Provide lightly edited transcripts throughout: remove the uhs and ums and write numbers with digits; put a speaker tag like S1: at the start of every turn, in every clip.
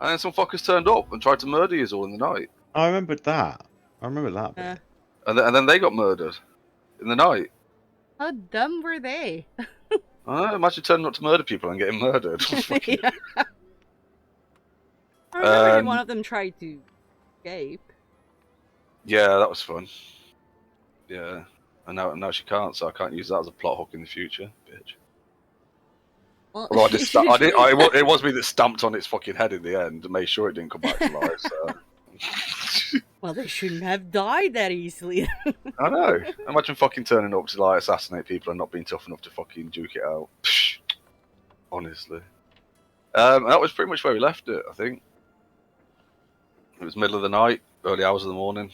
S1: And then some fuckers turned up and tried to murder you all in the night.
S2: I remembered that. I remember that bit.
S1: And then they got murdered in the night.
S3: How dumb were they?
S1: Imagine turning up to murder people and getting murdered.
S3: Yeah. I remember one of them tried to escape.
S1: Yeah, that was fun. Yeah. And now she can't, so I can't use that as a plot hook in the future, bitch.
S3: Well,
S1: Although it was me that stamped on its fucking head in the end and made sure it didn't come back to life. So.
S3: Well, they shouldn't have died that easily.
S1: I know. Imagine fucking turning up to like assassinate people and not being tough enough to fucking duke it out. Honestly. That was pretty much where we left it, I think. It was middle of the night, early hours of the morning.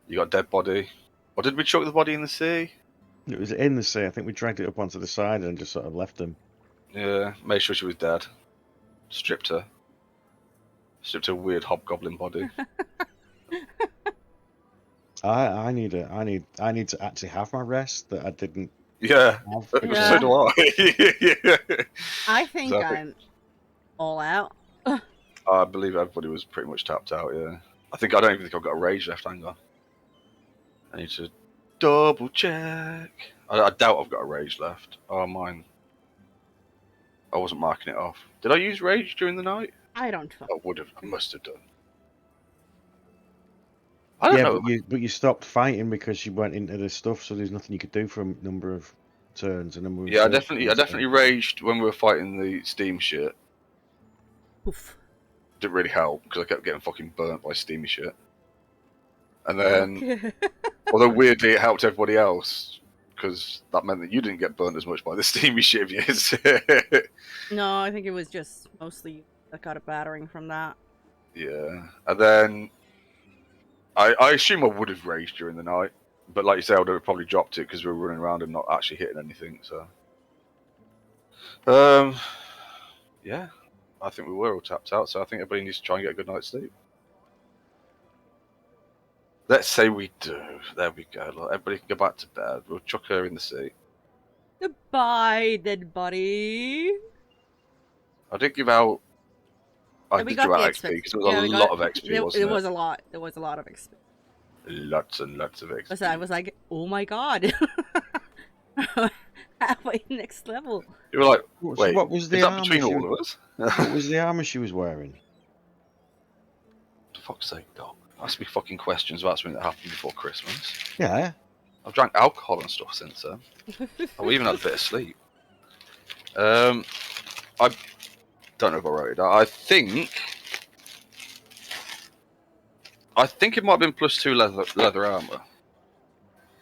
S1: You got a dead body. Or did we chuck the body in the sea?
S2: It was in the sea. I think we dragged it up onto the side and just sort of left them.
S1: Yeah, made sure she was dead. Stripped her. Stripped her weird hobgoblin body.
S2: I need to actually have my rest that I didn't.
S1: Yeah,
S2: have
S1: so do I. Yeah.
S3: I think I'm all out.
S1: I believe everybody was pretty much tapped out. Yeah, I don't even think I've got a rage left. Hang on, I need to double check. I doubt I've got a rage left. Oh, mine. I wasn't marking it off. Did I use rage during the night?
S3: I don't know.
S1: I would have. I must have done. I don't know.
S2: But you stopped fighting because you went into this stuff, so there's nothing you could do for a number of turns. And then
S1: I definitely raged when we were fighting the steam shit.
S3: Oof.
S1: Didn't really help because I kept getting fucking burnt by steamy shit. And then, although weirdly it helped everybody else because that meant that you didn't get burnt as much by the steamy shit of yours.
S3: No, I think it was just mostly I got a battering from that.
S1: Yeah, and then I assume I would have raged during the night, but like you say, I would have probably dropped it because we were running around and not actually hitting anything. So, yeah, I think we were all tapped out. So I think everybody needs to try and get a good night's sleep. Let's say we do. There we go. Look, everybody can go back to bed. We'll chuck her in the sea.
S3: Goodbye, dead body.
S1: I did give out. I
S3: We
S1: did give
S3: got
S1: out
S3: the
S1: XP because it was a lot of XP, wasn't it?
S3: It was a lot. There was a lot of XP.
S1: Lots and lots of XP.
S3: So I was like, oh my god. Halfway next level.
S1: You were like,
S2: So
S1: wait,
S2: what was the
S1: is that
S2: armor
S1: between
S2: she
S1: all of us?
S2: What was the armor she was wearing?
S1: For fuck's sake, dog. Ask me fucking questions about something that happened before Christmas.
S2: Yeah.
S1: I've drank alcohol and stuff since then. I've even had a bit of sleep. I don't know if I wrote it down. I think it might have been +2 leather armor.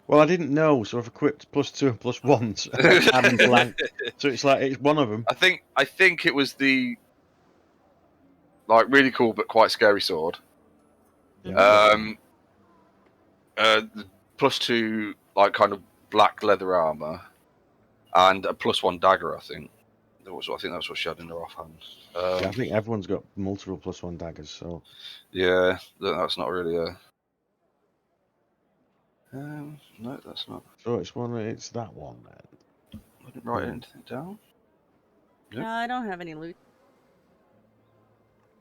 S2: Well, I didn't know, so I've equipped +2 and +1. I'm blank. So it's like it's one of them.
S1: I think it was the like really cool but quite scary sword.
S2: Yeah.
S1: The +2 like kind of black leather armor, and a +1 dagger. I think that's what she had in her offhand.
S2: I think everyone's got multiple +1 daggers. So
S1: yeah, that's not really a. No, that's not.
S2: So it's that one then.
S1: I didn't write anything down.
S3: No, I don't have any loot.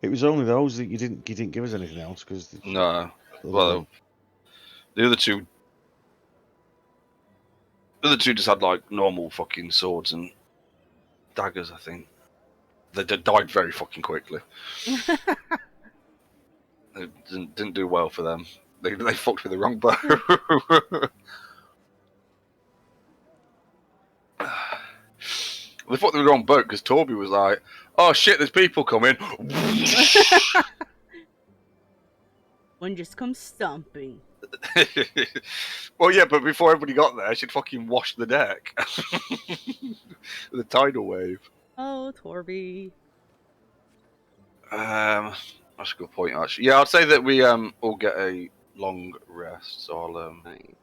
S2: It was only those that you didn't give us anything else because.
S1: No, well, the other two just had like normal fucking swords and daggers. I think they died very fucking quickly. It didn't do well for them. They fucked with the wrong bow. They fucked with the wrong boat because Torby was like, "Oh shit, there's people coming."
S3: One just comes stomping.
S1: Well, yeah, but before everybody got there, she'd fucking washed the deck with a tidal wave.
S3: Oh, Torby.
S1: That's a good point, actually. Yeah, I'd say that we all get a long rest. So I'll
S3: Nice.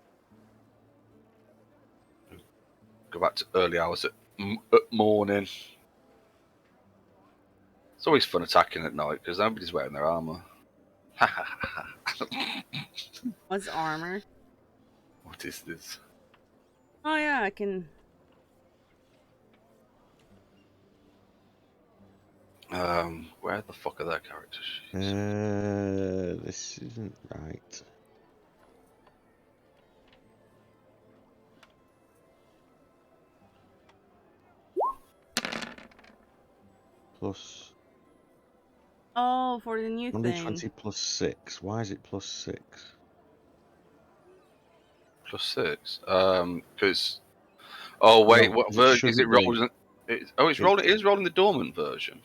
S1: go back to early hours at morning. It's always fun attacking at night because nobody's wearing their armor.
S3: What's armor?
S1: What is this?
S3: Oh yeah, I can.
S1: Where the fuck are their character sheets?
S2: This isn't right. Plus
S3: Oh, for the new thing.
S2: 120 plus 6. Why is it plus 6?
S1: +6. Because. Oh wait,
S2: No,
S1: what
S2: 'cause it
S1: version is it
S2: shouldn't be.
S1: rolling? It's
S2: It-
S1: rolling. It is rolling the dormant version.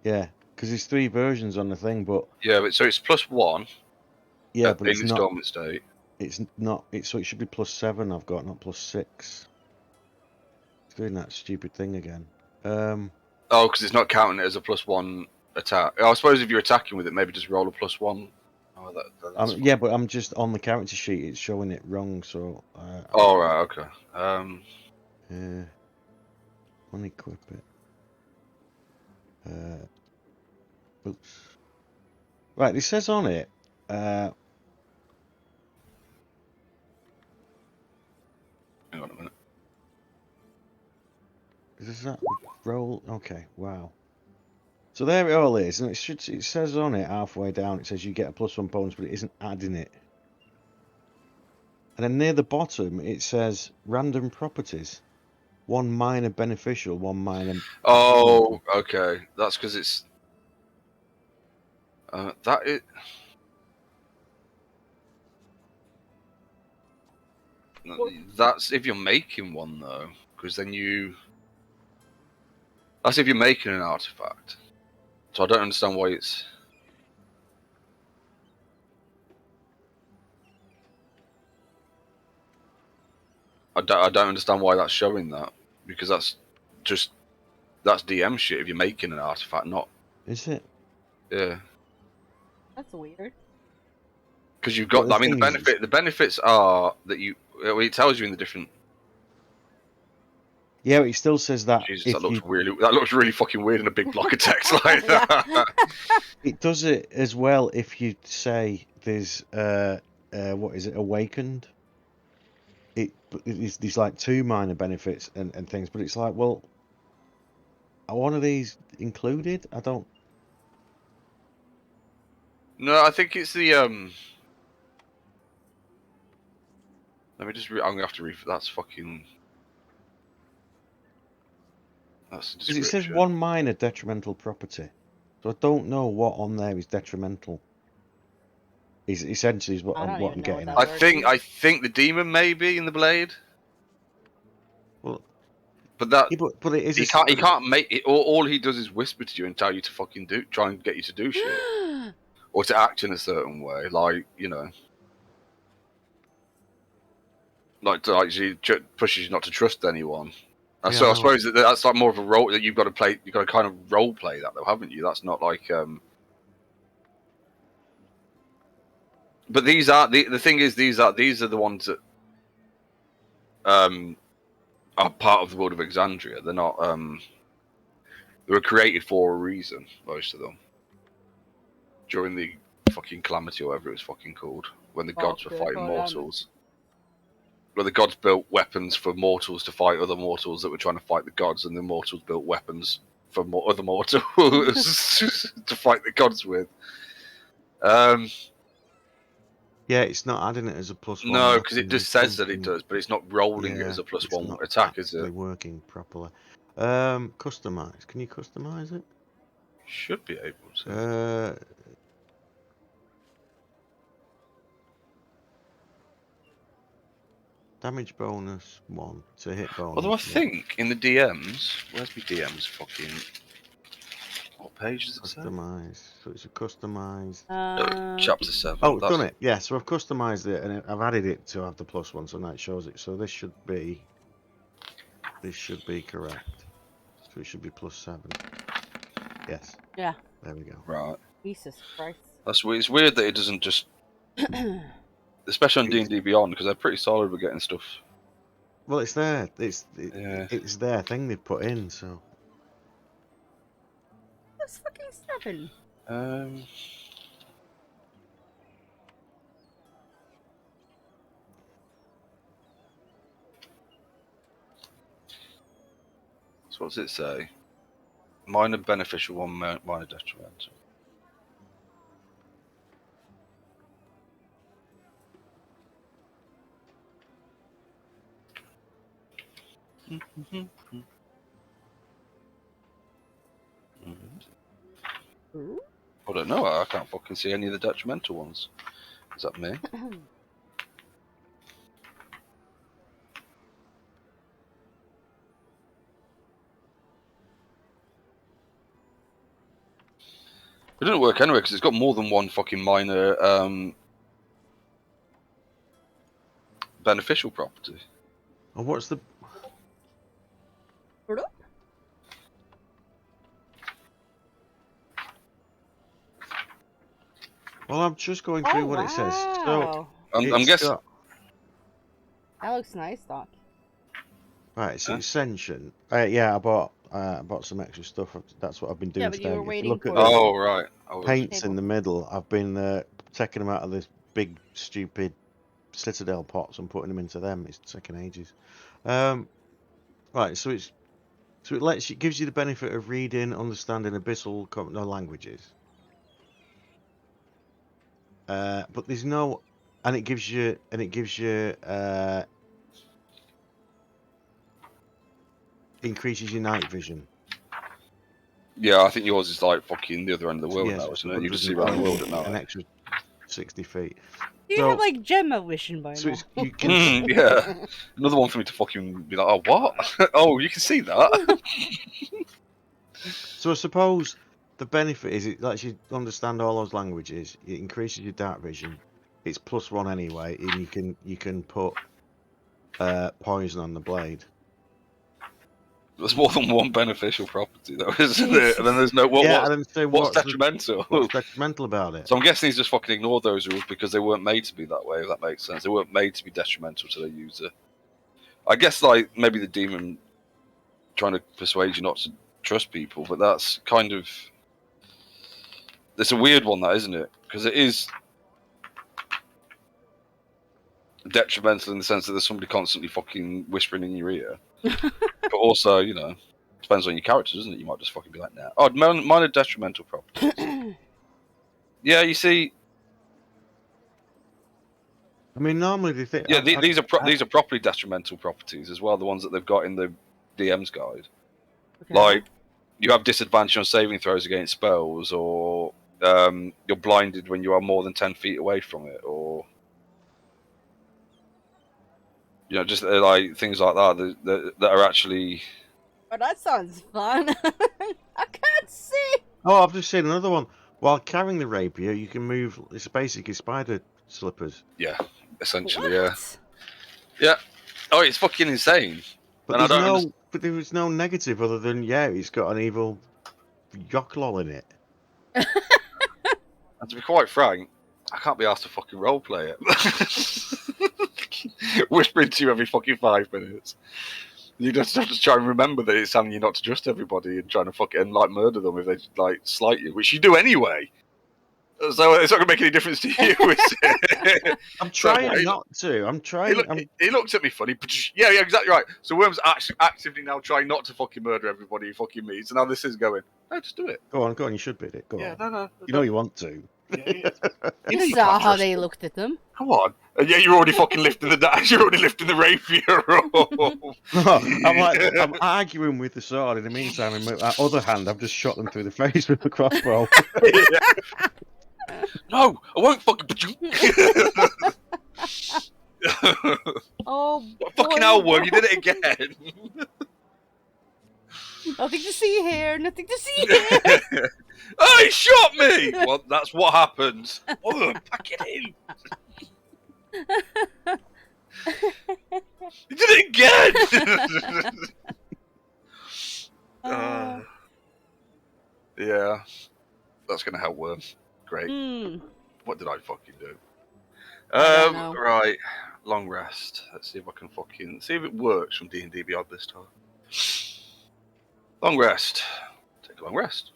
S2: Yeah, because there's 3 versions on the thing, but
S1: Yeah, but so it's +1
S2: yeah, but
S1: in
S2: it's
S1: its
S2: not.
S1: dormant state.
S2: It's not. So it should be plus 7. I've got, not plus 6. It's doing that stupid thing again.
S1: Oh, because it's not counting it as a +1 attack. I suppose if you're attacking with it, maybe just roll a +1. Oh, that's
S2: Yeah, but I'm just on the character sheet. It's showing it wrong. So.
S1: Oh right, okay.
S2: Unequip it. Oops. Right, it says on it.
S1: Hang on a minute.
S2: Does that roll? Okay, wow. So there it all is, and it says on it halfway down. It says you get a +1 bonus, but it isn't adding it. And then near the bottom, it says random properties. 1 minor beneficial, 1 minor.
S1: Oh, okay. That's because it's that it. That's if you're making one though, because then you. That's if you're making an artifact. So I don't understand why it's. I don't understand why that's showing that, because that's DM shit. If you're making an artifact, not.
S2: Is it?
S1: Yeah.
S3: That's weird.
S1: Because you've got.
S2: Well,
S1: I mean, the benefits are that you. It tells you in the different.
S2: Yeah, it still says that.
S1: Jesus, that looks really fucking weird in a big block of text like
S3: Yeah.
S1: that.
S2: It does it as well if you say there's what is it, awakened. There's like 2 minor benefits and things, but it's like, well, are one of these included? I don't.
S1: No, I think it's the Let me just. I'm gonna have to read. That's fucking. That's the
S2: Because it says
S1: description.
S2: 1 minor detrimental property, so I don't know what on there is detrimental. Is essentially is what
S3: I don't
S2: I'm
S3: even know what
S2: getting
S3: that
S2: at.
S3: word means.
S1: I think the demon may be in the blade,
S2: Well,
S1: but that
S2: yeah, but it is.
S1: he can't make it. All he does is whisper to you and tell you to fucking try and get you to do shit or to act in a certain way, like like she pushes you not to trust anyone.
S2: Yeah,
S1: So I
S2: no.
S1: suppose that's like more of a role that you've got to play. You've got to kind of role play that, though, haven't you? That's not like. But these are the thing is these are the ones that are part of the world of Exandria. They're not. They were created for a reason. Most of them during the fucking calamity, or whatever it was fucking called, when the gods were fighting mortals. Where the gods built weapons for mortals to fight other mortals that were trying to fight the gods, and the mortals built weapons for other mortals to fight the gods with.
S2: Yeah, it's not adding it as a +1.
S1: No, because it
S2: weapon,
S1: just
S2: there's
S1: says that it
S2: something.
S1: does, but it's not rolling it
S2: Yeah,
S1: as a
S2: it's
S1: +1
S2: not
S1: attack, is
S2: actually
S1: it?
S2: working properly. Customize. Can you customize it?
S1: Should be able to.
S2: Damage bonus 1. It's a hit bonus.
S1: Although I think in the DMs, where's my DMs fucking. What page does it say?
S2: Customize. So it's a customized.
S1: Chapter 7.
S2: Oh, it's done it. Yeah, so I've customized it and I've added it to have the +1, so now it shows it. So this should be correct. So it should be +7. Yes.
S3: Yeah.
S2: There we go.
S1: Right.
S3: Jesus Christ.
S1: That's weird. It's weird that it doesn't just, especially on D&D Beyond, because they're pretty solid with getting stuff.
S2: Well, it's there. It's
S1: Yeah.
S2: their thing they've put in. So
S3: That's fucking 7.
S1: So what's it say? Minor beneficial, one minor detrimental. I don't know. I can't fucking see any of the detrimental ones. Is that me? It doesn't work anyway because it's got more than one fucking minor beneficial property.
S2: And what's the? Well, I'm just going through what it says. So
S1: I'm
S2: it's
S1: guessing.
S2: got-
S3: That looks nice, Doc.
S2: Right, so
S1: Huh?
S2: it's sentient. Yeah, I bought some extra stuff. That's what I've been doing
S3: Yeah, but you
S2: today.
S3: were
S2: If
S3: waiting
S2: look at
S3: for
S2: the
S1: Oh right.
S2: paints in
S3: Table.
S2: the middle, I've been taking them out of this big stupid Citadel pots and putting them into them. It's taking ages. Right, so it gives you the benefit of reading, understanding abyssal languages. But there's no, and it gives you increases your night vision.
S1: Yeah, I think yours is like fucking the other end of the world
S2: Yes,
S1: now,
S2: it's
S1: isn't it? You just see around the world at night.
S2: an extra 60 feet.
S3: Do you have like Gemma vision by now?
S2: You can
S1: Yeah. Another one for me to fucking be like, oh what? Oh, you can see that.
S2: So I suppose the benefit is it lets you understand all those languages. It increases your dark vision. It's +1 anyway, and you can put poison on the blade.
S1: There's more than one beneficial property, though, isn't there? And then there's no
S2: Yeah, and then say
S1: what's detrimental?
S2: what's detrimental about it?
S1: So I'm guessing he's just fucking ignored those rules because they weren't made to be that way. If that makes sense, they weren't made to be detrimental to their user. I guess like maybe the demon trying to persuade you not to trust people, but that's kind of it's a weird one, that isn't it? Because it is detrimental in the sense that there's somebody constantly fucking whispering in your ear, but also, you know, depends on your character, doesn't it? You might just fucking be like, nah. Oh, minor detrimental properties. Yeah, you see.
S2: I mean, normally they think.
S1: Yeah, these are properly detrimental properties as well. The ones that they've got in the DM's guide,
S3: Okay.
S1: like you have disadvantage on saving throws against spells, or you're blinded when you are more than 10 feet away from it, or you know, just like things like that are actually.
S3: Oh, that sounds fun. I can't see.
S2: Oh, I've just seen another one. While carrying the rapier, you can move. It's basically spider slippers.
S1: Yeah, essentially,
S3: What?
S1: yeah. Oh, it's fucking insane.
S2: But
S1: And
S2: but there was no negative other than it's got an evil yocklol in it.
S1: And to be quite frank, I can't be asked to fucking roleplay it. Whispering to you every fucking 5 minutes. You just have to try and remember that it's telling you not to trust everybody and trying to fucking like murder them if they like slight you, which you do anyway. So it's not gonna make any difference to you, is it?
S2: I'm trying not to. I'm trying.
S1: He looked at me funny. Yeah, exactly right. So Worm's actually actively now trying not to fucking murder everybody he fucking meets, and now this is going. No, just do it.
S2: Go on. You should bid it. Go
S1: Yeah,
S2: on.
S1: no.
S2: You know you want to.
S1: Yeah.
S3: You
S1: know you
S3: saw
S1: can't
S3: how
S1: trust
S3: they
S1: them.
S3: looked at them.
S1: Come on. Yeah, you're already fucking lifting the you're already lifting the rapier up.
S2: I'm arguing with the sword. In the meantime, in my other hand, I've just shot them through the face with the crossbow.
S1: No, I won't fucking.
S3: Oh,
S1: fucking hell, Worm, you did it again.
S3: Nothing to see here. Nothing to see here.
S1: Oh, he shot me. Well, that's what happens. Oh, pack it in. You did it again. Yeah, that's gonna help Worm. Great. What did I fucking do?
S3: I don't know.
S1: Right. Long rest. Let's see if I can fucking see if it works from D&D Beyond this time. Long rest. Take a long rest.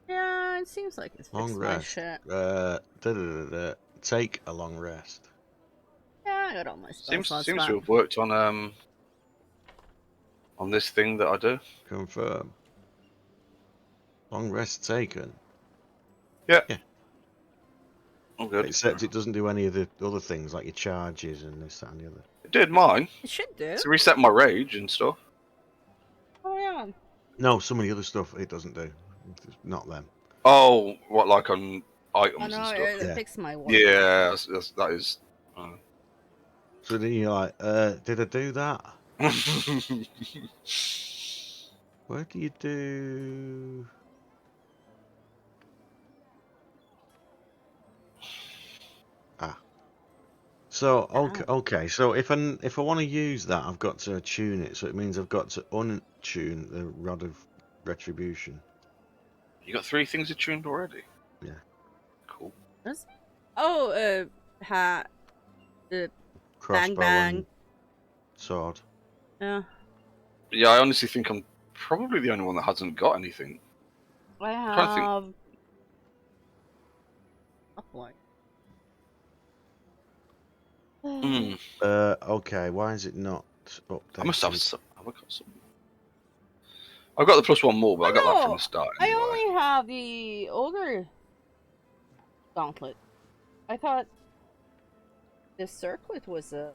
S3: Yeah, it seems like it's
S2: Long
S3: fixed my
S2: rest.
S3: shit.
S2: Take a long rest.
S3: Yeah, I got all my spells.
S1: Seems to have worked on this thing that I do.
S2: Confirm. Long rest taken.
S1: All good.
S2: Except it doesn't do any of the other things like your charges and this, that, and the other.
S1: It did mine.
S3: It should do.
S1: To reset my rage and stuff.
S3: Oh yeah.
S2: No, some of the other stuff it doesn't do. It's not them.
S1: Oh, what, like on
S3: Oh
S1: items
S3: no,
S1: and stuff?
S3: it
S2: Yeah.
S3: fixed my one.
S1: Yeah, that is.
S2: So then you're like, did I do that? Where do you do? So okay. So if I want to use that, I've got to tune it. So it means I've got to untune the Rod of Retribution.
S1: You got 3 things attuned already?
S2: Yeah.
S1: Cool.
S3: Oh, hat.
S2: Crossbow
S3: bang.
S2: and sword.
S3: Yeah.
S1: Yeah, I honestly think I'm probably the only one that hasn't got anything.
S3: I
S1: trying to think.
S3: have. Oh boy.
S1: Hmm.
S2: Okay. Why is it not updated?
S1: I must have some. Have I got some? I've got the +1 more, but I got that from the start anyway.
S3: I only have the ogre gauntlet. I thought the circlet was a.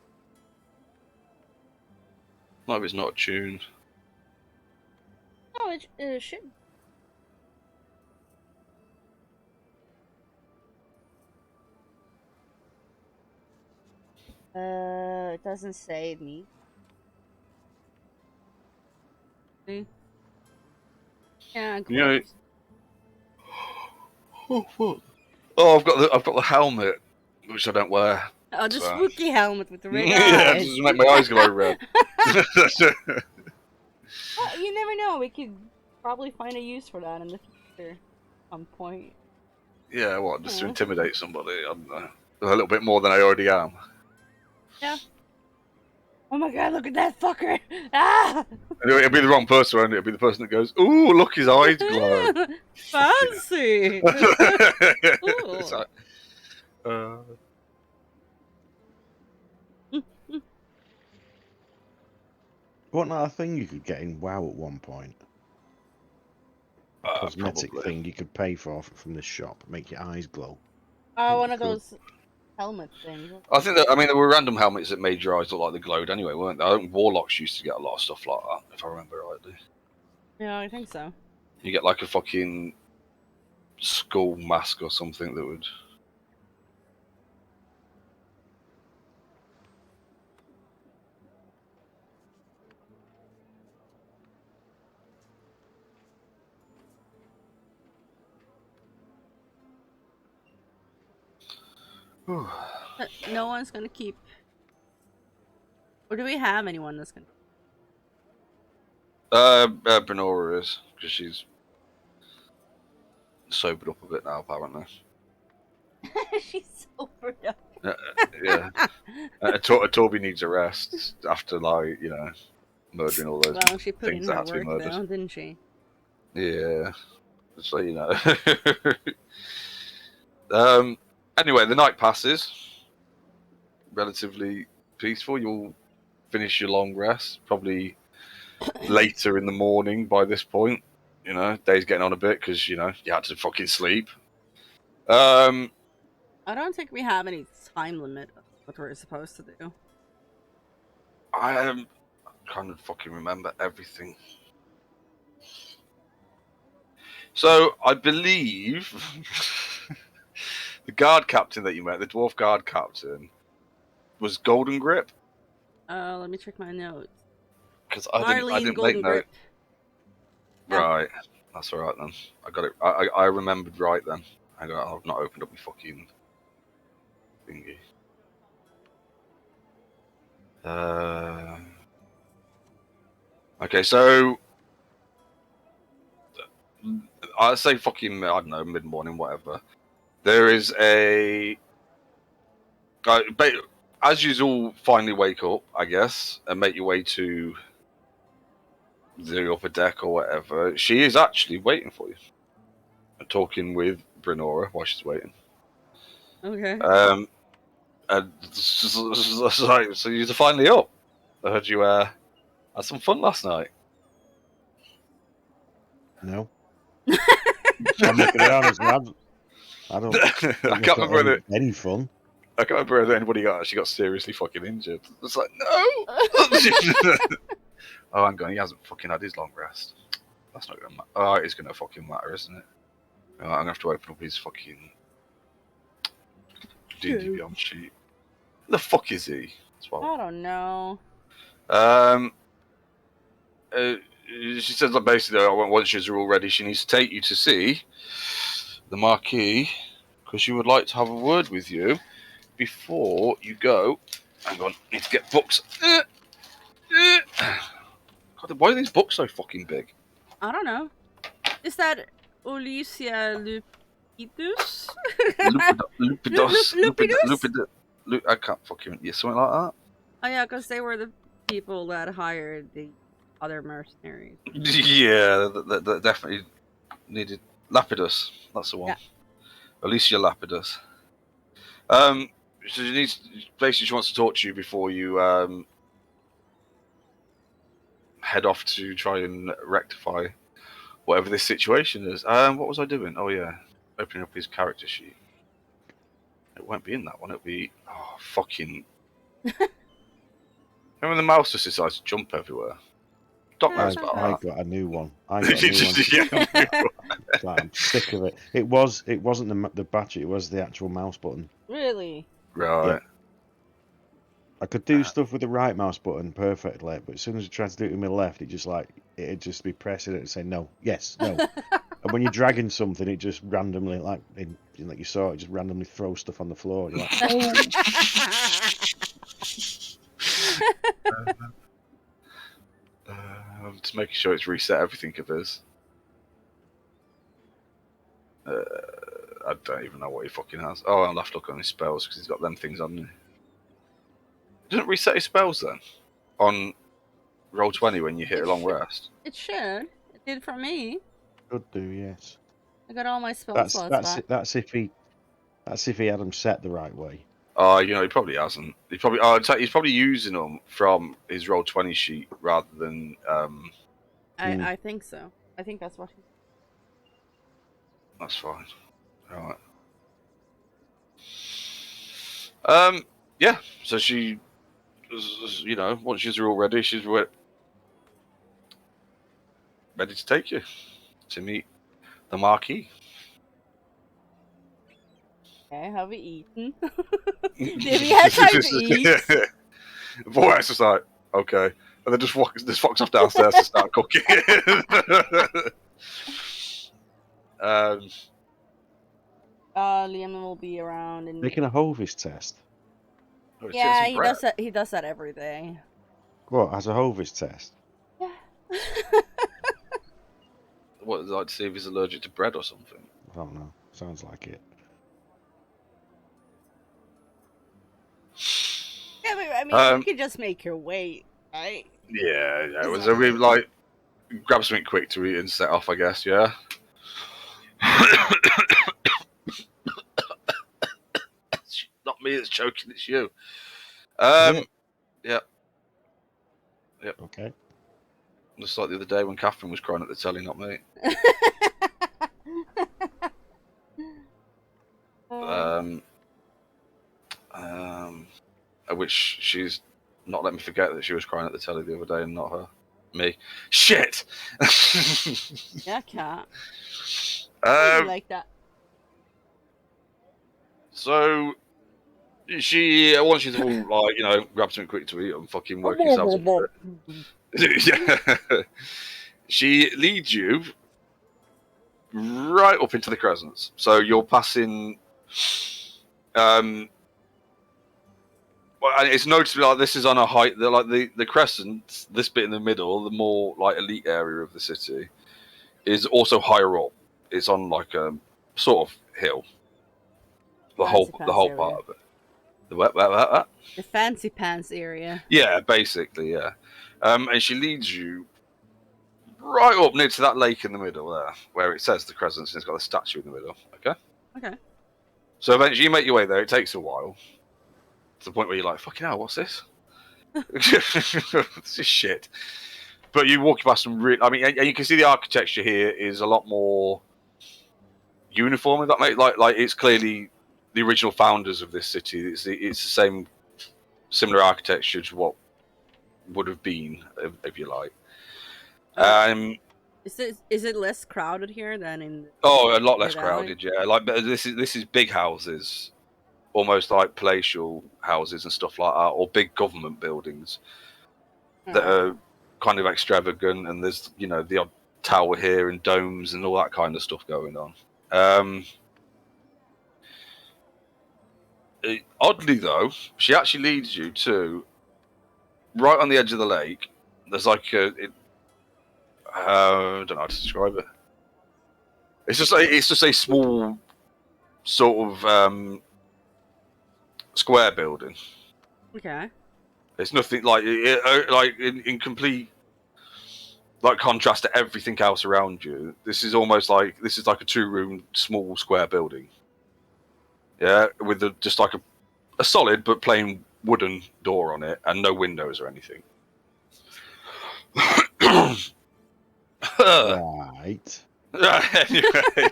S1: No, it's not attuned.
S3: Oh, it should. It doesn't say it needs. See? Yeah,
S1: You know-
S3: close.
S1: Oh fuck! Oh, I've got the helmet, which I don't wear.
S3: Oh, the
S1: So-
S3: spooky helmet with the red
S1: Yeah,
S3: eyes.
S1: it just make my eyes glow red.
S3: Well, you never know. We could probably find a use for that in the future, at some point.
S1: Yeah, what? Just to intimidate somebody? I don't know. A little bit more than I already am.
S3: Yeah. Oh my god! Look at that fucker! Ah!
S1: It'll be the wrong person, won't it? It'll be the person that goes, "Ooh, look, his eyes glow."
S3: Fancy.
S1: It's like,
S2: Wasn't that a thing you could get in WoW at one point? Cosmetic
S1: probably.
S2: thing you could pay for from the shop, make your eyes glow.
S3: Oh, one of
S2: Cool.
S3: those helmet things.
S1: I think that, I mean, there were random helmets that made your eyes look like they glowed anyway, weren't there? I think Warlocks used to get a lot of stuff like that, if I remember rightly.
S3: Yeah, I think so.
S1: You get like a fucking skull mask or something that would.
S3: But no one's gonna keep. Or do we have anyone that's gonna?
S1: Brenora is, because she's sobered up a bit now, apparently.
S3: She's sobered up.
S1: Yeah. Toby needs a rest after, like, you know, murdering all those
S3: Well, she put in
S1: things that
S3: her
S1: had to be
S3: work
S1: murdered.
S3: though, didn't she?
S1: Yeah. Just so you know. Anyway, the night passes. Relatively peaceful. You'll finish your long rest. Probably later in the morning by this point. You know, day's getting on a bit because, you know, you had to fucking sleep.
S3: I don't think we have any time limit of what we're supposed to do.
S1: I can't fucking remember everything. So, I believe the guard captain that you met, the dwarf guard captain, was Golden Grip.
S3: Let me check my notes.
S1: Because I
S3: Marlene
S1: didn't
S3: Golden
S1: make note.
S3: Grip. Yeah.
S1: Right, that's all right then. I got it. I remembered right then. I've not opened up my fucking thingy. Okay, so I say fucking, I don't know, mid morning, whatever. There is as you all finally wake up, I guess, and make your way to the upper deck or whatever. She is actually waiting for you, and talking with Brenora while she's waiting.
S3: Okay.
S1: And so you're finally up. I heard you had some fun last night.
S2: No. I'm looking around and saying, I don't
S1: I
S2: think
S1: can't
S2: they've got
S1: remember
S2: any fun.
S1: I can't remember if anybody actually got seriously fucking injured. It's like, no! Oh, hang on, he hasn't fucking had his long rest. That's not gonna matter. Oh, it's gonna fucking matter, isn't it? I'm gonna have to open up his fucking D&D Beyond sheet. Who the fuck is he? As well?
S3: I don't know.
S1: Uh, she says that basically, once she's all ready, she needs to take you to see the Marquis because she would like to have a word with you before you go. Hang on, need to get books. God, why are these books so fucking big?
S3: I don't know. Is that Olicia Lupidus?
S1: Lupidus? I can't fucking... Yeah, something like that?
S3: Oh yeah, because they were the people that hired the other mercenaries.
S1: Yeah, that definitely needed... Lapidus, that's the one.
S3: Yeah.
S1: Alicia Lapidus. So she needs... Basically, she wants to talk to you before you head off to try and rectify whatever this situation is. What was I doing? Oh yeah, opening up his character sheet. It won't be in that one. It'll be fucking. Remember the mouse just decides to jump everywhere. Doc knows about
S2: I
S1: that.
S2: got a new one. I got a new one. Like, I'm sick of it. It wasn't the battery. It was the actual mouse button.
S3: Really?
S1: Right.
S2: Yeah. I could do stuff with the right mouse button perfectly, but as soon as I tried to do it with my left, it'd just be pressing it and saying no, yes, no. And when you're dragging something, it just randomly, like you saw, it just randomly throws stuff on the floor. You're like, oh.
S1: I'm just making sure it's reset everything of his. I don't even know what he fucking has. Oh, I'll have to look on his spells because he's got them things on there. Doesn't it reset his spells then? On Roll20 when you hit a long rest?
S3: It should. It did for me.
S2: Could do, yes.
S3: I got all my spell slots back.
S2: That's if he had them set the right way.
S1: Oh, he probably hasn't. He's probably using them from his Roll20 sheet rather than.
S3: I think so. I think that's what he.
S1: That's fine. All right. Yeah. So she, once she's all ready, she's ready to take you to meet the Marquis.
S3: Okay, have we eaten? Did we have time to eat?
S1: Boy, it's just like, okay. And then just fucks off downstairs to start cooking.
S3: Liam will be around and
S2: Making a Hovis test.
S3: yeah, he does that. He does that every day.
S2: What, as a Hovis test?
S3: Yeah.
S1: What, like to see if he's allergic to bread or something?
S2: I don't know. Sounds like it.
S3: Yeah, but, I mean, you can just make your weight, right?
S1: Yeah. It was a really like grab something quick to eat and set off, I guess. Yeah. Not me that's choking, it's you. Yeah.
S2: Okay.
S1: Just like the other day when Catherine was crying at the telly, not me. Which she's not let me forget that she was crying at the telly the other day and not her. Me. Shit!
S3: Yeah, cat. Like that.
S1: So she wants you to all grab something quick to eat and fucking work yourselves up. Yeah. She leads you right up into the crescents. So you're passing well, and it's noticeably like this is on a height that like the crescent, this bit in the middle, the more like elite area of the city, is also higher up. It's on like a sort of hill. The whole
S3: area.
S1: part of it. The what?
S3: The fancy pants area.
S1: Yeah, basically, yeah. And she leads you right up near to that lake in the middle there, where it says the crescent, and it's got the statue in the middle. Okay. So eventually you make your way there. It takes a while. To the point where you're like, fucking hell, what's this? This is shit. but you walk past some real. I mean, and you can see the architecture here is a lot more uniform. If that makes like it's clearly the original founders of this city. It's the same similar architecture to what would have been, if you like.
S3: Is it less crowded here than in?
S1: Oh, a lot less
S3: Great Valley?
S1: crowded. Yeah, like this is big houses, almost like palatial houses and stuff like that, or big government buildings that are kind of extravagant. And there's the odd tower here and domes and all that kind of stuff going on. Oddly though, she actually leads you to right on the edge of the lake. There's like I don't know how to describe it. It's just a small sort of square building.
S3: Okay.
S1: It's nothing like in complete like contrast to everything else around you. This is like a 2-room small square building. Yeah, with just like a solid but plain wooden door on it and no windows or anything.
S2: Right.
S1: Anyway,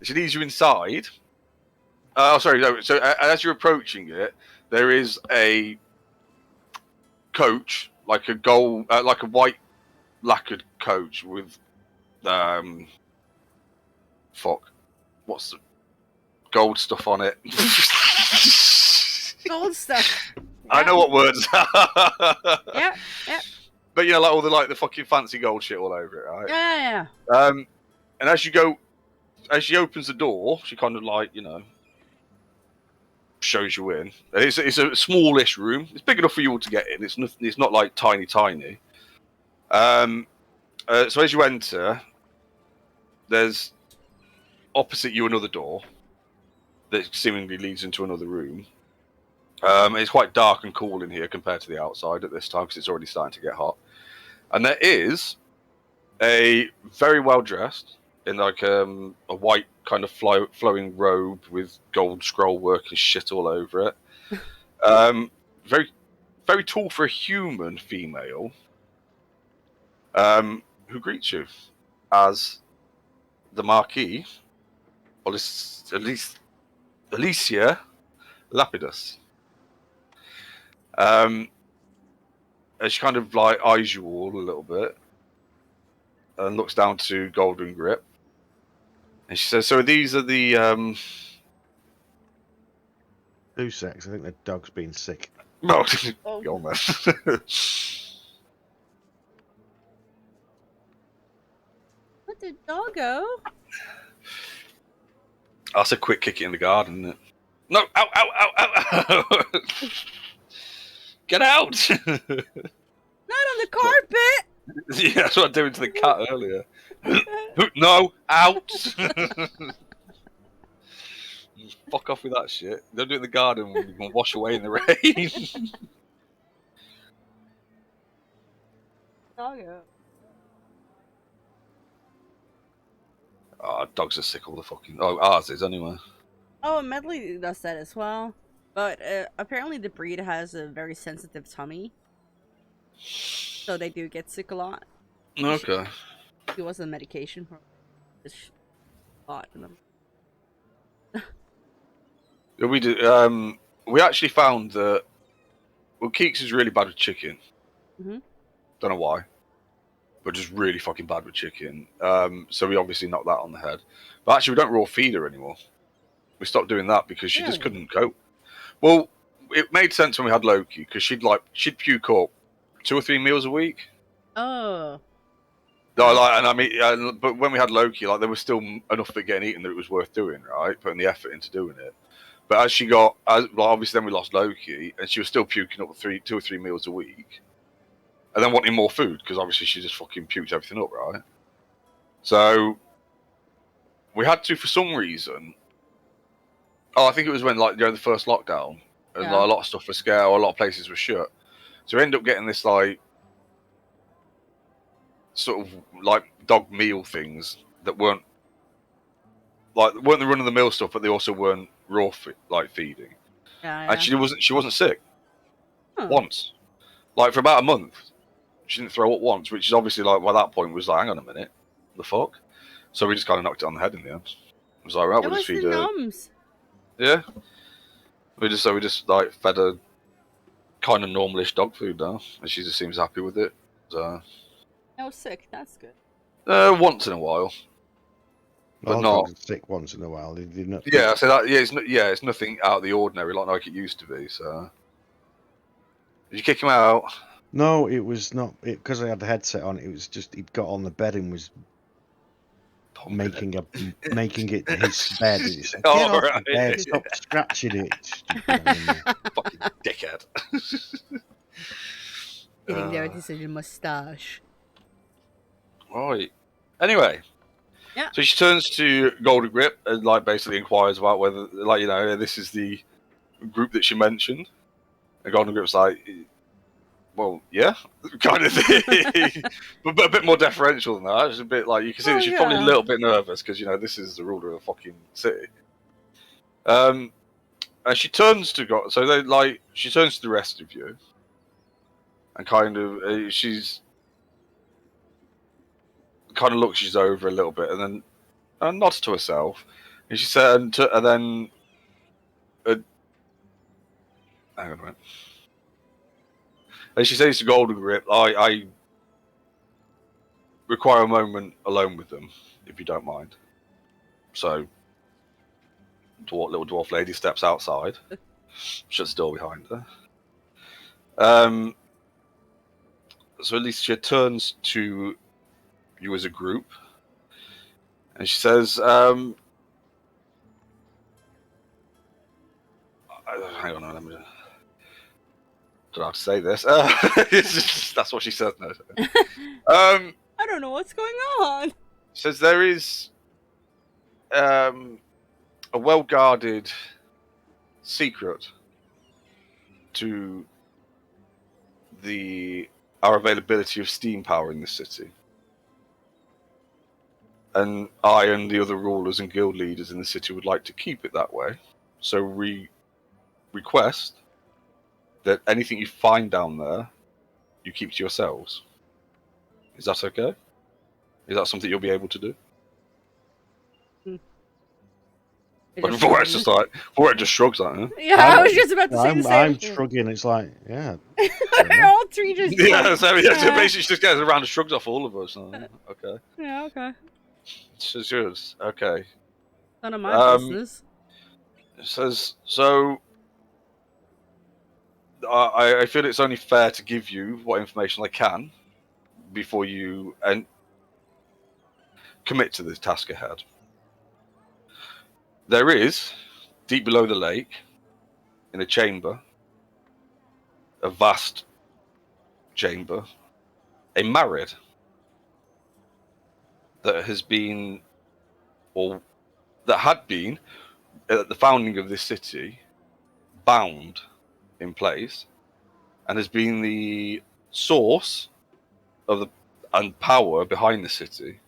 S1: she leads you inside. Oh, sorry. No, so as you're approaching it, there is a coach, like like a white lacquered coach with, what's the gold stuff on it?
S3: Gold stuff.
S1: I know what words.
S3: Yeah.
S1: But like all the fucking fancy gold shit all over it, right?
S3: Yeah.
S1: And as she opens the door, she kind of like shows you in. It's a smallish room. It's big enough for you all to get in. It's not like tiny. So as you enter, there's opposite you another door that seemingly leads into another room. It's quite dark and cool in here compared to the outside at this time because it's already starting to get hot. And there is a very well dressed in like a white kind of flowing robe with gold scroll work and shit all over it. Very, very tall for a human female. Who greets you as the Marquis, or at least Alicia Lapidus. And she kind of like eyes you all a little bit and looks down to Golden Grip. And she says, so these are the...
S2: 2 secs, I think the dog's been sick.
S1: No,
S3: Oh.
S1: go on, man.
S3: What did doggo?
S1: That's a quick kick it in the garden, isn't it? No, ow. Get out!
S3: Not on the carpet.
S1: Yeah, that's what I did to the cat earlier. No, out! Fuck off with that shit. Don't do it in the garden when you can wash away in the rain.
S3: Doggo.
S1: Oh, dogs are sick all the fucking... Oh, ours is anyway.
S3: Oh, Medley does that as well. But apparently the breed has a very sensitive tummy. So they do get sick a lot.
S1: Okay.
S3: He was on medication for this lot.
S1: Yeah, we did. We actually found that... Well, Keeks is really bad with chicken.
S3: Mhm.
S1: Don't know why. But just really fucking bad with chicken. So we obviously knocked that on the head. But actually, we don't raw feed her anymore. We stopped doing that because she just couldn't cope. Well, it made sense when we had Loki because she'd puke up 2 or 3 meals a week.
S3: Oh.
S1: No, and I mean, but when we had Loki, there was still enough of it getting eaten that it was worth doing, right? Putting the effort into doing it. But as she got, obviously then we lost Loki, and she was still puking up 2 or 3 meals a week, and then wanting more food because obviously she just fucking puked everything up, right? So we had to, for some reason. Oh, I think it was when the first lockdown, and a lot of stuff was scared, or a lot of places were shut. So we ended up getting this sort of dog meal things that weren't the run of the mill stuff, but they also weren't raw feeding.
S3: Yeah.
S1: And she wasn't sick
S3: Huh.
S1: once, for about a month. She didn't throw up once, which is obviously like by that point was like, hang on a minute, the fuck. So we just kind of knocked it on the head in the end. It was like, right,
S3: It
S1: we'll
S3: was
S1: just feed
S3: the
S1: her.
S3: numbs.
S1: Yeah. We just like fed her kind of normalish dog food now, and she just seems happy with it. So
S3: No sick. That's good.
S1: once in a while, but
S2: All
S1: not.
S2: dogs are sick once in a while. They not.
S1: Yeah, so that it's nothing out of the ordinary like it used to be. So did you kick him out?
S2: No, it was not because I had the headset on. It was just he'd got on the bed and was making it his bed. And it's like, get off the bed, stop scratching it, stupid animal.
S1: Fucking dickhead.
S3: Sitting there with his little mustache.
S1: Right. Anyway.
S3: Yeah.
S1: So she turns to Golden Grip and like basically inquires about whether this is the group that she mentioned. And Golden Grip's like, well, yeah, kind of thing, but a bit more deferential than that. It's a bit like you can see that she's probably a little bit nervous because this is the ruler of a fucking city. And she turns to she turns to the rest of you, and kind of she's kind of looks you over a little bit, and then nods to herself, and she said, and then hang on a minute. And she says to Golden Grip, I require a moment alone with them, if you don't mind. So, little dwarf lady steps outside, shuts the door behind her. So Alicia turns to you as a group, and she says, hang on, let me... don't know how to say this. That's what she says. No.
S3: I don't know what's going on.
S1: Says there is a well-guarded secret to our availability of steam power in this city, and I and the other rulers and guild leaders in the city would like to keep it that way. So we request that anything you find down there, you keep to yourselves. Is that okay? Is that something you'll be able to do? Before it just shrugs at her.
S3: Yeah, I was just about to say the same.
S2: I'm shrugging. It's like, yeah.
S3: All three just.
S1: So basically, she just gets around and shrugs off all of us. Okay.
S3: Yeah, okay.
S1: She's yours. Okay.
S3: None of my business.
S1: It says so. I feel it's only fair to give you what information I can before you commit to this task ahead. There is, deep below the lake, in a chamber, a vast chamber, a Marid that has been, or that had been, at the founding of this city, bound in place, and has been the source of and power behind the city,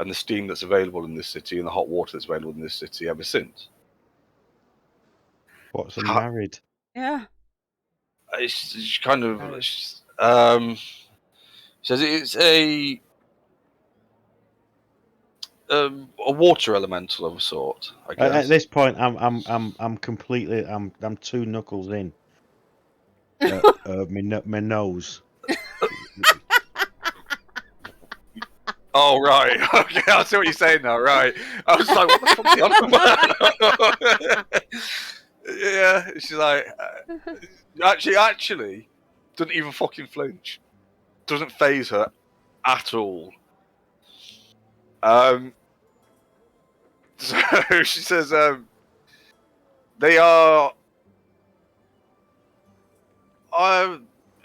S1: and the steam that's available in this city, and the hot water that's available in this city ever since.
S2: What's a Marid?
S3: Yeah.
S1: It's kind of says it's a water elemental of a sort. I guess.
S2: At this point, I'm completely I'm 2 knuckles in. My nose.
S1: Oh right, okay, I see what you're saying now. Right, I was like, what the fuck is on about? Yeah, she's like, actually, doesn't even fucking flinch. Doesn't phase her at all. So she says, they are.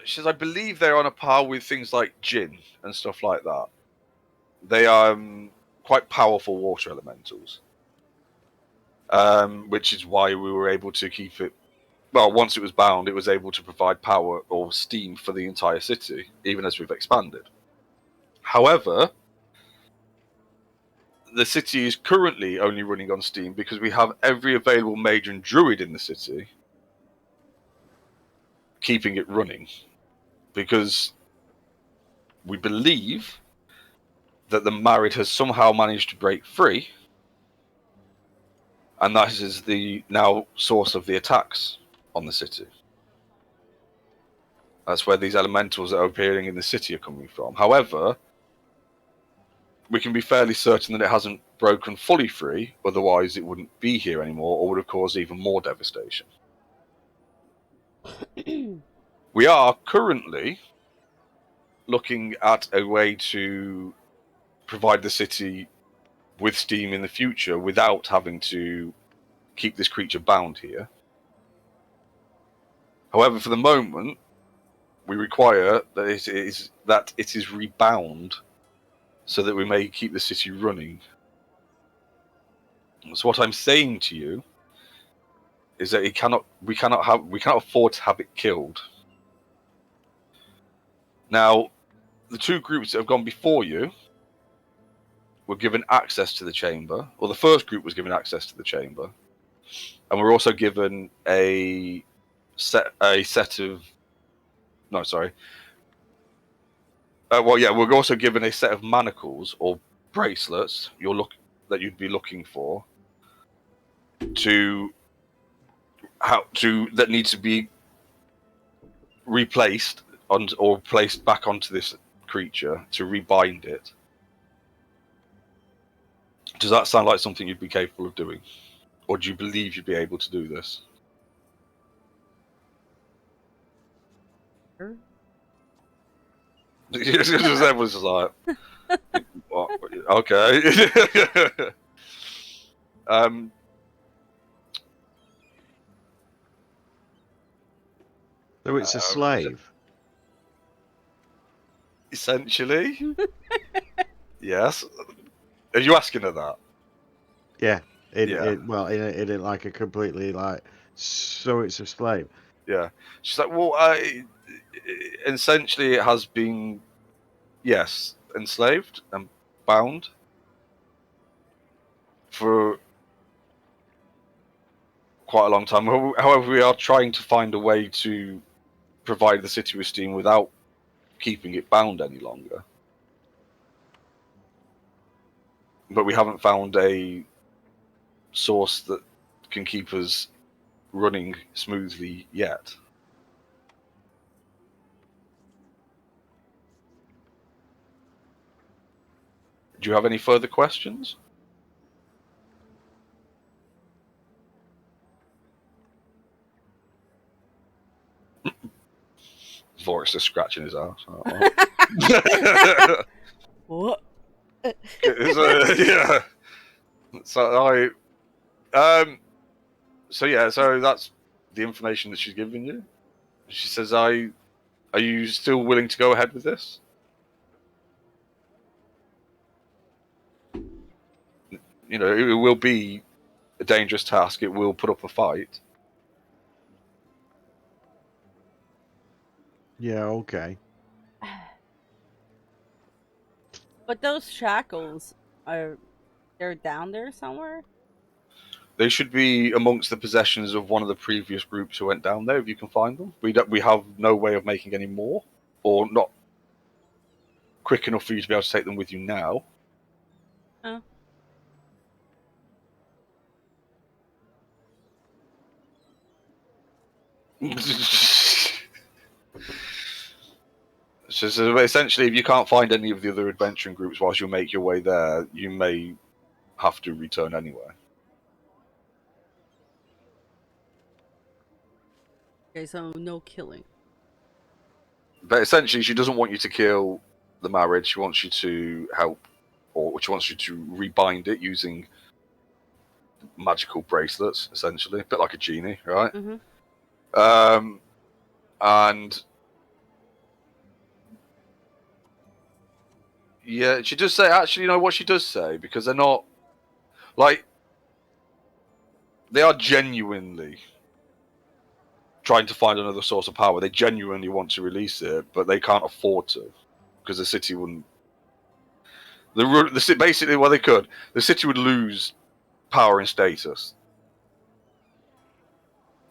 S1: She says, I believe they're on a par with things like Jinn and stuff like that. They are quite powerful water elementals, which is why we were able to keep it. Well, once it was bound, it was able to provide power or steam for the entire city, even as we've expanded. However, the city is currently only running on steam because we have every available mage and druid in the city keeping it running. Because we believe that the Marid has somehow managed to break free, and that is the now source of the attacks on the city. That's where these elementals that are appearing in the city are coming from. However, we can be fairly certain that it hasn't broken fully free, otherwise it wouldn't be here anymore, or would have caused even more devastation. We are currently looking at a way to provide the city with steam in the future without having to keep this creature bound here. However, for the moment, we require that it is rebound so that we may keep the city running. So what I'm saying to you is that we cannot afford to have it killed. Now, the two groups that have gone before you were given access to the chamber, or the first group was given access to the chamber, and we're also given a set of. No, sorry. We're also given a set of manacles or bracelets that you'd be looking for that need to be replaced or placed back onto this creature to rebind it. Does that sound like something you'd be capable of doing? Or do you believe you'd be able to do this?
S3: Sure.
S1: Everyone's just like, what? Okay.
S2: So it's a slave.
S1: Essentially. Yes. Are you asking her that?
S2: Yeah.
S1: Yeah.
S2: In like a completely like. So it's a slave.
S1: Yeah. She's like, well, essentially it has been, yes, enslaved and bound for quite a long time. However, we are trying to find a way to provide the city with steam without keeping it bound any longer. But we haven't found a source that can keep us running smoothly yet. Do you have any further questions? Vorax is scratching his ass.
S3: What?
S1: Yeah. So so that's the information that she's giving you. She says, are you still willing to go ahead with this? You know, it will be a dangerous task. It will put up a fight.
S2: Yeah. Okay.
S3: But those shackles they're down there somewhere?
S1: They should be amongst the possessions of one of the previous groups who went down there, if you can find them. We have no way of making any more, or not quick enough for you to be able to take them with you now.
S3: Oh.
S1: So essentially, if you can't find any of the other adventuring groups whilst you make your way there, you may have to return anyway.
S3: Okay, so no killing.
S1: But essentially, she doesn't want you to kill the marriage. She wants you to help, or she wants you to rebind it using magical bracelets, essentially, a bit like a genie, right?
S3: Mm-hmm.
S1: And yeah, she does say, actually, you know what she does say, because they're not, like, they are genuinely trying to find another source of power. They genuinely want to release it, but they can't afford to, because the city wouldn't. Basically, well, they could. The city would lose power and status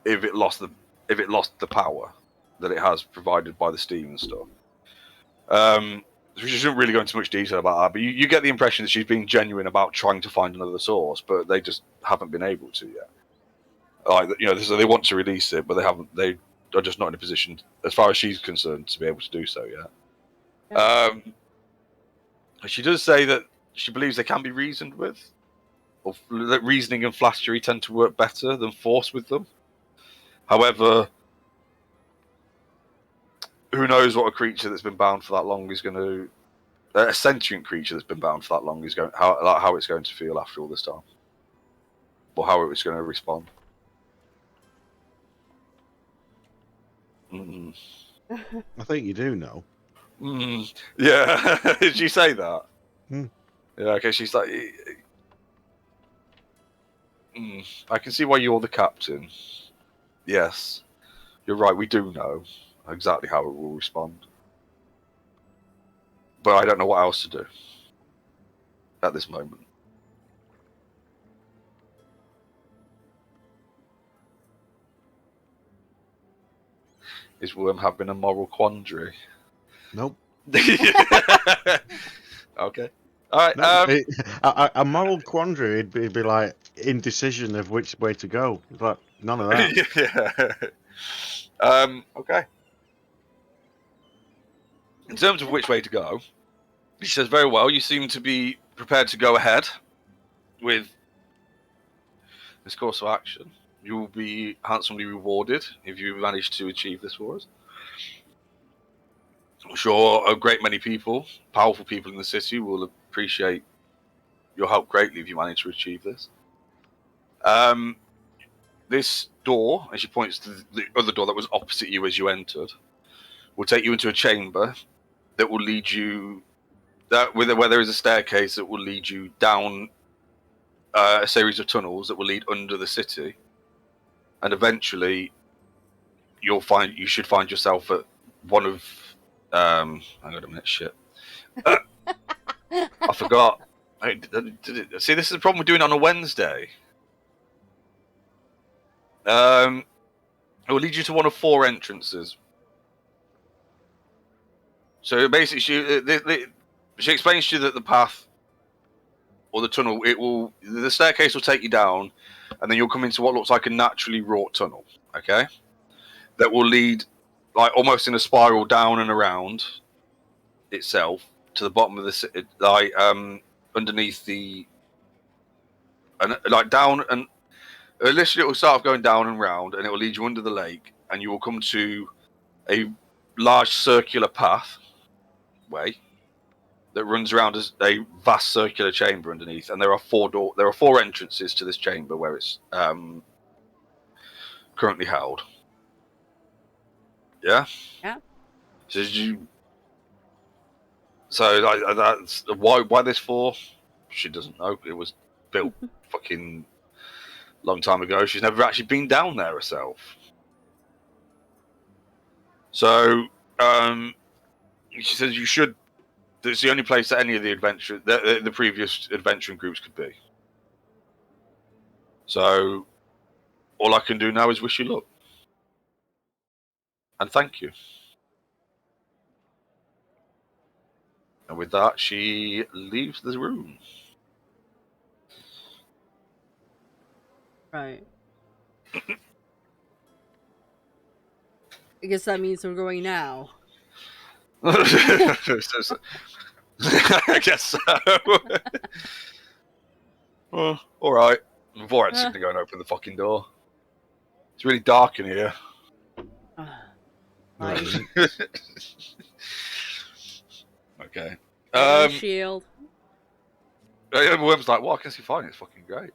S1: if it lost the power that it has provided by the steam and stuff. She shouldn't really go into much detail about that, but you get the impression that she's being genuine about trying to find another source, but they just haven't been able to yet. Like, you know, so they want to release it, but they haven't. They are just not in a position, as far as she's concerned, to be able to do so yet.
S3: Yeah.
S1: She does say that she believes they can be reasoned with, or that reasoning and flattery tend to work better than force with them. However, who knows what a creature that's been bound for that long is going to, a sentient creature that's been bound for that long is going, how it's going to feel after all this time, or how it's going to respond. Mm.
S2: I think you do know.
S1: Yeah, did you say that?
S2: Hmm.
S1: Yeah, okay. She's like, I can see why you're the captain. Yes, you're right. We do know exactly how it will respond, but I don't know what else to do at this moment. Is Worm having a moral quandary?
S2: Nope.
S1: Okay. All right.
S2: No, a moral quandary would be like indecision of which way to go. But none of that.
S1: Yeah. Okay. In terms of which way to go, she says, very well, you seem to be prepared to go ahead with this course of action. You will be handsomely rewarded if you manage to achieve this for us. I'm sure a great many people, powerful people in the city, will appreciate your help greatly if you manage to achieve this. This door, and she points to the other door that was opposite you as you entered, will take you into a chamber that will lead you, where there is a staircase that will lead you down a series of tunnels that will lead under the city, and eventually you should find yourself at one of hang on a minute, shit. I forgot. See, this is the problem with doing it on a Wednesday. It will lead you to one of 4 entrances. So basically, she explains to you that the path or the tunnel, the staircase will take you down, and then you'll come into what looks like a naturally wrought tunnel. Okay, that will lead, like, almost in a spiral down and around itself to the bottom of the, like, underneath the, and like down, and initially it will start going down and round, and it will lead you under the lake, and you will come to a large circular pathway that runs around as a vast circular chamber underneath, and there are 4 entrances to this chamber where it's currently held. Yeah.
S3: Yeah.
S1: So that's why there's 4. She doesn't know. It was built fucking long time ago. She's never actually been down there herself. So she says you should. It's the only place that any of the previous adventuring groups could be. So all I can do now is wish you luck and thank you. And with that, she leaves the room.
S3: Right. I guess that means we're going now.
S1: I guess so. Well, all right. Before I'd simply go and open the fucking door. It's really dark in here.
S3: Nice.
S1: Okay.
S3: Shield.
S1: Worm's like, well, I can see fine. It's fucking great.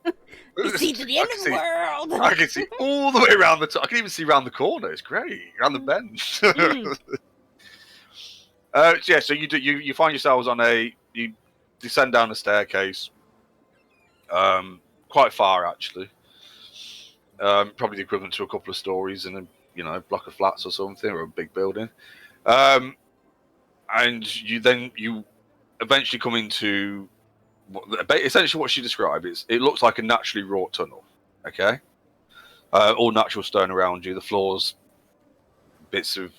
S3: You see to the end of the world.
S1: I can see all the way around the top. I can even see around the corner. It's great. Around the bend. Yeah, so you find yourselves you descend down a staircase. Quite far, actually. Probably the equivalent to a couple of stories in a block of flats or something, or a big building. And you eventually come into essentially what she described. It looks like a naturally wrought tunnel. Okay, all natural stone around you. The floors, bits of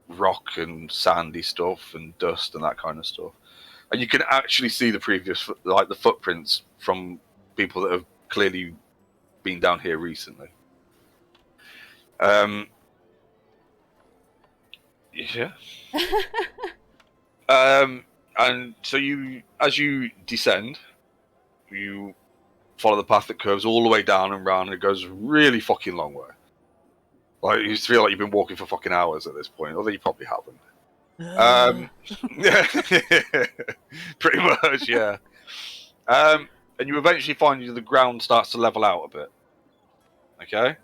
S1: rock and sandy stuff and dust and that kind of stuff. And you can actually see the previous, like the footprints from people that have clearly been down here recently. Yeah. And so as you descend, you follow the path that curves all the way down and round, and it goes a really fucking long way. Like, you feel like you've been walking for fucking hours at this point, although you probably haven't. Yeah, pretty much, yeah. And you eventually find the ground starts to level out a bit. Okay?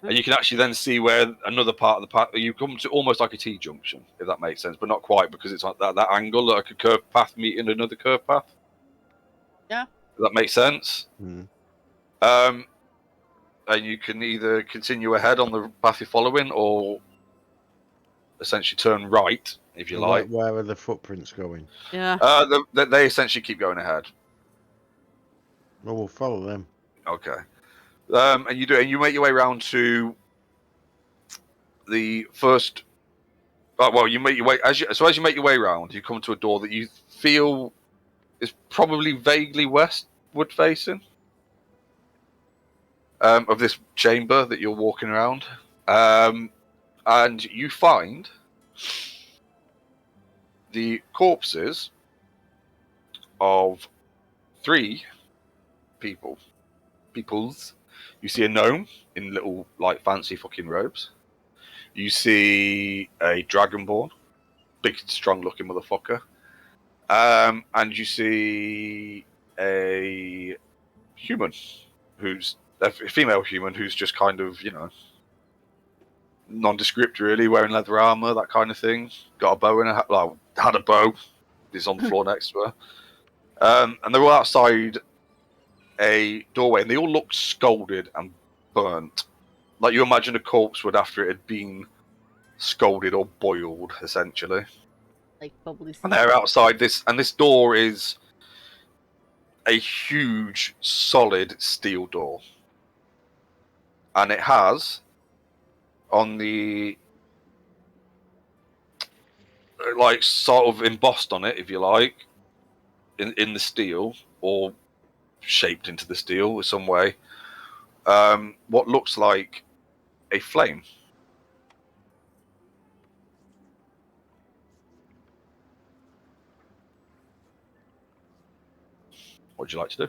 S1: And you can actually then see where another part of the path, you come to almost like a T-junction, if that makes sense, but not quite, because it's like that angle, like a curved path meeting another curved path.
S3: Yeah.
S1: Does that make sense?
S2: Mm.
S1: And you can either continue ahead on the path you're following, or essentially turn right, if you like.
S2: Where are the footprints going?
S3: Yeah.
S1: They essentially keep going ahead.
S2: Well, we'll follow them.
S1: Okay. And you make your way around to the first. Oh, well, you make your way as you make your way around, you come to a door that you feel is probably vaguely westward facing. Of this chamber that you're walking around, and you find the corpses of 3 peoples. You see a gnome in little, like, fancy fucking robes. You see a dragonborn, big, strong-looking motherfucker, and you see a human, who's a female human who's just kind of, nondescript, really, wearing leather armor, that kind of thing. Got a bow in her, well, had a bow. Is on the floor next to her. And they're all outside a doorway, and they all look scalded and burnt. Like you imagine a corpse would after it had been scalded or boiled, essentially.
S3: Like bubbly.
S1: And they're outside this, and this door is a huge, solid steel door. And it has, on the, like, sort of embossed on it, if you like, in the steel, or shaped into the steel in some way, what looks like a flame. What would you like to do?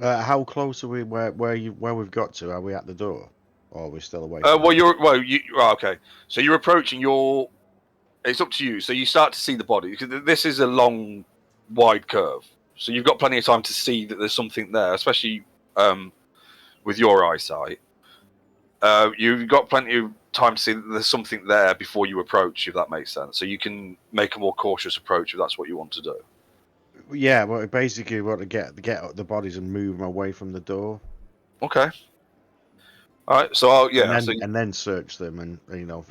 S2: How close are we? Where we've got to? Are we at the door, or are we still away?
S1: Okay. So you're approaching. It's up to you. So you start to see the body. This is a long, wide curve. So you've got plenty of time to see that there's something there, especially with your eyesight. You've got plenty of time to see that there's something there before you approach, if that makes sense. So you can make a more cautious approach if that's what you want to do.
S2: Yeah, well, basically, we want to get the bodies and move them away from the door.
S1: Okay. All right. So
S2: and then search them and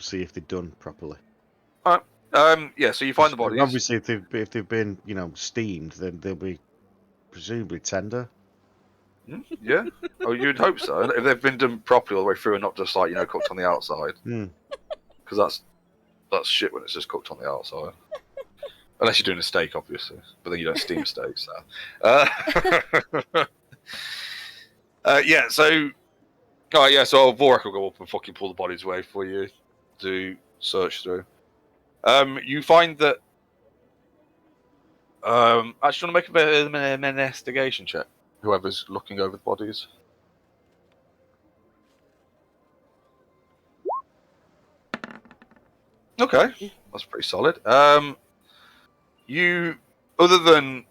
S2: see if they're done properly.
S1: All right. So you find the bodies.
S2: Obviously, if they've been steamed, then they'll be presumably tender.
S1: Yeah. Oh, you'd hope so. If they've been done properly all the way through and not just like cooked on the outside. Because that's shit when it's just cooked on the outside. Unless you're doing a steak, obviously, but then you don't steam steaks. So, yeah. So, So Vorak will go up and fucking pull the bodies away for you to search through. You find that. Actually, want to make a bit of an investigation check. Whoever's looking over the bodies. Okay, that's pretty solid. You, other than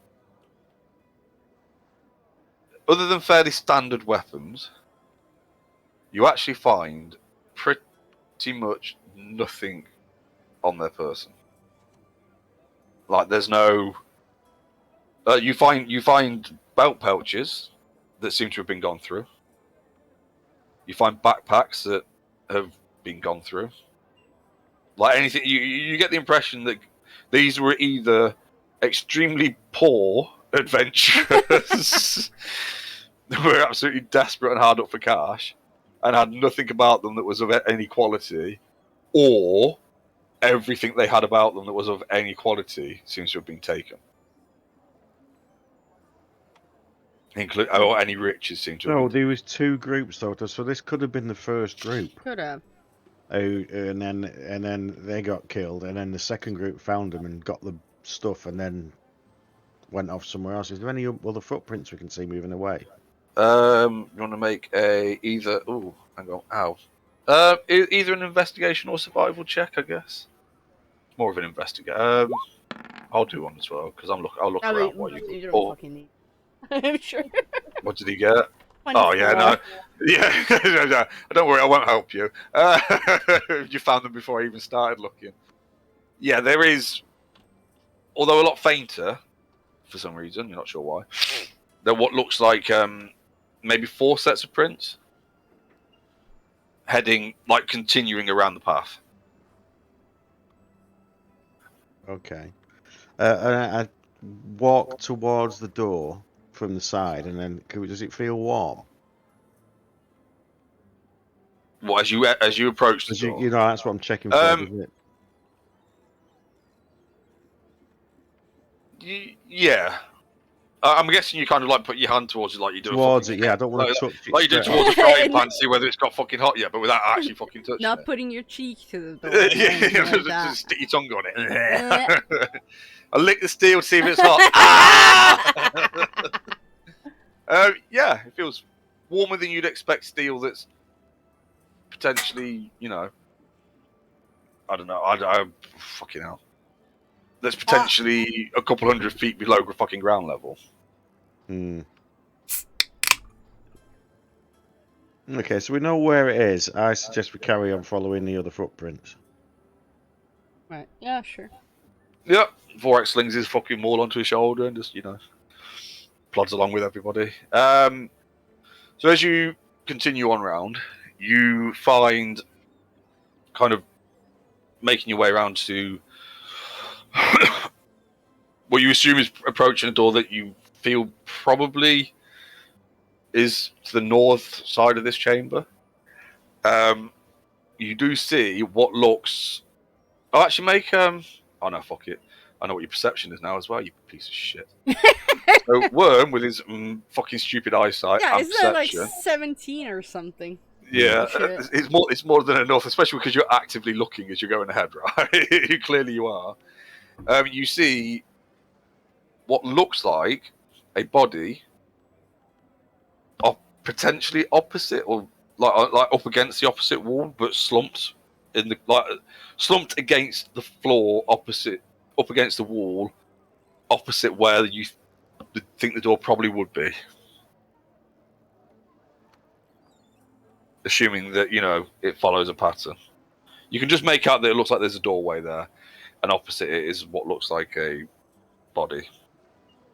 S1: fairly standard weapons, you actually find pretty much nothing on their person. Like, there's no. You find belt pouches that seem to have been gone through. You find backpacks that have been gone through. Like anything, you get the impression that these were either extremely poor adventurers that were absolutely desperate and hard up for cash and had nothing about them that was of any quality, or everything they had about them that was of any quality seems to have been taken. Or any riches seem to have
S2: No,
S1: been.
S2: there was 2 groups though, so this could have been the first group.
S3: Could have.
S2: And then they got killed, and then the second group found them and got the stuff, and then went off somewhere else. Is there any other footprints we can see moving away?
S1: You want to make either? Oh, hang on. Ow. Either an investigation or survival check, I guess. More of an investigation. I'll do one as well because I'll look
S3: I
S1: around
S3: mean,
S1: while you.
S3: you don't
S1: Oh,
S3: fucking need. I'm sure.
S1: what did he get? Oh yeah, no, yeah. Don't worry, I won't help you. You found them before I even started looking. Yeah, there is, although a lot fainter, for some reason. You're not sure why. They're what looks like maybe 4 sets of prints, heading like continuing around the path.
S2: Okay. I walk towards the door from the side, and then does it feel warm?
S1: Well, as you approach the door,
S2: You know, that's what I'm checking for. Is it?
S1: Yeah. I'm guessing you kind of like put your hand towards it, like you do
S2: Towards
S1: a
S2: it, yeah. I don't want to touch it.
S1: like you do
S2: straight
S1: towards a
S2: off.
S1: frying pan to see whether it's got fucking hot yet, but without actually fucking touching
S3: Not
S1: it.
S3: putting your cheek to the door. or
S1: Yeah,
S3: anything like that.
S1: just stick your tongue on it. I lick the steel, see if it's hot. Ah! Yeah, it feels warmer than you'd expect steel. That's potentially, you know, I don't know. I fucking hell. That's potentially a couple 100 feet below fucking ground level.
S2: Hmm. Okay, so we know where it is. I suggest we carry on following the other footprints.
S3: Right. Yeah, sure.
S1: Yep. Vorax slings his fucking maul onto his shoulder and just, you know, plods along with everybody. So as you continue on round, you find kind of making your way around to what you assume is approaching a door that you feel probably is to the north side of this chamber. You do see what looks. Oh, actually, make oh no, fuck it. I know what your perception is now as well. You piece of shit. So Worm, with his fucking stupid eyesight
S3: Yeah,
S1: and
S3: isn't that like
S1: perception,
S3: 17 or something?
S1: yeah,
S3: Shit.
S1: it's more than enough, especially because you're actively looking as you're going ahead, right? Clearly, you are. You see what looks like a body, potentially opposite or like up against the opposite wall, but slumped in the slumped against the floor, opposite up against the wall, opposite where you think the door probably would be. Assuming that, you know, it follows a pattern. You can just make out that it looks like there's a doorway there, and opposite it is what looks like a body.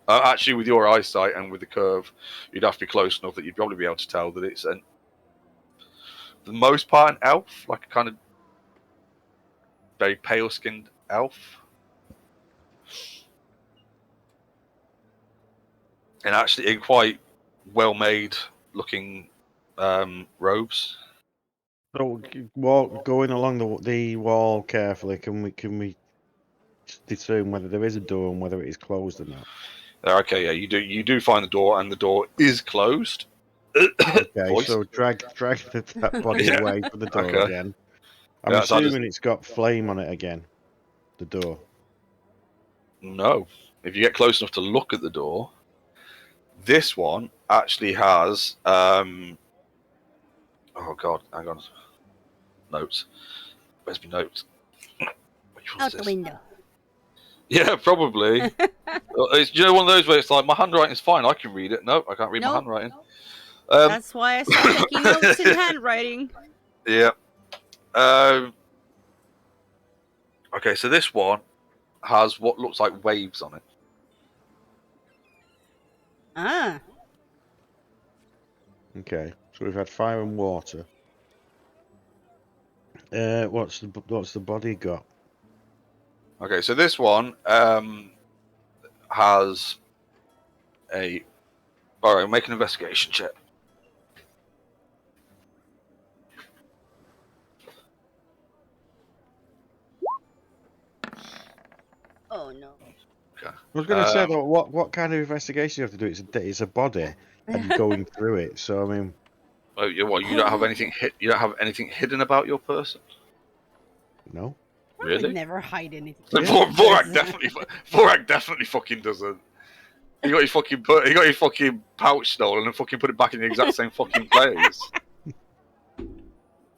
S1: Actually, with your eyesight and with the curve, you'd have to be close enough that you'd probably be able to tell that it's for the most part an elf, like a kind of very pale-skinned elf. And actually in quite well-made looking robes.
S2: So going along the wall carefully. Can we determine whether there is a door and whether it is closed or not?
S1: Okay, yeah, you do find the door, and the door is closed.
S2: Okay, so drag that body
S1: Yeah.
S2: away from the door
S1: Okay.
S2: again. I'm
S1: Yeah, so
S2: assuming it's got flame on it again. The door.
S1: No. If you get close enough to look at the door, this one actually has oh god, hang on. Notes. Where's my notes? Which one's
S3: Out the
S1: this?
S3: window.
S1: Yeah, probably. It's, you know, one of those where it's like, my handwriting's fine, I can read it. No, I can't read my
S3: Nope.
S1: handwriting.
S3: That's why I stopped taking notes in handwriting.
S1: Yeah. Okay, so this one has what looks like waves on it.
S3: Ah.
S2: Okay, so we've had fire and water. What's the body got?
S1: Okay, so this one has a. All right, make an investigation check. Okay.
S2: I was going to say though, what kind of investigation you have to do? It's a body, and you're going through it. So I mean,
S1: Oh, you don't have anything you don't have anything hidden about your person?
S2: no.
S3: I would
S1: Really?
S3: never hide anything.
S2: Yeah.
S1: Vorak definitely fucking doesn't. He got his fucking pouch stolen and fucking put it back in the exact same fucking place.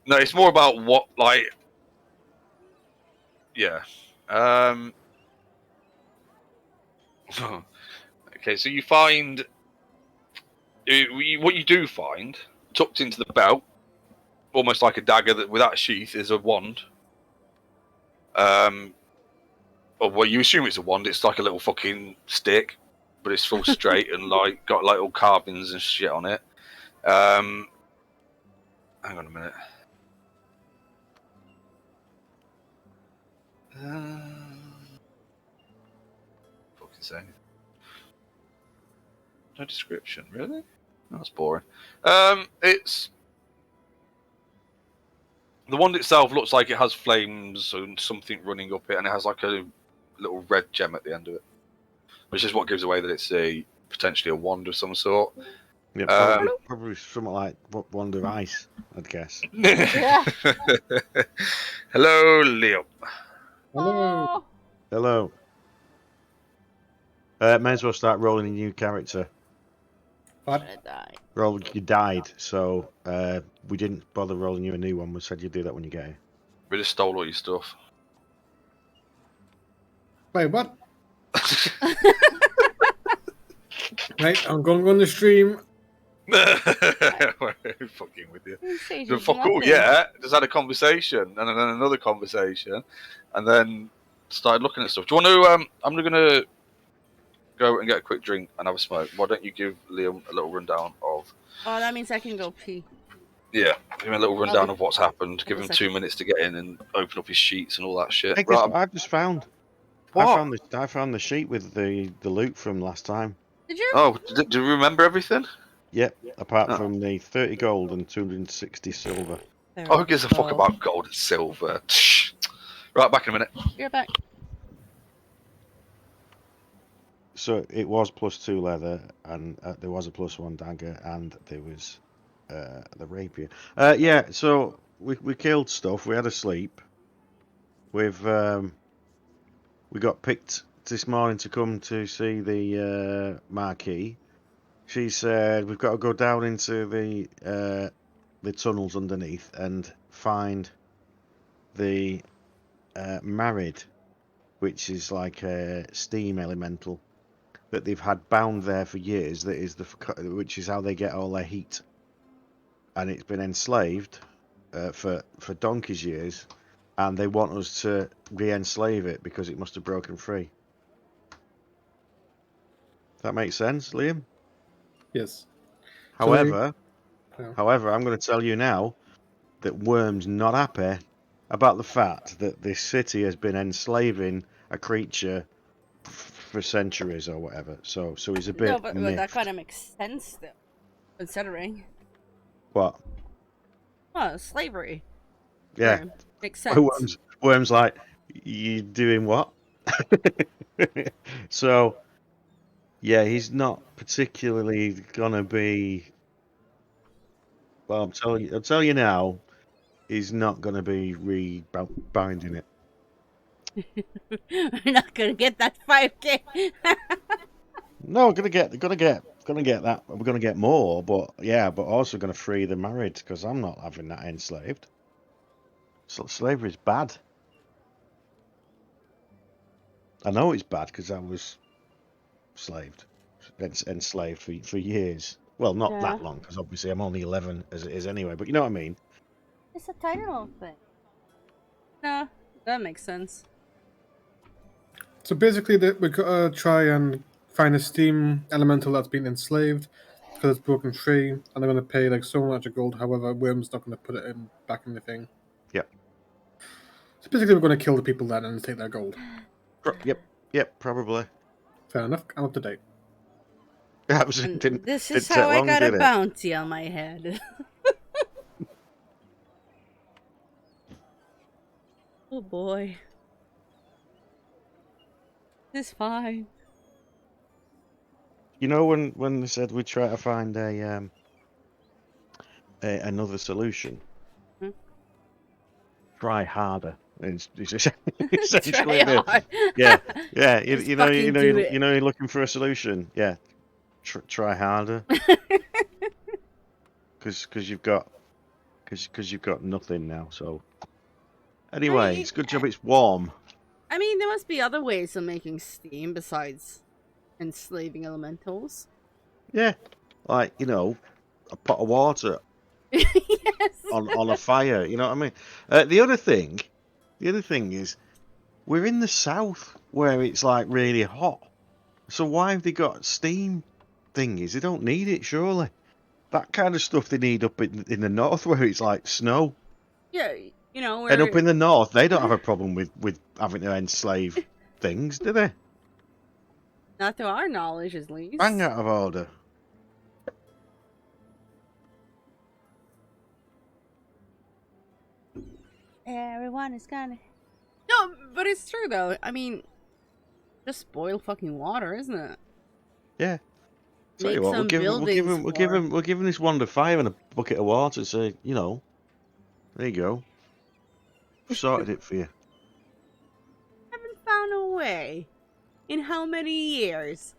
S1: No, it's more about what, like, yeah. Okay, so you find what you do find tucked into the belt, almost like a dagger that without a sheath, is a wand. Or well, you assume it's a wand. It's like a little fucking stick, but it's full straight and like got like little carvings and shit on it. Hang on a minute. Fucking saying. No description, really? That's boring. It's the wand itself looks like it has flames and something running up it, and it has like a little red gem at the end of it, which is what gives away that it's potentially a wand of some sort.
S2: Yeah, probably something like wand of ice, I'd guess.
S3: Yeah.
S1: Hello, Leo.
S4: Hello.
S3: Oh.
S2: Hello. May as well start rolling a new character.
S4: What?
S3: Gonna die.
S2: Roll, you died, so we didn't bother rolling you a new one. We said you'd do that when you get here.
S1: We just stole all your stuff.
S4: Wait, what? Right, I'm going on the stream.
S1: We're fucking with you.
S3: Who says
S1: The
S3: it's
S1: fuck all,
S3: nothing?
S1: yeah. Just had a conversation and then another conversation, and then started looking at stuff. Do you want to? I'm gonna go and get a quick drink and have a smoke. Why don't you give Liam a little rundown of?
S3: Oh, that means I can go pee.
S1: Yeah, give him a little rundown of what's happened. Give him 2
S3: second.
S1: minutes to get in and open up his sheets and all that shit.
S2: Hey, guess
S1: Right,
S2: what I've just found?
S1: what?
S2: I found the sheet with the loot from last time.
S3: Did you?
S1: Oh, do you remember everything?
S2: Yep, apart
S1: Oh.
S2: from the 30 gold and 260 silver.
S3: There
S1: Oh,
S3: we
S1: who gives a fuck
S3: go.
S1: about gold and silver? Right, back in a minute.
S3: You're back.
S2: So it was +2 leather, and there was a +1 dagger, and there was the rapier. Yeah, so we killed stuff. We had a sleep. We got picked this morning to come to see the marquee. She said we've got to go down into the tunnels underneath and find the married, which is like a steam elemental that they've had bound there for years. That is which is how they get all their heat, and it's been enslaved for donkey's years, and they want us to re-enslave it because it must have broken free. That makes sense, Liam?
S4: Yes.
S2: However,
S4: Yeah.
S2: I'm going to tell you now that Worm's not happy about the fact that this city has been enslaving a creature for centuries or whatever. So he's a bit
S3: No, but that
S2: miffed.
S3: kind of makes sense, though, considering.
S2: What?
S3: Oh, slavery.
S2: Yeah.
S3: Sure, makes sense.
S2: Worm's like, you doing what? So, yeah, he's not particularly gonna be. Well, I'll tell you now, he's not gonna be binding it.
S3: We're not gonna get that 5K.
S2: No, gonna get that. We're gonna get more, but yeah, but also gonna free the married because I'm not having that enslaved. So slavery's bad. I know it's bad because I was enslaved for years. Well, not
S3: Yeah.
S2: that long because obviously I'm only 11 as it is anyway. But you know what I mean.
S3: It's a tiny little thing. No, that makes sense.
S4: So basically, we gotta try and find a steam elemental that's been enslaved because it's broken free, and they're gonna pay like so much of gold. However, Worm's not gonna put it in back in the thing.
S2: Yep.
S4: So basically, we're gonna kill the people then and take their gold.
S2: Yep, probably.
S4: Fair enough. I'm up to date.
S2: That was
S3: And
S2: didn't
S3: this
S2: didn't
S3: is
S2: take
S3: how I
S2: long,
S3: got a
S2: did it?
S3: bounty on my head. Oh boy. It's fine.
S2: You know when they said we'd try to find another solution,
S3: Hmm?
S2: try harder. It's
S3: Try
S2: essentially
S3: hard.
S2: yeah. You,
S3: Just
S2: you know
S3: fucking do it.
S2: you know you're looking for a solution. Yeah, try harder because you've got nothing now. So anyway, it's a good job it's warm.
S3: I mean, there must be other ways of making steam besides enslaving elementals.
S2: Yeah, like a pot of water
S3: Yes.
S2: on a fire. You know what I mean? The other thing is we're in the south where it's like really hot. So why have they got steam thingies? They don't need it, surely. That kind of stuff they need up in the north where it's like snow.
S3: Yeah,
S2: And up
S3: we're
S2: in the north, they don't have a problem with having to enslave things, do they?
S3: not to our knowledge, at least.
S2: Bang out of order.
S3: Everyone is gonna. No, but it's true though. I mean, just boil fucking water, isn't it?
S2: Yeah. Tell
S3: Make
S2: you what,
S3: some buildings.
S2: we're giving this wand a fire and a bucket of water. So there you go. Sorted it for you.
S3: Haven't found a way. In how many years?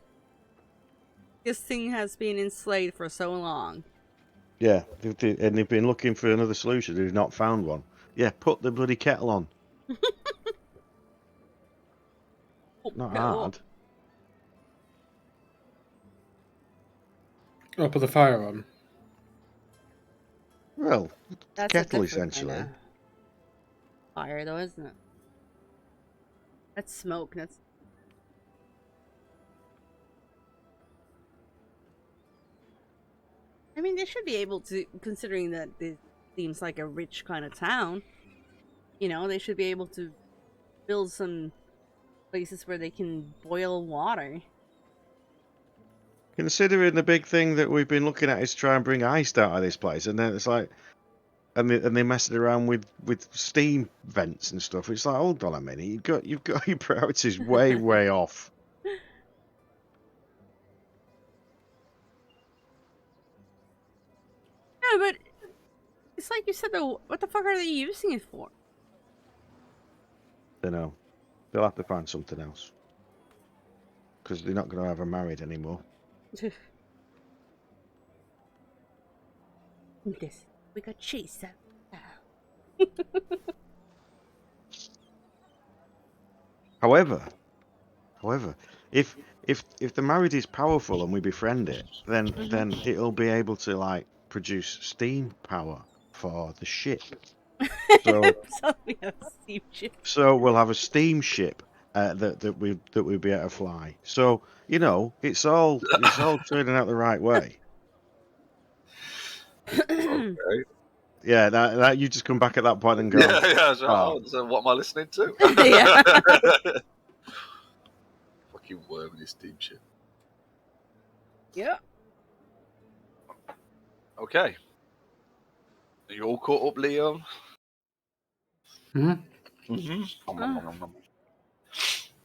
S3: This thing has been enslaved for so long.
S2: Yeah, and they've been looking for another solution. They've not found one. Yeah, put the bloody kettle on. Not hard.
S4: Oh, put the fire on.
S2: Well,
S3: That's
S2: kettle
S3: a different
S2: essentially.
S3: kinda fire, though, isn't it? That's smoke. That's. I mean, they should be able to, considering that this seems like a rich kind of town. They should be able to build some places where they can boil water.
S2: Considering the big thing that we've been looking at is try and bring ice out of this place, and then it's like, and they messing around with steam vents and stuff. It's like, hold on a minute, you've got your priorities way off.
S3: Yeah, but it's like you said, though. What the fuck are they using it for?
S2: Don't know. They'll have to find something else because they're not going to have her married anymore.
S3: This we got chased out.
S2: However, if the married is powerful and we befriend it, then it'll be able to like produce steam power for the ship. So
S3: We have a steam ship.
S2: So we'll have a steamship that we'll be able to fly. So it's all turning out the right way.
S1: Okay.
S2: Yeah, that you just come back at that point and go,
S1: Yeah. So,
S2: oh.
S1: so what am I listening to?
S3: Yeah.
S1: Fucking worm in his steamship.
S3: Yeah.
S1: Okay. Are you all caught up, Liam?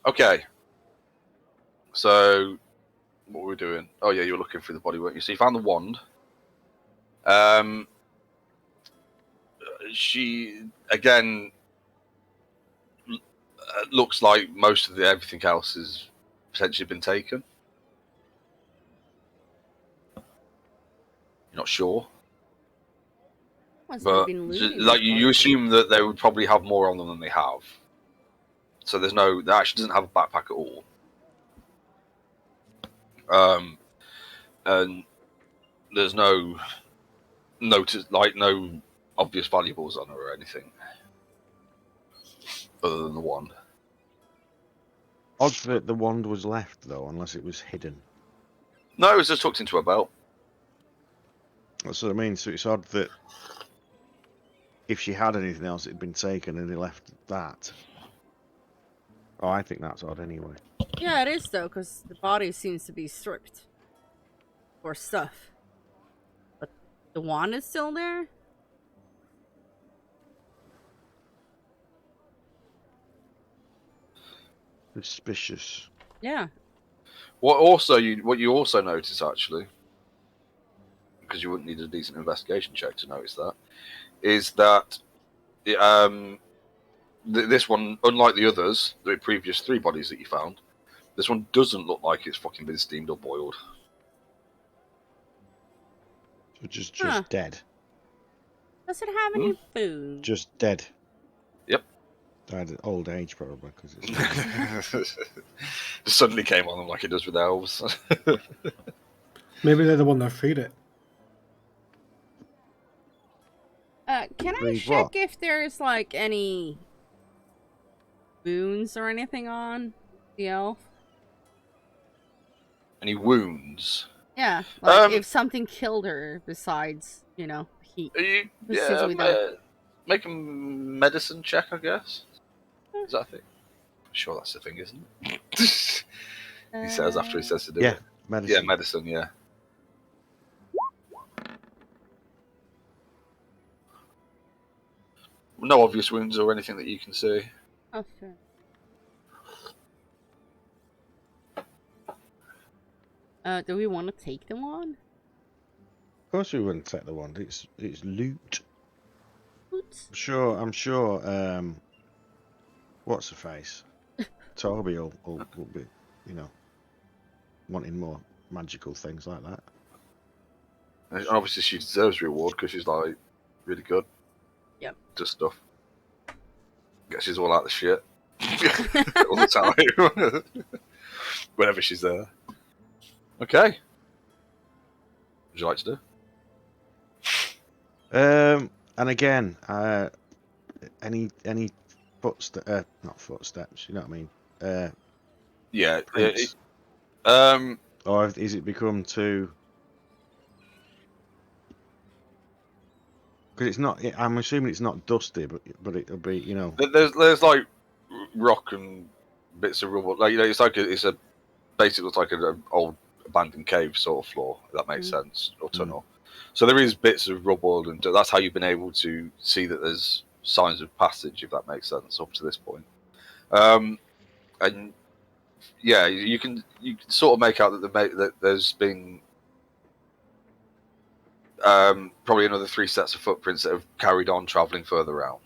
S1: Okay. So, what were we doing? Oh yeah, you were looking through the body, weren't you? So you found the wand. She again looks like most of everything else has potentially been taken. You're not sure,
S3: Must
S1: but
S3: have been looting
S1: like
S3: this
S1: you
S3: body.
S1: assume that they would probably have more on them than they have. So there actually doesn't have a backpack at all. And there's no obvious valuables on her or anything, other than the wand.
S2: Odd that the wand was left though, unless it was hidden.
S1: No, it was just tucked into her belt.
S2: That's what I mean. So it's odd that if she had anything else, it'd been taken and they left that. Oh, I think that's odd anyway.
S3: Yeah, it is though, because the body seems to be stripped for stuff, but the wand is still there.
S2: Suspicious.
S3: Yeah.
S1: What you also notice actually, because you wouldn't need a decent investigation check to notice that, is that this one, unlike the others, the previous 3 bodies that you found, this one doesn't look like it's fucking been steamed or boiled.
S2: So just
S3: Huh.
S2: dead.
S3: Does it have any food?
S2: Just dead.
S1: Yep.
S2: Died at old age probably because it's.
S1: Just suddenly came on them like it does with elves.
S4: Maybe they're the one that freed it.
S3: Can I
S2: Breed
S3: check
S2: what?
S3: if there's like any wounds or anything on the elf?
S1: Any wounds?
S3: Yeah, like
S1: Um,
S3: if something killed her besides, heat.
S1: Yeah,
S3: Specifically that.
S1: make a medicine check, I guess. Is that a thing? I'm sure that's the thing, isn't it? He says after he says to do
S2: Yeah,
S1: it.
S2: medicine.
S1: Yeah, medicine, yeah. No obvious wounds or anything that you can see.
S3: Okay. Do we want to take them on?
S2: Of course, we wouldn't take the one. It's loot.
S3: Oops.
S2: I'm sure. What's her face? Toby will be, wanting more magical things like that.
S1: And obviously, she deserves reward because she's like really good.
S3: Yep.
S1: Just stuff. Guess she's all out of shit all the time. Whenever she's there. Okay. Would you like to do?
S2: And again, any not footsteps. You know what I mean?
S1: Yeah.
S2: Prints.
S1: Um.
S2: Or is it become too? Because it's not. I'm assuming it's not dusty, but it'll be.
S1: There's like rock and bits of rubble. Like it's a basically looks like an old abandoned cave sort of floor. If that makes sense, or tunnel. So there is bits of rubble, and that's how you've been able to see that there's signs of passage, if that makes sense, up to this point. And yeah, you can sort of make out that there's been probably another 3 sets of footprints that have carried on travelling further around.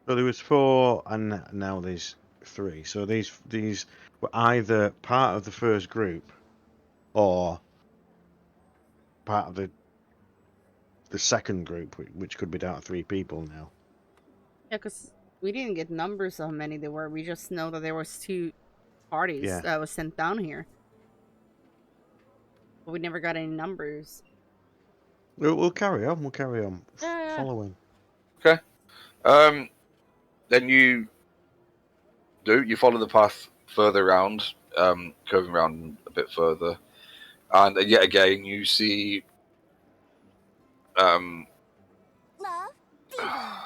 S2: So there was 4, and now there's 3. So these were either part of the first group, or part of the second group, which could be down to 3 people now.
S3: Yeah, because we didn't get numbers of how many there were. We just know that there was 2 parties that was sent down here. But we never got any numbers.
S2: We'll carry on. We'll carry on following.
S1: Okay. Then you follow the path further around, curving around a bit further, and yet again you see
S5: Love, Diva.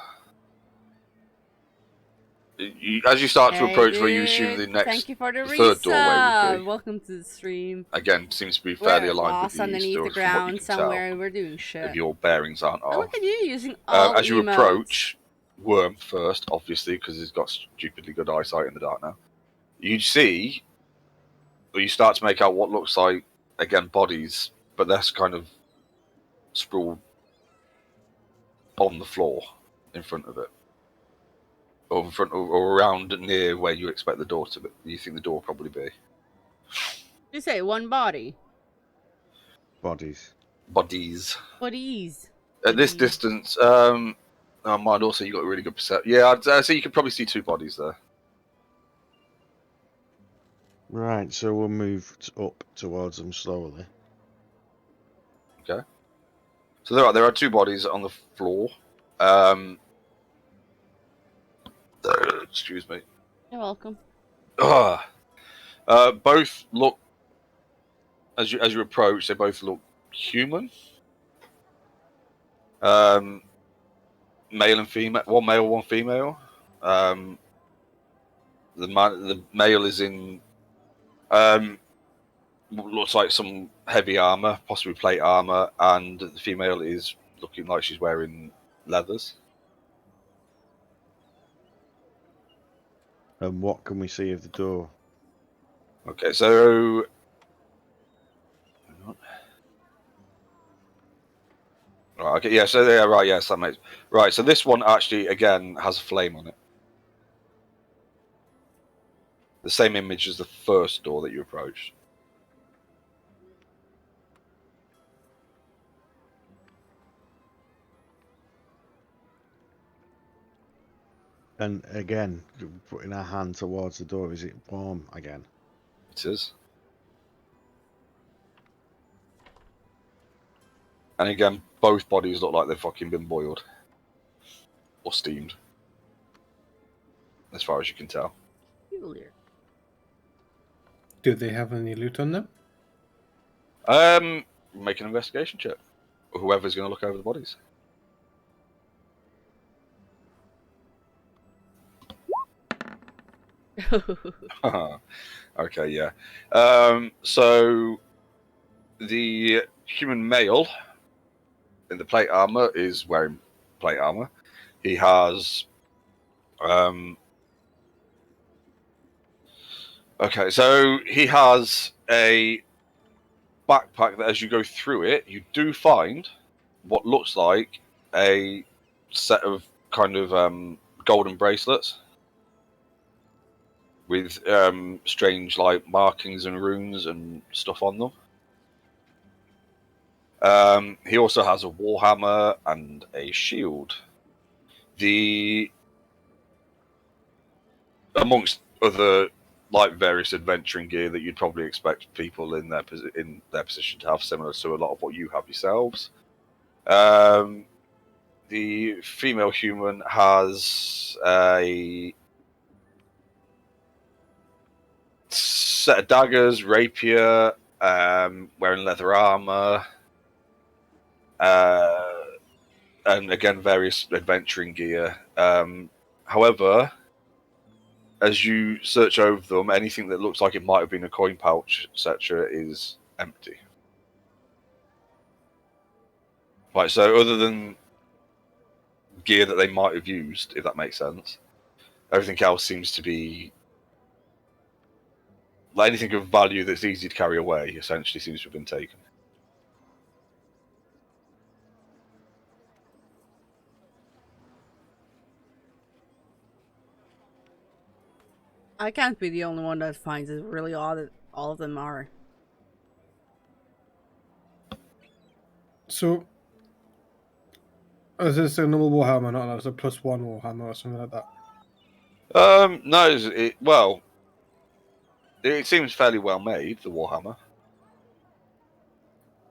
S1: as you start to approach where you assume the
S3: Thank you for the
S1: third doorway would be.
S3: Welcome to the stream.
S1: Again, seems to be fairly
S3: We're
S1: aligned
S3: lost
S1: with the
S3: underneath
S1: east,
S3: the
S1: or from what
S3: ground
S1: you can
S3: somewhere.
S1: tell,
S3: We're doing shit.
S1: if your bearings aren't
S3: Oh,
S1: off.
S3: look at you using all
S1: As you
S3: emotes.
S1: approach Worm first, obviously, because he's got stupidly good eyesight in the dark now, you see, or you start to make out what looks like, again, bodies, but that's kind of sprawled on the floor in front of it. Or in front or around near where you expect the door to be. You think the door will probably be.
S3: You say 1 body.
S2: Bodies.
S1: Bodies.
S3: Bodies.
S1: At this distance, I might also you got a really good perception. Yeah, I'd say you could probably see 2 bodies there.
S2: Right, so we'll move up towards them slowly.
S1: Okay. So there are 2 bodies on the floor. Excuse me.
S3: You're welcome.
S1: Both look, as you approach, they both look human. Male and female. One male, one female. The male is in looks like some heavy armor, possibly plate armor, and the female is looking like she's wearing leathers.
S2: And what can we see of the door?
S1: Okay, so right, okay, yeah, so yeah, right, yes, that makes right. So this one actually again has a flame on it. The same image as the first door that you approached.
S2: And again, putting our hand towards the door, is it warm again?
S1: It is. And again, both bodies look like they've fucking been boiled. Or steamed. As far as you can tell.
S3: Peculiar.
S4: Do they have any loot on them?
S1: Make an investigation check. Whoever's going to look over the bodies. Okay, yeah. So the human male in the plate armor is wearing plate armor. He has okay, so he has a backpack that as you go through it, you do find what looks like a set of kind of golden bracelets with strange like markings and runes and stuff on them. He also has a warhammer and a shield. Amongst other like various adventuring gear that you'd probably expect people in their position to have, similar to a lot of what you have yourselves. The female human has a set of daggers, rapier, wearing leather armor, and again various adventuring gear. However, as you search over them, anything that looks like it might have been a coin pouch, etc., is empty. Right, so other than gear that they might have used, if that makes sense, everything else seems to be like anything of value that's easy to carry away. Essentially, seems to have been taken.
S3: I can't be the only one that finds it really odd that all of them are.
S4: So, is this a normal Warhammer, not like a +1 Warhammer or something like that?
S1: No, well, it seems fairly well made. The Warhammer.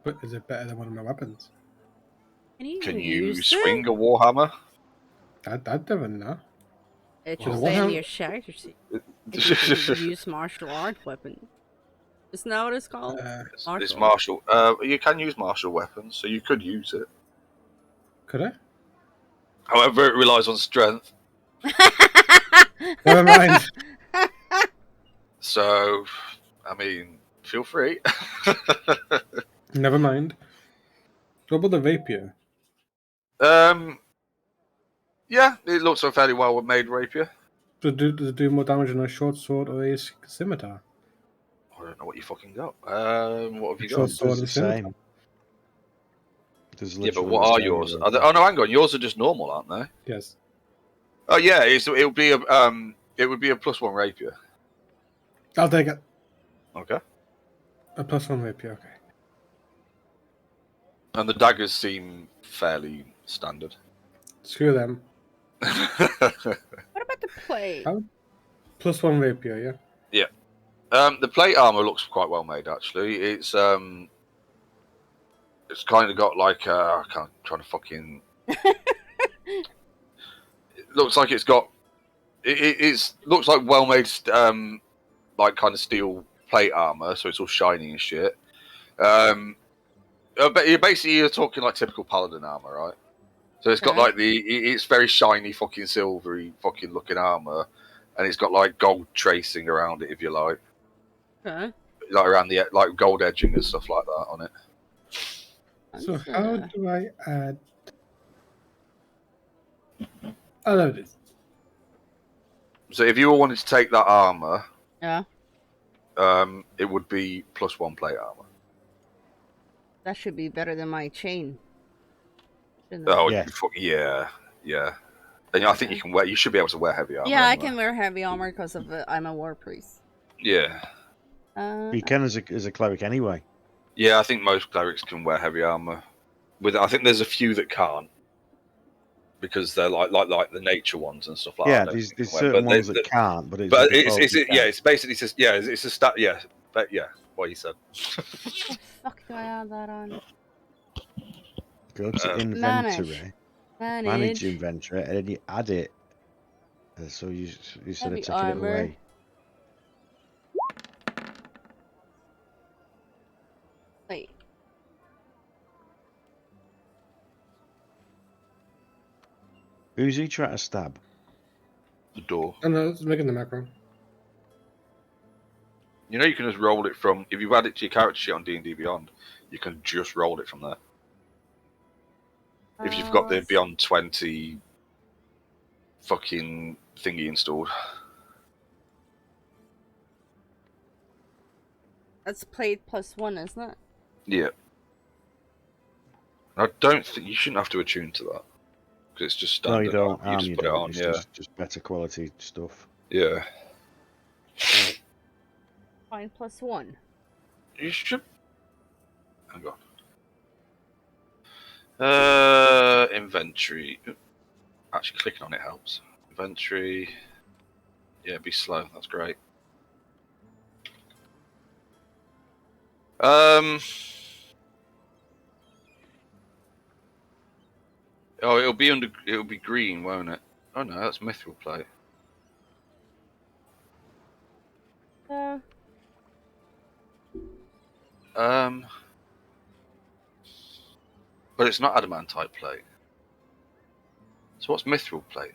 S4: But is it better than one of my weapons?
S3: Can you
S1: Can
S3: even
S1: you
S3: use
S1: swing
S3: it?
S1: a Warhammer?
S4: I'd never know.
S3: It
S4: Well,
S3: should
S4: the
S3: say in
S4: Warhammer-
S3: your character sheet. If you can use martial art weapon. Isn't that what it's called?
S1: It's martial. You can use martial weapons, so you could use it.
S4: Could I?
S1: However, it relies on strength.
S4: Never mind.
S1: So, I mean, feel free.
S4: Never mind. What about the rapier?
S1: Yeah, it looks a fairly well made rapier.
S4: Does it do more damage than a short sword or a scimitar?
S1: I don't know what you fucking got. What have you
S4: Short
S1: got?
S4: sword
S2: Does
S4: and
S2: the
S4: scimitar.
S2: same. Does
S1: Yeah, but
S2: literally
S1: what
S2: the
S1: are
S2: same
S1: yours?
S2: with
S1: Oh no, hang on. Yours are just normal, aren't they?
S4: Yes.
S1: Oh yeah, it'll be a it would be a +1 rapier.
S4: I'll take it.
S1: Okay.
S4: A +1 rapier, okay.
S1: And the daggers seem fairly standard.
S4: Screw them.
S3: What about the plate?
S4: How? +1 rapier, yeah?
S1: The plate armor looks quite well made actually. It's kind of got like I can't trying to fucking. It looks like it's got. It's looks like well made like kind of steel plate armor, so it's all shiny and shit. But you're talking like typical paladin armor, right? So it's got
S3: Okay.
S1: like it's very shiny, fucking silvery, fucking looking armor, and it's got like gold tracing around it, if you like,
S3: Okay.
S1: like around the like gold edging and stuff like that on it.
S4: So how do I add... Oh, there it is.
S1: So if you all wanted to take that armor,
S3: Yeah,
S1: it would be +1 plate armor.
S3: that should be better than my chain. Shouldn't it?
S1: Oh,
S2: Yeah.
S1: yeah. And I think
S3: Okay.
S1: you can wear. You should be able to wear heavy armor.
S3: Yeah, I
S1: anyway.
S3: can wear heavy armor because of I'm a war priest.
S1: Yeah,
S2: You can as a cleric anyway.
S1: yeah. I think most clerics can wear heavy armor. I think there's a few that can't because they're like the nature ones and stuff like
S2: Yeah,
S1: that. I don't
S2: there's
S1: think they can wear.
S2: certain
S1: But
S2: ones that can't, but it's
S1: but
S2: a default you
S1: yeah,
S2: can.
S1: it's basically just it's a stat. Yeah, but yeah, what you said.
S3: the fuck do I add that on?
S2: Go to inventory, manage inventory, and then you add it. So you sort
S3: Heavy
S2: of taking it
S3: armor.
S2: away.
S3: Wait.
S2: Who's he trying to stab?
S1: The door.
S4: And I was making the macro.
S1: You know, you can just roll it from if you've added it to your character sheet on D&D Beyond. You can just roll it from there. If you've got the Beyond 20 fucking thingy installed.
S3: That's plate +1, isn't it?
S1: Yeah. I don't think you shouldn't have to attune to that because it's just standard.
S2: No, you don't.
S1: You just
S2: You
S1: put it
S2: don't.
S1: on.
S2: It's
S1: Yeah.
S2: just better quality stuff.
S1: Yeah.
S3: Fine, +1.
S1: You should. Hang on. Inventory. Actually, clicking on it helps. Inventory. Yeah, be slow. That's great. Oh, it'll be green, won't it? Oh no, that's mithril plate.
S3: Yeah.
S1: But it's not adamantite plate. So what's mithril plate?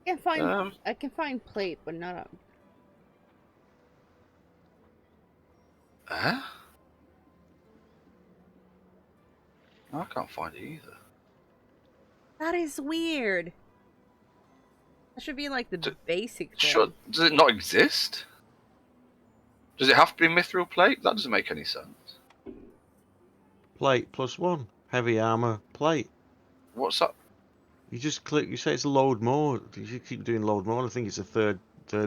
S3: I can find plate, but not a...
S1: Huh? No, I can't find it either.
S3: That is weird. That should be like the basic thing.
S1: Sure, does it not exist? Does it have to be mithril plate? That doesn't make any sense.
S2: Plate +1, heavy armor plate.
S1: What's that?
S2: You just click. You say it's load more. You keep doing load more. I think it's the third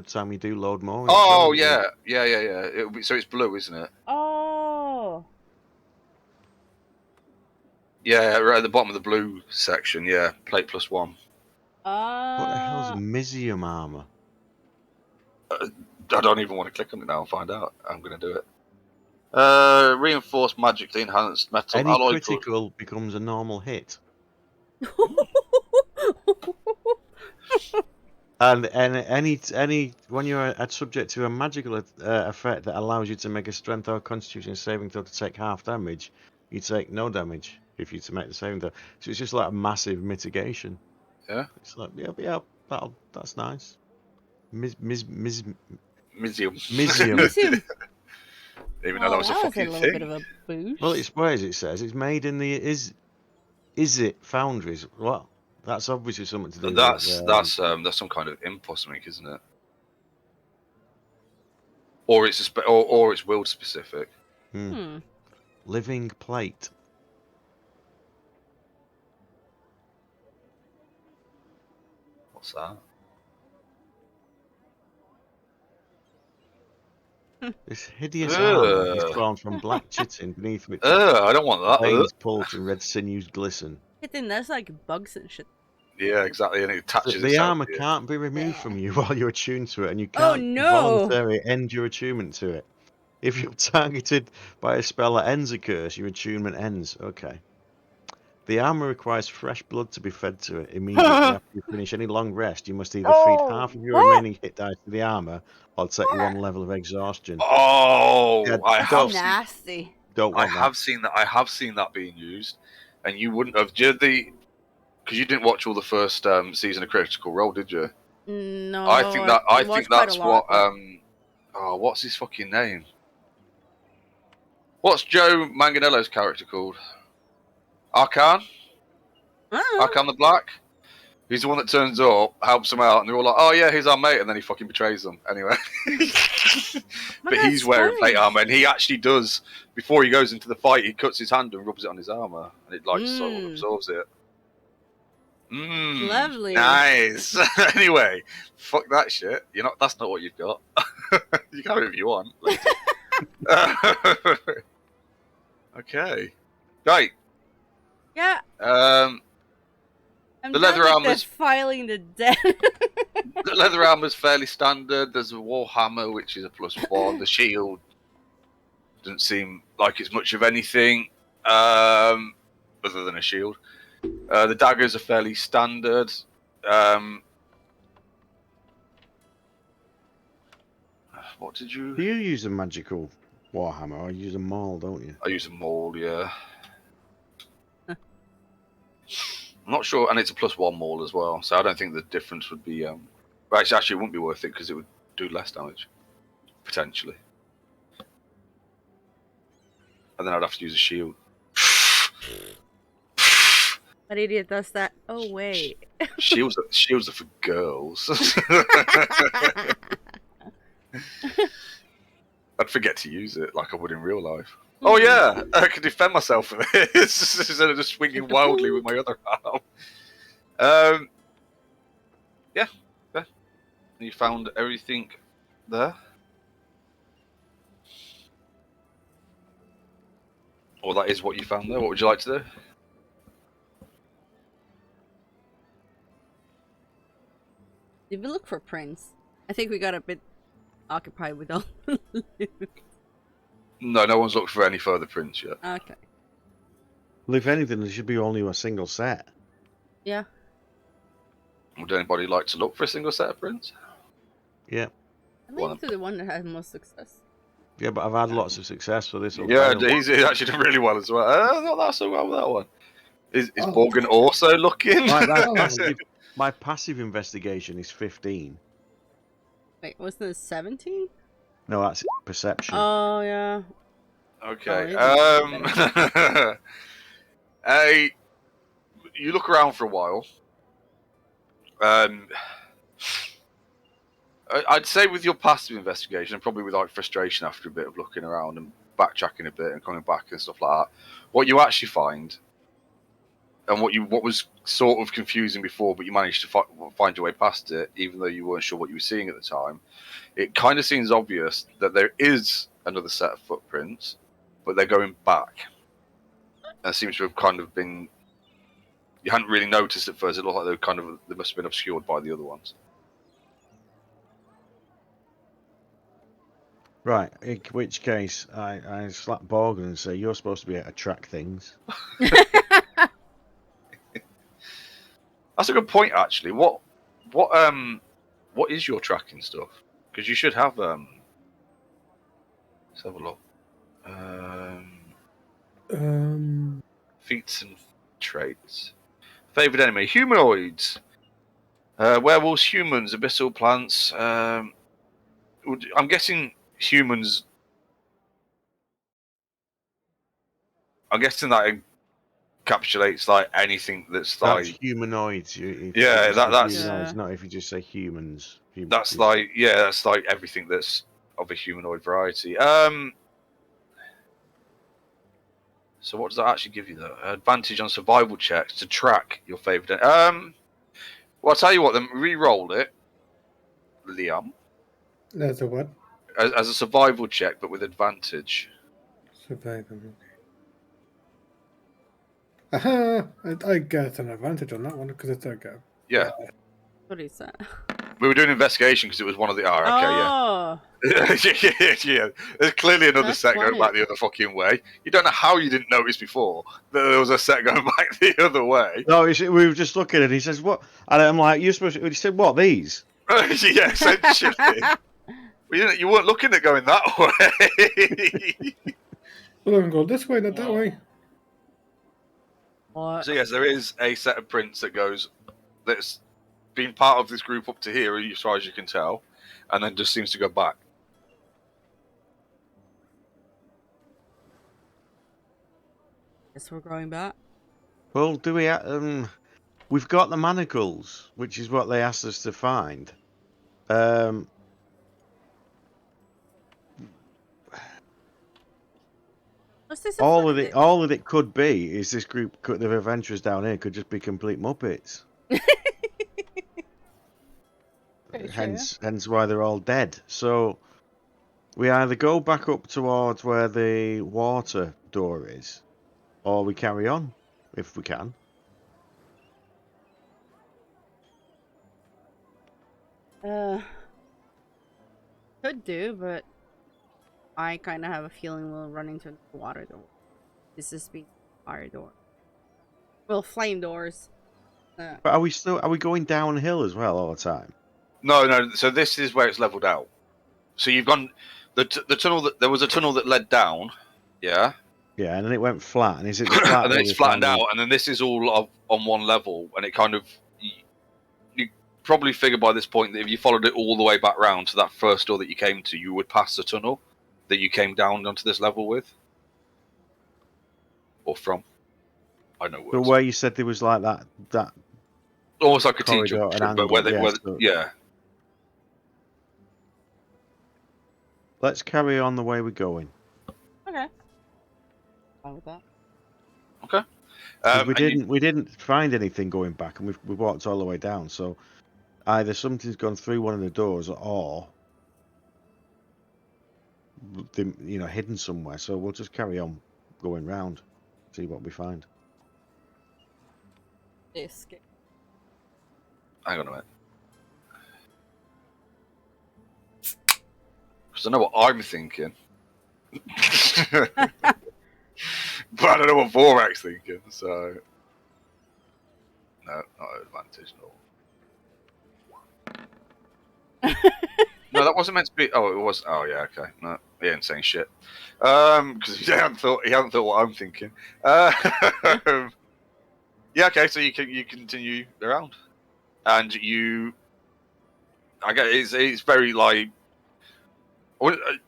S2: time you do load more.
S1: Oh yeah. It'll be, so it's blue, isn't it?
S3: Oh.
S1: Yeah, right at the bottom of the blue section. Yeah, plate +1.
S2: What the hell's Mizium armor?
S1: I don't even want to click on it now and find out. I'm going to do it. Reinforced magically enhanced metal
S2: Any
S1: alloy.
S2: critical becomes a normal hit. And any when you're subject to a magical effect that allows you to make a strength or constitution saving throw to take half damage, you take no damage if you to make the saving throw. So it's just like a massive mitigation.
S1: Yeah.
S2: It's like yeah, that's nice. Mizium.
S1: Mizium. Even though that was a fucking
S3: a little
S1: thing.
S3: bit of a boost.
S2: Well, it's where it says it's made in the is it foundries? What? That's obviously something to do.
S1: That's
S2: with,
S1: some kind of imp or something, isn't it? Or it's or it's world specific.
S2: Living plate.
S1: What's that?
S2: This hideous armor is formed from black chitin beneath which
S1: I don't want that.
S2: veins pulse and red sinews glisten.
S3: Chitin, that's like bugs and shit.
S1: Yeah, exactly, and it attaches
S2: The
S1: itself
S2: armor
S1: to you.
S2: can't be removed from you while you're attuned to it, and you
S3: Oh,
S2: can't
S3: no!
S2: voluntarily end your attunement to it. If you're targeted by a spell that ends a curse, your attunement ends. Okay. The armor requires fresh blood to be fed to it immediately after you finish any long rest. You must either feed half of your remaining hit dice to the armor, or take one level of exhaustion.
S1: Oh,
S2: Yeah,
S1: I have seen,
S3: Nasty.
S2: Don't want
S1: I have seen that. I have seen that being used, and you wouldn't have because you didn't watch all the first season of Critical Role, did you?
S3: No.
S1: I think that's what.
S3: but...
S1: What's his fucking name? What's Joe Manganiello's character called? Arkan?
S3: Oh.
S1: Arkan the Black. He's the one that turns up, helps them out, and they're all like, "Oh yeah, he's our mate," and then he fucking betrays them. Anyway, but
S3: God,
S1: he's wearing plate
S3: spoilers.
S1: armor, and he actually does. Before he goes into the fight, he cuts his hand and rubs it on his armor, and it like sort of absorbs it.
S3: Lovely.
S1: Nice. Anyway, fuck that shit. You're not. That's not what you've got. You can have it if you want. Okay. Right.
S3: Yeah. I'm
S1: The leather
S3: done with
S1: armor's-
S3: the filing the dead.
S1: The leather armor's fairly standard. There's a war hammer, which is a +1. The shield doesn't seem like it's much of anything, other than a shield. The daggers are fairly standard. What did you?
S2: Do you use a magical warhammer or use a maul, don't you?
S1: I use a maul, yeah. I'm not sure, and it's a +1 maul as well, so I don't think the difference would be. Well, actually, it wouldn't be worth it because it would do less damage, potentially. And then I'd have to use a shield.
S3: What idiot does that? Oh wait.
S1: Shields are for girls. I'd forget to use it like I would in real life. Oh yeah, I could defend myself with this instead of just swinging wildly with my other arm. Yeah. You found everything there? Or that is what you found there. What would you like to do?
S3: Did we look for prints? I think we got a bit occupied with all.
S1: No one's looked for any further prints yet.
S3: Okay.
S2: Well, if anything, there should be only a single set.
S3: Yeah.
S1: Would anybody like to look for a single set of prints?
S2: Yeah.
S3: I
S1: Well,
S3: think to the one that had most success.
S2: Yeah, but I've had lots of success for this.
S1: Yeah, he's actually done really well as well. Not that so well with that one. Is Borgen also looking?
S2: My passive investigation is 15.
S3: Wait, wasn't it 17?
S2: No, that's perception.
S3: Oh yeah.
S1: Okay.
S3: Oh,
S1: You look around for a while. I'd say with your passive investigation, and probably with like frustration after a bit of looking around and backtracking a bit and coming back and stuff like that, what you actually find, and what was sort of confusing before, but you managed to find your way past it, even though you weren't sure what you were seeing at the time. It kind of seems obvious that there is another set of footprints, but they're going back. And it seems to have kind of been. You hadn't really noticed at first. It looked like they must have been obscured by the other ones.
S2: Right, in which case I slap Borgen and say, you're supposed to be able to track things.
S1: That's a good point, actually. What is your tracking stuff? Because you should have Let's have a look. Feats and traits. Favored enemy: humanoids, werewolves, humans, abyssal plants. I'm guessing humans. I'm guessing that encapsulates like anything that's
S2: That's
S1: like
S2: humanoids.
S1: Yeah, that's
S2: humanoids, not if you just say humans.
S1: that's like everything that's of a humanoid variety. So what does that actually give you though? Advantage on survival checks to track your favorite. Well, I'll tell you what. Then re-roll it, Liam,
S4: That's a what?
S1: as a survival check, but with advantage.
S4: Survival. Aha! I get an advantage on that one because it's a go.
S1: Yeah,
S3: What is that?
S1: we were doing investigation because it was one of the. Oh, okay, yeah.
S3: Oh.
S1: Yeah, there's clearly another
S3: That's
S1: set going
S3: funny.
S1: back the other fucking way. You don't know how you didn't notice before that there was a set going back the other way.
S2: No, we were just looking and he says, what? And I'm like, you're supposed to. He said, what, these?
S1: Yeah, essentially. Well, you weren't looking at going that way.
S4: Well, I can go this way, not that way.
S3: What?
S1: So yes, there is a set of prints that's been part of this group up to here, as far as you can tell, and then just seems to go back.
S3: Guess we're going back.
S2: Well, do we? We've got the manacles, which is what they asked us to find.
S3: What's this in front of it?
S2: All that it could be is this group of adventurers down here could just be complete muppets.
S3: Very true.
S2: Hence why they're all dead. So we either go back up towards where the water door is, or we carry on if we can.
S3: Could do, but I kind of have a feeling we'll run into the water door. This is the fire door. Well, flame doors.
S2: But are we going downhill as well all the time?
S1: No. So this is where it's leveled out. So you've gone the tunnel. There was a tunnel that led down. Yeah.
S2: Yeah, and then it went flat, and is it the flat?
S1: And then
S2: where
S1: it's
S2: we
S1: flattened
S2: found
S1: out, and then this is all on one level, and it kind of you probably figure by this point that if you followed it all the way back round to that first door that you came to, you would pass the tunnel that you came down onto this level with, or from. I know
S2: the
S1: words.
S2: where you said there was like that
S1: Almost like a
S2: corridor,
S1: T-junction,
S2: an
S1: but where
S2: angle,
S1: they,
S2: yeah,
S1: where,
S2: so-
S1: yeah.
S2: Let's carry on the way we're going.
S3: Okay. Fine with that.
S1: Okay.
S2: 'Cause we
S1: and
S2: didn't find anything going back, and we walked all the way down. So either something's gone through one of the doors, or hidden somewhere. So we'll just carry on going round, see what we find.
S3: Escape.
S1: hang on a minute. Because I know what I'm thinking. But I don't know what Vorak's thinking, so... No, not advantage, no. No, that wasn't meant to be... Oh, it was... Oh, yeah, okay. No, he ain't saying shit. Because he hadn't thought what I'm thinking. Yeah, okay, so you continue around. And you... I guess it's very, like...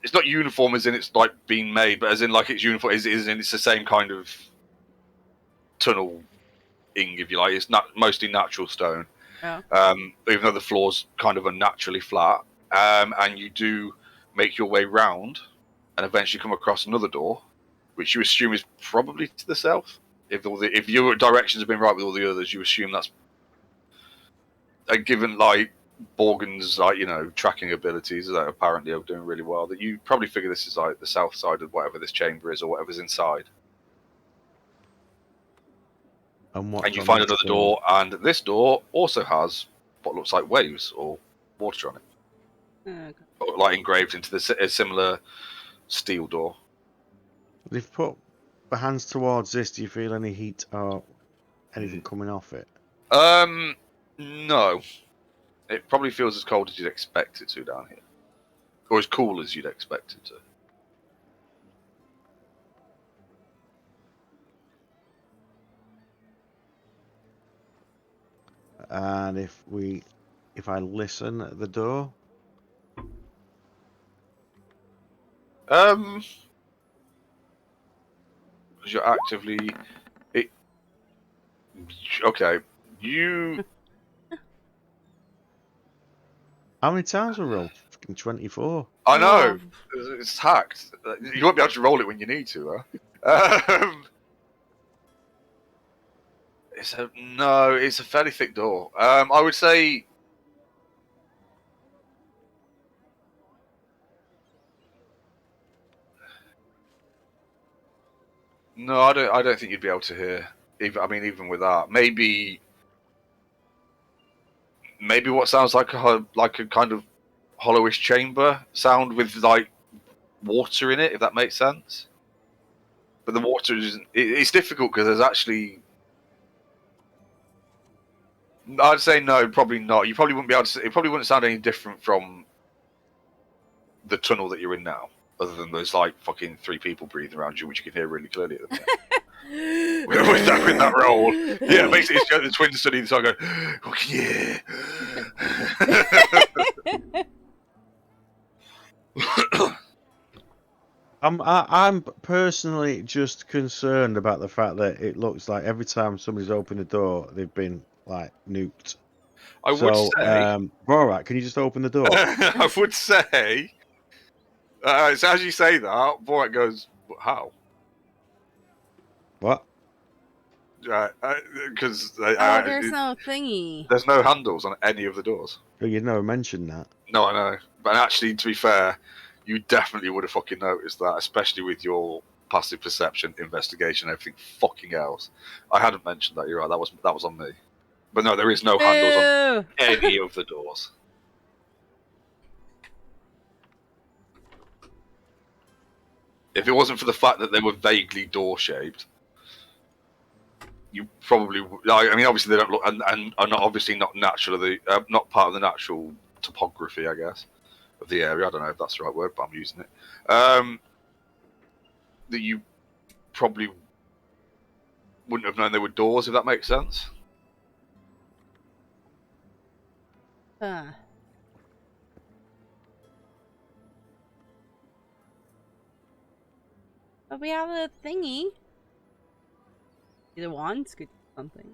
S1: It's not uniform as in it's like being made, but as in like it's uniform as in it's the same kind of tunneling, if you like. It's not mostly natural stone,
S3: Yeah.
S1: even though the floor's kind of unnaturally flat. And you do make your way round, and eventually come across another door, which you assume is probably to the south. If your directions have been right with all the others, you assume that's given like Borgen's tracking abilities that apparently are doing really well, that you probably figure this is like the south side of whatever this chamber is or whatever's inside. And you find another door, and this door also has what looks like waves or water on it,
S3: Okay.
S1: or like engraved into a similar steel door.
S2: They've put the hands towards this. Do you feel any heat or anything coming off it?
S1: No. It probably feels as cold as you'd expect it to down here. Or as cool as you'd expect it to.
S2: And if I listen at the door,
S1: Because you're actively... Okay. You...
S2: how many times we rolled? Fucking 24.
S1: I know! It's hacked. You won't be able to roll it when you need to, huh? It's a fairly thick door. I would say... No, I don't think you'd be able to hear. Even with that, maybe what sounds like a kind of hollowish chamber sound with like water in it, if that makes sense. But the water it's difficult because there's actually. I'd say no, probably not. You probably wouldn't be able to. It probably wouldn't sound any different from the tunnel that you're in now, other than there's like fucking 3 people breathing around you, which you can hear really clearly at the minute. with that roll, yeah, basically it's the twins studying the song going, oh, yeah.
S2: I'm personally just concerned about the fact that it looks like every time somebody's opened the door, they've been like nuked.
S1: I would
S2: So,
S1: say,
S2: Borat, can you just open the door?
S1: I would say, so as you say that, Borat goes, how?
S2: What?
S1: Because
S3: Oh, there's no thingy.
S1: there's no handles on any of the doors.
S2: Oh, you never mentioned that.
S1: No, I know. But actually, to be fair, you definitely would have fucking noticed that, especially with your passive perception, investigation, everything fucking else. I hadn't mentioned that. You're right. That was on me. But no, there is no handles on
S3: Boo!
S1: any of the doors. If it wasn't for the fact that they were vaguely door shaped, you probably. I mean, obviously they don't look, and are not obviously not naturally, not part of the natural topography, I guess, of the area. I don't know if that's the right word, but I'm using it. That you probably wouldn't have known they were doors, if that makes sense.
S3: Huh. But we have a thingy. Either wands could do something.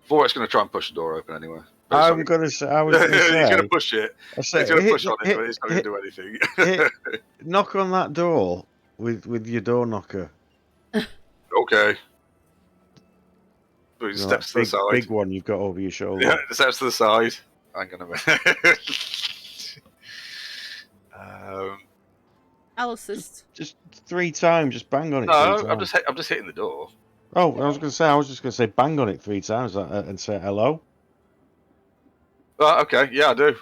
S1: Vora's going to try and push the door open anyway. But it's
S2: I'm
S1: not
S2: gonna say. I was gonna
S1: he's
S2: say.
S1: going to push it.
S2: I
S1: He's
S2: say,
S1: going to push on it, but it's not going to do anything.
S2: knock on that door with your door knocker.
S1: Okay. But he
S2: You know,
S1: steps
S2: that
S1: to the side.
S2: big one you've got over your shoulder.
S1: Yeah, steps to the side. Hang on a minute.
S3: I'll assist.
S2: Just 3 times. Just bang on it.
S1: No,
S2: 3
S1: I'm
S2: times.
S1: just hitting the door.
S2: Oh, I was just gonna say bang on it 3 times and say hello.
S1: Okay, yeah, I do.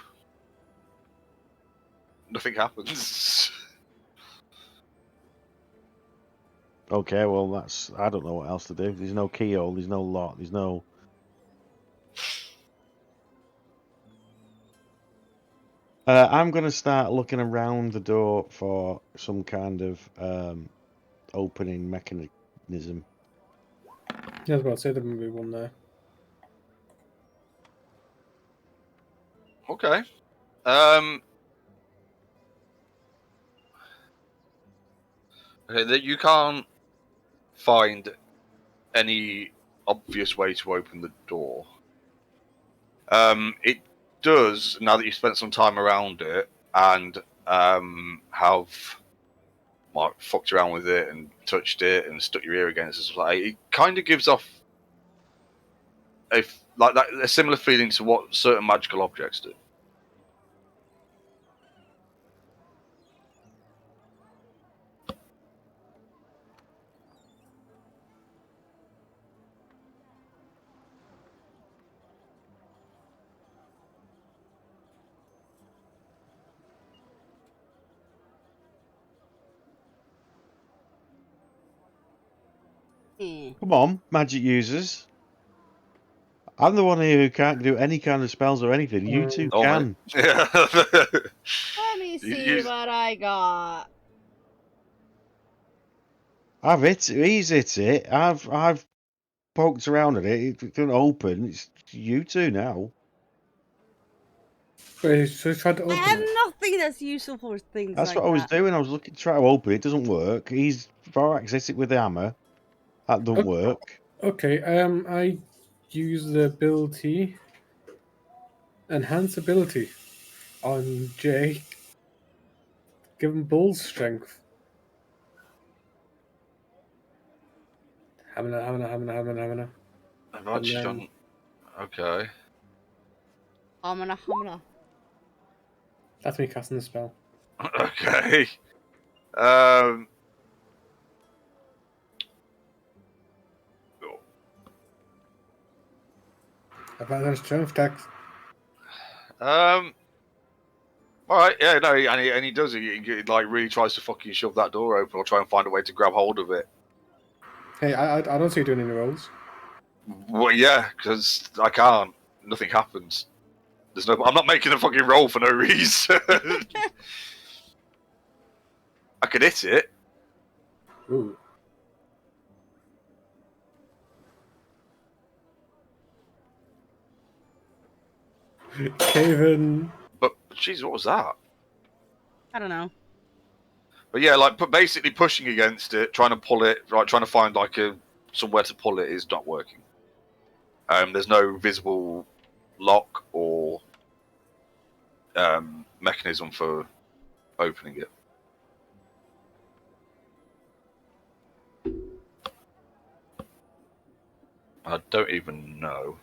S1: Nothing happens.
S2: Okay, well I don't know what else to do. There's no keyhole. There's no lock. There's no. I'm gonna start looking around the door for some kind of opening mechanism.
S4: Yeah, I was about to say there might be one there.
S1: Okay. Okay, that you can't find any obvious way to open the door. It does, now that you've spent some time around it and have like fucked around with it and touched it and stuck your ear against it, like it kind of gives off a similar feeling to what certain magical objects do.
S2: Come on, magic users. I'm the one here who can't do any kind of spells or anything. You two
S1: Oh,
S2: can.
S1: Yeah.
S3: Let me see
S1: You-
S3: what I got.
S2: He's hit it. I've poked around at it. It doesn't open. It's you two now.
S4: Wait, so he tried to
S3: I
S4: open
S3: have
S4: it.
S3: nothing that's useful for things
S2: That's
S3: like
S2: what I was
S3: that.
S2: doing. I was looking to try to open it. It doesn't work. He's Vorax hit it with the hammer. That doesn't work.
S4: Okay, I use the ability, enhance ability, on Jay. Give him bull strength. Hamina.
S1: I've actually
S4: then-
S1: done. Okay.
S3: Hamana.
S4: That's me casting the spell.
S1: Okay.
S4: Advantage strength tax.
S1: All right. Yeah. No. And he does. He like really tries to fucking shove that door open or try and find a way to grab hold of it.
S4: Hey, I don't see you doing any rolls.
S1: Well, yeah, because I can't. Nothing happens. There's no. I'm not making a fucking roll for no reason. I could hit it.
S4: Ooh. Cave in.
S1: But jeez, what was that?
S3: I don't know.
S1: But yeah, like basically pushing against it, trying to pull it, right, trying to find like somewhere to pull it is not working. There's no visible lock or mechanism for opening it. I don't even know.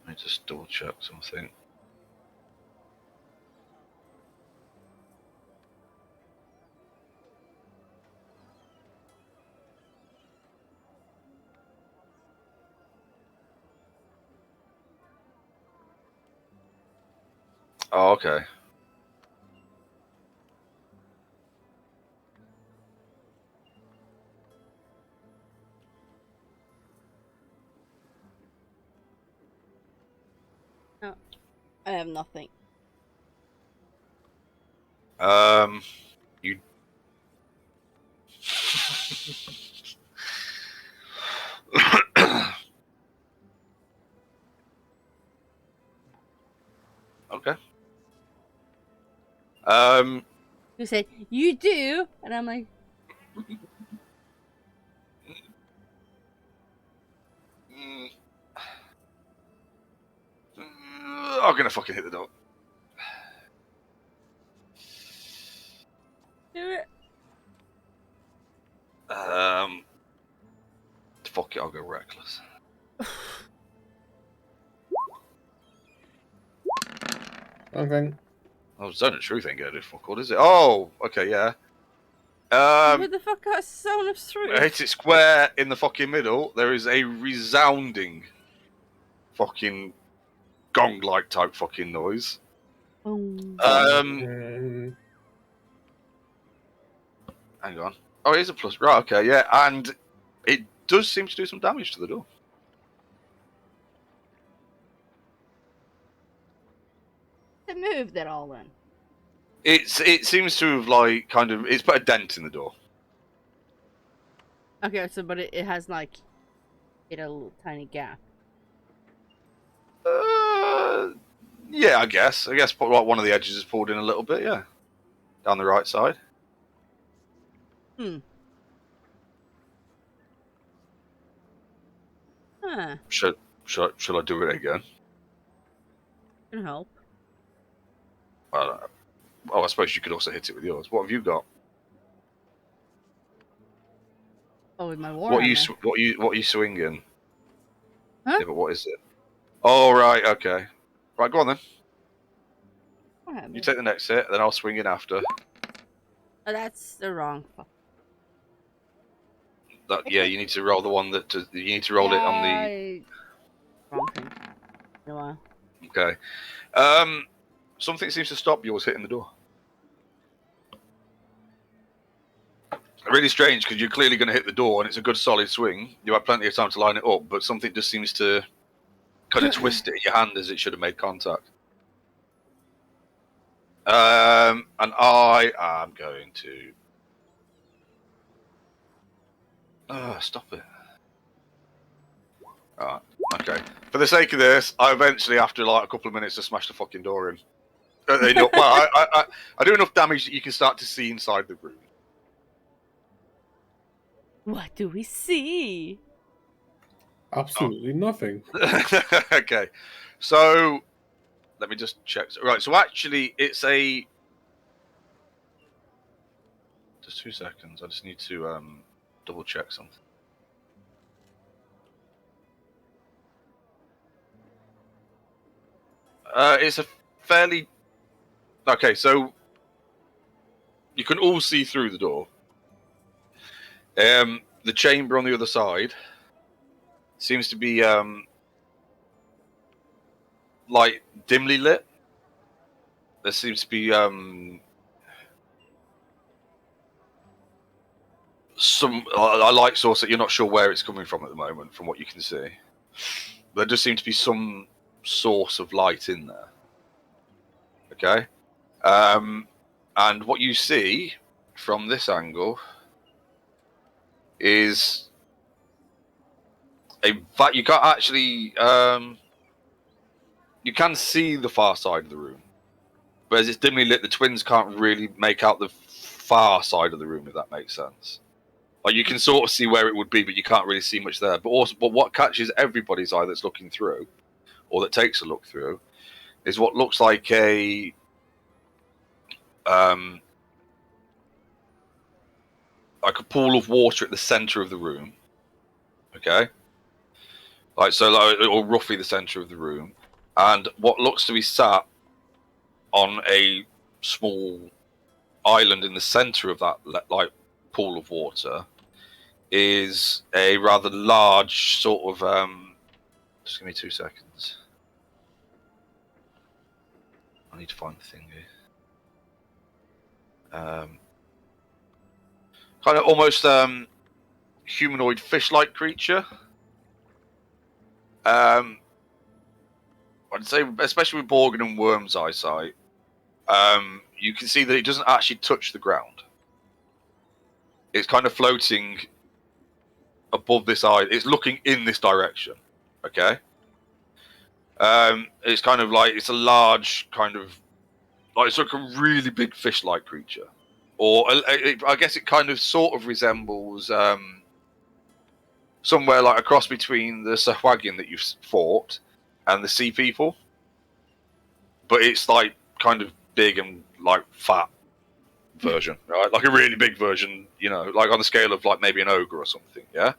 S1: Let me just double check something. Oh, okay.
S3: No, I have nothing.
S1: You. Okay.
S3: You say you do, and I'm like,
S1: I'm gonna fucking hit the door.
S3: do it.
S1: Fuck it, I'll go reckless.
S4: Okay.
S1: Oh, Zone of Truth ain't gonna do fuck all, is it? Oh, okay, yeah.
S3: Who the fuck got Zone of Truth?
S1: Hit it square in the fucking middle. There is a resounding fucking gong-like type fucking noise.
S3: Boom.
S4: Mm,
S1: Hang on. Oh, it is a plus. Right, okay, yeah. And it does seem to do some damage to the door.
S3: It moved at all then.
S1: It seems to have, like, kind of... It's put a dent in the door.
S3: Okay, so but it has like hit a little tiny gap.
S1: Yeah, I guess. One of the edges is pulled in a little bit, yeah. Down the right side.
S3: Huh.
S1: Shall I do it again?
S3: Can help.
S1: Oh, I suppose you could also hit it with yours. What have you got?
S3: Oh, with my war.
S1: What are you swinging?
S3: Huh?
S1: Yeah, but what is it? Oh, right, okay. Right, go on then. You take the next hit, then I'll swing in after.
S3: Oh, that's the wrong.
S1: Yeah, you need to roll the one that you need to roll it on the.
S3: Wrong thing. In a while.
S1: Okay. Something seems to stop yours hitting the door. Really strange because you're clearly going to hit the door and it's a good solid swing. You had plenty of time to line it up, but something just seems to kind of twist it in your hand as it should have made contact. And I am going to. Stop it. Alright, okay. For the sake of this, I eventually, after like a couple of minutes, just smash the fucking door in. Well, I do enough damage that you can start to see inside the room.
S3: What do we see?
S4: absolutely nothing.
S1: Okay, so let me just check. Right, so actually, it's a. Just 2 seconds. I just need to double check something. It's a fairly. Okay, so you can all see through the door. The chamber on the other side seems to be like dimly lit. There seems to be some a light source that you're not sure where it's coming from at the moment, from what you can see. There does seem to be some source of light in there. Okay, and what you see from this angle is you can't actually you can see the far side of the room, but as it's dimly lit, the twins can't really make out the far side of the room, if that makes sense. Like you can sort of see where it would be, but you can't really see much there. But what catches everybody's eye that's looking through, or that takes a look through, is what looks like a pool of water at the center of the room. Okay, or roughly the center of the room, and what looks to be sat on a small island in the center of that pool of water is a rather large sort of just give me 2 seconds. I need to find the thing here. Kind of almost humanoid fish-like creature. I'd say, especially with Borgin and Worm's eyesight, you can see that it doesn't actually touch the ground. It's kind of floating above this eye. It's looking in this direction. Okay. It's kind of like, it's a large kind of, like it's like a really big fish-like creature, or I guess it kind of sort of resembles somewhere like a cross between the Sahuagin that you've fought and the Sea People, but it's like kind of big and like fat version, right? Like a really big version, like on the scale of like maybe an ogre or something, yeah?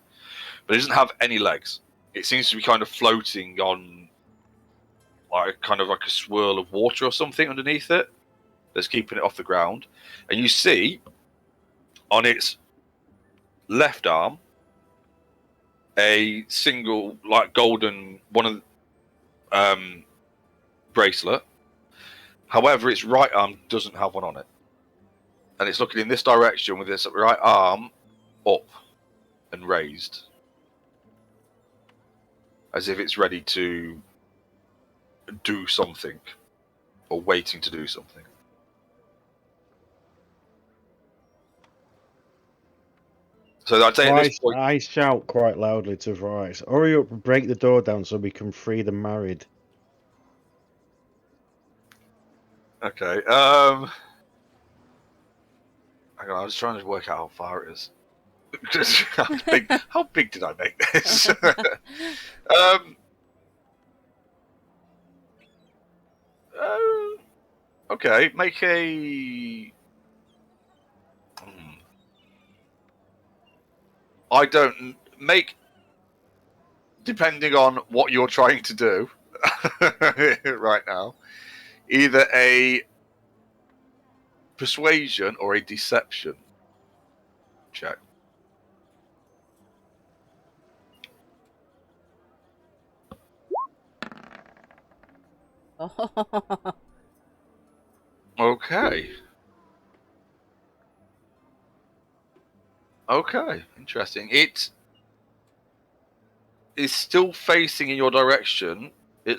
S1: But it doesn't have any legs. It seems to be kind of floating on like kind of like a swirl of water or something underneath it that's keeping it off the ground. And you see on its left arm a single like golden bracelet. However, its right arm doesn't have one on it. And it's looking in this direction with its right arm up and raised, as if it's ready to do something, or waiting to do something. So I'd say at this point,
S2: I shout quite loudly to Vorax, hurry up and break the door down so we can free the married.
S1: okay. Hang on, I was trying to work out how far it is. How big did I make this? Okay, make a. I don't make, depending on what you're trying to do right now, either a persuasion or a deception check. Okay. Okay, interesting. It is still facing in your direction. It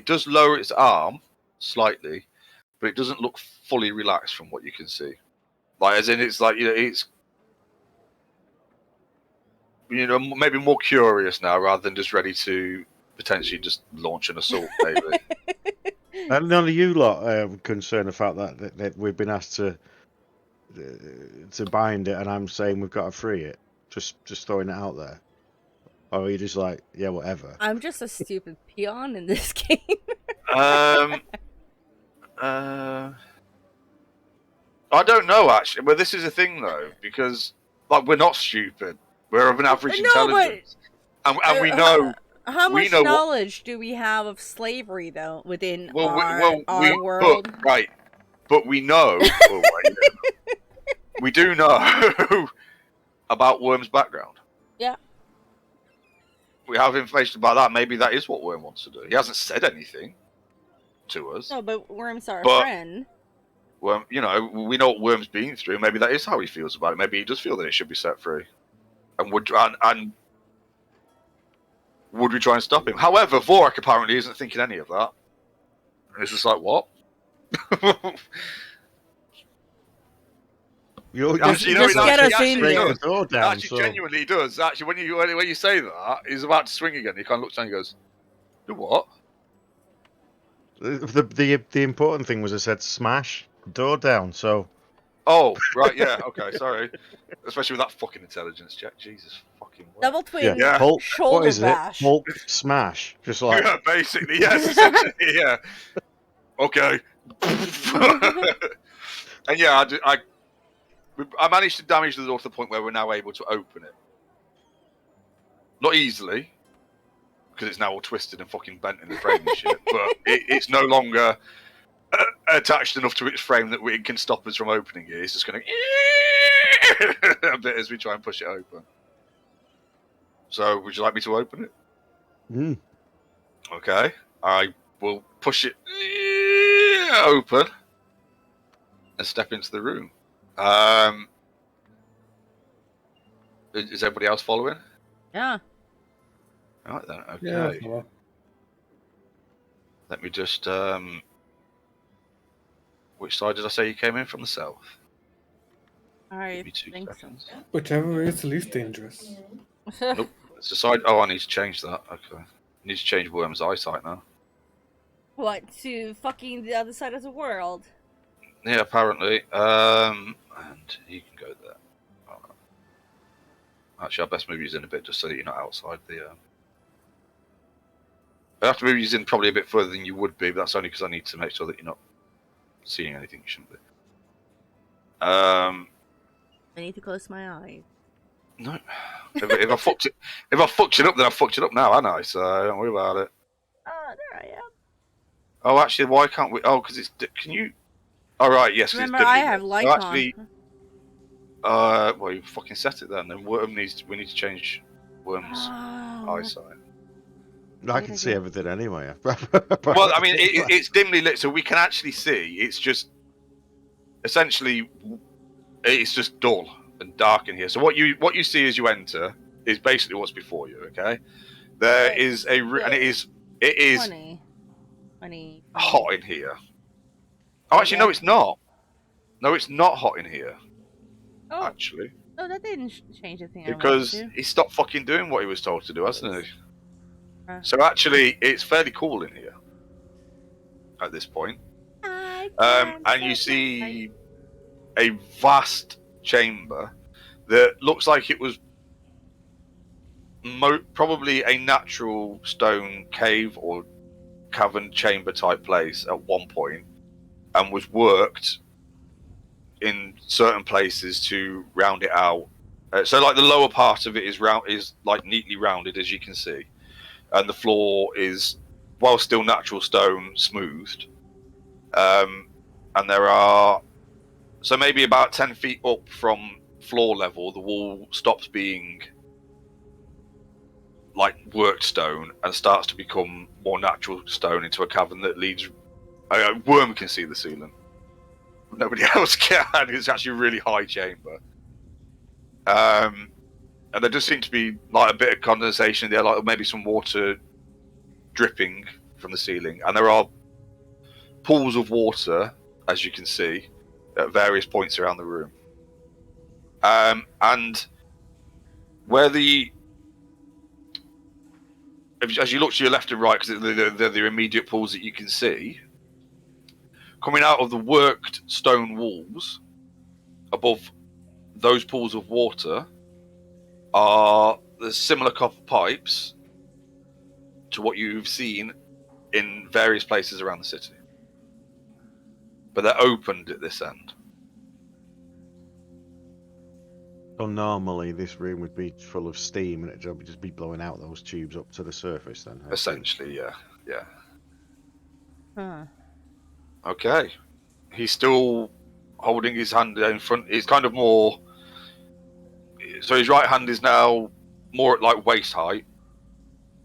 S1: does lower its arm slightly, but it doesn't look fully relaxed from what you can see. Like, as in, it's like, it's maybe more curious now rather than just ready to potentially just launch an assault, maybe.
S2: And none of you lot are concerned the fact that we've been asked to bind it, and I'm saying we've got to free it. Just throwing it out there. Or are you just like, yeah, whatever?
S3: I'm just a stupid peon in this game.
S1: I don't know, actually. But this is a thing, though, because like we're not stupid. We're of an average intelligence, and we know.
S3: How much knowledge do we have of slavery, though, within our world?
S1: But we know. We do know about Worm's background.
S3: Yeah.
S1: We have information about that. Maybe that is what Worm wants to do. He hasn't said anything to us.
S3: No, but Worm's our friend.
S1: Worm, we know what Worm's been through. Maybe that is how he feels about it. Maybe he does feel that it should be set free. And would we try and stop him? However, Vorak apparently isn't thinking any of that. And it's just like, what?
S2: You
S1: Actually,
S3: Just get us in
S2: break
S3: there.
S2: the door down.
S1: Actually,
S2: So
S1: genuinely does. Actually, when you say that, he's about to swing again. He kind of looks down and goes, "Do what?"
S2: the important thing was I said smash door down. So
S1: Oh, right, yeah, okay, sorry. Especially with that fucking intelligence check. Jesus fucking what?
S3: Double twin
S1: Yeah.
S2: Hulk,
S3: shoulder
S2: what is
S3: bash.
S2: it? Hulk smash. Just like
S1: Yeah, basically, yes, essentially, yeah. Okay. And yeah, I managed to damage the door to the point where we're now able to open it. Not easily, because it's now all twisted and fucking bent in the frame and shit. But it's no longer attached enough to its frame that it can stop us from opening it. It's just going to a bit as we try and push it open. So, would you like me to open it?
S2: mm,
S1: Okay. I will push it open and step into the room. Is everybody else following?
S3: Yeah.
S1: All right then. Okay.
S4: Yeah. Well,
S1: Let me just. Which side did I say you came in from? The south.
S3: I
S1: Give me 2
S3: think
S1: seconds.
S4: whichever way is the least dangerous.
S3: so.
S1: Nope. It's the side. Oh, I need to change that. Okay. I need to change Worm's eyesight now.
S3: What, to fucking the other side of the world?
S1: Yeah, apparently. And he can go there. All right. Actually, I best move you in a bit just so that you're not outside the. I have to move you in probably a bit further than you would be, but that's only because I need to make sure that you're not seeing anything you shouldn't be.
S3: I need to close my eyes.
S1: No. If I fucked it up, then I fucked it up now, haven't I? So don't worry about it.
S3: Oh, there I am.
S1: Oh, actually, why can't we? Oh, because it's. Can you? All right. Yes. 'cause
S3: Remember,
S1: it's
S3: I
S1: dimly
S3: have
S1: lit.
S3: light
S1: So
S3: on.
S1: actually, well, you fucking set it then. Then we need to change Worm's
S3: Oh,
S1: eyesight.
S2: I
S3: Good
S2: can see
S3: idea.
S2: everything anyway.
S1: Well, I mean, it's dimly lit, so we can actually see. It's just essentially, it's just dull and dark in here. So what you see as you enter is basically what's before you. Okay, there
S3: Right.
S1: is and it is
S3: 20.
S1: hot in here. Oh, actually, no, it's not. No, it's not hot in here.
S3: Oh,
S1: Actually,
S3: oh, that didn't change a thing.
S1: because
S3: I wanted
S1: he stopped fucking doing what he was told to do, hasn't he?
S3: to.
S1: So actually, it's fairly cool in here at this point. And you see a vast chamber that looks like it was probably a natural stone cave or cavern chamber type place at one point, and was worked in certain places to round it out. So, like the lower part of it is like neatly rounded, as you can see, and the floor is, while still natural stone, smoothed. And there are, so maybe about 10 feet up from floor level, the wall stops being like worked stone and starts to become more natural stone into a cavern that leads. A worm can see the ceiling. Nobody else can. It's actually a really high chamber. And there does seem to be like a bit of condensation there, like maybe some water dripping from the ceiling. And there are pools of water, as you can see, at various points around the room. And where as you look to your left and right, because they're the immediate pools that you can see, coming out of the worked stone walls above those pools of water are the similar copper pipes to what you've seen in various places around the city. But they're opened at this end.
S2: So normally this room would be full of steam and it would just be blowing out those tubes up to the surface then.
S1: Essentially, yeah.
S3: Huh.
S1: Okay. He's still holding his hand in front. It's kind of more. So his right hand is now more at like waist height,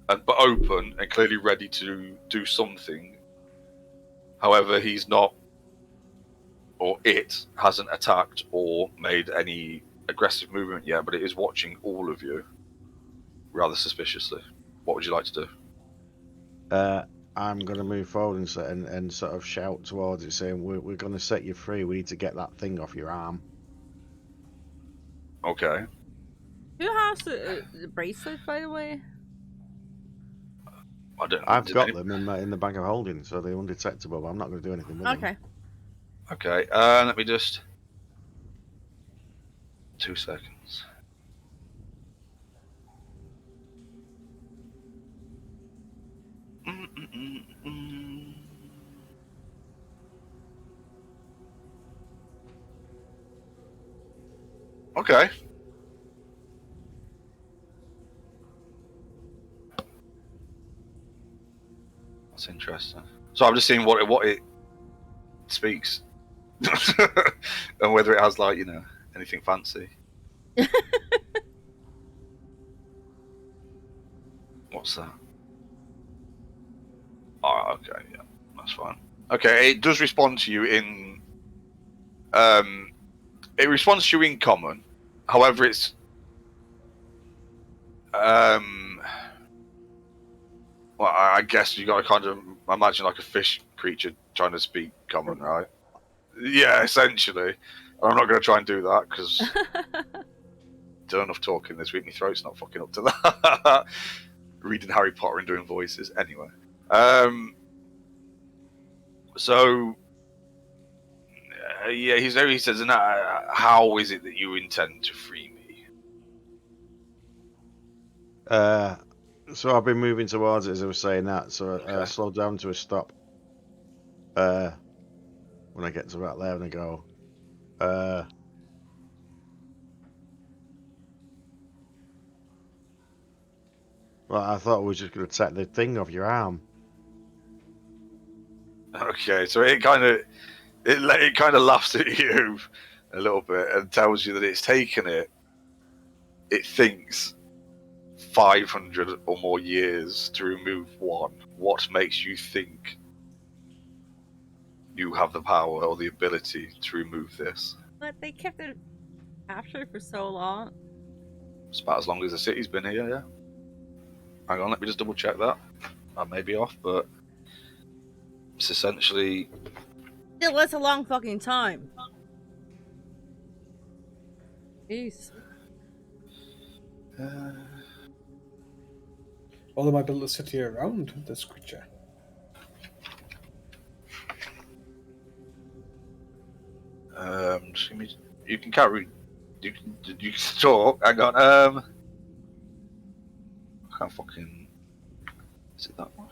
S1: but open and clearly ready to do something. However, he's not, or it hasn't attacked or made any aggressive movement yet, but it is watching all of you rather suspiciously. What would you like to do?
S2: I'm going to move forward and sort of shout towards it saying, we're going to set you free. We need to get that thing off your arm.
S1: Okay.
S3: Who has the bracelet, by the way?
S1: I don't know.
S2: I've
S1: did
S2: got
S1: any-
S2: them in the bag of holding, so they're undetectable. But I'm not going to do anything with them.
S3: Okay.
S1: Okay. Let me just. 2 seconds. Mm-mm-mm-mm. Okay. That's interesting. So I'm just seeing what it speaks, and whether it has like anything fancy. What's that? Oh, okay, yeah, that's fine. Okay, it does respond to you in. It responds to you in common. However, it's well, I guess you got to kind of imagine like a fish creature trying to speak common, right? Yeah, essentially. I'm not going to try and do that because done enough talking this week. My throat's not fucking up to that. Reading Harry Potter and doing voices. Anyway. So, yeah, he says, and how is it that you intend to free me?
S2: So I've been moving towards it as I was saying that. So
S1: Okay.
S2: slow down to a stop. When I get to about there, and I go, well, I thought we were just going to take the thing off your arm.
S1: Okay, so it kind of laughs at you a little bit and tells you that it's taken it. It thinks 500 or more years to remove one. What makes you think you have the power or the ability to remove this?
S3: But they kept it captured for so long.
S1: It's about as long as the city's been here, yeah. Hang on, let me just double check that. I may be off, but it's essentially.
S3: Still, that's a long fucking time. Jeez.
S4: Although I built a city around this creature.
S1: Just give me. You can carry. You can talk. Hang on. I can't fucking. Is it that one?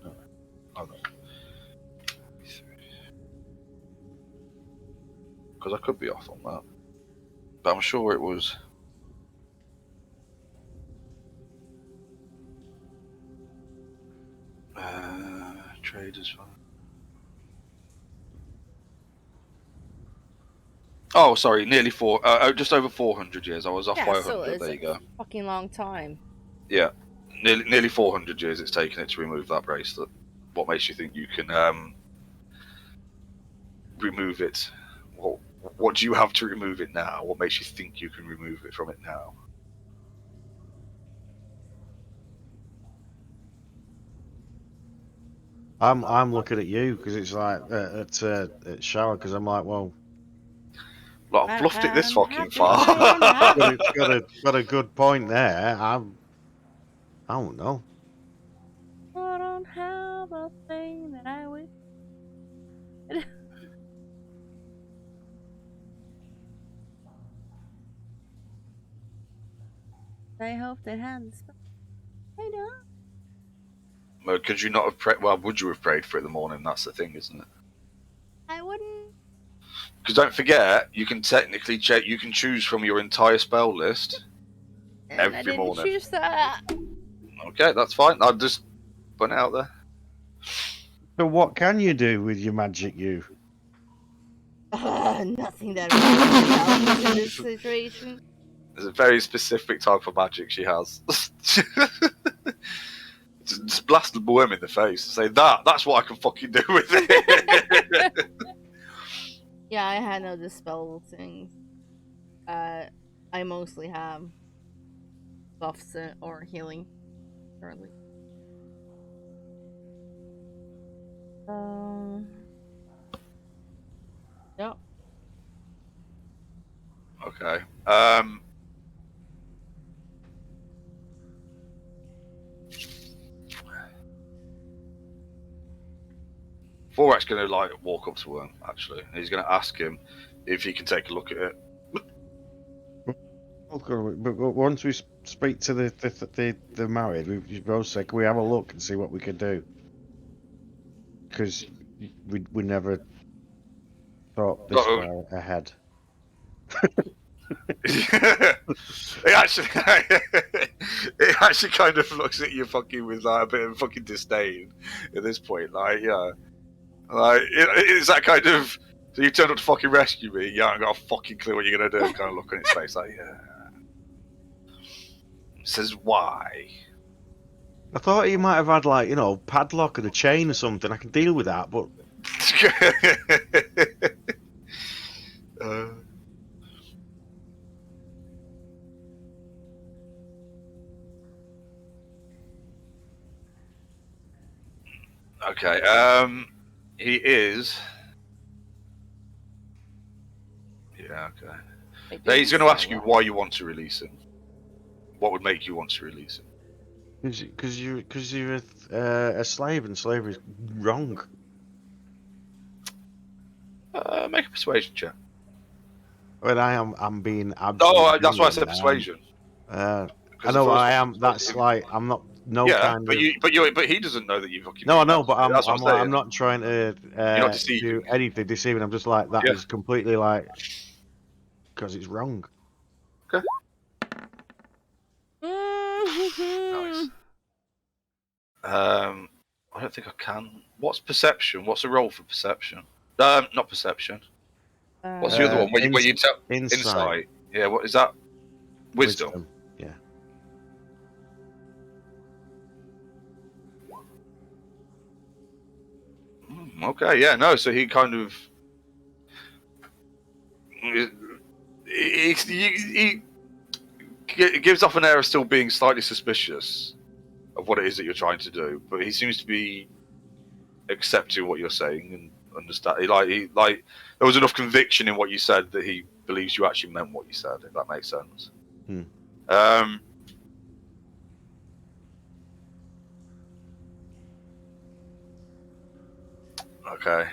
S1: No. Oh, no. Because I could be off on that, but I'm sure it was. Traders fund. Oh, sorry, nearly just over 400 years. I was off by
S3: Yeah, so
S1: 100.
S3: it's
S1: There you go.
S3: a fucking long time.
S1: Yeah, nearly 400 years it's taken it to remove that bracelet. What makes you think you can remove it? What do you have to remove it now? What makes you think you can remove it from it now?
S2: I'm looking at you because it's like at shower because I'm like, well,
S1: Like, I've bluffed it this
S3: I'm
S1: fucking
S3: happy,
S1: far.
S3: I'm happy.
S2: got a good point there. I don't know.
S3: I don't have a thing that I wish. I hope they had the spell. I know.
S1: Well, could you not have prayed? Well, would you have prayed for it in the morning? That's the thing, isn't it?
S3: I wouldn't.
S1: Because don't forget, you can technically check. You can choose from your entire spell list
S3: And
S1: every
S3: I didn't
S1: morning.
S3: choose that.
S1: Okay, that's fine. I'll just put it out there.
S2: So what can you do with your magic? You
S3: Nothing that really helps in this situation.
S1: There's a very specific type of magic she has. Just blast the worm in the face and say that's what I can fucking do with it.
S3: Yeah, I had no dispel things. I mostly have buffs or healing currently. Yep.
S1: Okay. Vorak's going to like walk up to him. Actually, and he's going to ask him if he can take a look at it.
S2: But once we speak to the married, we both say, can we have a look and see what we can do? Because we never thought this far ahead.
S1: it actually kind of looks at you fucking with like a bit of fucking disdain at this point. Like, yeah, like it's that kind of. So you turned up to fucking rescue me. Yeah, I got a fucking clue what you're gonna do. Kind of look on its face, like, yeah. It says why.
S2: I thought he might have had like padlock and a chain or something. I can deal with that, but
S1: okay. He is. Yeah. Okay. Now he's going to ask you why you want to release him. What would make you want to release him?
S2: because you're a slave and slavery is wrong.
S1: Make a persuasion check.
S2: But I'm being absolutely.
S1: Oh, that's why I said persuasion.
S2: I know I am. That's like I'm not. No kind
S1: but
S2: of.
S1: But he doesn't know that you've fucking.
S2: No, I know, but
S1: that's what
S2: I'm not trying to
S1: not deceiving.
S2: do anything deceiving. I'm just like that is completely like because it's wrong.
S1: Okay.
S3: Nice.
S1: I don't think I can. What's perception? What's the role for perception? Not perception. What's the other one? Where you tell insight. Yeah. What is that? Wisdom.
S2: Yeah.
S1: Okay. Yeah. No. So he kind of. He gives off an air of still being slightly suspicious of what it is that you're trying to do, but he seems to be accepting what you're saying and understand. Like there was enough conviction in what you said that he believes you actually meant what you said. If that makes sense. Okay.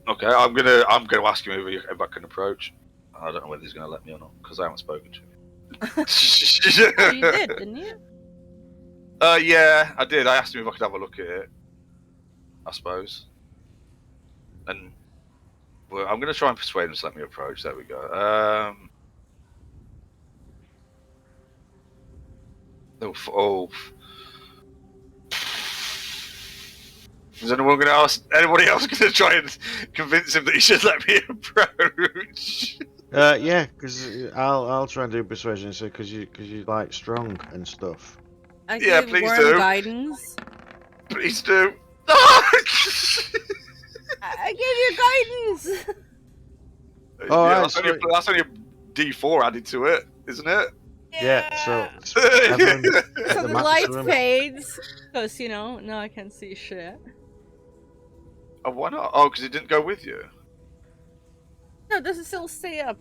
S1: Okay, I'm gonna ask him if I can approach. I don't know whether he's gonna let me or not because I haven't spoken to him.
S3: Oh, you did, didn't you?
S1: Yeah, I did. I asked him if I could have a look at it. I suppose. And well, I'm gonna try and persuade him to let me approach. There we go. Is anybody else going to try and convince him that he should let me approach?
S2: Yeah, because I'll try and do persuasion, so because you like strong and stuff.
S3: I
S1: Yeah,
S3: give
S1: please
S3: Worm
S1: do.
S3: guidance.
S1: Please do.
S3: I gave you guidance.
S2: Oh,
S1: yeah,
S2: right,
S1: that's only a D4 added to it, isn't it?
S2: Yeah, so
S3: So the light fades because now I can't see shit.
S1: Oh, why not? Oh, because it didn't go with you.
S3: No, does it still stay up?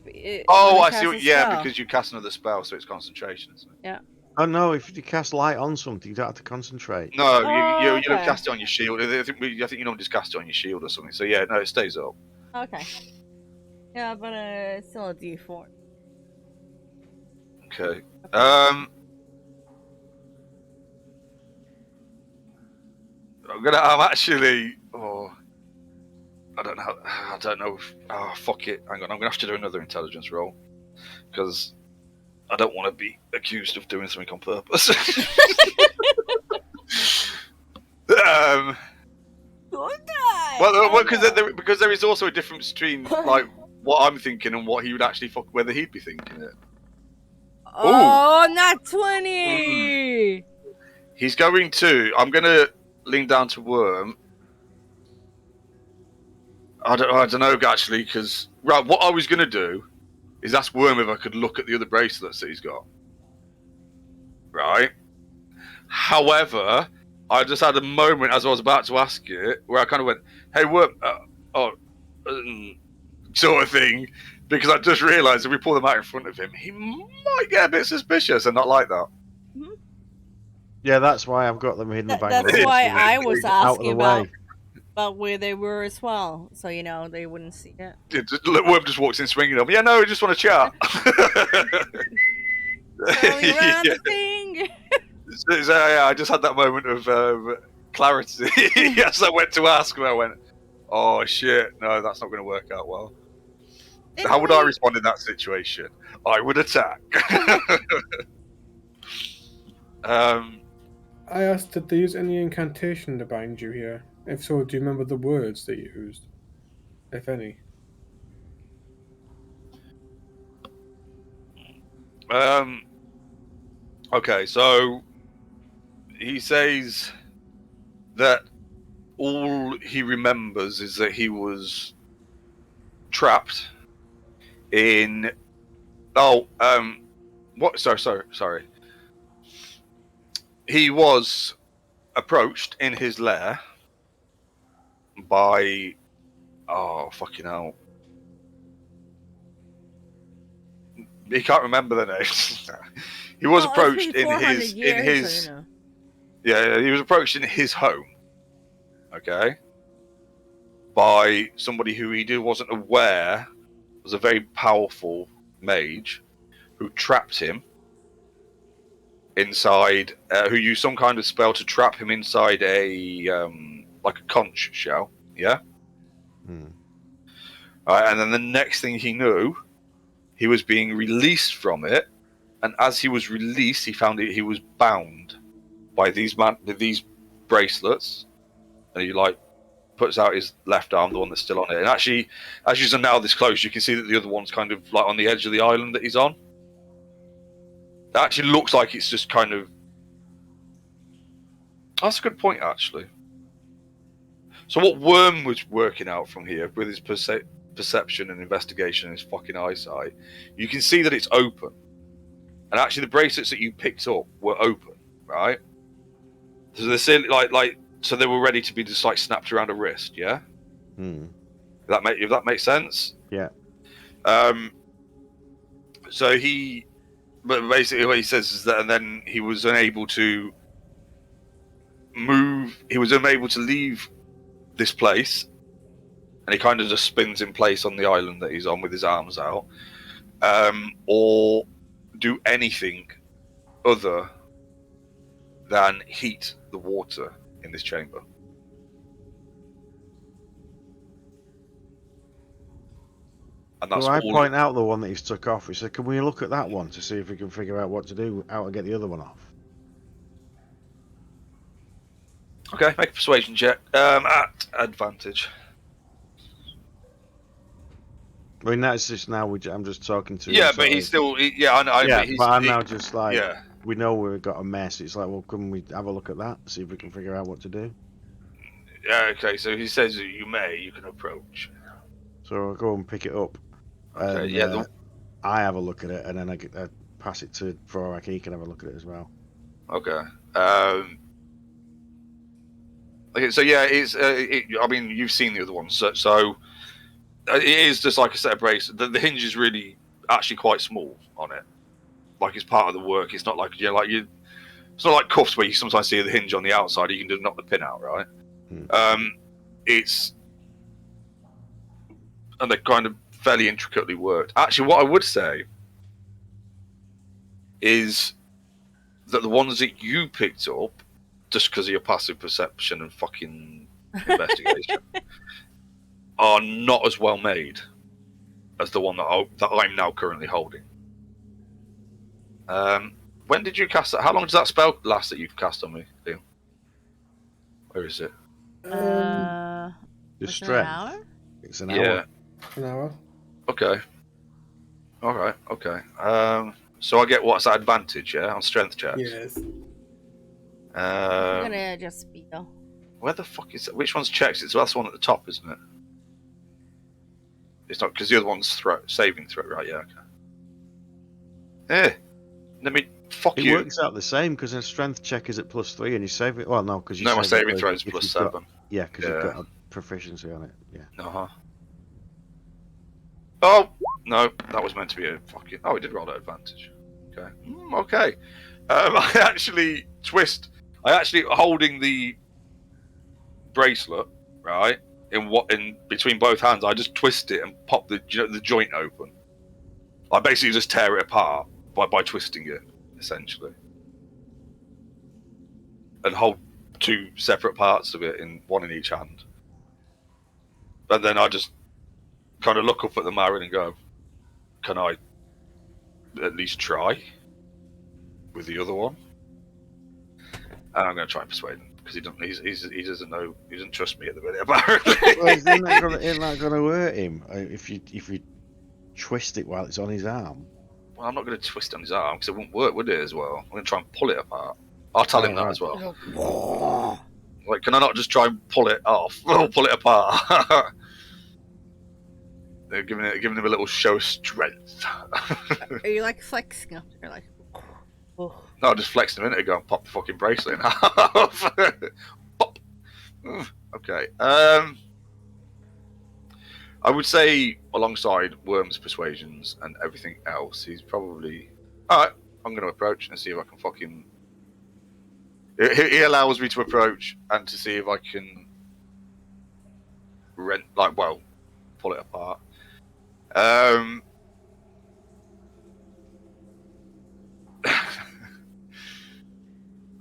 S1: Oh,
S3: when
S1: I
S3: cast
S1: see.
S3: a
S1: Yeah,
S3: spell?
S1: because you cast another spell, so it's concentration, isn't it?
S3: Yeah.
S2: Oh no, if you cast light on something, you don't have to concentrate.
S1: No, you don't
S3: okay.
S1: cast it on your shield. I think you don't just cast it on your shield or something. So yeah, no, it stays up.
S3: Okay. Yeah, but it's still a D4.
S1: Okay. I'm actually. Oh, I don't know. Oh, fuck it. Hang on. I'm gonna have to do another intelligence roll because I don't want to be accused of doing something on purpose. Well, because there is also a difference between like what I'm thinking and what he would actually whether he'd be thinking it.
S3: Oh, not 20!
S1: He's going to. I'm gonna lean down to Worm. I don't know actually, because right, what I was gonna do is ask Worm if I could look at the other bracelets that he's got. Right. However, I just had a moment as I was about to ask it where I kind of went, "Hey, Worm, oh, sort of thing, because I just realised if we pull them out in front of him, he might get a bit suspicious and not like that.
S2: Yeah, that's why I've got them hidden
S3: That's
S2: behind rocks,
S3: why
S2: so
S3: I was
S2: out of the
S3: asking about
S2: way.
S3: where they were as well, so they wouldn't see it.
S1: Worm just walks in swinging up. Yeah, no, we just want to chat.
S3: Rolling around
S1: Yeah.
S3: the thing.
S1: So, yeah, I just had that moment of clarity. Yes, I went to ask him. I went, "Oh shit, no, that's not going to work out well." How would I respond in that situation? I would attack.
S4: I asked, did they use any incantation to bind you here? If so, do you remember the words they used? If any.
S1: Okay, so he says that all he remembers is that he was trapped in. What? Sorry. He was approached in his lair by. Oh, fucking hell. He can't remember the names. He was approached in his Yeah, he was approached in his home. Okay. By somebody who he wasn't aware was a very powerful mage who trapped him inside, who used some kind of spell to trap him inside a like a conch shell. Yeah. Alright, and then the next thing he knew, he was being released from it, and as he was released, he found he was bound by these bracelets, and he puts out his left arm, the one that's still on it. And actually, as you're now this close, you can see that the other one's kind of on the edge of the island that he's on. It actually looks like it's just kind of. That's a good point, actually. So what Worm was working out from here with his perception and investigation and his fucking eyesight, you can see that it's open. And actually, the bracelets that you picked up were open, right? So they're still so they were ready to be just snapped around a wrist, yeah. If that makes sense.
S2: Yeah.
S1: So but basically what he says is that, and then he was unable to move. He was unable to leave this place, and he kind of just spins in place on the island that he's on with his arms out, or do anything other than heat the water in this chamber. And that's
S2: I point out the one that he's took off. He said, "Can we look at that one to see if we can figure out what to do, how to get the other one off?"
S1: Okay, make a persuasion check at advantage.
S2: I mean, that's just now. I'm just talking to.
S1: Yeah, but he's still. I know.
S2: Yeah, but I'm now just like.
S1: Yeah.
S2: We know we've got a mess. It's like, well, can we have a look at that? See if we can figure out what to do.
S1: Yeah. Okay. So he says that you can approach.
S2: So I'll go and pick it up.
S1: Okay.
S2: And, I have a look at it, and then I pass it to Vorak. He can have a look at it as well.
S1: Okay. Okay. So yeah, it's. I mean, you've seen the other ones, so it is just like a set of braces. The hinge is really actually quite small on it. Like it's part of the work. It's not like it's not like cuffs where you sometimes see the hinge on the outside. You can just knock the pin out, right? And they're kind of fairly intricately worked. Actually, what I would say is that the ones that you picked up, just because of your passive perception and fucking investigation, are not as well made as the one that I'm now currently holding. When did you cast that? How long does that spell last that you've cast on me, Liam? Where is it?
S2: The strength.
S3: An hour?
S2: It's an hour.
S1: Yeah.
S4: An hour?
S1: Okay. All right. Okay. So I get what's that advantage? Yeah, on strength checks.
S4: Yes.
S3: I'm gonna just speed though.
S1: Where the fuck is it? Which one's checks? It's that's the one at the top, isn't it? It's not because the other one's saving throw, right? Yeah. Okay. Let me fuck
S2: It
S1: you.
S2: works out the same because a strength check is at +3 and you save it. Well, no, because you.
S1: No, my saving
S2: it
S1: throw is
S2: if
S1: plus
S2: you've got-
S1: 7.
S2: Yeah, because you've got a proficiency on it. Yeah.
S1: Uh-huh. Oh, no, that was meant to be a fucking... Oh, it did roll at advantage. Okay. Okay. I actually holding the bracelet, right, in between both hands, I just twist it and pop the joint open. I basically just tear it apart by twisting it, essentially. And hold two separate parts of it, one in each hand. And then I just kind of look up at the Marin and go, can I at least try with the other one? And I'm going to try and persuade him because he doesn't know, he doesn't trust me at the minute. Apparently,
S2: Well, isn't that going to hurt him if you twist it while it's on his arm?
S1: well, I'm not going to twist it on his arm because it wouldn't work, would it? As well, I'm going to try and pull it apart. I'll tell him that as well. Like, can I not just try and pull it off or pull it apart? They're giving him a little show of strength.
S3: Are you like flexing up? You're like, oh.
S1: No, I just flexed a minute ago and popped the fucking bracelet in half. Pop. Okay. I would say alongside Worm's persuasions and everything else, he's probably... Alright, I'm going to approach and see if I can fucking... He allows me to approach and to see if I can pull it apart.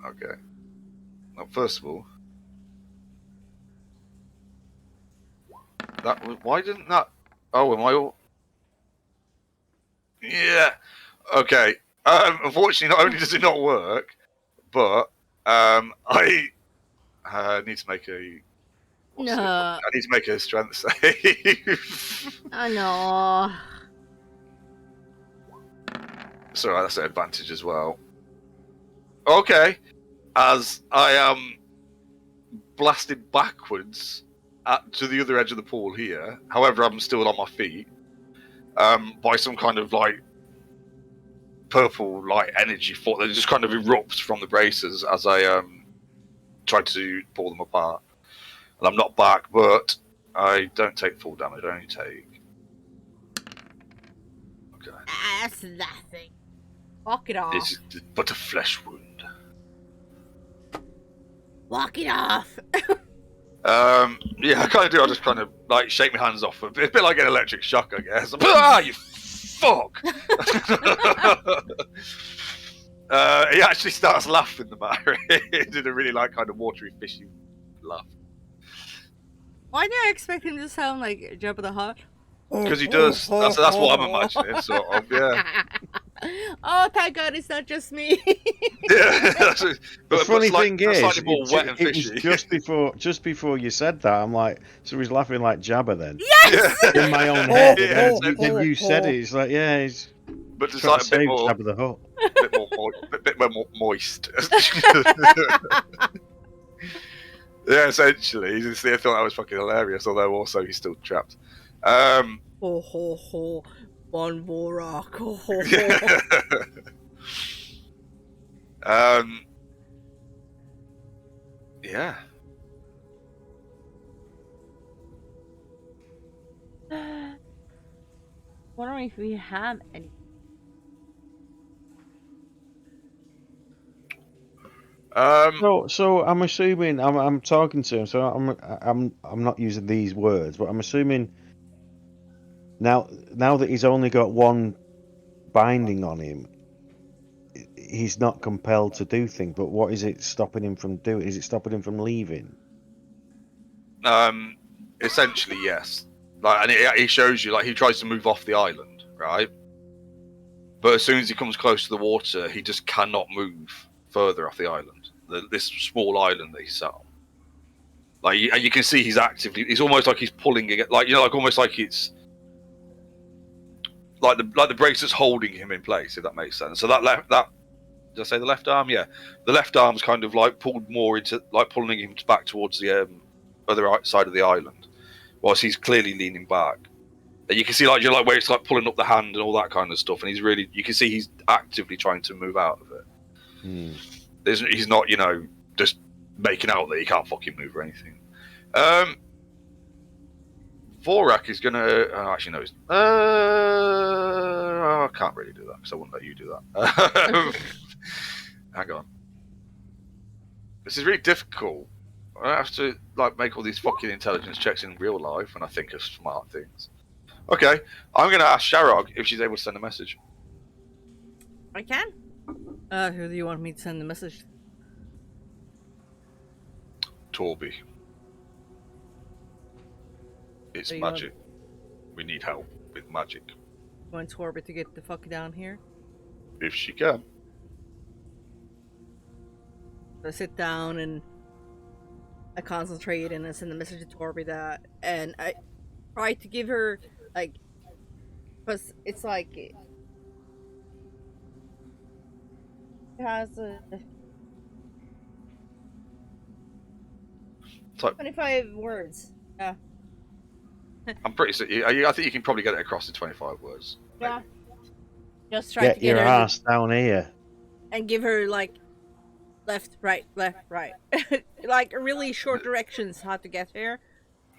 S1: Okay. Well, first of all, why didn't that? Oh, am I all? Yeah. Okay. Unfortunately, not only does it not work, but I need to make a.
S3: No.
S1: I need to make a strength save.
S3: Oh no.
S1: So that's an advantage as well. Okay. As I am blasted backwards to the other edge of the pool here, however, I'm still on my feet, by some kind of like purple light energy force that just kind of erupts from the braces as I try to pull them apart. And I'm not back, but I don't take full damage. I only take. Okay.
S3: That's nothing. Walk it off.
S1: It's but a flesh wound.
S3: Walk it off.
S1: Yeah, I kind of do. I just kind of like shake my hands off. It's a bit like an electric shock, I guess. Ah, you fuck! He actually starts laughing. The matter. He did a really like kind of watery, fishy laugh.
S3: Why do I expect him to sound like Jabba the Hutt?
S1: Because he does. That's what I'm imagining. Sort of, yeah.
S3: Oh, thank God, it's not just me.
S1: Yeah.
S2: The funny thing is,
S1: slightly more wet and
S2: it was
S1: fishy.
S2: just before you said that, I'm like, so he's laughing like Jabba then.
S3: Yes.
S1: Yeah.
S2: In my own head.
S1: Yeah,
S2: And then you said it. It's like, yeah, he's
S1: But it's
S2: trying
S1: like
S2: to
S1: a bit
S2: save
S1: more,
S2: Jabba the Hutt.
S1: bit more moist. Yeah, essentially. I thought that was fucking hilarious, although also he's still trapped.
S3: Ho ho ho. One more rock. Ho ho ho.
S1: Yeah.
S3: Wondering if we have any.
S2: So I'm assuming I'm talking to him. So I'm not using these words, but I'm assuming now that he's only got one binding on him, he's not compelled to do things. But what is it stopping him from doing? Is it stopping him from leaving?
S1: Essentially, yes. Like, and he shows you, like, he tries to move off the island, right? But as soon as he comes close to the water, he just cannot move further off the island. This small island that he's sat on. Like, you can see he's actively. It's almost like he's pulling it, like, you know, like almost like it's like the bracelet's holding him in place, if that makes sense. So did I say the left arm? Yeah, the left arm's kind of like pulled more into, like, pulling him back towards the other side of the island, whilst he's clearly leaning back. And you can see, like, where it's like pulling up the hand and all that kind of stuff, and you can see he's actively trying to move out of it. He's not, you know, just making out that he can't fucking move or anything. Vorak is gonna. Actually, no. I can't really do that because I wouldn't let you do that. Hang on. This is really difficult. I have to like make all these fucking intelligence checks in real life when I think of smart things. Okay, I'm gonna ask Sharog if she's able to send a message.
S3: I can. Who do you want me to send the message?
S1: Torby. It's
S3: So you
S1: magic. We need help with magic.
S3: You want Torbit to get the fuck down here?
S1: If she can.
S3: I sit down and I concentrate and I send a message to Torbit that, and I try to give her like, because it's like it has a
S1: So
S3: 25 words. Yeah.
S1: I'm pretty sure. I think you can probably get it across in 25 words.
S3: Yeah. Just try to
S2: Get
S3: get
S2: your
S3: her
S2: ass down here.
S3: and give her like left, right, like really short directions how to get here.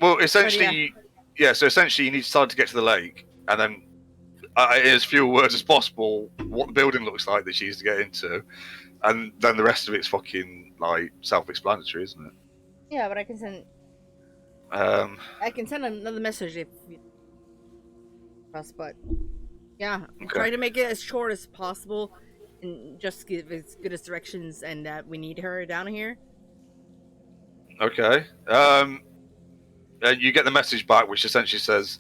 S1: Well, essentially, yeah. So essentially, you need to start to get to the lake, and then in as few words as possible, what the building looks like that she needs to get into, and then the rest of it's fucking like self-explanatory, isn't it?
S3: Yeah, but I can send another message if you trust, but yeah, I'm
S1: Okay.
S3: trying to make it as short as possible and just give as good as directions and that we need her down here.
S1: Okay. You get the message back, which essentially says,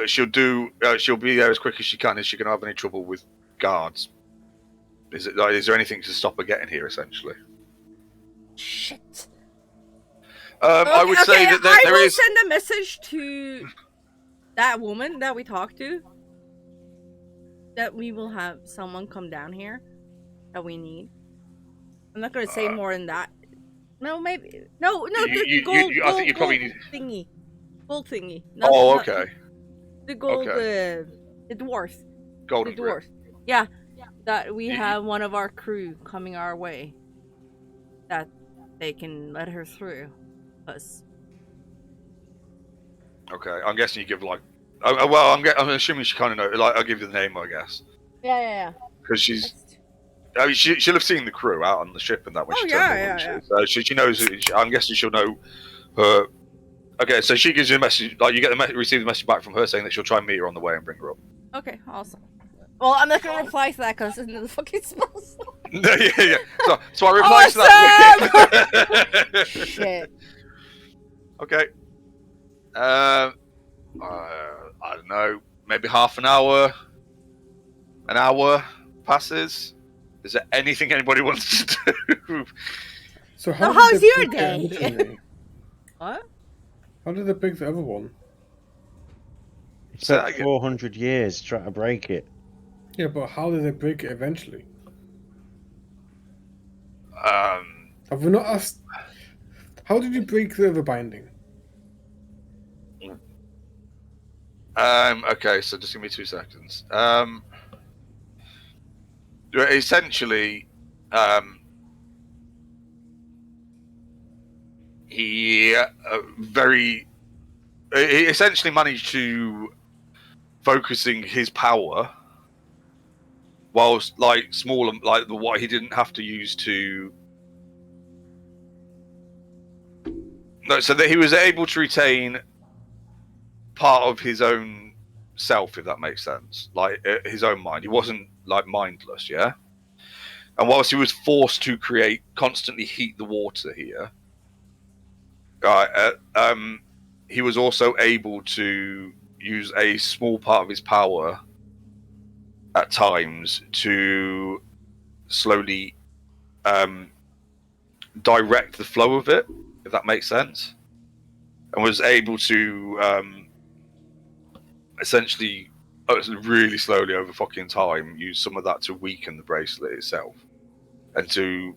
S1: she'll be there as quick as she can. Is she going to have any trouble with guards? Is there anything to stop her getting here? Essentially.
S3: Shit.
S1: I would say that
S3: I
S1: there
S3: will
S1: is.
S3: send a message to that woman that we talked to. That we will have someone come down here that we need. I'm not gonna say more than that. No, maybe no.
S1: I think you probably need
S3: thingy, gold thingy.
S1: Oh, okay.
S3: The gold,
S1: Okay.
S3: the dwarf.
S1: Golden
S3: The dwarf. Yeah, that we have one of our crew coming our way. That they can let her through us.
S1: Okay, I'm guessing you give like. Well, I'm assuming she kind of know. Like, I'll give you the name, I guess,
S3: Yeah.
S1: because she's. I mean, she'll have seen the crew out on the ship and that when
S3: Oh,
S1: she turned
S3: yeah,
S1: up,
S3: yeah.
S1: So she knows. I'm guessing she'll know her. Okay, so she gives you a message. Like you get receive the message back from her saying that she'll try and meet her on the way and bring her up.
S3: Okay, awesome. Well, I'm not gonna reply to that because it's in the fucking spell slot.
S1: yeah. So I reply to that.
S3: Shit.
S1: Okay. I don't know. Maybe half an hour. An hour passes. Is there anything anybody wants to do?
S4: So
S3: So
S4: did
S3: how's
S4: they
S3: your
S4: break
S3: day?
S4: it originally?
S3: What?
S4: How did they break the other one?
S2: It
S1: Say that
S2: took
S1: again.
S2: 400 years to try to break it.
S4: Yeah, but how did they break it eventually? Have we not asked? How did you break the other binding?
S1: Okay, so just give me 2 seconds. Essentially, he essentially managed to focusing his power whilst like smaller, like what he didn't have to use to. No, so that he was able to retain part of his own self, if that makes sense, like his own mind. He wasn't like mindless, yeah. And whilst he was forced to constantly heat the water here, he was also able to use a small part of his power at times to slowly direct the flow of it, if that makes sense, and was able to essentially really slowly over fucking time use some of that to weaken the bracelet itself and to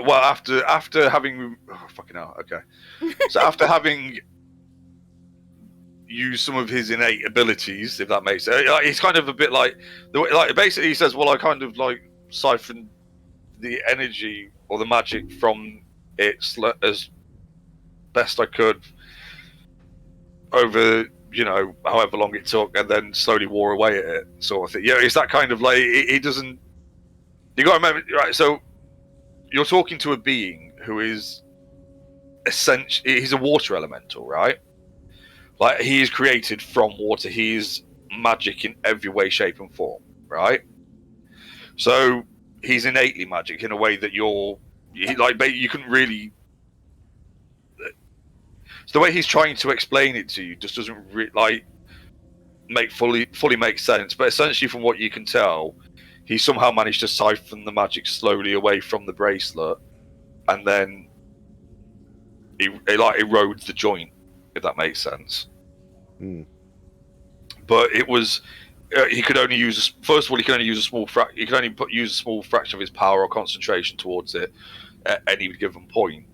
S1: well after having fucking hell, okay, so after having used some of his innate abilities, if that makes sense, he's kind of a bit like basically he says, well, I kind of like siphoned the energy or the magic from as best I could over, however long it took, and then slowly wore away at it, sort of thing. Yeah, it's that kind of like he doesn't. You got to remember, right? So you're talking to a being who is essentially he's a water elemental, right? Like he is created from water. He is magic in every way, shape, and form, right? So he's innately magic in a way that you couldn't really. So the way he's trying to explain it to you just doesn't fully make sense. But essentially, from what you can tell, he somehow managed to siphon the magic slowly away from the bracelet, and then it like erodes the joint, if that makes sense.
S2: Mm.
S1: But it was he could only use first of all he could only use a small he could only use a small fraction of his power or concentration towards it at any given point.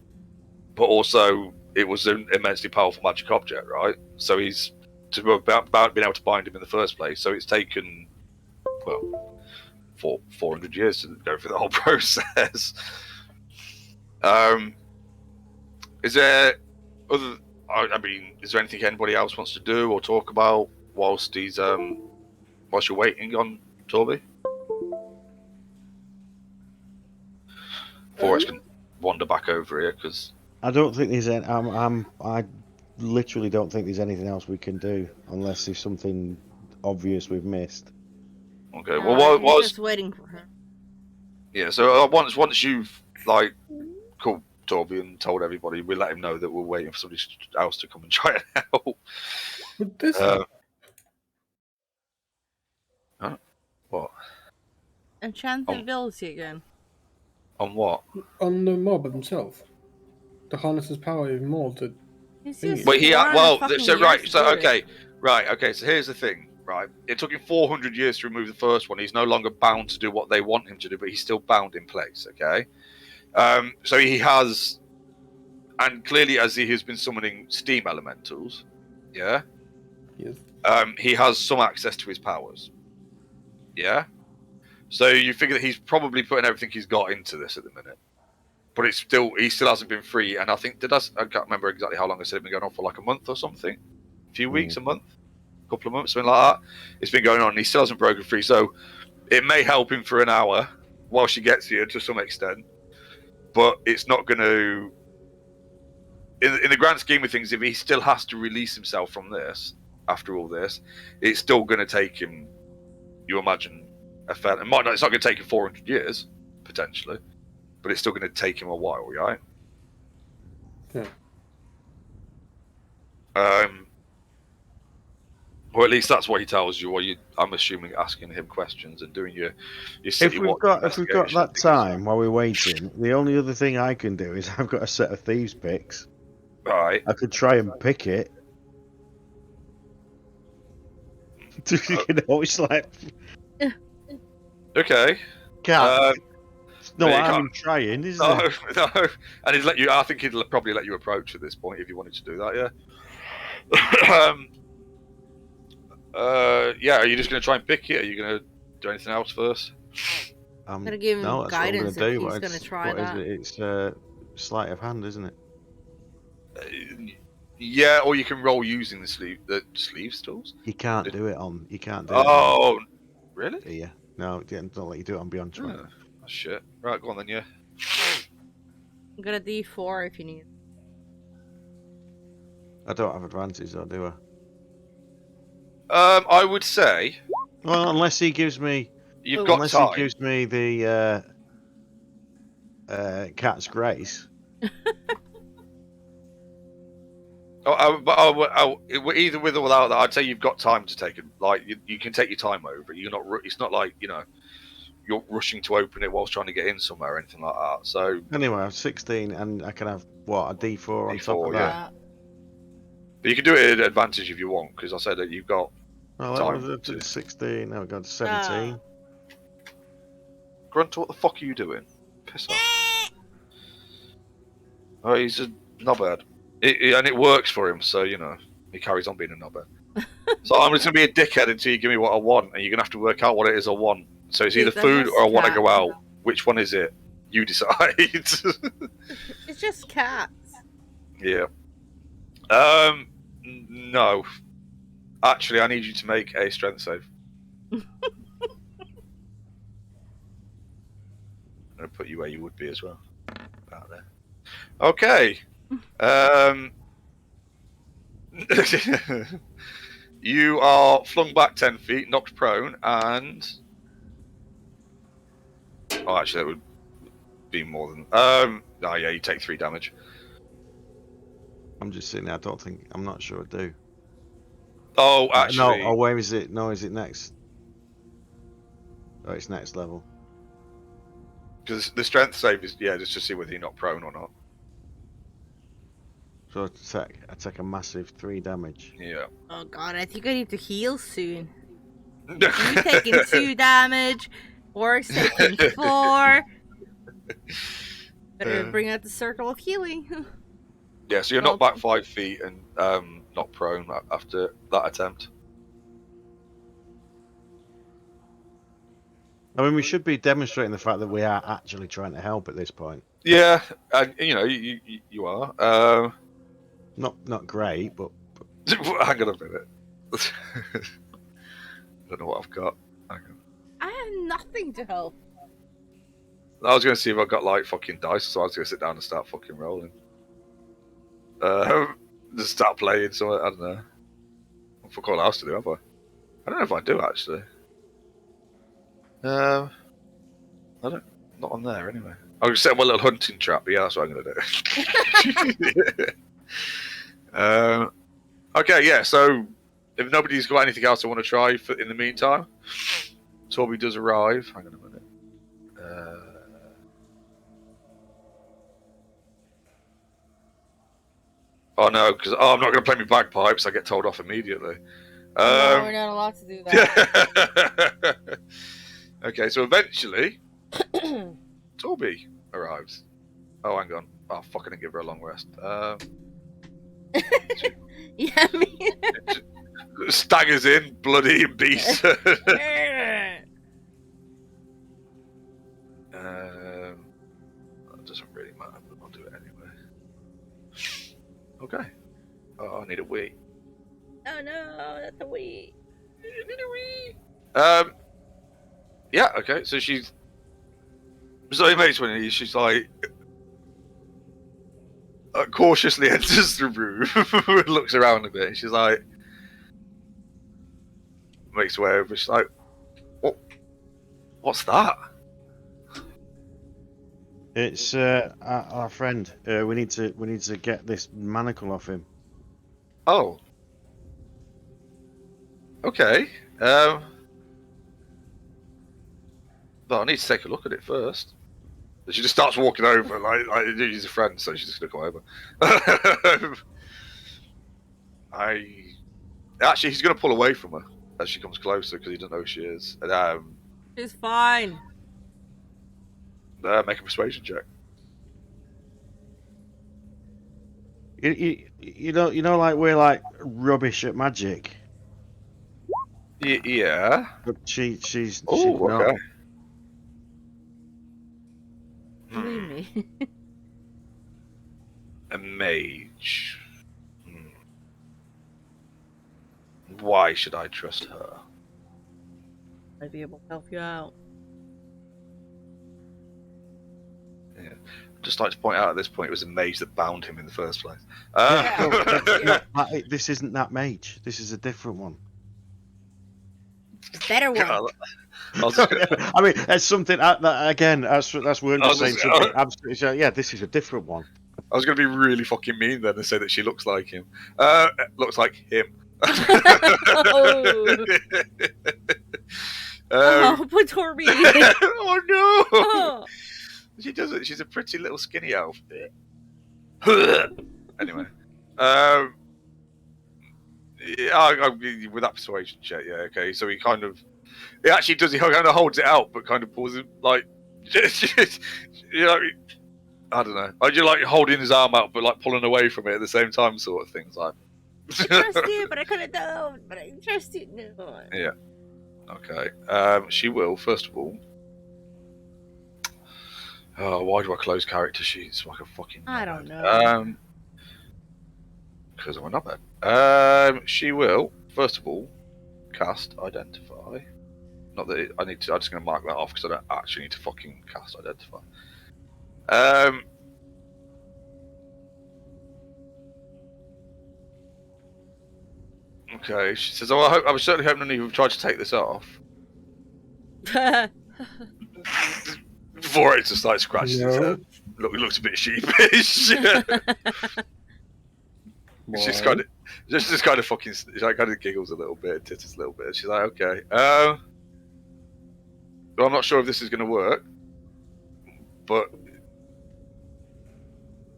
S1: But also it was an immensely powerful magic object, right? So he's about being able to bind him in the first place. So it's taken 400 years to go through the whole process. Is there is there anything anybody else wants to do or talk about whilst you're waiting on Torby? Forrest can wander back over here because
S2: I don't think there's any. I literally don't think there's anything else we can do unless there's something obvious we've missed.
S1: okay.
S3: No,
S1: Well,
S3: I'm just waiting for her.
S1: yeah. So once you've called Torby and told everybody, we let him know that we're waiting for somebody else to come and try and help.
S4: Would this
S1: What?
S3: Enchanted ability again.
S1: On what?
S4: on the mob himself to harness his power even more to
S3: He's
S4: Wait,
S3: just
S1: But he
S3: 400 fucking
S1: so
S3: years
S1: right.
S3: to
S1: So
S3: do it.
S1: okay. Right. Okay. So here's the thing. Right. It took him 400 years to remove the first one. He's no longer bound to do what they want him to do, but he's still bound in place. Okay. So he has, and clearly as he has been summoning steam elementals, yeah.
S4: Yes.
S1: He has some access to his powers. Yeah. So you figure that he's probably putting everything he's got into this at the minute, but he still hasn't been free. And I think I can't remember exactly how long I said it's been going on for, like a month or something, a few weeks, a month, a couple of months, something like that. It's been going on, and he still hasn't broken free. So it may help him for an hour while she gets here to some extent, but it's not going to. In the grand scheme of things, if he still has to release himself from this after all this, it's still going to take him. You imagine it's not going to take him 400 years potentially, but it's still going to take him a while, right?
S4: Yeah.
S1: Or at least that's what he tells you. Or I'm assuming asking him questions and doing your city
S2: If we've
S1: watch
S2: got
S1: investigation
S2: that
S1: things.
S2: time while we're waiting, the only other thing I can do is I've got a set of thieves picks.
S1: Right.
S2: I could try and pick it. It's like
S1: Okay.
S2: can't. No,
S1: but you
S2: I'm
S1: can't-
S2: trying, isn't
S1: No,
S2: it?
S1: no. And he'd let you. I think he'd probably let you approach at this point if you wanted to do that. Yeah. Yeah. Are you just going to try and pick it? Are you going to do anything else first?
S2: I'm
S3: Gotta give him
S2: no, that's what I'm
S3: guidance
S2: gonna
S3: if
S2: do.
S3: he's
S2: What
S3: gonna
S2: it's-
S3: try
S2: what is
S3: that.
S2: it? It's sleight of hand, isn't it?
S1: Yeah, or you can roll using the sleeve tools.
S2: You can't do it on. You can't do it. On
S1: Oh, really?
S2: here. No, don't let you do it on Beyond Track.
S1: Oh, shit. Right, go on then. Yeah.
S3: I'm gonna D4 if you need.
S2: I don't have advantage, though, do I?
S1: I would say
S2: Well, unless he gives me,
S1: you've got
S2: unless
S1: time.
S2: he gives me the cat's grace.
S1: Either with or without that, I'd say you've got time to take it. Like you can take your time over it. You're not. It's not like you're rushing to open it whilst trying to get in somewhere or anything like that. So
S2: Anyway, I'm 16, and I can have what a D4 on top
S1: D4,
S2: of
S1: yeah.
S2: that.
S1: but you can do it at advantage if you want, because I said that you've got
S2: Well,
S1: time
S2: that was
S1: to-
S2: 16. Now we've got 17.
S1: Grunt. What the fuck are you doing? Piss off. Oh, he's a knobhead. And it works for him, so he carries on being a knobhead. So I'm just gonna be a dickhead until you give me what I want, and you're gonna have to work out what it is I want. So it's either
S3: That's
S1: food or I want to
S3: cat.
S1: go out. Which one is it? You decide.
S3: It's just cats.
S1: Yeah. No. Actually, I need you to make a strength save. I'm going to put you where you would be as well. About there. Okay. You are flung back 10 feet, knocked prone, and... Oh, actually, that would be more than... Oh, yeah, you take 3 damage.
S2: I'm just sitting there. I'm not sure I do.
S1: Oh,
S2: No.
S1: actually...
S2: Oh, where is it? No, is it next? Oh, it's next level.
S1: Because the strength save is, yeah, just to see whether you're not prone or not.
S2: So I take a massive 3 damage.
S1: Yeah.
S3: Oh god, I think I need to heal soon. You taking 2 damage, Orc's taking 4. Better bring out the circle of healing.
S1: Yeah, so you're knocked back 5 feet and not prone after that attempt.
S2: I mean, we should be demonstrating the fact that we are actually trying to help at this point.
S1: Yeah, and you know you are.
S2: Not great, but
S1: Hang on a minute. I don't know what I've got. Hang on.
S3: I have nothing to help.
S1: I was going to see if I got like fucking dice, so I was going to sit down and start fucking rolling. Just start playing. So I don't know. I've fuck all else to do, have I? I don't know if I do actually. I don't. Not on there anyway. I'll just set my little hunting trap. But yeah, that's what I'm going to do. Okay, yeah. So if nobody's got anything else I want to try in the meantime, Torby does arrive. Hang on a minute. Oh no, because I'm not going to play my bagpipes. I get told off immediately.
S3: No, we're not allowed to do that.
S1: Okay, so eventually, Torby arrives. Oh, hang on. Oh, fuck, I didn't give her a long rest.
S3: Yeah, me.
S1: Staggers in, bloody and beast. That doesn't really matter, but I'll do it anyway. Okay. Oh, I need a wee.
S3: Oh no, that's a wee.
S1: Yeah, okay, so she's... So it makes when she's like... cautiously enters the room, looks around a bit, and she's like... Makes her way over, she's like... What's that?
S2: it's our friend. We need to get this manacle off him.
S1: Oh. Okay. But I need to take a look at it first. She just starts walking over, like he's a friend, so she's just gonna come over. Actually, he's gonna pull away from her as she comes closer because he doesn't know who she is. And,
S3: She's fine.
S1: make a persuasion check.
S2: You know, like we're like rubbish at magic.
S1: Yeah.
S2: But she's
S1: Oh,
S2: not.
S1: okay.
S3: Believe me.
S1: A mage. Why should I trust her?
S3: I'd be able to help you out.
S1: Yeah. I'd just like to point out at this point it was a mage that bound him in the first place.
S2: This isn't that mage. This is a different one.
S3: Better one.
S1: God, I was just gonna-
S2: I mean, that's something that again. That's we're
S1: I was
S2: just saying
S1: just-
S2: something absolutely. So, yeah, this is a different one.
S1: I was going to be really fucking mean then and say that she looks like him. Looks like him.
S3: Oh. Oh, poor Torby.
S1: Oh no!
S3: Oh.
S1: She doesn't. She's a pretty little skinny elf. Anyway, yeah, I'll with that persuasion check. Yeah, okay. So he kind of, he actually does. He kind of holds it out, but kind of pulls it like, you know, I don't know. I just like holding his arm out, but like pulling away from it at the same time, sort of things. Like,
S3: I trust you, but I could have done. But I trust you. No.
S1: yeah. Okay. She will first of all. Oh, why do I close character sheets like a fucking
S3: I don't
S1: knobhead?
S3: know.
S1: Because I'm a knobhead. She will, first of all, cast identify. Not that I need to. I'm just going to mark that off because I don't actually need to fucking cast identify. Okay. She says, "Oh, I was certainly hoping none of you have tried to take this off." Before it just like scratches its
S4: No.
S1: head. Look, it looks a bit sheepish. She's kind of, just kind of fucking, she like kind of giggles a little bit, titters a little bit. She's like, okay, well, I'm not sure if this is going to work, but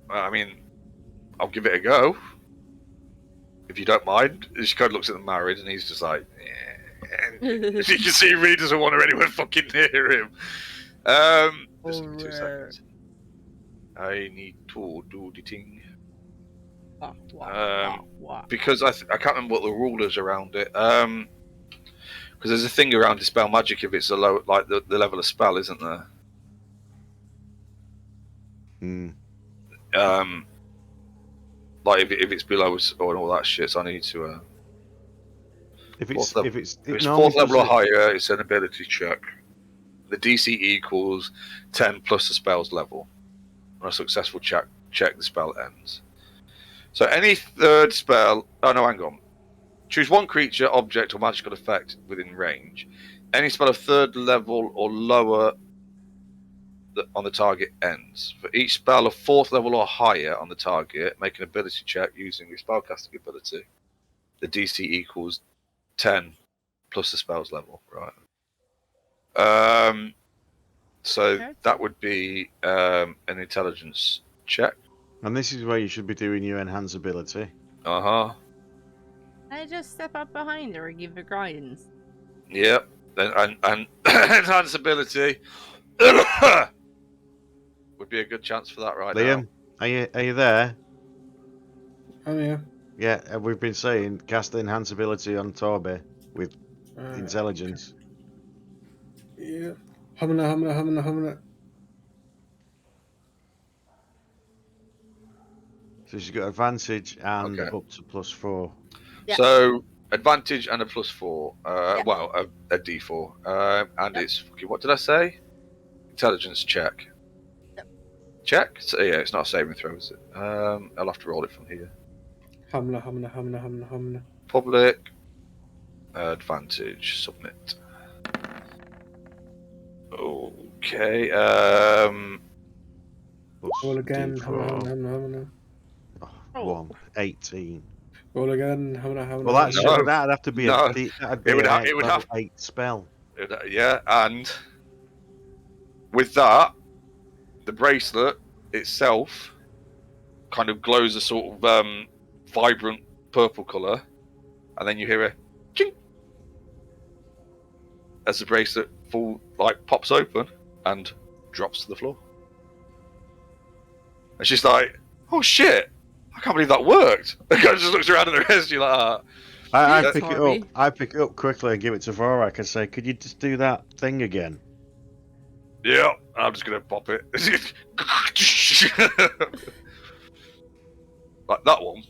S1: I mean, I'll give it a go if you don't mind. And she kind of looks at the married, and he's just like, yeah. You can see he really doesn't want her anywhere fucking near him. Just give me 2 seconds. I need to do the thing. Because I can't remember what the rule is around it. Because there's a thing around dispel magic if it's a low, like the level of spell, isn't there? Like if it's below us or all that shit, so I need to.
S2: If
S1: Fourth
S2: it's
S1: fourth level or higher, it's an ability check. The DC equals 10 plus the spell's level. On a successful check, the spell ends. So any third spell. Oh no, hang on. Choose one creature, object, or magical effect within range. Any spell of third level or lower on the target ends. For each spell of fourth level or higher on the target, make an ability check using your spellcasting ability. The DC equals 10 plus the spell's level. Right. So that would be an intelligence check.
S2: And this is where you should be doing your enhance ability.
S1: Uh-huh.
S3: I just step up behind her and give her guidance.
S1: Yep. And enhance ability would be a good chance for that right
S2: Liam,
S1: now.
S2: are you there?
S4: Oh yeah.
S2: Yeah, we've been saying cast the enhance ability on Torbe with intelligence.
S4: Yeah. Humana.
S2: So she's got advantage and
S1: Okay.
S2: up to +4.
S3: Yeah.
S1: So advantage and a +4.
S3: Yeah.
S1: Well, a D4. And it's fucking, what did I say? Intelligence check.
S3: Yep.
S1: Check? So, yeah, it's not a saving throw, is it? I'll have to roll it from here.
S4: Humana.
S1: Public. Advantage. Submit. Okay.
S4: Roll again.
S2: D4.
S4: Humana.
S2: Oh, 1. 18.
S4: Roll again. Humana.
S2: Well, that'd have to be
S1: No.
S2: that'd be
S1: It would
S2: a
S1: it would
S2: level
S1: have
S2: 8 spell.
S1: Yeah, and with that, the bracelet itself kind of glows a sort of vibrant purple colour, and then you hear a ching as the bracelet pops open and drops to the floor. And she's like, "Oh shit! I can't believe that worked." And kind of just looks around at the rest. You're like,
S2: I
S3: Yes,
S2: pick it
S3: Harvey.
S2: up. I pick it up quickly and give it to Vorak and say, "Could you just do that thing again?"
S1: "Yeah, I'm just gonna pop it." Like that one.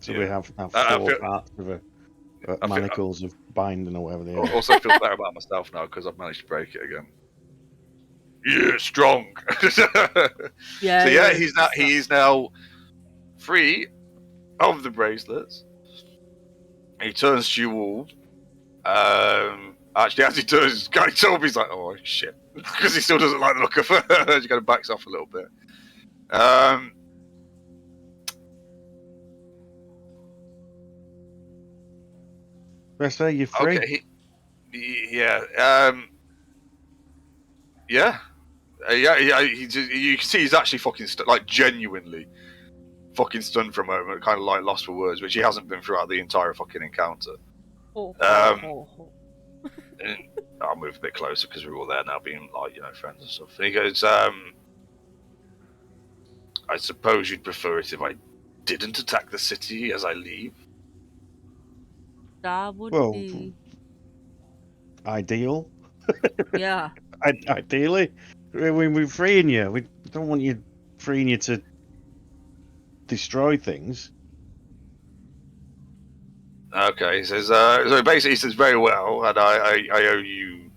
S2: So
S1: Yeah.
S2: we have now
S1: I
S2: 4
S1: feel-
S2: parts of a
S1: I feel-
S2: manacles of binding or whatever they
S1: I
S2: are.
S1: also feel better about myself now because I've managed to break it again. Yeah, strong.
S3: Yeah.
S1: So yeah, he's now free of the bracelets. He turns to you all. Actually, as he turns, Guy Toby's like, "Oh shit," because he still doesn't like the look of her. He kind of backs off a little bit.
S2: I say you're free.
S1: Okay. Yeah. Yeah. You can see he's actually fucking genuinely fucking stunned for a moment, kind of like lost for words, which he hasn't been throughout the entire fucking encounter. And I'll move a bit closer because we're all there now, being friends and stuff. And he goes, "I suppose you'd prefer it if I didn't attack the city as I leave."
S3: That would
S2: Well,
S3: be.
S2: Ideal.
S3: Yeah.
S2: Ideally, We're freeing you. We don't want you freeing you to destroy things.
S1: Okay, he says, so basically he says, very well, and I owe you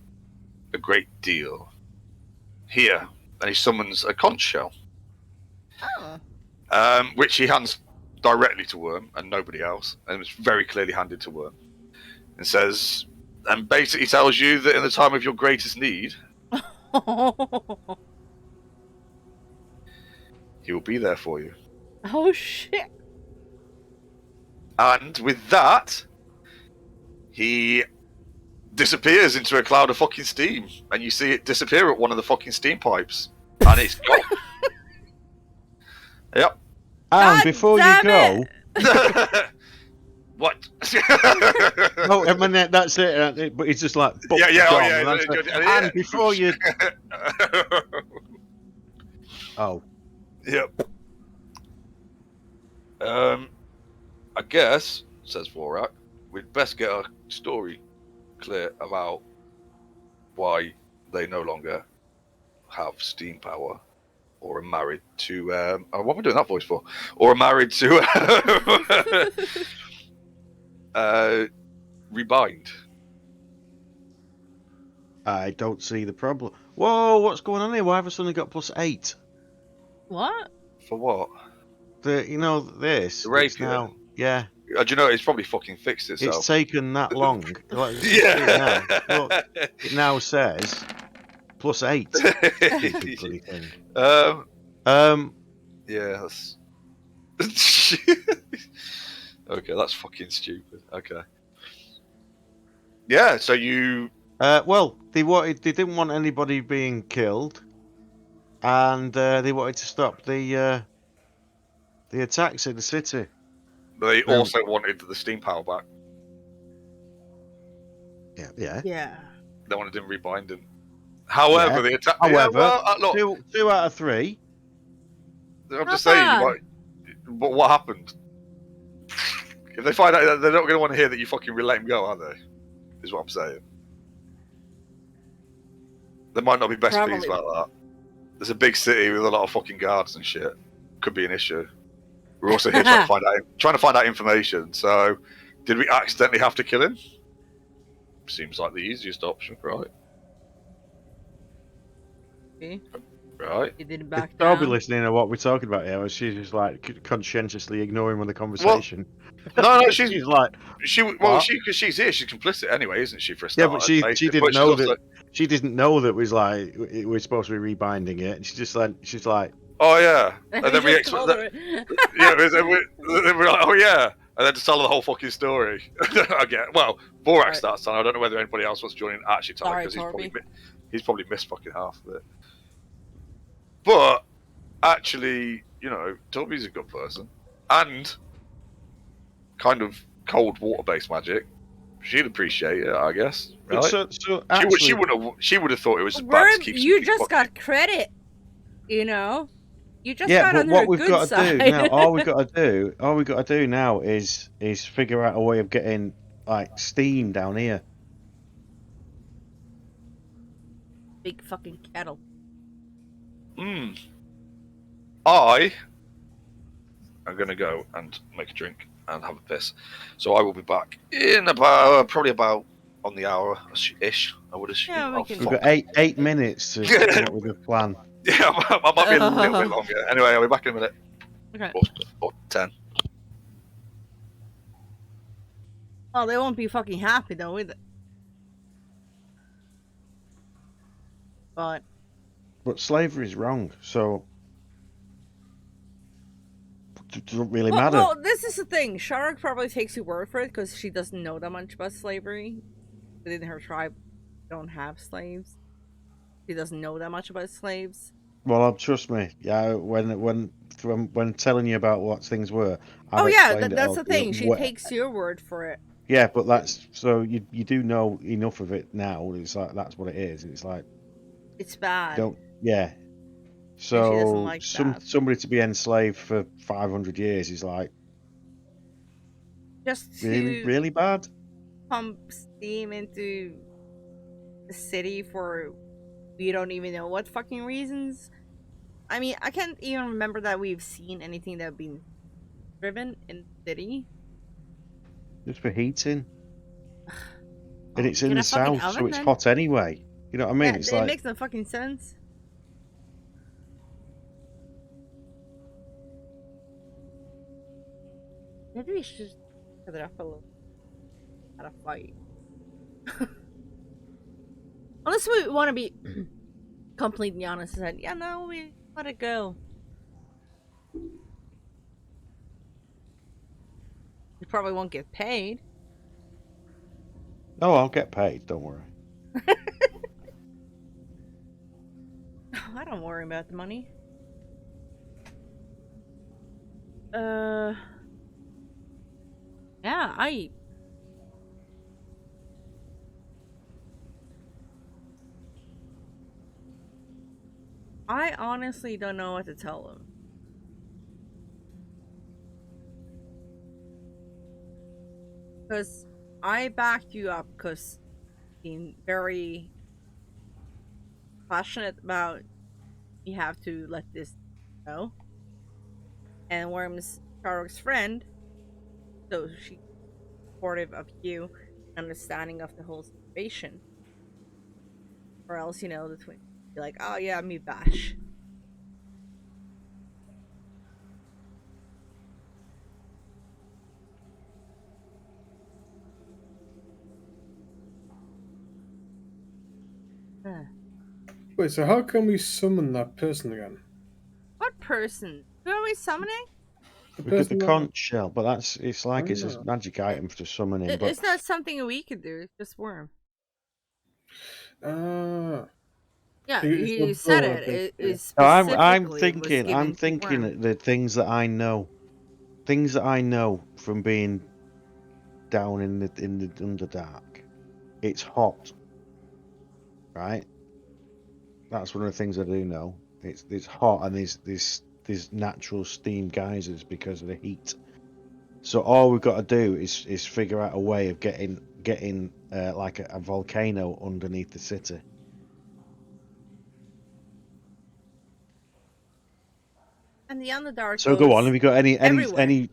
S1: a great deal. Here. And he summons a conch shell,
S3: Oh.
S1: which he hands directly to Worm and nobody else, and it's very clearly handed to Worm. And says, and basically tells you that in the time of your greatest need, he will be there for you.
S3: Oh shit.
S1: And with that, he disappears into a cloud of fucking steam, and you see it disappear at one of the fucking steam pipes, and it's gone. Yep.
S2: And
S3: God
S2: before you
S3: damn
S2: go,
S1: What?
S2: no, I mean that's it. But it's just like
S1: Yeah, yeah, oh,
S2: gone,
S1: yeah,
S2: and, that's it.
S1: yeah.
S2: And before you, oh,
S1: Yep. I guess, says Vorak, we'd best get our story clear about why they no longer have steam power or are married to what am I doing that voice for? Or are married to Rebind.
S2: I don't see the problem. Whoa, what's going on here? Why have I suddenly got +8?
S3: What?
S1: For what?
S2: This.
S1: The
S2: It's
S1: rapier?
S2: now, yeah.
S1: Do you know it's probably fucking fixed itself?
S2: It's taken that long. Like, just
S1: Yeah.
S2: see it now. Look, it now says +8. Stupid bloody thing.
S1: Yeah, that's okay, that's fucking stupid. Okay. Yeah, so you
S2: Well, they didn't want anybody being killed, and they wanted to stop the attacks in the city.
S1: they also wanted the steam power back.
S2: Yeah.
S3: Yeah.
S1: They wanted him rebinding. However,
S2: Yeah.
S1: the attack.
S2: However,
S1: yeah, well, look,
S2: 2 out of 3.
S1: I'm
S3: Not
S1: just saying.
S3: bad.
S1: But what happened? If they find out, they're not going to want to hear that you fucking let him go, are they? Is what I'm saying. They might not be best pleased
S3: Probably.
S1: about that. There's a big city with a lot of fucking guards and shit. Could be an issue. We're also here trying to find out information. So, did we accidentally have to kill him? Seems like the easiest option, right?
S3: Okay.
S1: Right.
S3: You didn't back
S2: I'll be
S3: down.
S2: listening to what we're talking about here. She's just like conscientiously ignoring the conversation.
S1: No,
S2: she's like,
S1: because she's here. She's complicit anyway, isn't she? For a
S2: yeah,
S1: start.
S2: but she
S1: But
S2: didn't
S1: she's
S2: know
S1: also-
S2: that she didn't know that was like we're supposed to be rebinding it. And she's like,
S1: Oh yeah, and then we
S3: Just
S1: expect
S3: told
S1: that.
S3: her.
S1: Yeah, then we're like, oh yeah, and then to tell her the whole fucking story again. Well, Borak
S3: Right.
S1: starts telling. I don't know whether anybody else wants to join in actually telling
S3: Sorry,
S1: because he's probably missed fucking half of it. But actually, Toby's a good person and kind of cold water-based magic. She'd appreciate it, I guess. Right?
S2: so actually,
S1: She would have thought it was bad to
S3: Worm,
S1: keep.
S3: you just got credit. You know, you just
S2: yeah,
S3: got
S2: but
S3: on
S2: what
S3: her
S2: we've
S3: good
S2: got to
S3: side.
S2: do now, all we got to do now is figure out a way of getting like steam down here.
S3: Big fucking kettle.
S1: I am going to go and make a drink and have a piss. So I will be back in probably about on the hour-ish, I would assume.
S3: Yeah, we
S1: Oh,
S3: can-
S2: We've
S1: fuck.
S2: got eight minutes to come up with a plan.
S1: Yeah, I might be a little bit longer. Anyway, I'll be back in a minute.
S3: Okay.
S1: Or 10.
S3: Oh, they won't be fucking happy though, with it. But
S2: But slavery is wrong, so it doesn't really
S3: well,
S2: matter.
S3: well, this is the thing. Shark probably takes your word for it because she doesn't know that much about slavery. Within her tribe, don't have slaves. She doesn't know that much about slaves.
S2: Well, trust me. Yeah, when telling you about what things were, I've
S3: Oh yeah,
S2: explained it
S3: that's
S2: all
S3: the
S2: to you.
S3: thing. She takes your word for it.
S2: Yeah, but that's so you do know enough of it now. It's like that's what it is. It's like
S3: It's bad.
S2: yeah.
S3: she doesn't
S2: So
S3: like that.
S2: somebody to be enslaved for 500 years is like
S3: Just to
S2: really pump
S3: pump steam into the city for we don't even know what fucking reasons. I mean, I can't even remember that we've seen anything that been driven in the city.
S2: Just for heating.
S3: Oh,
S2: And it's in
S3: get
S2: the
S3: a fucking
S2: south, so
S3: oven
S2: it's
S3: then.
S2: hot anyway. You know what I mean?
S3: Yeah,
S2: It's
S3: it
S2: like,
S3: makes no fucking sense. Maybe we should cut it up a little. Had a fight. Unless we want to be completely honest and said, yeah, no, we let it go. We probably won't get paid.
S2: oh, I'll get paid, don't worry.
S3: I don't worry about the money. Yeah, I honestly don't know what to tell them. Because I backed you up because being very passionate about you have to let this go. And Worm's Charok's friend, so she's supportive of you, understanding of the whole situation. Or else, you know, the twins be like, oh yeah, me bash.
S4: Wait, so how can we summon that person again?
S3: What person? Who are we summoning?
S4: The
S2: We get the
S4: person that...
S2: conch shell, but it's like it's a
S4: Ah.
S2: magic item for summoning. But
S3: It's not something we could do. It's just Worm.
S4: Ah.
S3: Yeah,
S4: It's
S3: you
S4: the
S3: said
S4: door,
S3: it. It
S4: basically.
S3: is
S2: no, I'm
S3: specifically was
S2: thinking
S3: given to Worm.
S2: that the things that I know from being down in the Underdark. It's hot, right? That's one of the things I do know. It's hot and there's natural steam geysers because of the heat. So all we've got to do is figure out a way of getting like a volcano underneath the city.
S3: And the Underdark
S2: So go on.
S3: goes
S2: Have you got
S3: everywhere.
S2: any?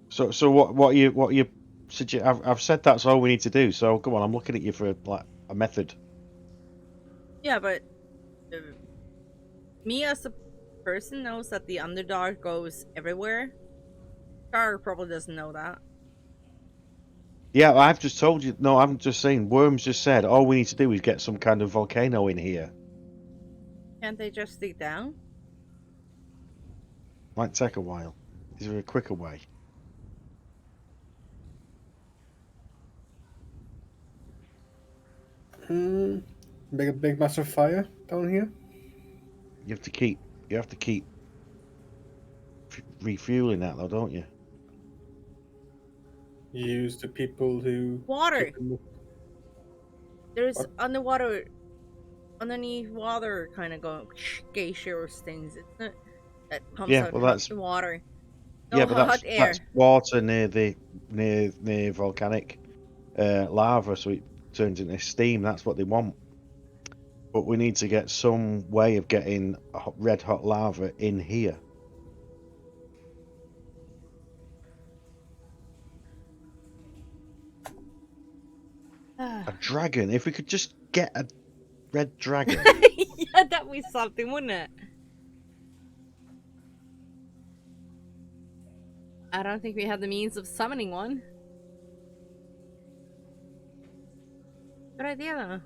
S2: So what you suggest? I've said that's all we need to do. So come on. I'm looking at you for like a method.
S3: Yeah, but uh, me as a person knows that the Underdark goes everywhere. Char probably doesn't know that.
S2: Yeah, I've just told you. No, I'm just saying. Worms just said all we need to do is get some kind of volcano in here.
S3: Can't they just dig down?
S2: Might take a while. Is there a quicker way?
S4: Make a big massive fire down here.
S2: You have to keep refueling that though, don't you?
S4: Use the people who...
S3: Water. There's
S4: What?
S3: underneath water kind of going geysers things. It's not that pumps
S2: Yeah,
S3: out
S2: well
S3: hot
S2: that's
S3: water. No
S2: yeah, but
S3: hot air.
S2: that's water near the near volcanic lava, so it turns into steam. That's what they want. But we need to get some way of getting red hot lava in here. A dragon. If we could just get a red dragon.
S3: Yeah, that'd be something, wouldn't it? I don't think we have the means of summoning one. Good idea, though.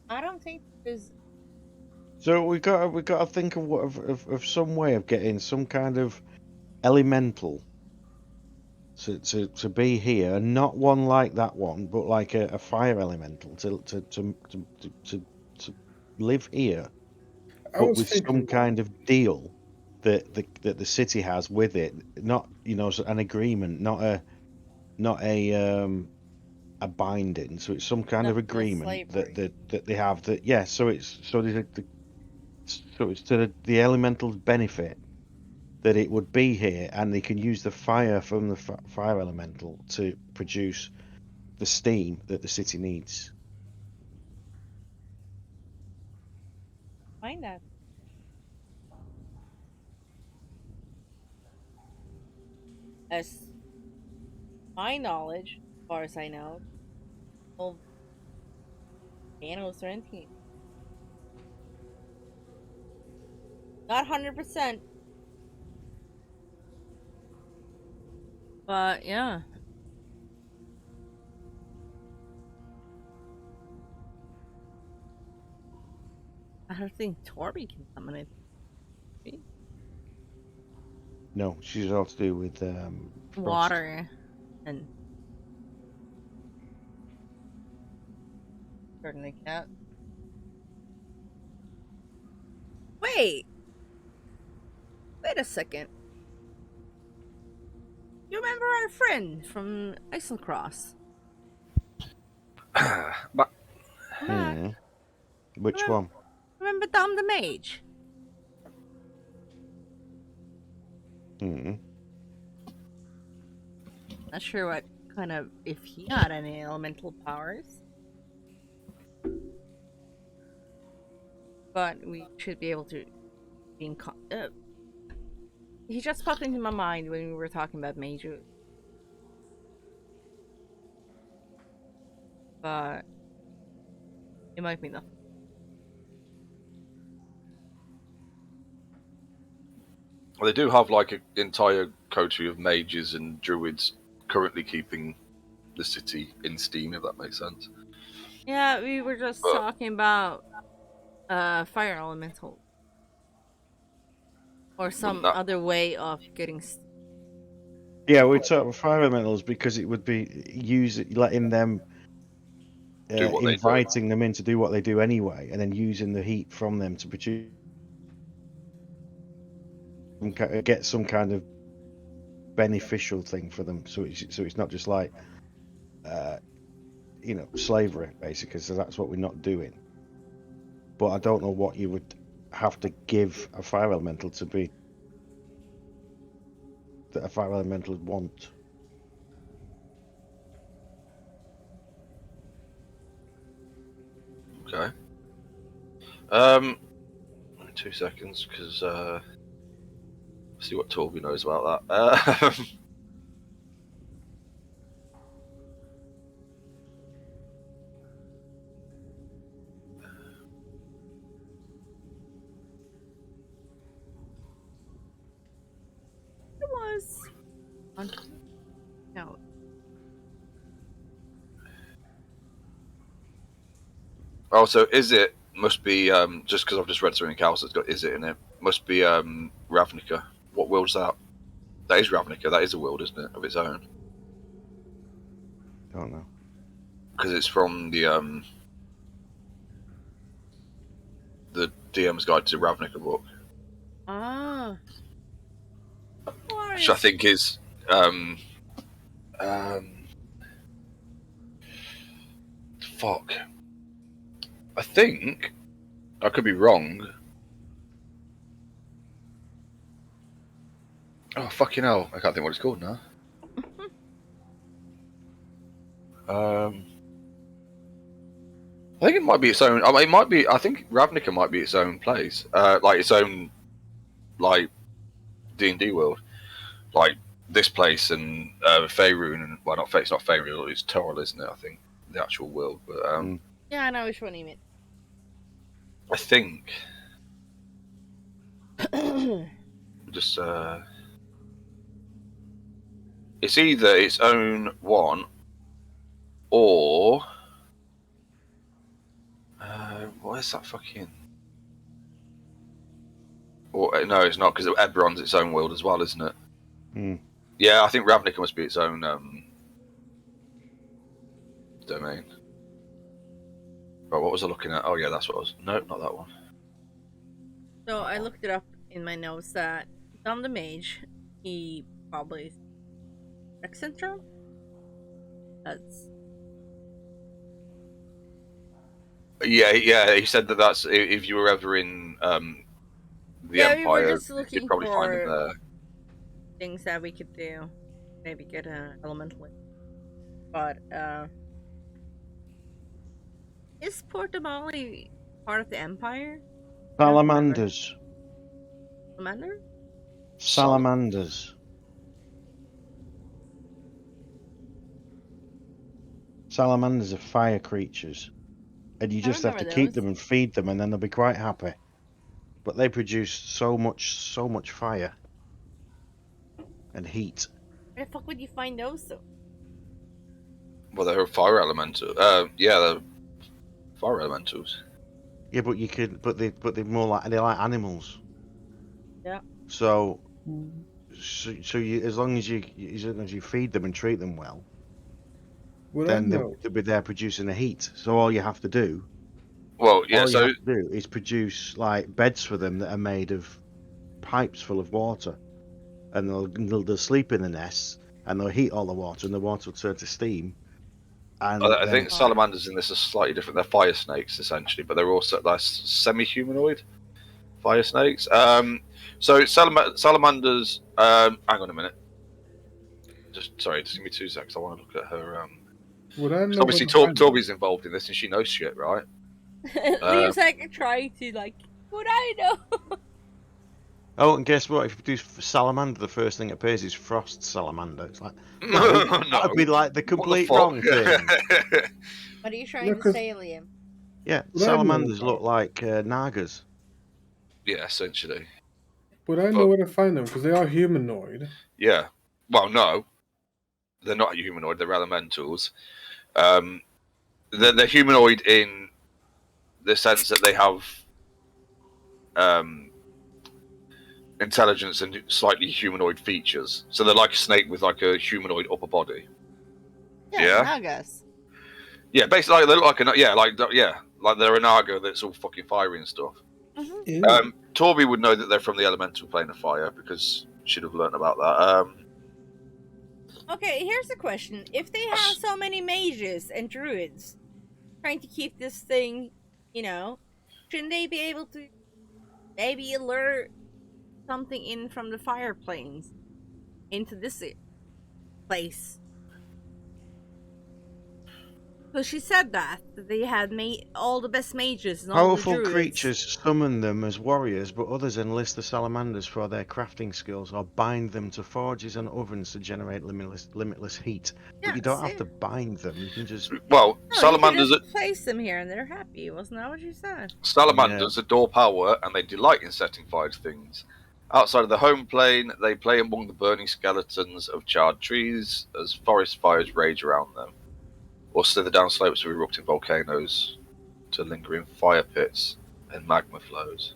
S3: I don't think there's.
S2: So we got to think of what of some way of getting some kind of elemental to be here, and not one like that one, but like a fire elemental to live here,
S4: I
S2: but
S4: was
S2: with some
S4: thinking,
S2: kind of deal that the city has with it, not an agreement, not a a binding, so it's some kind
S3: Not
S2: of
S3: the
S2: agreement that
S3: slavery.
S2: they have. That yeah, so it's so it's to the elemental's benefit that it would be here, and they can use the fire from the fire elemental to produce the steam that the city needs.
S3: Find that. As my knowledge, as far as I know, volcanoes or anything. Not 100%, but yeah. I don't think Torby can summon it.
S2: No, she's all to do with frost.
S3: Water and certainly can't. Wait a second. You remember our friend from Islecross?
S1: But
S3: Mac,
S2: Hmm. Which
S3: remember,
S2: one?
S3: remember Dom the Mage?
S2: Hmm.
S3: Not sure what kind of, if he had any elemental powers. But we should be able to be in he just popped into my mind when we were talking about Mages. But it might be nothing.
S1: well, they do have like an entire coterie of mages and druids currently keeping the city in steam, if that makes sense.
S3: Yeah, we were just
S1: But
S3: talking about fire elemental. Or some
S1: that
S3: other way of getting
S2: Yeah, we're talking fire elementals because it would be letting them
S1: do what they do?
S2: inviting them in to do what they do anyway, and then using the heat from them to produce get some kind of beneficial thing for them. So it's not just like slavery basically. So that's what we're not doing. But I don't know what you would have to give a fire elemental to be that a fire elemental would want.
S1: Okay. 2 seconds, because see what Torby knows about that.
S3: It was on no.
S1: Oh, so is it must be just because I've just read something else that's got is it in it? Must be Ravnica. What world's that? That is Ravnica. That is a world, isn't it, of its own?
S2: Don't know.
S1: Because it's from the DM's Guide to Ravnica book,
S3: Ah.
S1: which I think is um, fuck. I think I could be wrong. Oh fucking hell! I can't think what it's called now. I think it might be its own. I mean, it might be. I think Ravnica might be its own place, like its own, like D&D world, like this place and Faerun and well, not it's not Faerun. It's Toril, isn't it? I think the actual world, but
S3: Yeah, I know which one you mean.
S1: I think
S3: Oh,
S1: just it's either its own one or what is that fucking? Or no, it's not because Eberron's its own world as well, isn't it?
S2: Hmm.
S1: Yeah, I think Ravnica must be its own domain. Right, what was I looking at? Oh yeah, that's what I was. No, not that one.
S3: So I looked it up in my notes that Dom the Mage, he probably sex syndrome. That's
S1: Yeah. He said that that's if you were ever in the
S3: Yeah, we were
S1: Empire,
S3: just
S1: you'd
S3: looking
S1: probably find him
S3: for
S1: there.
S3: things that we could do. Maybe get an elemental. But is Port Damali part of the Empire? I don't remember.
S2: Salamanders.
S3: Commander?
S2: Salamanders. Salamanders are fire creatures. And you
S3: I
S2: just have
S3: remember
S2: to keep
S3: those.
S2: them and feed them and then they'll be quite happy. But they produce so much fire and heat.
S3: Where the fuck would you find those though?
S1: Well, they're a fire elemental. Yeah, they're fire elementals.
S2: Yeah, but you could but they're more like they're like animals.
S3: Yeah.
S2: So you as long as you feed them and treat them well,
S4: Would I
S2: then
S4: know?
S2: they'll be there producing the heat. So all you have to do
S1: Well, yeah.
S2: all you
S1: So
S2: have to do is produce like beds for them that are made of pipes full of water, and they'll sleep in the nests, and they'll heat all the water, and the water will turn to steam. And
S1: I
S2: then
S1: think salamanders in this are slightly different. They're fire snakes essentially, but they're also like semi-humanoid fire snakes. So salamanders. Hang on a minute. Just give me 2 seconds. I want to look at her.
S4: Would I know?
S1: Obviously, Torby's involved in this, and she knows shit, right?
S3: Liam's like trying to like, would I know?
S2: oh, and guess what? If you produce salamander, the first thing that appears is frost salamander. It's like no, that'd be like the complete wrong thing.
S3: What are you trying
S4: Look,
S3: to say, Liam?
S2: Yeah,
S4: Well, I
S2: salamanders
S4: know.
S2: look like nagas.
S1: Yeah, essentially.
S4: Would I know where to find them? Because they are humanoid.
S1: Yeah. Well, no, they're not humanoid. They're elementals. They're humanoid in the sense that they have intelligence and slightly humanoid features. So they're like a snake with like a humanoid upper body. Yeah?
S3: Nagas.
S1: Yeah, basically they look like like they're a naga that's all fucking fiery and stuff.
S3: Mm-hmm.
S4: Ew.
S1: Torby would know that they're from the elemental plane of fire because she'd have learned about that.
S3: Okay, here's the question: if they have so many mages and druids trying to keep this thing, shouldn't they be able to maybe lure something in from the fire planes into this place? Because she said that they had made all the best mages and all the
S2: Powerful
S3: druids.
S2: creatures summon them as warriors, but others enlist the salamanders for their crafting skills or bind them to forges and ovens to generate limitless heat.
S3: Yeah,
S2: But you don't have to bind them. You can just
S1: Well,
S3: No,
S1: salamanders
S3: you can just place them here and they're happy. Wasn't that what you said?
S1: Salamanders adore power and they delight in setting fire to things. Outside of the home plane, they play among the burning skeletons of charred trees as forest fires rage around them, or slither down slopes of erupting volcanoes to linger in fire pits and magma flows.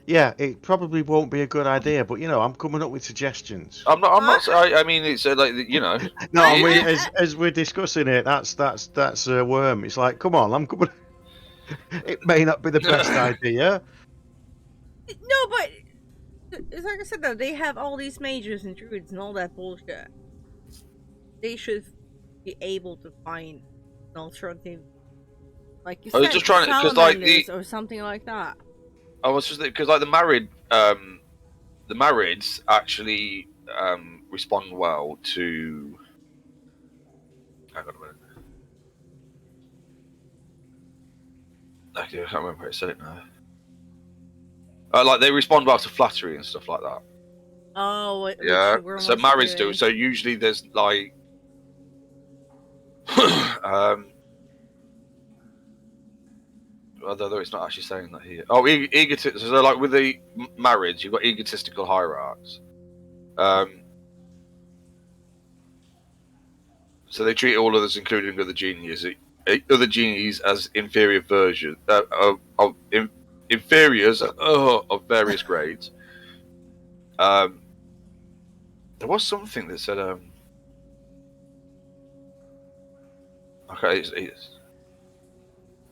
S2: yeah, it probably won't be a good idea, but I'm coming up with suggestions.
S1: I'm not. I mean, it's like
S2: No, I mean, as we're discussing it, that's a worm. It's like, come on, I'm coming. It may not be the best idea.
S3: No, but it's like I said though, they have all these mages and druids and all that bullshit. They should be able to find an alternative, like you
S1: I was
S3: said,
S1: just trying to- 'cause, like,
S3: salamanders or something like that.
S1: I was just because like the marids actually respond well to. Hang on a minute. Actually, I can't remember how to say it now. Like they respond well to flattery and stuff like that.
S3: Oh,
S1: Yeah.
S3: which
S1: So marids do. So usually there's like, although it's not actually saying that here. Oh, egotistical. So like with the marids, you've got egotistical hierarchs. So they treat all others, including other genies, as inferior versions inferiors of various grades. There was something that said, okay,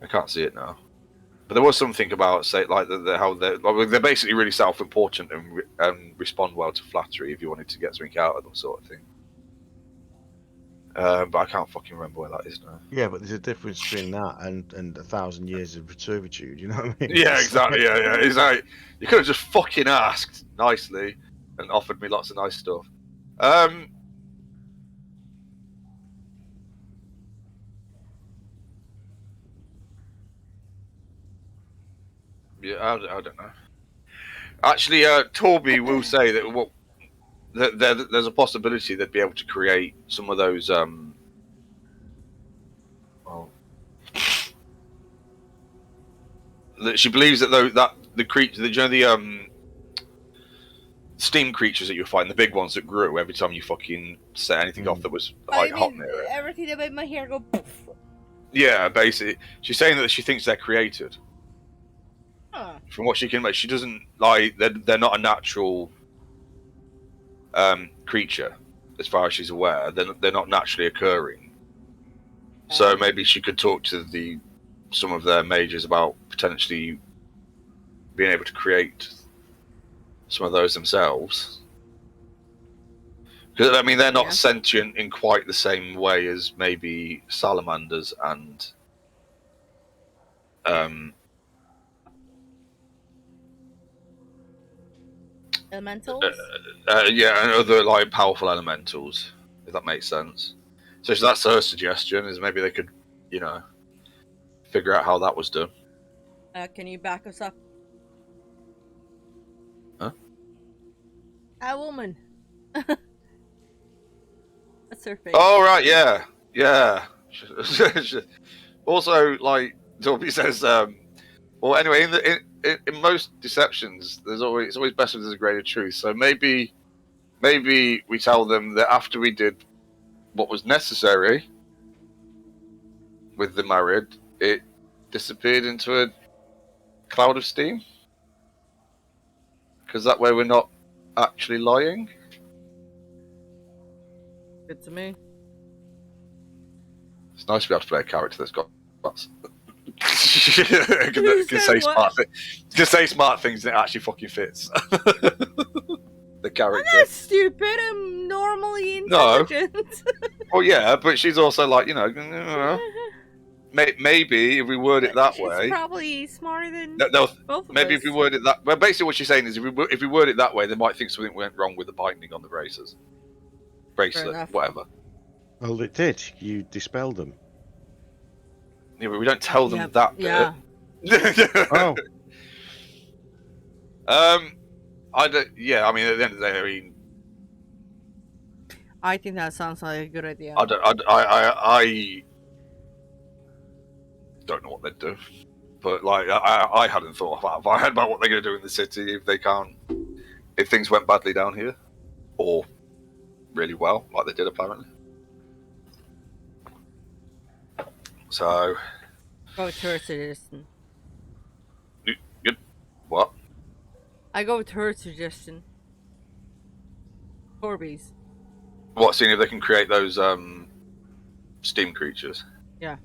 S1: I can't see it now, but there was something about say like how they're basically really self-important and respond well to flattery if you wanted to get something out of them, sort of thing. But I can't fucking remember where that is now.
S2: Yeah, but there's a difference between that and 1,000 years of servitude. You know what I mean?
S1: Yeah,
S2: It's
S1: exactly.
S2: like-
S1: Yeah. It's like you could have just fucking asked nicely and offered me lots of nice stuff. Yeah, I don't know. Actually, Torby will say that there's a possibility they'd be able to create some of those. Well, that she believes that the creature, the steam creatures that you find, the big ones that grew every time you fucking set anything off that was
S3: I
S1: hot
S3: mean,
S1: near it.
S3: everything that made my hair go poof.
S1: Yeah, basically, she's saying that she thinks they're created.
S3: Huh.
S1: From what she can make, she doesn't like they're not a natural creature, as far as she's aware. They're not naturally occurring. So maybe she could talk to some of their mages about potentially being able to create some of those themselves. Because I mean, they're not sentient in quite the same way as maybe salamanders and
S3: Elementals?
S1: yeah, and other like powerful elementals, if that makes sense. So that's her suggestion: is maybe they could, figure out how that was done.
S3: Can you back us up?
S1: Huh?
S3: A woman. That's her face.
S1: Oh right, yeah. Also, like Dolby says, well, anyway, in most deceptions, it's always best if there's a grain of truth. So maybe we tell them that after we did what was necessary with the married, it disappeared into a cloud of steam. Because that way we're not actually lying.
S3: Good to me.
S1: It's nice to be able to play a character that's got can say smart things and it actually fucking fits. The character.
S3: I'm not stupid. I'm normally
S1: No.
S3: intelligent.
S1: Well, yeah, but she's also like, maybe if we word it that
S3: She's
S1: way.
S3: probably smarter than
S1: both
S3: of
S1: maybe
S3: us.
S1: if we word it that. Well, basically, what she's saying is, if we word it that way, they might think something went wrong with the binding on the braces, bracelet,
S3: enough.
S1: whatever.
S2: Well, it did. You dispelled them.
S1: Yeah, but we don't tell them
S3: Yep,
S1: that bit.
S3: yeah.
S2: Oh,
S1: I don't. Yeah, I mean, at the end of the day, I mean,
S3: I think that sounds like a good idea.
S1: I don't know what they'd do, but like, I hadn't thought about. I had about what they're going to do in the city if things went badly down here, or really well, like they did apparently. So,
S3: Go with her suggestion.
S1: what?
S3: I go with her suggestion. Corby's.
S1: What? Seeing if they can create those steam creatures.
S3: Yeah.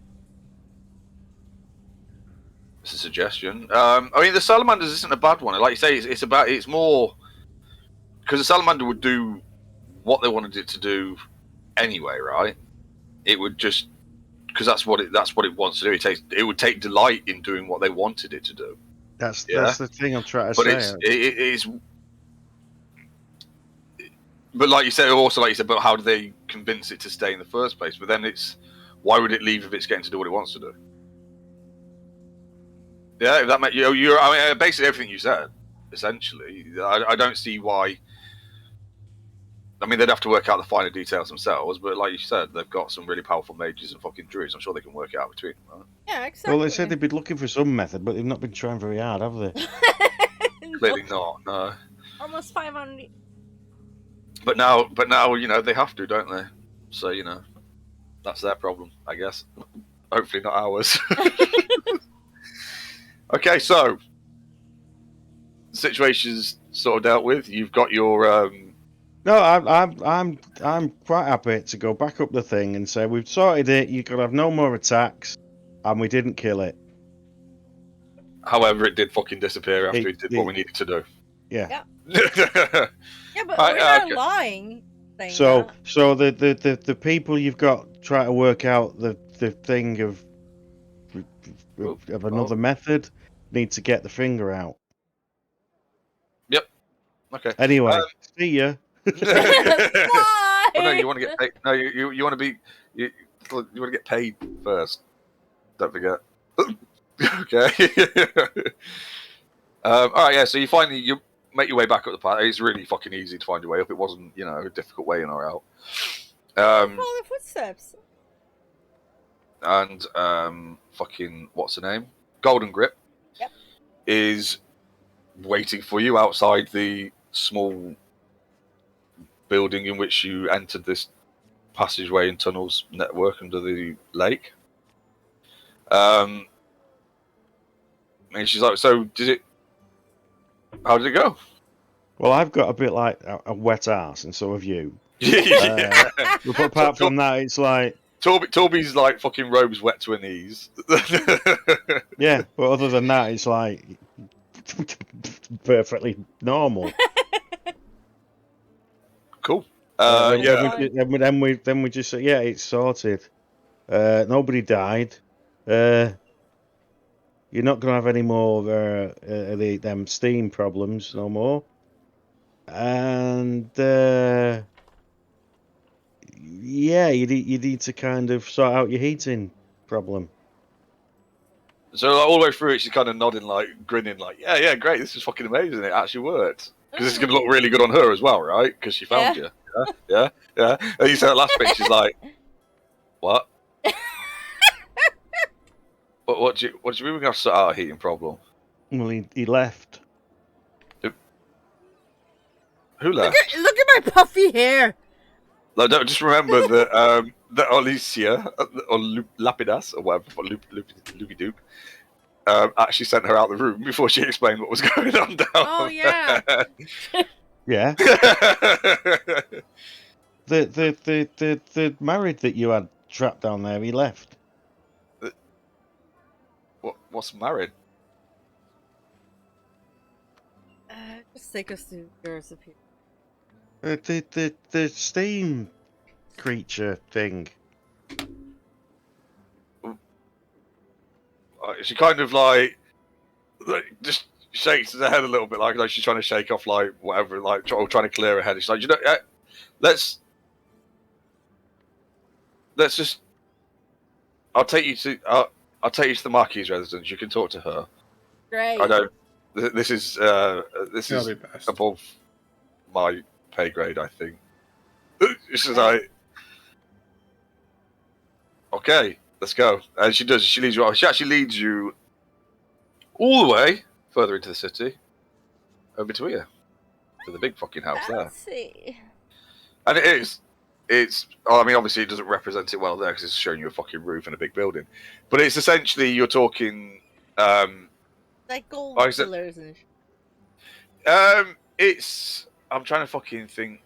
S1: It's a suggestion. I mean, the salamanders isn't a bad one. Like you say, it's more because the salamander would do what they wanted it to do anyway, right? It would just because that's what it wants to do. It would take delight in doing what they wanted it to do.
S2: that's the thing I'm trying to
S1: But
S2: say.
S1: it's but like you said, but how do they convince it to stay in the first place? But then why would it leave if it's getting to do what it wants to do? Yeah, if that makes I mean, basically everything you said. Essentially, I don't see why. I mean, they'd have to work out the finer details themselves, but like you said, they've got some really powerful mages and fucking druids. I'm sure they can work it out between them. Right?
S3: Yeah, exactly.
S2: Well, they said they'd be looking for some method, but they've not been trying very hard, have they?
S1: Clearly not. No.
S3: Almost 500.
S1: But now, they have to, don't they? So that's their problem, I guess. Hopefully not ours. Okay, so situation's sort of dealt with. You've got your
S2: No, I'm quite happy to go back up the thing and say we've sorted it. You could have no more attacks, and we didn't kill it.
S1: However, it did fucking disappear after we did what we needed to do.
S2: Yeah.
S3: Yeah, but we're not lying. saying
S2: So
S3: that.
S2: so the people you've got trying to work out the thing of another method need to get the finger out.
S1: Okay.
S2: Anyway, see ya.
S3: Bye!
S1: Oh no, you want to get paid. No, you want to be you want to get paid first. Don't forget. Okay. All right, yeah. So you finally you make your way back up the path. It's really fucking easy to find your way up. It wasn't, a difficult way in or out.
S3: Follow the footsteps.
S1: And fucking what's her name? Golden Grip.
S3: Yep.
S1: Is waiting for you outside the small building in which you entered this passageway and tunnels network under the lake. And she's like, "So, how did it go?"
S2: Well, I've got a bit like a wet ass, and so have you.
S1: Yeah.
S2: But apart from that, it's like
S1: Toby's like fucking robes wet to her knees.
S2: yeah. But other than that, it's like perfectly normal.
S1: Cool.
S2: Then we just say, yeah, it's sorted. Nobody died. You're not gonna have any more them steam problems no more. And yeah, you need to kind of sort out your heating problem.
S1: So like, all the way through it, she's kind of nodding, like grinning, like, yeah, great, this is fucking amazing. It actually worked because it's going to look really good on her as well, right? Because she found you. Yeah. And you said that last bit, she's like, what? What do you mean we're going to sort out a heating problem?
S2: Well, he left.
S1: Who left?
S3: Look at my puffy hair.
S1: Like, don't just remember that that Alicia or Lapidas or whatever, Loopy Doop, actually sent her out the room before she explained what was going on down.
S3: Oh yeah.
S2: Yeah. the married that you had trapped down there, he left.
S1: What's married?
S3: Just take us to yours up here.
S2: The steam creature thing.
S1: She kind of like just shakes her head a little bit, like she's trying to shake off like whatever, like trying to clear her head. She's like, let's just. I'll take you to the Marquis's residence. You can talk to her.
S3: Great.
S1: I know this is above my pay grade, I think. She's like, okay, let's go. And she does. She leads you. She actually leads you all the way further into the city, over to here, to the big fucking house there.
S3: Let's see.
S1: And it's. I mean, obviously, it doesn't represent it well there because it's showing you a fucking roof and a big building. But it's essentially you're talking.
S3: Like gold
S1: like
S3: pillars and.
S1: It's. I'm trying to fucking think.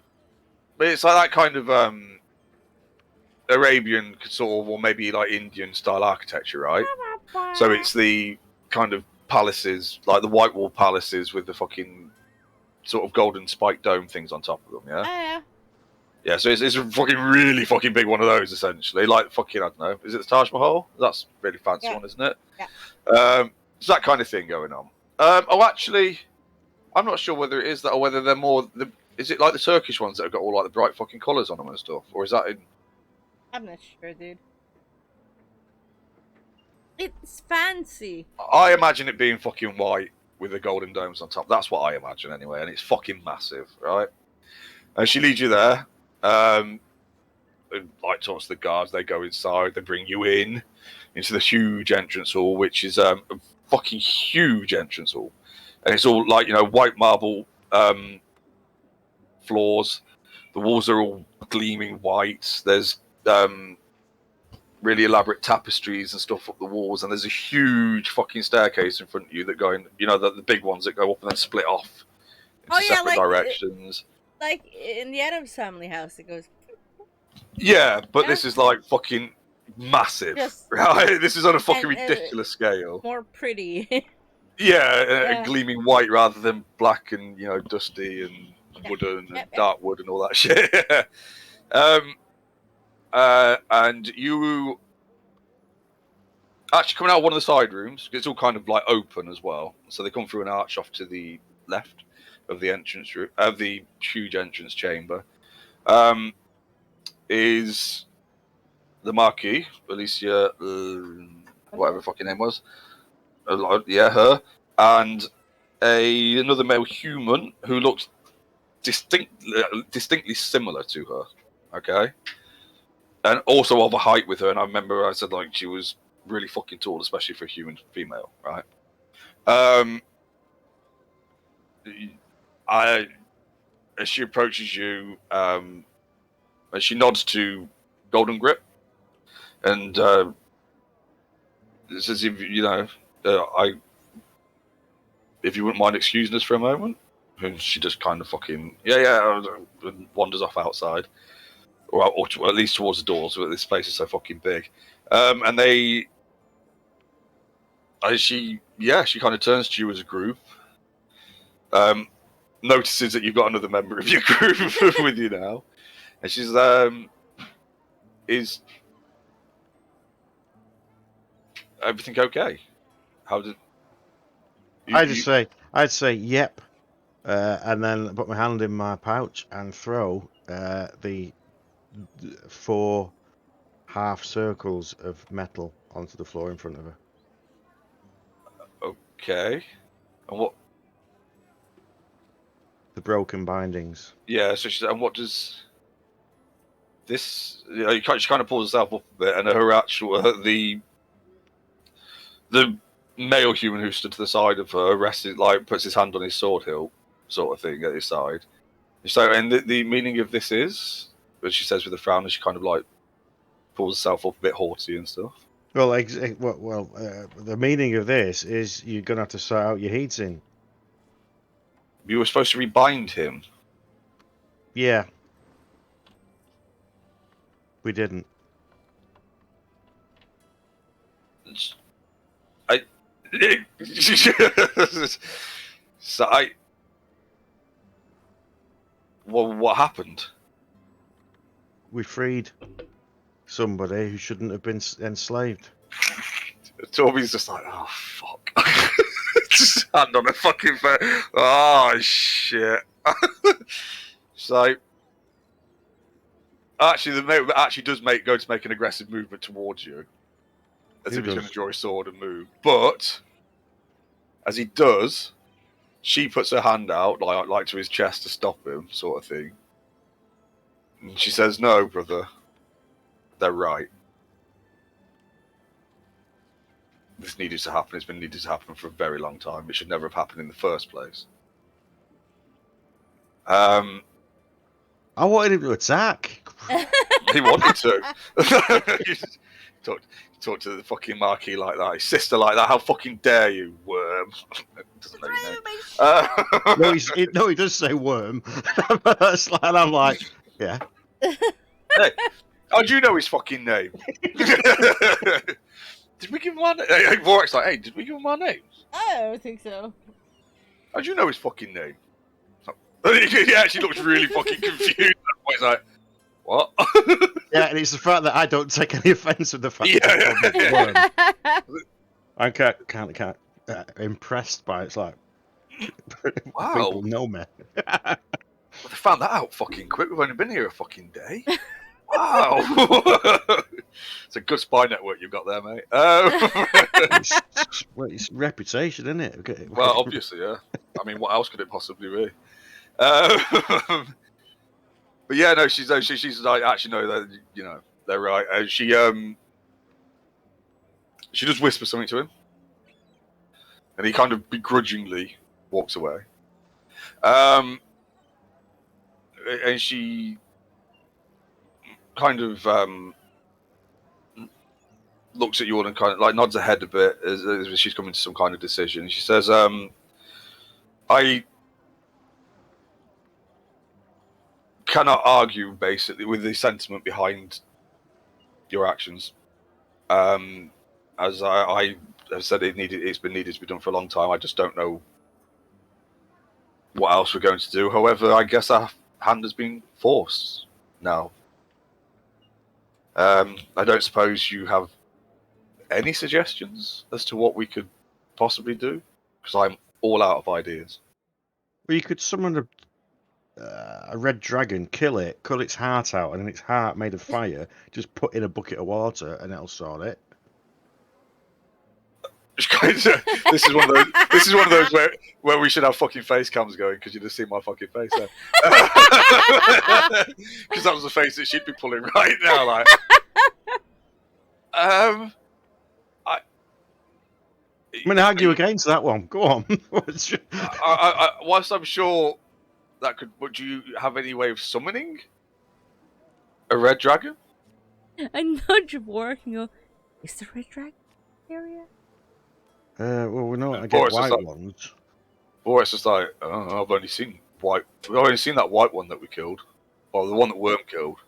S1: But it's like that kind of Arabian sort of, or maybe like Indian style architecture, right? So it's the kind of palaces, like the white wall palaces with the fucking sort of golden spiked dome things on top of them, yeah?
S3: Oh, yeah.
S1: Yeah, so it's a fucking really fucking big one of those, essentially. Like fucking, I don't know, is it the Taj Mahal? That's a really fancy one, isn't it?
S3: Yeah.
S1: It's that kind of thing going on. Actually, I'm not sure whether it is that or whether they're more... Is it like the Turkish ones that have got all like the bright fucking colours on them and stuff? Or is that in...
S3: I'm not sure, dude. It's fancy.
S1: I imagine it being fucking white with the golden domes on top. That's what I imagine anyway, and it's fucking massive, right? And she leads you there. And like talks to the guards, they go inside, they bring you in into the huge entrance hall, which is a fucking huge entrance hall. And it's all like, white marble floors. The walls are all gleaming white. There's really elaborate tapestries and stuff up the walls, and there's a huge fucking staircase in front of you that go in, the big ones that go up and then split off into separate directions.
S3: Like in the Addams Family house, it goes.
S1: Yeah, but this is like fucking massive, right? This is on a fucking ridiculous scale.
S3: More pretty.
S1: Yeah, gleaming white rather than black and dusty and wooden and
S3: Yep.
S1: dark wood and all that shit. And you actually coming out of one of the side rooms. It's all kind of like open as well, so they come through an arch off to the left of the entrance room, of the huge entrance chamber. Is the Marquis, Alicia, whatever her fucking name was. Yeah, her. And another male human who looks distinctly similar to her. Okay? And also of a height with her. And I remember I said, like, she was really fucking tall, especially for a human female, right? As she approaches you, as she nods to Golden Grip, and it's as if, you know, if you wouldn't mind excusing us for a moment. And she just kind of fucking, and wanders off outside. Or at least towards the doors, but this place is so fucking big. And she kind of turns to you as a group. Notices that you've got another member of your group with you now. And she's, is everything okay? How did...
S2: I'd say, yep. And then put my hand in my pouch and throw the 4 half circles of metal onto the floor in front of her.
S1: Okay. And what...
S2: The broken bindings.
S1: Yeah, so she said, and what does this... You know, she kind of pulls herself up a bit, and her actual... the male human who stood to the side of her rested, like, puts his hand on his sword hilt, sort of thing, at his side. So, and the meaning of this is... As she says with a frown, and she kind of, like, pulls herself up a bit haughty and stuff.
S2: Well, the meaning of this is you're going to have to sort out your heating.
S1: You were supposed to rebind him.
S2: Yeah. We didn't.
S1: Well, what happened?
S2: We freed somebody who shouldn't have been enslaved.
S1: Toby's just like, oh, fuck. Just hand on a fucking phone. Oh, shit. So, actually, the mate actually does go to make an aggressive movement towards you. As if he's going to draw his sword and move. But, as he does, she puts her hand out, like to his chest to stop him, sort of thing. And she says, no, brother. They're right. This needed to happen. It's been needed to happen for a very long time. It should never have happened in the first place.
S2: I wanted him to attack.
S1: He wanted to. He talked to the fucking Marquis like that. His sister like that. How fucking dare you, worm? Doesn't know your name.
S2: No, he does say worm. And I'm like, yeah.
S1: Hey, how do you know his fucking name? Did we give him our name? Vorax's like, hey, did we give him our names?
S3: I don't think so.
S1: How do you know his fucking name? He actually looks really fucking confused. He's like, what?
S2: Yeah, and it's the fact that I don't take any offence with the fact that he's worm. I'm kind of impressed by it. It's like,
S1: wow.
S2: people know me.
S1: Well, they found that out fucking quick. We've only been here a fucking day. Wow. It's a good spy network you've got there, mate.
S2: It's reputation, isn't it? Okay.
S1: Well, obviously, yeah. I mean, what else could it possibly be? But yeah, no, she's like, actually, no, that, they're right. She does whisper something to him, and he kind of begrudgingly walks away. And she kind of looks at you all and kind of like nods her head a bit as she's coming to some kind of decision. She says, I cannot argue basically with the sentiment behind your actions. As I have said, it's been needed to be done for a long time. I just don't know what else we're going to do. However, I guess our hand has been forced now. I don't suppose you have any suggestions as to what we could possibly do? Because I'm all out of ideas.
S2: Well, you could summon a red dragon, kill it, cut its heart out, and then its heart made of fire. Just put in a bucket of water, and it'll sort it.
S1: This is one of those. This is one of those where we should have fucking face cams going because you just see my fucking face there. Because that was the face that she'd be pulling right now. Like,
S2: I mean, argue against that one. Go on.
S1: Whilst I'm sure that could, but do you have any way of summoning a red dragon?
S3: I nudge Boris and go, is the red dragon area?
S2: Well, we're not
S1: Boris
S2: against
S1: is
S2: white
S1: like-
S2: ones.
S1: Or it's just like, oh, I've only seen white. I've only seen that white one that we killed, or the one that Worm killed.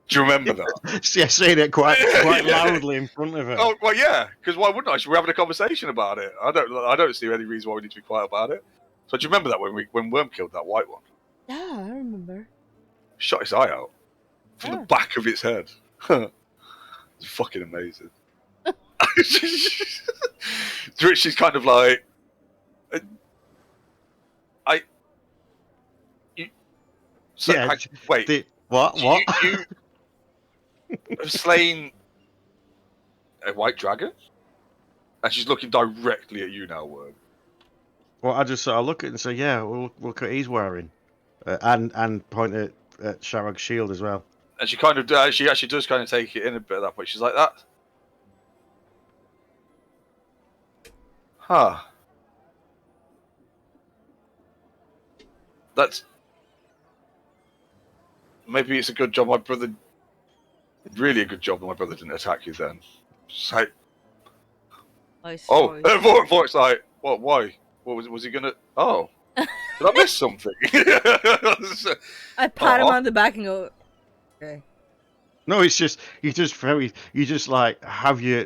S1: Do you remember that?
S2: Yeah, saying it quite
S1: Yeah.
S2: loudly in front of her.
S1: Oh well, yeah. Because why wouldn't I? We're having a conversation about it. I don't see any reason why we need to be quiet about it. So do you remember that when Worm killed that white one?
S3: Yeah, I remember.
S1: Shot his eye out from the back of its head. It's fucking amazing. To which she's kind of like, So,
S2: Yeah,
S1: wait.
S2: What?
S1: You have slain a white dragon, and she's looking directly at you now, Worm.
S2: Well, I just sort of look at it and say, yeah, well, look what he's wearing. And point at Sharog's shield as well.
S1: And she kind of, she actually does kind of take it in a bit at that point. She's like that. Huh. That's... Maybe it's a good job my brother... Really a good job that my brother didn't attack you then. Just like... Oh, Vork's like, what, why? What was he gonna... Oh. Did I miss something?
S3: I pat him on the back and go, okay.
S2: No, it's just you just like have your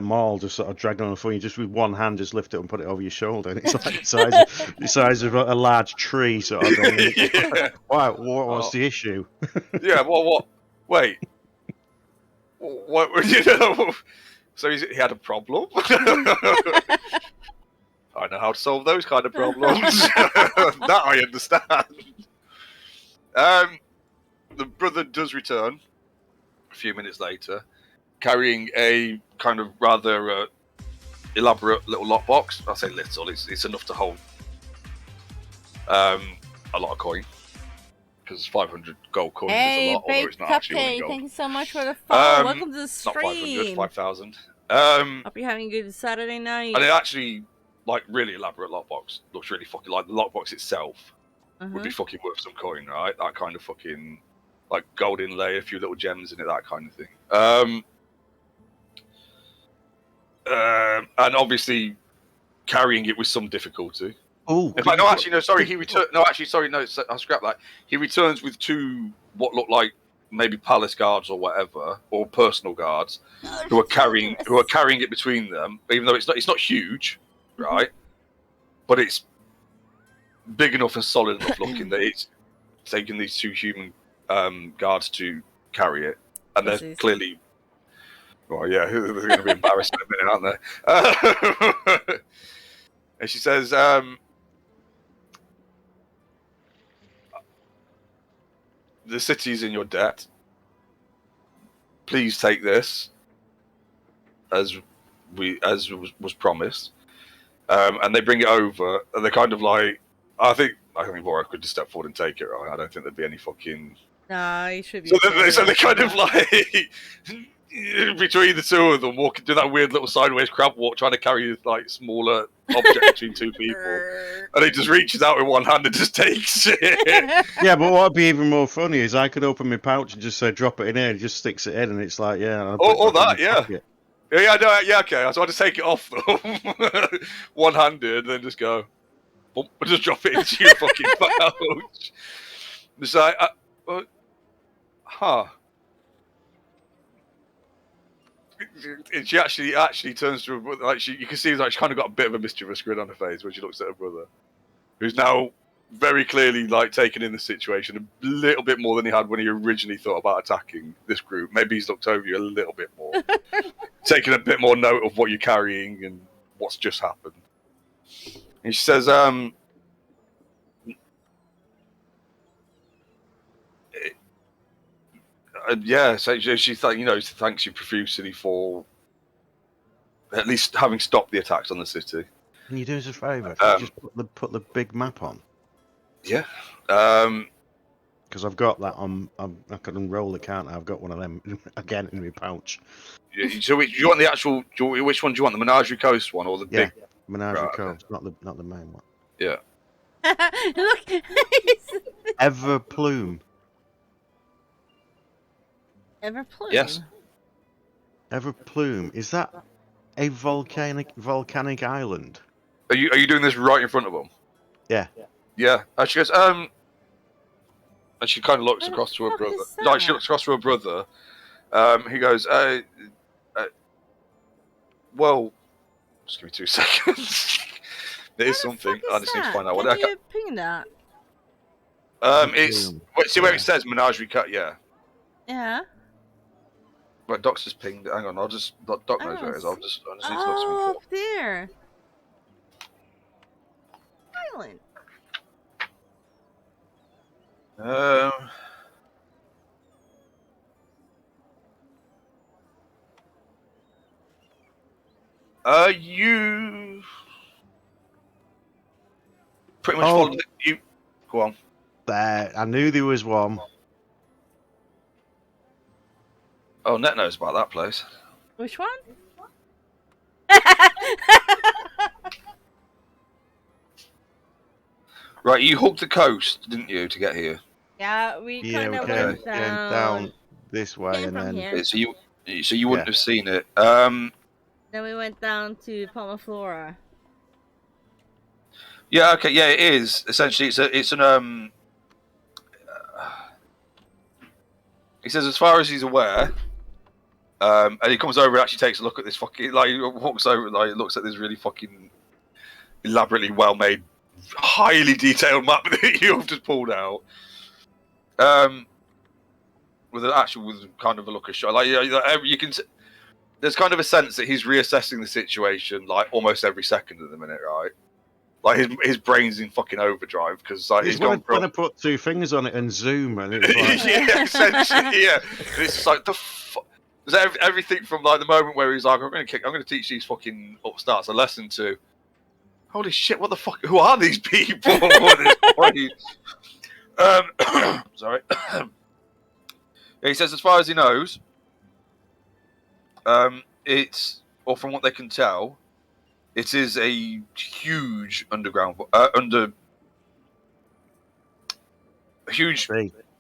S2: maul just sort of dragged on the floor. You just with one hand just lift it and put it over your shoulder, and it's like the size of a large tree sort of thing.
S1: Yeah.
S2: Why? What's the issue?
S1: Yeah. What? Wait. What? You know? So he had a problem. I know how to solve those kind of problems. That I understand. The brother does return a few minutes later, carrying a kind of rather elaborate little lockbox. I say little; it's enough to hold a lot of coin, because 500 gold coins is a lot, although it's not actually really
S3: Cupcake,
S1: gold.
S3: thank you so much for the follow. Welcome to the
S1: Not
S3: stream.
S1: 500, 5,000.
S3: Hope you're having a good Saturday night.
S1: And it actually, like, really elaborate lockbox. Looks really fucking like the lockbox itself would be fucking worth some coin, right? That kind of fucking, like, gold inlay, a few little gems in it, that kind of thing. And obviously carrying it with some difficulty.
S2: Oh,
S1: In fact, no, actually, no, sorry, he returned. No, actually, sorry, no, I'll scrap that. He returns with two what look like maybe palace guards or whatever, or personal guards, who are carrying it between them. Even though it's not huge, right? But it's big enough and solid enough looking that it's taking these two human guards to carry it, and they're clearly. Well, yeah, they're going to be embarrassed in a minute, aren't they? And she says, "The city's in your debt. Please take this, as was promised." And they bring it over, and they're kind of like, I think Vora could just step forward and take it, right? I don't think there'd be any fucking.
S3: Nah, you should be.
S1: So they kind of like between the two of them, do that weird little sideways crab walk, trying to carry like smaller object between two people, and he just reaches out with one hand and just takes it.
S2: Yeah, but what'd be even more funny is I could open my pouch and just say drop it in here, and he just sticks it in, and it's like, yeah.
S1: Or that, yeah. Yeah, okay. So I just take it off them, one-handed, and then just go, bump, and just drop it into your fucking pouch. It's like, huh. And she actually turns to her brother, like you can see, like she's kind of got a bit of a mischievous grin on her face when she looks at her brother. who's now very clearly like taken in the situation a little bit more than he had when he originally thought about attacking this group. Maybe he's looked over you a little bit more, taken a bit more note of what you're carrying and what's just happened. And she says, yeah, so she thanks you profusely for at least having stopped the attacks on the city.
S2: Can you do us a favour? Just put the big map on.
S1: Yeah.
S2: Because I've got that on. I can unroll the counter. I've got one of them again in my pouch.
S1: So do you want the actual? Which one do you want? The Menagerie Coast one or the
S2: Yeah,
S1: big?
S2: Menagerie
S1: Right,
S2: Coast, not the main one.
S1: Yeah.
S3: Look.
S2: Ever Plume.
S3: Everplume.
S1: Yes.
S2: Ever Plume. Is that a volcanic island?
S1: Are you doing this right in front of them?
S2: Yeah.
S1: Yeah. And she goes, and she kind of looks
S3: What the
S1: across to her
S3: fuck
S1: brother.
S3: is
S1: Like she
S3: that?
S1: looks across to her brother. He goes, well, just give me 2 seconds. There is
S3: What the
S1: something.
S3: fuck
S1: I
S3: is
S1: just need to
S3: that?
S1: find out what.
S3: Can you ping that?
S1: It's see where it says Menagerie Cut. Yeah.
S3: Yeah.
S1: Right, Doc's just pinged. Hang on, Doc knows where it is. I just need to look something
S3: Oh,
S1: up.
S3: up there. Island.
S1: You pretty much
S2: Oh.
S1: followed it. You go on.
S2: There. I knew there was one.
S1: Oh, Net knows about that place.
S3: Which one?
S1: Right, you hugged the coast, didn't you, to get here?
S3: Yeah, we
S2: Yeah,
S3: kind
S2: we
S3: of
S2: came
S3: went down.
S2: down this way
S3: Came
S2: and
S3: from
S2: then.
S3: here.
S1: So you wouldn't have seen it.
S3: Then we went down to Palmaflora.
S1: Yeah, okay, yeah, it is. Essentially, it's an he says as far as he's aware, and he comes over and actually takes a look at this fucking, like, he walks over and like looks at this really fucking elaborately well made, highly detailed map that you've just pulled out. With kind of a look at shot, like you can. There's kind of a sense that he's reassessing the situation like almost every second at the minute, right? Like his brain's in fucking overdrive because like he's gone
S2: when I
S1: from
S2: put 2 fingers on it and zoom, and it's like,
S1: yeah, essentially, yeah. And it's just like there's everything from like the moment where he's like, I'm going to teach these fucking upstarts a lesson to. Holy shit! What the fuck? Who are these people? What is sorry. Yeah, he says as far as he knows, it's, or from what they can tell, it is a huge underground, a huge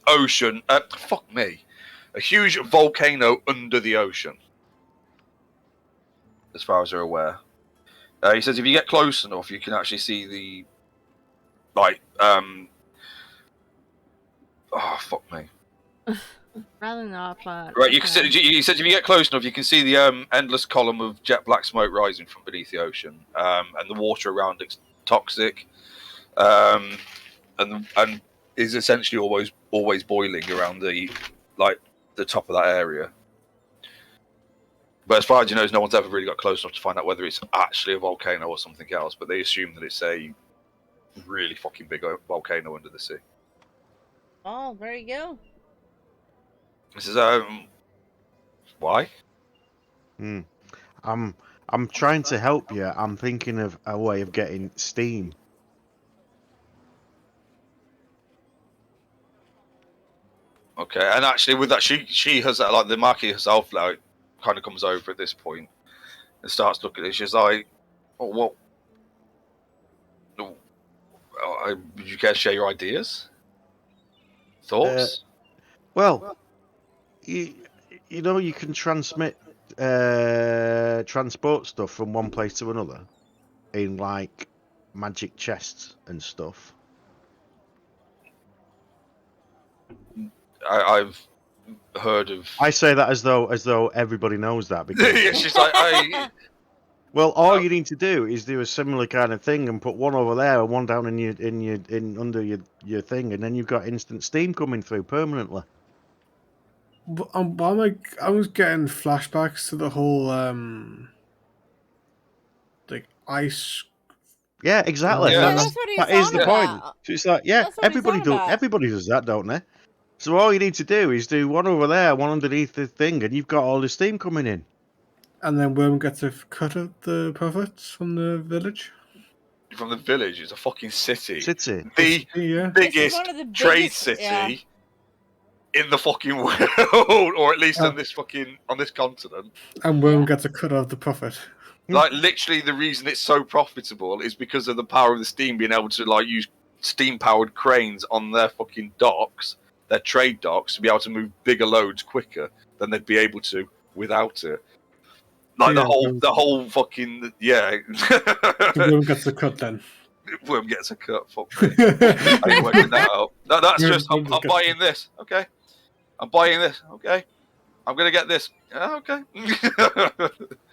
S1: ocean. Fuck me, a huge volcano under the ocean. As far as they're aware, he says if you get close enough, you can actually see the, like, oh fuck me.
S3: Rather not, but
S1: Right, he said if you get close enough, you can see the endless column of jet black smoke rising from beneath the ocean, and the water around it's toxic, and is essentially always boiling around the top of that area. But as far as you know, no one's ever really got close enough to find out whether it's actually a volcano or something else. But they assume that it's a really fucking big volcano under the sea.
S3: Oh, there you go.
S1: This is why?
S2: I'm trying to help you. I'm thinking of a way of getting steam.
S1: Okay, and actually with that, she has like the Marquis herself like kind of comes over at this point and starts looking at it. She's like, "Oh, what? Would you care to share your ideas, thoughts?"
S2: Well, you know you can transport stuff from one place to another in like magic chests and stuff.
S1: I've heard of.
S2: I say that as though everybody knows that because
S1: Yeah, she's like,
S2: Well, all you need to do is do a similar kind of thing and put one over there and one down in under your thing, and then you've got instant steam coming through permanently.
S4: But I'm like, I was getting flashbacks to the whole like ice.
S2: Yeah, exactly.
S4: Yeah,
S3: that's what he's
S2: that is the
S3: on
S2: point.
S3: about.
S2: So it's like, yeah,
S3: That's what he's on about.
S2: everybody does that, don't they? So all you need to do is do one over there, one underneath the thing, and you've got all the steam coming in.
S4: And then Worm gets a cut of the profits from the village.
S1: From the village, it's a fucking city.
S2: City.
S1: The
S4: Yeah.
S1: biggest
S3: one of the
S1: trade
S3: biggest-
S1: city
S3: yeah.
S1: in the fucking world, or at least
S4: Yeah.
S1: on this continent.
S4: And Worm
S3: Yeah.
S4: gets a cut of the profit.
S1: Like literally, the reason it's so profitable is because of the power of the steam being able to like use steam-powered cranes on their fucking docks, their trade docks, to be able to move bigger loads quicker than they'd be able to without it. Like
S4: Yeah,
S1: the whole fucking yeah.
S4: So Worm gets a cut then.
S1: Worm gets a cut. Fuck me. I ain't working that out. No, that's
S4: Worm
S1: just I'm
S4: just gets-
S1: buying this. Okay, I'm buying this. Okay, I'm gonna get this. Okay.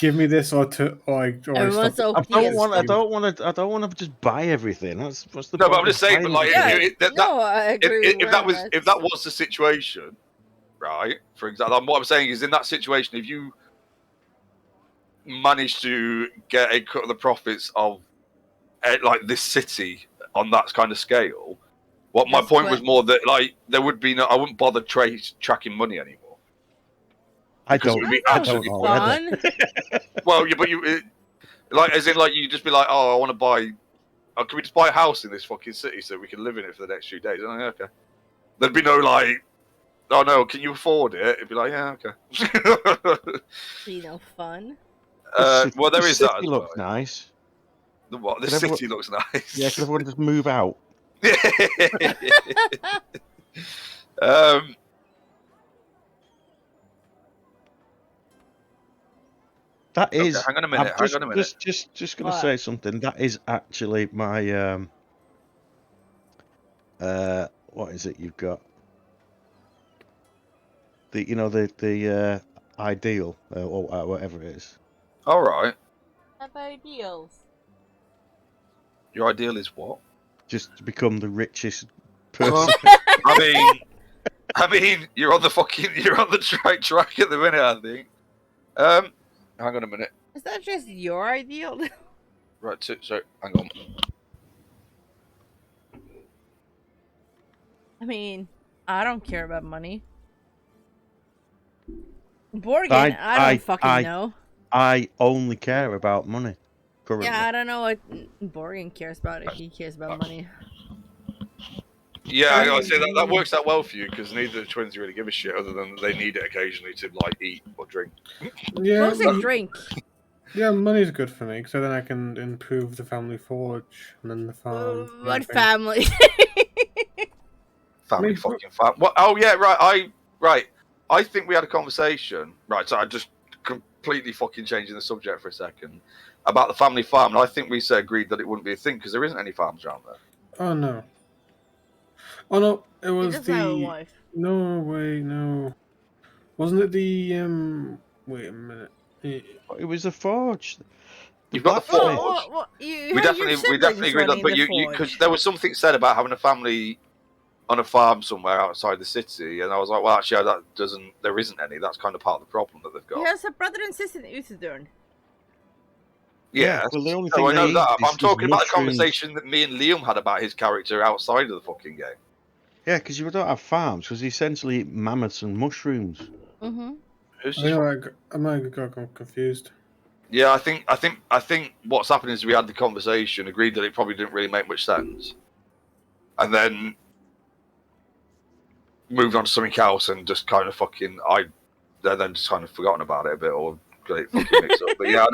S4: Give me this or I
S3: Everyone's
S4: stop.
S3: OP
S2: I
S3: as
S2: don't
S3: fuck.
S2: want to just buy everything. What's the
S1: No,
S2: point
S1: but I'm just
S2: of
S1: saying,
S2: buying
S1: but like,
S2: everything?
S3: Yeah, no, I agree.
S1: if that was
S3: Worm,
S1: if that was the situation, right? For example, what I'm saying is, in that situation, if you manage to get a cut of the profits of like this city on that kind of scale, what my
S3: That's
S1: point was
S3: what-
S1: more that like there would be no, I wouldn't bother tracking money anymore.
S2: I
S1: because it
S2: don't.
S1: would be
S2: I
S1: absolutely
S2: don't
S1: pointless.
S2: already.
S3: fun.
S1: Well, yeah, but like as in like you just be like, oh, I want to buy. Oh, can we just buy a house in this fucking city so we can live in it for the next few days? Oh, yeah, okay. There'd be no like, oh no, can you afford it? It'd be like, yeah, okay.
S3: You know, fun.
S1: Well, there
S2: The
S1: is that
S2: city
S1: as
S2: looks
S1: well.
S2: nice.
S1: The what? The
S2: Could everyone-
S1: city looks nice.
S2: Yeah, could everyone just move out?
S1: um,
S2: That is.
S1: hang on a minute,
S2: I'm
S1: hang on a minute.
S2: Just gonna
S3: What?
S2: say something. That is actually my what is it you've got? The ideal or whatever it is.
S1: All right.
S3: Have ideals.
S1: Your ideal is what?
S2: Just to become the richest
S1: Well,
S2: person.
S1: I mean, you're on the right track at the minute, I think. Hang on a minute.
S3: Is that just your ideal?
S1: Right, so hang on.
S3: I mean, I don't care about money. Borgen, I don't fucking know.
S2: I only care about money. Currently.
S3: Yeah, I don't know what Borgen cares about if he cares about money.
S1: Yeah, I gotta say that works out well for you because neither of the twins really give a shit other than they need it occasionally to like eat or drink.
S4: Yeah,
S3: Mostly drink.
S4: yeah, money's good for me because then I can improve the family forge and then the farm. and
S3: What
S4: everything.
S3: family?
S1: Family
S4: Maybe-
S1: fucking fat. What? Oh yeah, right. I think we had a conversation. Right, so I just completely fucking changing the subject for a second about the family farm. And I think we agreed that it wouldn't be a thing because there isn't any farms around there.
S4: Oh no. Oh no, it
S3: He
S4: was
S3: doesn't have a
S4: the.
S3: wife.
S4: No way, no. Wasn't it the Wait a minute.
S2: It was the forge.
S1: You've got the
S2: blacksmith.
S1: forge.
S3: You
S1: We
S3: have your
S1: definitely
S3: siblings
S1: agreed that,
S3: running
S1: but
S3: the
S1: you
S3: forge.
S1: because there was something said about having a family on a farm somewhere outside the city, and I was like, well, actually, there isn't any. That's kind of part of the problem that they've got.
S3: He has a brother and sister in Uthadurn.
S1: Yeah,
S2: well, the only
S1: no,
S2: thing
S1: I know
S2: they
S1: that.
S2: eat
S1: But I'm
S2: is
S1: talking about the
S2: mushrooms.
S1: conversation that me and Liam had about his character outside of the fucking game.
S2: Yeah, because you don't have farms, because you essentially eat mammoths and mushrooms.
S3: Mm-hmm.
S1: It's
S4: I
S1: just
S4: think I might have got confused.
S1: Yeah, I think what's happened is we had the conversation, agreed that it probably didn't really make much sense, and then moved on to something else and just kind of then just kind of forgotten about it a bit or got it fucking mixed up. But yeah,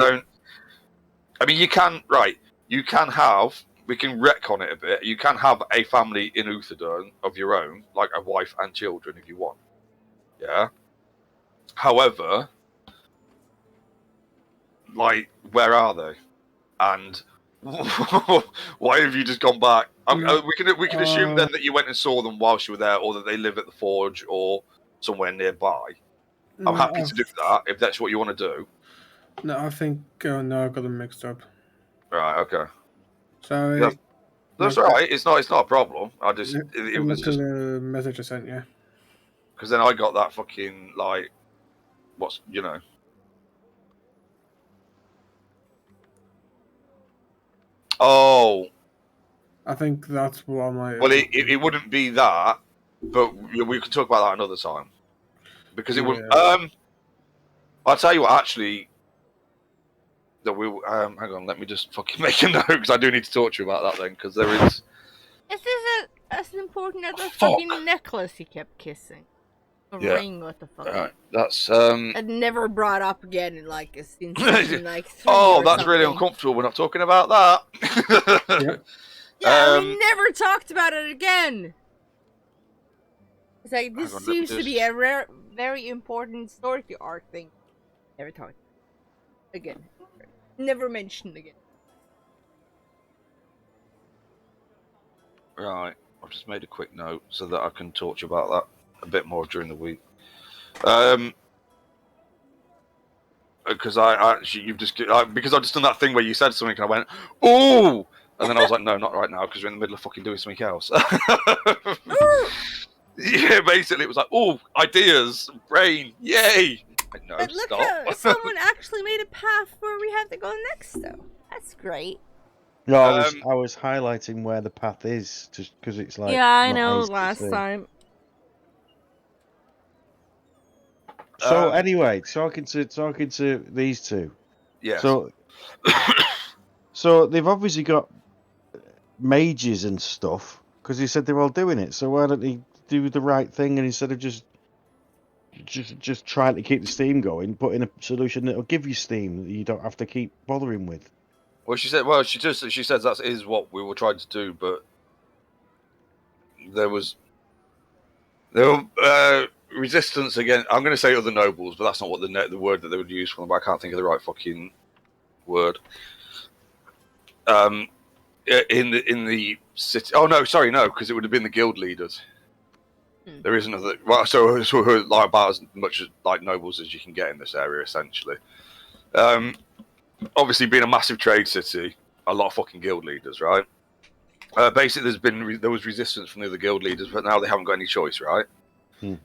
S1: I mean, you can we can retcon it a bit. You can have a family in Uthadurn of your own, like a wife and children if you want. Yeah. However, like, where are they? And why have you just gone back? We can assume then that you went and saw them whilst you were there, or that they live at the forge or somewhere nearby. I'm happy to do that if that's what you want to do.
S4: No, I think no, I got them mixed up.
S1: Right. Okay.
S4: Sorry.
S1: That's, that's all right. It's not a problem. I just
S4: Have
S1: it
S4: a
S1: was
S4: look at
S1: just
S4: the message I sent you.
S1: because then I got that fucking like what's Oh
S4: I think that's what my.
S1: well, it wouldn't be that, but we could talk about that another time because it wouldn't.
S4: Yeah.
S1: I'll tell you what, actually, that we hang on. Let me just fucking make a note because I do need to talk to you about that then because there is.
S3: Is this as important as the
S1: Fuck.
S3: fucking necklace he kept kissing? A
S1: Yeah.
S3: ring, what the fuck?
S1: Right, that's
S3: And never brought up again in like since season like 3
S1: oh,
S3: or
S1: that's really
S3: something.
S1: uncomfortable. We're not talking about that.
S4: Yep.
S3: Yeah, we never talked about it again. It's like this
S1: Hang on, let me
S3: seems to be
S1: just-
S3: a very important story arc thing. Never talked again. Never mentioned again.
S1: Right, I've just made a quick note so that I can talk to you about that a bit more during the week. Because I actually, because I've just done that thing where you said something and I went, "Ooh," and then I was like, "No, not right now," because we're in the middle of fucking doing something else. Yeah, basically, it was like, "Oh, ideas, brain, yay!" Like, no,
S3: But look
S1: stop.
S3: how someone actually made a path where we have to go next, though. That's great.
S2: No, I was highlighting where the path is, just because it's like.
S3: yeah, I
S2: not
S3: know.
S2: easy to
S3: Last
S2: see.
S3: time.
S2: So anyway, talking to these two.
S1: Yes.
S2: So they've obviously got mages and stuff because he said they're all doing it. So why don't they do the right thing and instead of just trying to keep the steam going, put in a solution that'll give you steam that you don't have to keep bothering with.
S1: Well, she said. Well, she says that is what we were trying to do, but there were resistance again. I'm going to say other nobles, but that's not what the word that they would use for them. But I can't think of the right fucking word. In the city. Oh no, sorry, no, because it would have been the guild leaders. There is another. Well, so who are like about as much as like nobles as you can get in this area, essentially. Obviously, being a massive trade city, a lot of fucking guild leaders, right? Basically, there was resistance from the other guild leaders, but now they haven't got any choice, right?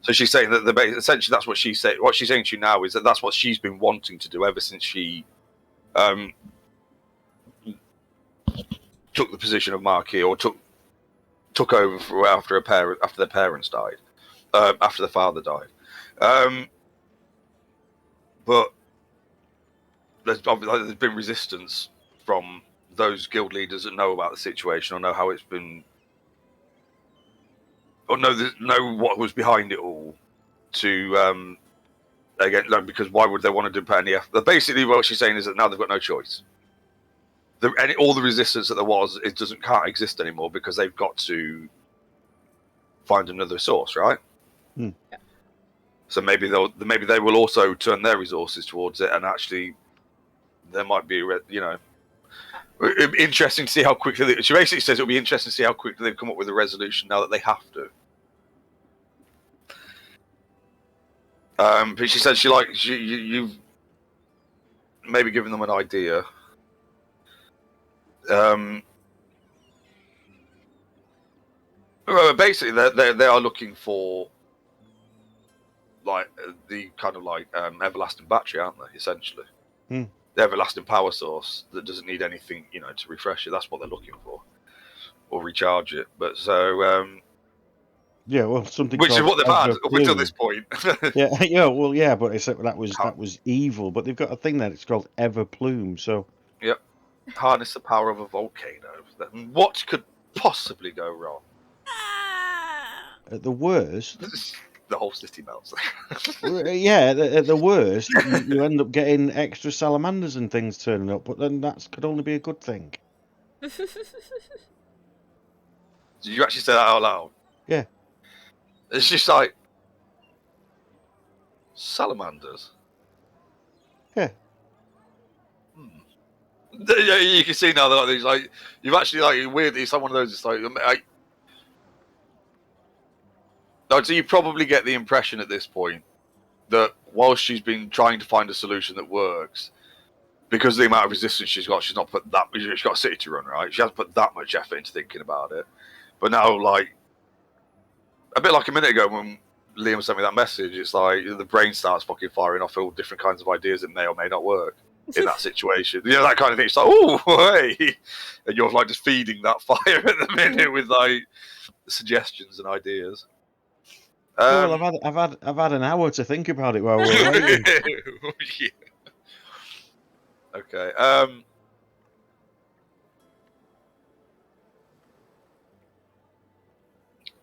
S1: So she's saying that essentially that's what she said. What she's saying to you now is that that's what she's been wanting to do ever since she took the position of Marquis or took over after their parents died, after their father died. But there's been resistance from those guild leaders that know about the situation or know how it's been, or know what was behind it all. To again, like, because why would they want to do any effort? Basically, what she's saying is that now they've got no choice. All the resistance that there was, can't exist anymore because they've got to find another source, right?
S2: Yeah.
S1: So maybe they will also turn their resources towards it, and actually, there might be interesting to see how quickly. She basically says it'll be interesting to see how quickly they've come up with a resolution now that they have to. But she said you've maybe given them an idea. Basically, they are looking for like the kind of like everlasting battery, aren't they? Essentially, the everlasting power source that doesn't need anything, to refresh it. That's what they're looking for, or recharge it. But so,
S2: yeah, well, something
S1: which is
S2: called
S1: what they've had up until
S2: Everplume.
S1: this point.
S2: yeah, but that was evil. But they've got a thing there. It's called Everplume. So
S1: Yep, harness the power of a volcano. What could possibly go wrong?
S2: at the worst,
S1: The whole city melts.
S2: at the worst, you end up getting extra salamanders and things turning up. But then that could only be a good thing.
S1: Did you actually say that out loud?
S2: Yeah.
S1: It's just like salamanders.
S2: Yeah.
S1: Yeah, you can see now that these like you've actually like weird. It's like one of those. It's like so you probably get the impression at this point that whilst she's been trying to find a solution that works, because of the amount of resistance she's got, she's not put that. She's got a city to run, right? She hasn't put that much effort into thinking about it. But now, like a bit like a minute ago when Liam sent me that message, it's like the brain starts fucking firing off all different kinds of ideas that may or may not work in that situation. You know, that kind of thing. It's like, oh, hey, and you're like just feeding that fire at the minute with like suggestions and ideas.
S2: Oh, well, I've had an hour to think about it while we were waiting.
S1: Yeah. Okay.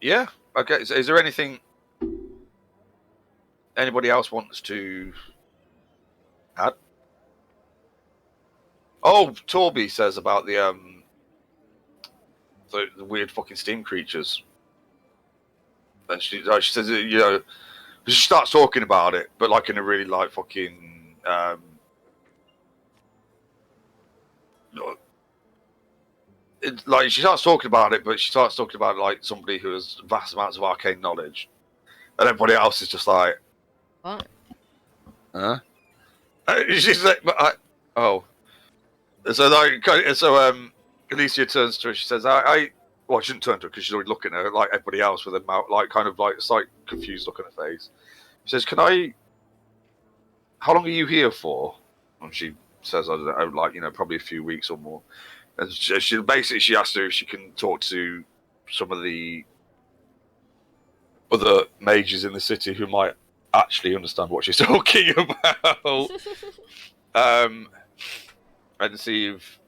S1: Yeah. Okay. So is there anything anybody else wants to add? Oh, Torby says about the weird fucking steam creatures, and she says you know she starts talking about it, but like in a really like fucking like she starts talking about it, but she starts talking about it like somebody who has vast amounts of arcane knowledge, and everybody else is just like,
S3: What?
S1: huh? She's like, oh. So like, Alicia turns to her. She says, well, she shouldn't turn to her because she's already looking at her like everybody else with a mouth, like kind of like a slight confused look on her face. She says, how long are you here for? And she says, I don't know, like, you know, probably a few weeks or more. And she basically, she asked her if she can talk to some of the other mages in the city who might actually understand what she's talking about. And see if,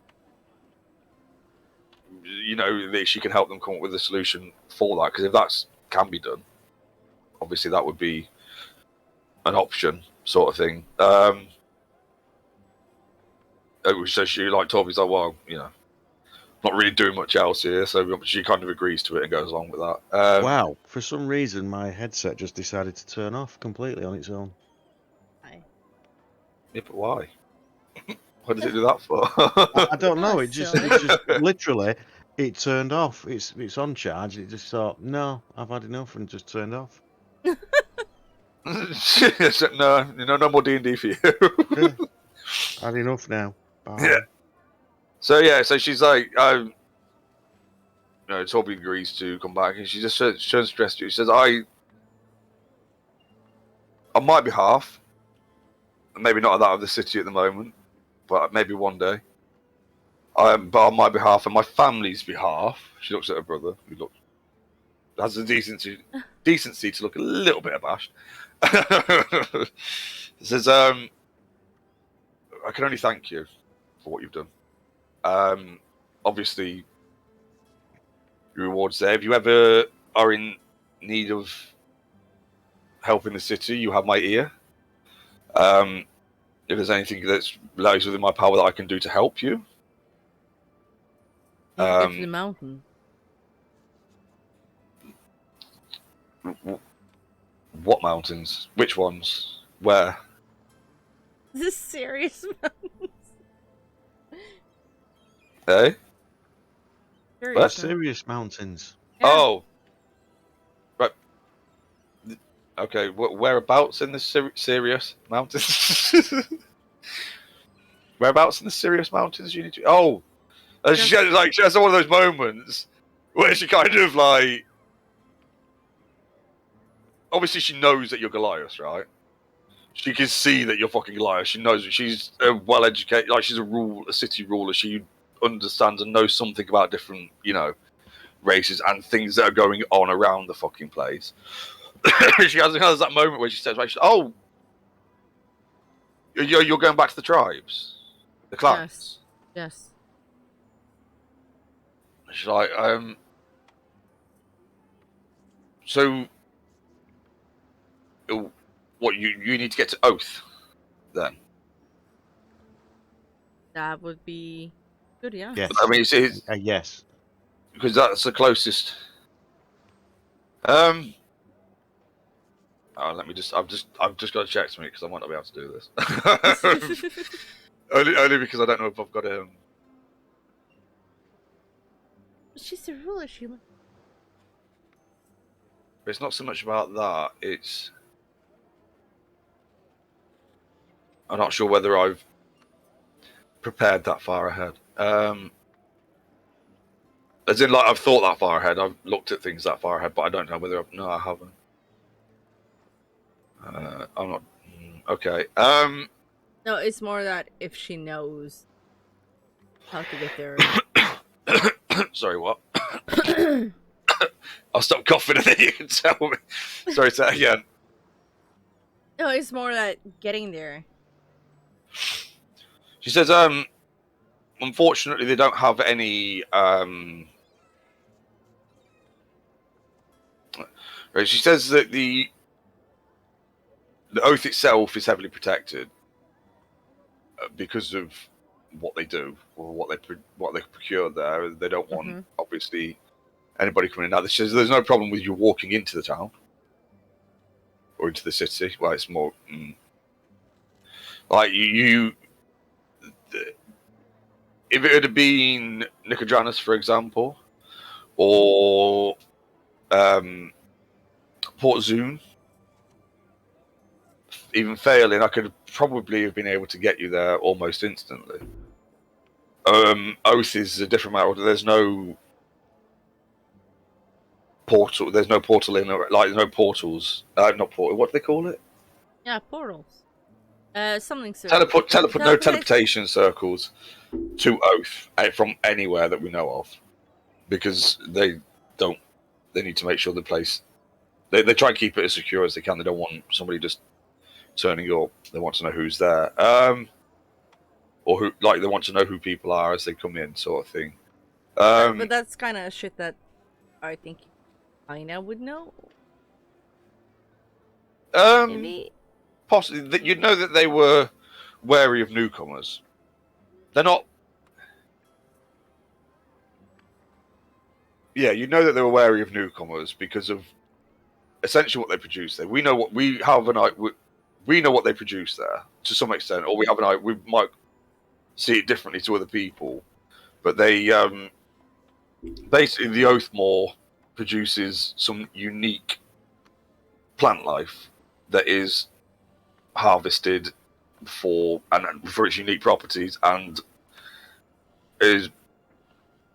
S1: you know, that she can help them come up with a solution for that. Because if that can be done, obviously that would be an option, sort of thing. So she, like, Toby's like, well, you know, not really doing much else here, so she kind of agrees to it and goes along with that.
S2: Wow, for some reason my headset just decided to turn off completely on its own.
S3: Hi.
S1: Yeah, but why? What does it do that for?
S2: I don't know.
S3: Oh,
S2: It just
S3: silly.
S2: literally it turned off. It's on charge. It just thought, no, I've had enough, and just turned off.
S1: no more D&D for you.
S2: Yeah, had enough now. Bye.
S1: Yeah. So she's like, you know, Toby agrees to come back, and she just turns stressed to you. She says, on my behalf, maybe not that of the city at the moment, but maybe one day. But on my behalf and my family's behalf, she looks at her brother, who has the decency to look a little bit abashed. Says, I can only thank you for what you've done. Obviously, your reward's there. If you ever are in need of help in the city, you have my ear. If there's anything that lies within my power that I can do to help you,
S3: Get to the mountain.
S1: what mountains? Which ones? Where?
S3: This is serious.
S1: Eh?
S3: Serious.
S2: Serious mountains.
S3: Yeah.
S1: Oh, right. Okay, whereabouts in the Sirius Mountains? Whereabouts in the Sirius Mountains you need to? Oh, she has one of those moments where she kind of like. Obviously, she knows that you're Goliath, right? She can see that you're fucking Goliath. She knows that she's well educated, like she's a city ruler. She understands and knows something about different, you know, races and things that are going on around the fucking place. She has that moment where she says, "Oh, you're going back to the tribes, the clans."
S3: Yes.
S1: She's like, so, what you need to get to Oath, then?
S3: That would be good, yeah.
S2: Yes.
S1: I mean, it's
S2: Yes.
S1: because that's the closest. Let me just. I've just got to check something because I might not be able to do this. only because I don't know if I've got a.
S3: She's a ruler, Sheila.
S1: But it's not so much about that. It's. I'm not sure whether I've prepared that far ahead. As in, like, I've thought that far ahead. I've looked at things that far ahead, but I don't know whether no, I haven't. I'm not. Okay.
S3: No, it's more that if she knows how to get there.
S1: Sorry, what? I'll stop coughing and then you can tell me. Sorry, say that again.
S3: No, it's more that getting there.
S1: She says, unfortunately, they don't have any. Right, she says that the oath itself is heavily protected because of what they do or what they procure there. They don't want, obviously, anybody coming in. Now, she says there's no problem with you walking into the town or into the city. Well, it's more like you. If it had been Nicodranus, for example, or Port Zune, even failing, I could probably have been able to get you there almost instantly. Oath is a different matter. There's no portal. There's no portal in, like, there's no portals. Not portal. What do they call it?
S3: Yeah, portals. Something sort
S1: teleportation circles to Oath from anywhere that we know of, because they need to make sure the place. They try and keep it as secure as they can. They don't want somebody just turning up. They want to know who's there, or who, like, they want to know who people are as they come in, sort of thing.
S3: but that's kind of shit that I think Ina would know. Maybe.
S1: Possibly, you'd know that they were wary of newcomers. They're not. Yeah, you know that they were wary of newcomers because of essentially what they produce there. We know what we have an eye. We know what they produce there to some extent, or we have an eye. We might see it differently to other people, but they basically, the Oathmore produces some unique plant life that is harvested for its unique properties, and is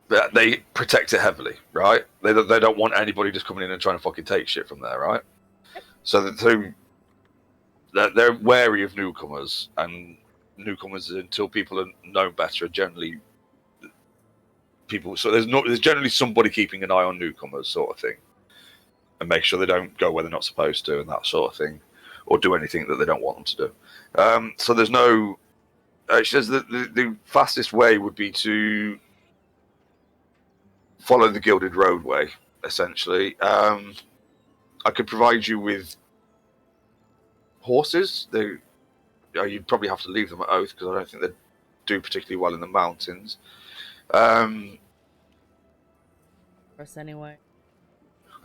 S1: that they protect it heavily, right? They don't want anybody just coming in and trying to fucking take shit from there, right? So they're wary of newcomers, and newcomers, until people are known better, are generally people. So there's generally somebody keeping an eye on newcomers, sort of thing, and make sure they don't go where they're not supposed to, and that sort of thing, or do anything that they don't want them to do. So there's no. She says that the fastest way would be to follow the Gilded Roadway, essentially. I could provide you with horses. You'd probably have to leave them at Oath, because I don't think they do particularly well in the mountains.
S3: Us anyway.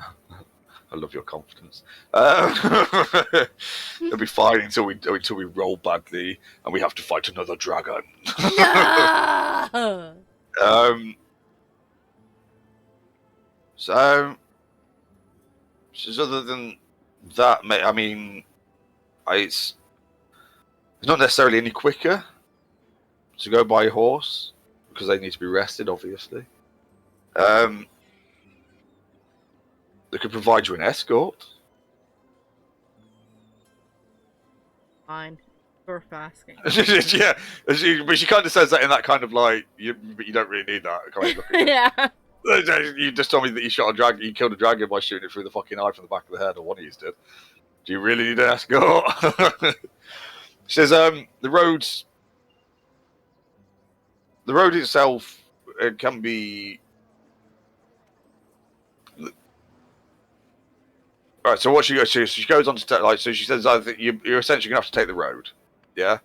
S1: I love your confidence. It'll be fine until we roll badly and we have to fight another dragon.
S3: No!
S1: So, other than that, I mean, it's not necessarily any quicker to go by horse, because they need to be rested, obviously. They could provide you an escort.
S3: Fine. Worth asking.
S1: Yeah, but she kind of says that in that kind of like, but you don't really need that kind of look.
S3: Yeah.
S1: You just told me that you shot a dragon, you killed a dragon by shooting it through the fucking eye from the back of the head, or one of you did. Do you really need an escort? She says, the road itself, it can be. Right, so what she goes on to like, so she says, I think you're essentially gonna have to take the road, yeah,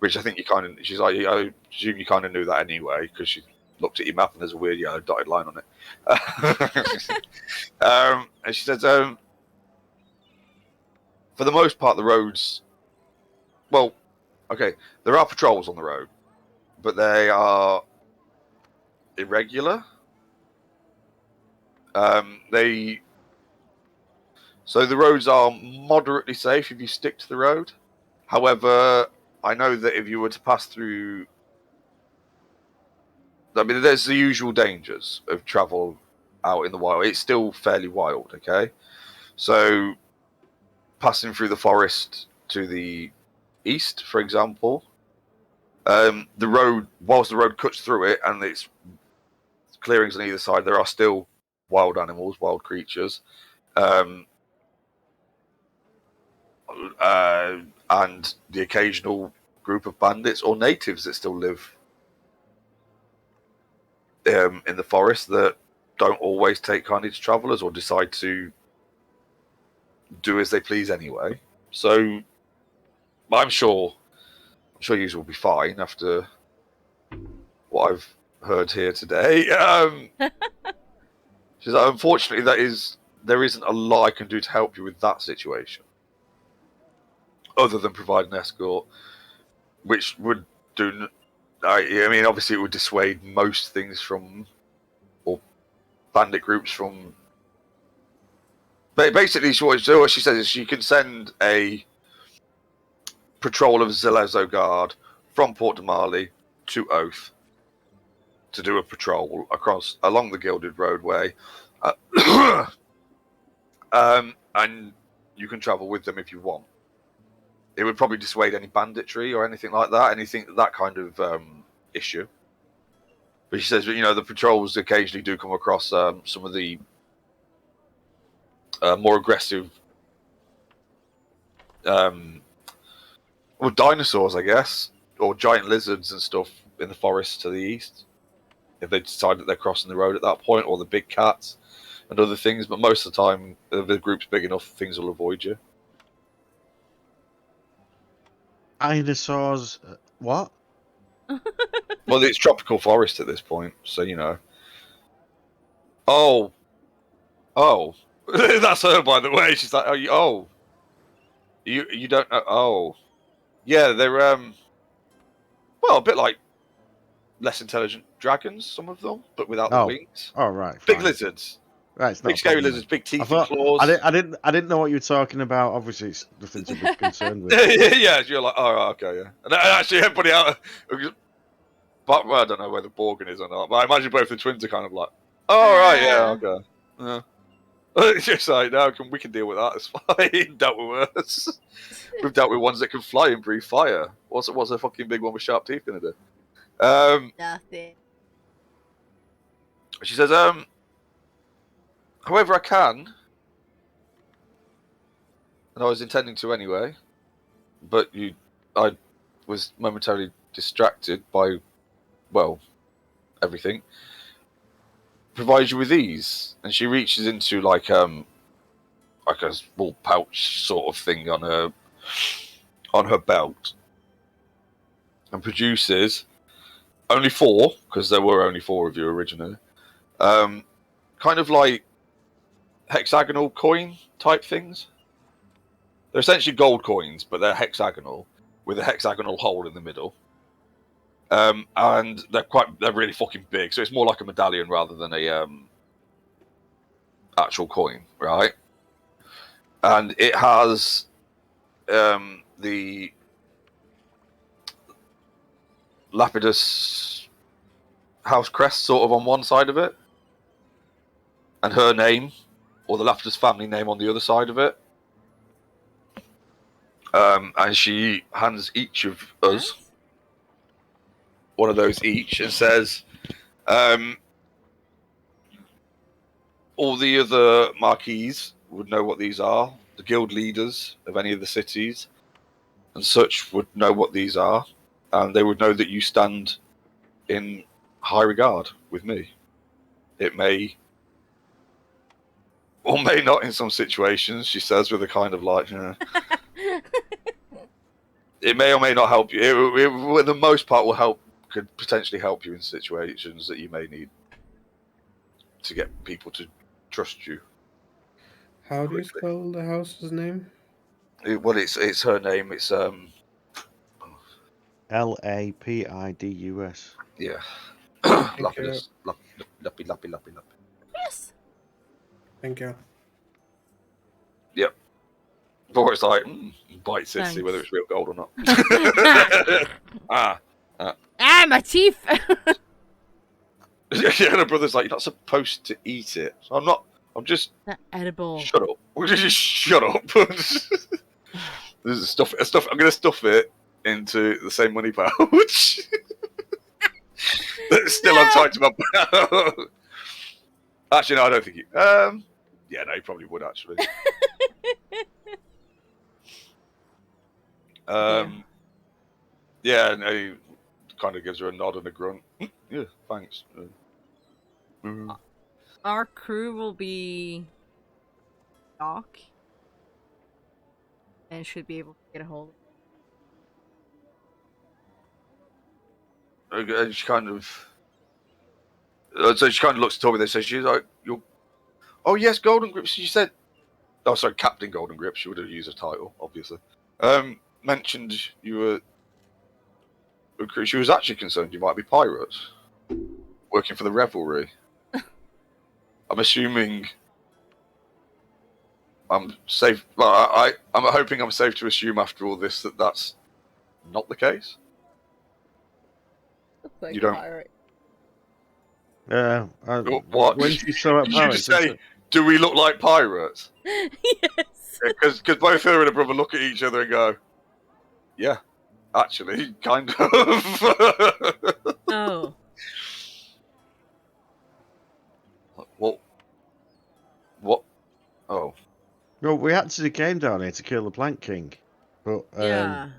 S1: which I think you kind of. She's like, I assume you kind of knew that anyway, because she looked at your map and there's a weird yellow dotted line on it. And she says, for the most part, the roads. Well, okay, there are patrols on the road, but they are irregular. So the roads are moderately safe if you stick to the road. However, I know that if you were to pass through I mean, there's the usual dangers of travel out in the wild. It's still fairly wild, okay? So, passing through the forest to the east, for example, the road, whilst the road cuts through it and it's clearings on either side, there are still wild animals, wild creatures, and the occasional group of bandits or natives that still live in the forest that don't always take kindly to travellers or decide to do as they please anyway. So I'm sure you will be fine after what I've heard here today. She's like, unfortunately, there isn't a lot I can do to help you with that situation, other than provide an escort, which would do. I mean, obviously, it would dissuade most things from, or bandit groups from. But basically, what she says is she can send a patrol of Zelezo Guard from Port Damali to Oath to do a patrol along the Gilded Roadway, and you can travel with them if you want. It would probably dissuade any banditry or anything like that, that kind of issue. But she says, the patrols occasionally do come across some of the more aggressive, dinosaurs, I guess, or giant lizards and stuff in the forest to the east, if they decide that they're crossing the road at that point, or the big cats and other things. But most of the time, if the group's big enough, things will avoid you.
S2: Dinosaurs. What?
S1: Well, it's tropical forest at this point, so Oh, that's her, by the way. She's like, you don't know? Oh, yeah, they're well, a bit like less intelligent dragons, some of them, but without the wings.
S2: Oh, right.
S1: Big
S2: fine.
S1: lizards.
S2: Right, it's not
S1: big scary lizards, big teeth and claws.
S2: I didn't know what you were talking about. Obviously, it's nothing to be concerned with.
S1: Yeah, you're like, oh, okay, yeah. And actually, everybody out. But well, I don't know whether Borgin is or not. But I imagine both the twins are kind of like, oh, right, yeah, okay. Yeah. It's just like, no, we can deal with that. It's fine. Dealt with worse. We've dealt with ones that can fly and breathe fire. What's a fucking big one with sharp teeth gonna do?
S3: Nothing.
S1: She says, however, I can, and I was intending to anyway, but I was momentarily distracted by, well, everything. Provide you with these, and she reaches into like a small pouch sort of thing on her belt, and produces only 4, because there were only 4 of you originally. Kind of like hexagonal coin type things. They're essentially gold coins, but they're hexagonal with a hexagonal hole in the middle. And they're really fucking big, so it's more like a medallion rather than a actual coin, right? And it has the Lapidus house crest sort of on one side of it, and her name, or the Lapidus family name, on the other side of it. And she hands each of us one of those each and says, all the other marquees would know what these are. The guild leaders of any of the cities and such would know what these are, and they would know that you stand in high regard with me. It may or may not in some situations, she says with a kind of like, it may or may not help you. It, for the most part, could potentially help you in situations that you may need to get people to trust you.
S4: How do you spell the house's name?
S1: It's her name. It's
S2: Lapidus.
S1: Yeah. Lapidus. Lappy.
S3: Yes.
S4: Thank you.
S1: Yep. Or it's like, bites it, see
S3: Thanks.
S1: whether it's real gold or not.
S3: Ah, my teeth.
S1: Ah.
S3: Ah.
S1: Yeah, and her brother's like, you're not supposed to eat it. So I'm just,
S3: Not edible.
S1: shut up. Just shut up. This is stuff. I'm going to stuff it into the same money pouch. That's still untied to my pouch. Actually, no, I don't think yeah, no, he probably would, actually. Yeah, no, he kind of gives her a nod and a grunt. Yeah, thanks.
S3: Our crew will be Doc and should be able to get a hold of
S1: And she kind of, so she kind of looks to Toby. They say she's like, "You're, oh yes, Golden Grips." She said, "Oh, sorry, Captain Golden Grips." She would have used a title, obviously. Mentioned you were. She was actually concerned you might be pirates working for the Revelry. I'm assuming I'm safe. Well, I'm hoping I'm safe to assume after all this that that's not the case.
S3: like
S1: You don't-
S3: pirate.
S1: What?
S2: When she saw it,
S1: You just say, "Do we look like pirates?"
S3: Yes.
S1: Because both her and her brother look at each other and go, "Yeah, actually, kind of."
S3: Oh.
S1: What? Oh.
S2: well, we actually came down here to kill the Plank King, but
S3: Yeah.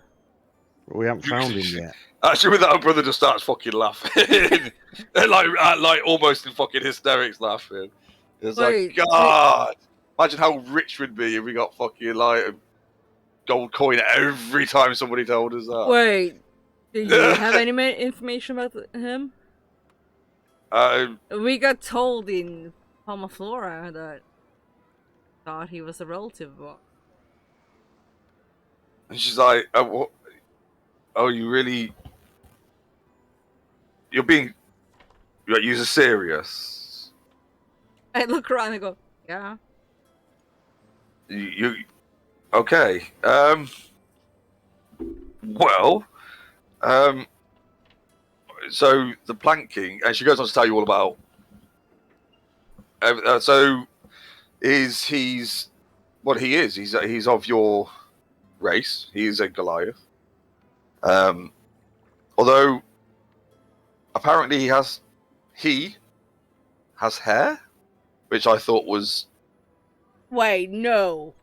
S2: we haven't found him yet.
S1: Actually, with that, her brother just starts fucking laughing. like almost in fucking hysterics laughing. It's
S3: Wait,
S1: like, God! Imagine how rich we'd be if we got fucking, like, a gold coin every time somebody told us that.
S3: Wait. Do you have any information about him? We got told in Palmaflora that thought he was a relative of ours.
S1: And she's like, what? Oh, you really... You're serious.
S3: I look around and go, yeah.
S1: You okay? Well, so the Plank King, and she goes on to tell you all about. So, he's what he is. He's of your race. He's a Goliath. Although apparently he has hair, which I thought was.
S3: Wait, no.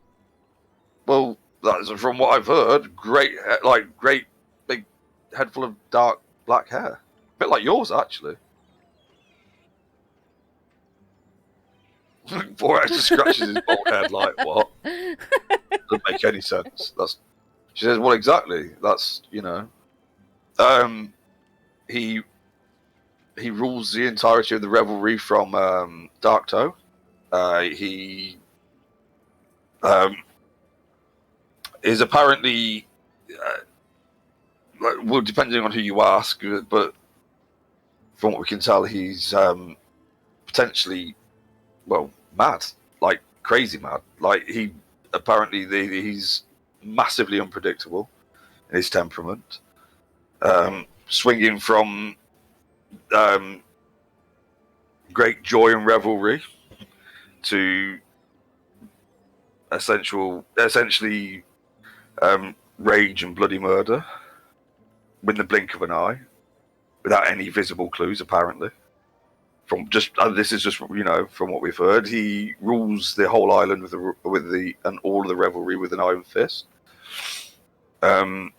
S1: Well, that's from what I've heard. Great big head full of dark black hair, a bit like yours actually. Four extra scratches his bald head. Like what? Doesn't make any sense. She says, well, exactly. That's he rules the entirety of the revelry from Dark Toe. He is apparently, well, depending on who you ask, but from what we can tell, he's potentially, well, mad, like crazy mad. Like he's massively unpredictable in his temperament, swinging from great joy and revelry to essentially rage and bloody murder with the blink of an eye, without any visible clues. Apparently, from just this is just from what we've heard, he rules the whole island and all of the revelry with an iron fist. There's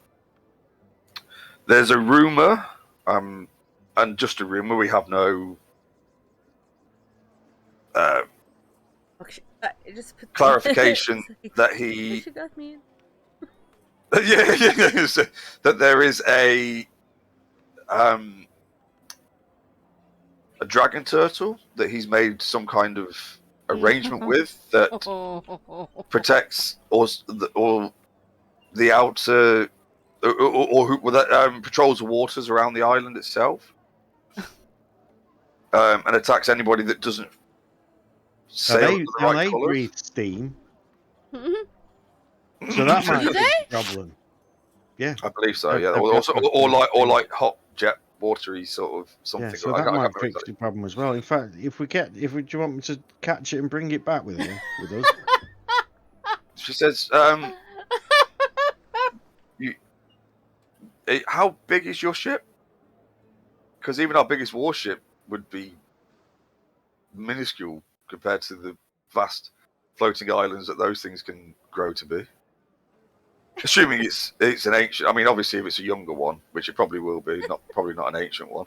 S1: a rumor, and just a rumor. We have no
S3: Just put
S1: clarification that he.
S3: She got me.
S1: Yeah. So, that there is a dragon turtle that he's made some kind of arrangement with that protects or the outer or that patrols the waters around the island itself, and attacks anybody that doesn't sail in the right colours.
S2: Breathe steam. So that might be a problem. Yeah,
S1: I believe so. Yeah, or like hot jet watery sort of something.
S2: Yeah, so
S1: I
S2: that
S1: can't
S2: might
S1: remember
S2: fix
S1: exactly.
S2: the problem as well. In fact, do you want me to catch it and bring it back with you, with us?
S1: She says, how big is your ship? Because even our biggest warship would be minuscule compared to the vast floating islands that those things can grow to be. Assuming it's an ancient. I mean, obviously, if it's a younger one, which it probably will be, probably not an ancient one.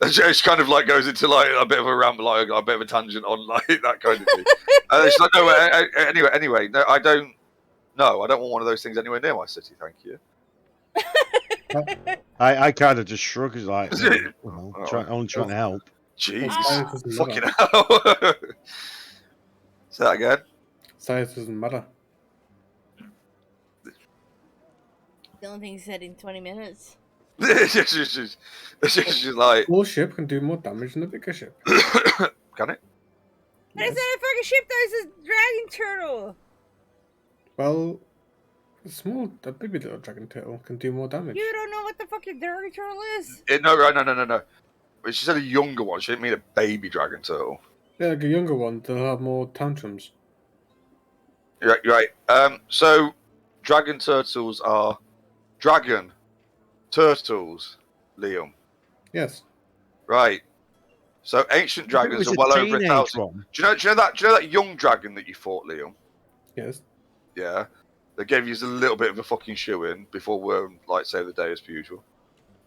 S1: It's kind of like goes into like a bit of a ramble, like a bit of a tangent on like that kind of thing. She's like, no, anyway, no, I don't want one of those things anywhere near my city, thank you.
S2: I kind of just shrug, as like,
S1: Oh,
S2: only trying to help.
S1: Jeez,
S4: Size doesn't
S1: fucking
S4: matter.
S1: hell. Say that again.
S4: Size doesn't matter.
S3: The only thing he said in 20 minutes.
S1: she's like,
S4: Small ship can do more damage than a bigger ship.
S1: can it?
S3: There's a fucking ship. There's a dragon turtle.
S4: Well, a baby little dragon turtle can do more damage.
S3: You don't know what the fucking dragon turtle is?
S1: No. But she said a younger one. She didn't mean a baby dragon turtle.
S4: Yeah, like a younger one, they'll have more tantrums.
S1: You're right. So dragon turtles are dragon turtles, Liam.
S4: Yes.
S1: Right. So ancient dragons are well over 1,000.
S2: One.
S1: Do you know that young dragon that you fought, Liam?
S4: Yes.
S1: Yeah. They gave you a little bit of a fucking shoe in before Worm, like, saved the day as per usual.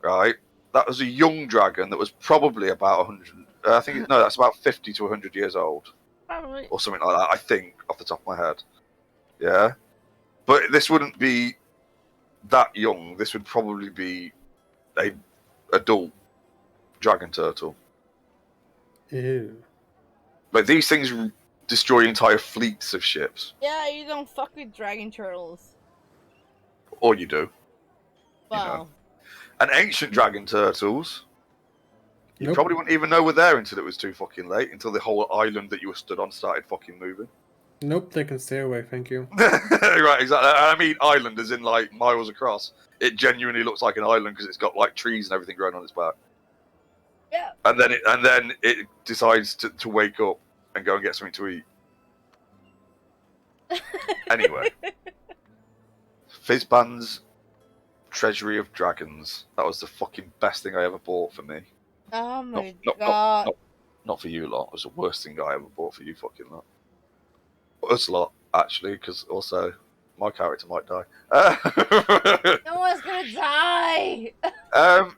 S1: Right? That was a young dragon that was probably about 100. That's about 50 to 100 years old.
S3: Probably.
S1: Or something like that, I think, off the top of my head. Yeah? But this wouldn't be that young. This would probably be a adult dragon turtle.
S4: Ew.
S1: Like, these things destroy entire fleets of ships.
S3: Yeah, you don't fuck with dragon turtles.
S1: Or you do.
S3: Wow.
S1: And ancient dragon turtles, you
S4: Nope.
S1: probably wouldn't even know were there until it was too fucking late, until the whole island that you were stood on started fucking moving.
S4: Nope, they can stay away, thank you.
S1: Right, exactly. I mean island as in like miles across. It genuinely looks like an island because it's got like trees and everything growing on its back.
S3: Yeah.
S1: And then it decides to wake up and go and get something to eat. Anyway. Fizzban's Treasury of Dragons. That was the fucking best thing I ever bought for me.
S3: Oh my
S1: Not-
S3: god.
S1: Not for you lot. It was the worst thing I ever bought for you fucking lot. Us lot, actually, because also my character might die.
S3: No one's gonna die.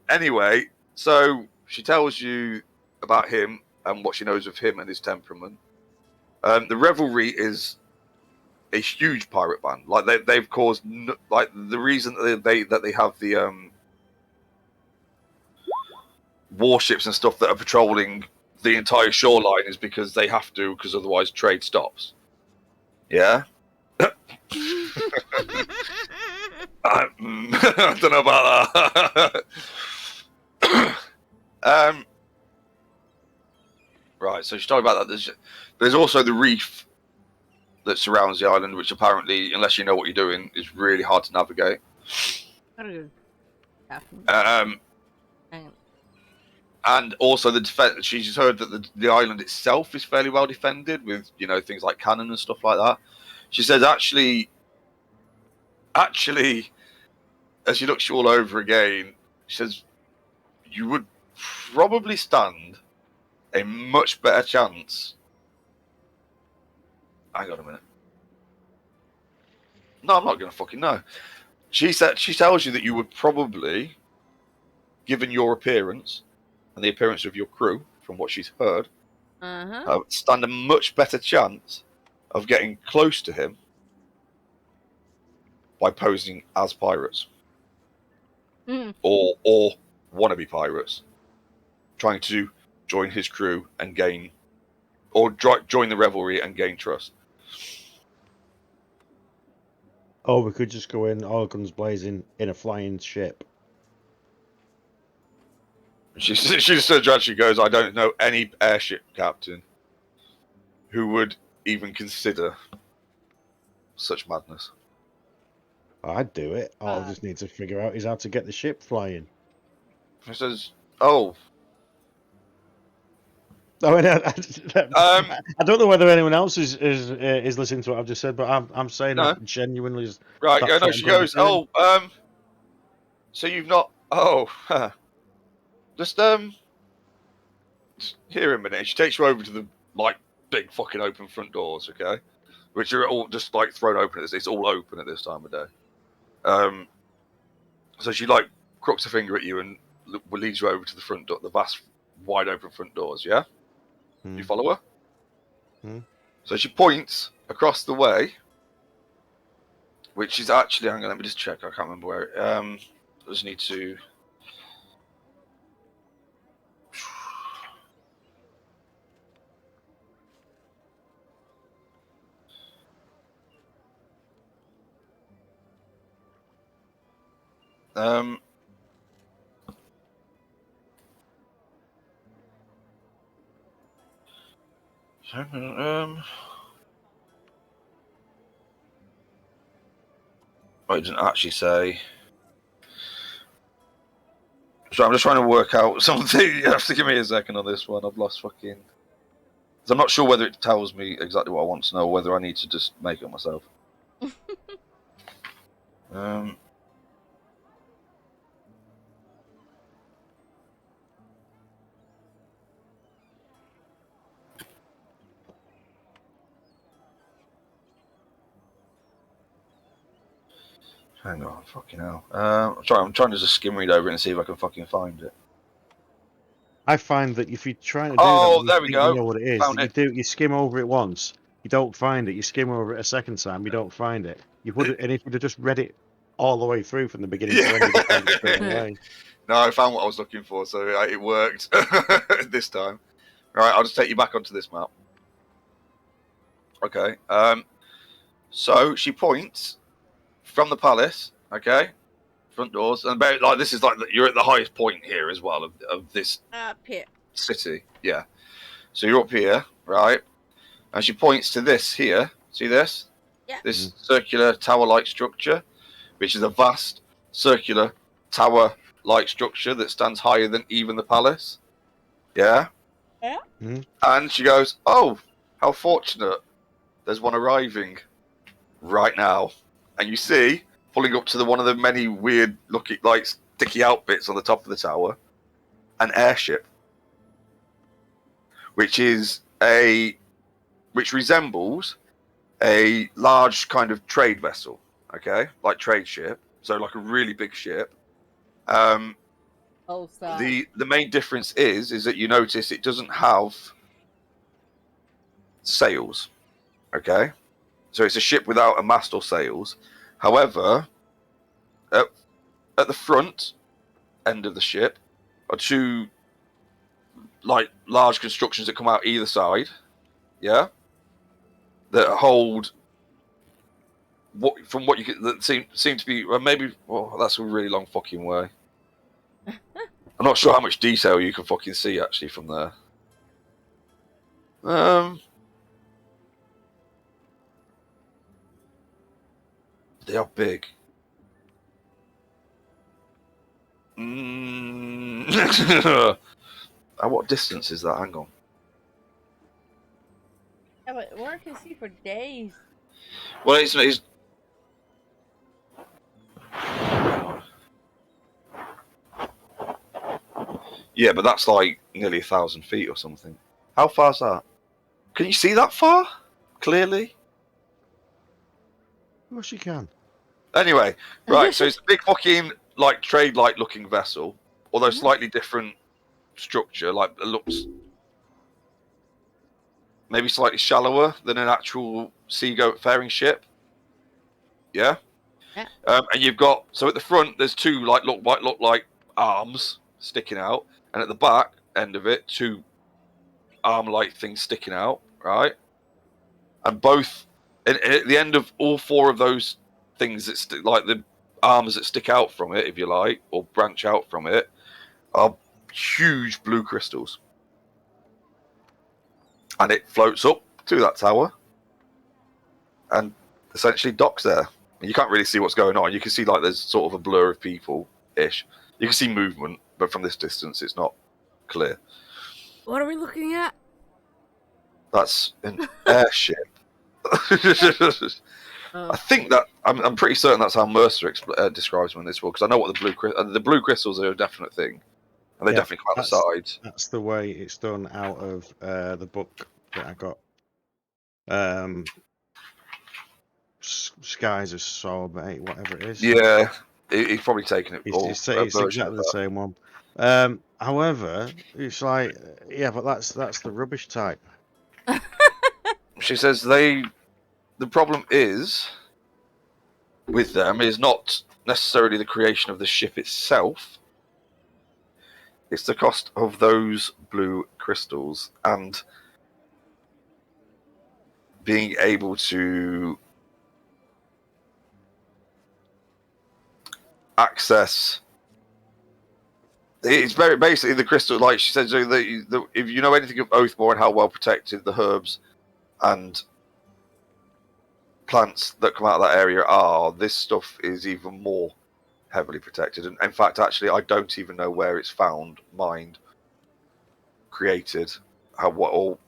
S1: Anyway, so she tells you about him and what she knows of him and his temperament. The Revelry is a huge pirate band. Like they've caused like the reason that they have the warships and stuff that are patrolling the entire shoreline is because they have to, because otherwise trade stops. Yeah. I don't know about that. Right, so she's talking about that. There's also the reef that surrounds the island, which apparently, unless you know what you're doing, is really hard to navigate. And also the defense. She's heard that the island itself is fairly well defended with, you know, things like cannon and stuff like that. She says actually, as she looks you all over again, she says you would probably stand a much better chance. Hang on a minute. No, I'm not going to fucking know. She tells you that you would probably, given your appearance and the appearance of your crew, from what she's heard, stand a much better chance of getting close to him by posing as pirates. Or wannabe pirates. Trying to join his crew and gain, or join the revelry and gain trust.
S2: Oh, we could just go in, all guns blazing, in a flying ship.
S1: She says, actually goes, I don't know any airship captain who would even consider such madness.
S2: I'd do it. All I just need to figure out is how to get the ship flying.
S1: She says, Oh,
S2: I mean,
S1: Um,
S2: I don't know whether anyone else is listening to what I've just said, but I'm saying
S1: No.
S2: that genuinely.
S1: right.
S2: That's
S1: Yeah, no,
S2: what I'm
S1: she
S2: going to be
S1: goes,
S2: doing.
S1: oh, so you've not, oh, just, here a minute. She takes you over to the, like, big fucking open front doors, okay? Which are all just, like, thrown open. It's all open at this time of day. So she, like, crooks a finger at you and leads you over to the front door, the vast, wide open front doors, yeah?
S2: Hmm.
S1: You follow her?
S2: Hmm.
S1: So she points across the way, which is actually, hang on, let me just check. I can't remember where. I just need to. Um, I didn't actually say. So I'm just trying to work out something. You have to give me a second on this one. I've lost fucking. 'Cause I'm not sure whether it tells me exactly what I want to know, or whether I need to just make it myself. um. Hang on, fucking hell. I'm trying to just skim read over it and see if I can fucking find it.
S2: I find that if you're trying to do that,
S1: Oh,
S2: and you
S1: there we
S2: think
S1: go.
S2: you know what it is,
S1: Found
S2: that
S1: it.
S2: you skim over it once, you don't find it. You skim over it a second time, you don't find it. You would, and if you'd have just read it all the way through from the beginning to end, you'd have found it straight
S1: Yeah.
S2: away.
S1: No, I found what I was looking for, so it worked this time. Right, I'll just take you back onto this map. Okay. So she points from the palace. Okay, front doors, and about like this is like you're at the highest point here as well of this
S3: Pit.
S1: city. Yeah. So you're up here, right? And she points to this here. See this?
S3: Yeah.
S1: This circular tower-like structure, which is a vast circular tower-like structure that stands higher than even the palace. Yeah.
S3: Yeah.
S1: And she goes, "Oh, how fortunate! There's one arriving right now." And you see, pulling up to one of the many weird looking, like sticky out bits on the top of the tower, an airship, which resembles a large kind of trade vessel. Okay, like trade ship, so like a really big ship.
S3: Oh, stop.
S1: The main difference is that you notice it doesn't have sails. Okay, so it's a ship without a mast or sails. However, at the front end of the ship are two like large constructions that come out either side. Yeah, that hold what you can, that seem to be, well, maybe. Well, that's a really long fucking way. I'm not sure how much detail you can fucking see actually from there. They are big. At what distance is that? Hang on.
S3: Yeah, but work can see for days.
S1: Well, it's yeah, but that's like nearly 1,000 feet or something. How far's that? Can you see that far? Clearly?
S2: Of course you can.
S1: Anyway, right, so it's a big fucking, like, trade-like looking vessel, although slightly different structure, like, it looks maybe slightly shallower than an actual seafaring ship. Yeah?
S3: Yeah.
S1: And you've got, so at the front, there's two, like, look like arms sticking out, and at the back end of it, two arm-like things sticking out, right? And both, and at the end of all four of those things that like the arms that stick out from it, if you like, or branch out from it, are huge blue crystals. And it floats up to that tower and essentially docks there. And you can't really see what's going on. You can see like there's sort of a blur of people-ish. You can see movement but from this distance, it's not clear.
S3: What are we looking at?
S1: That's an airship.
S3: Oh.
S1: I think that I'm pretty certain that's how Mercer describes them in this world, because I know what the blue crystals are a definite thing, and they
S2: Yeah,
S1: definitely come out the sides.
S2: That's the way it's done out of the book that I got. Skies of Sorbet, whatever it is.
S1: Yeah, he's probably taken it all.
S2: It's
S1: a version
S2: exactly
S1: of
S2: the
S1: that.
S2: same one. However, it's like, yeah, but that's the rubbish type.
S1: She says the problem is with them is not necessarily the creation of the ship itself. It's the cost of those blue crystals and being able to access. It's very basically the crystal, like she said. So if you know anything of Oathmore and how well protected the herbs and plants that come out of that area are, this stuff is even more heavily protected. And in fact, actually, I don't even know where it's found, mined, created, how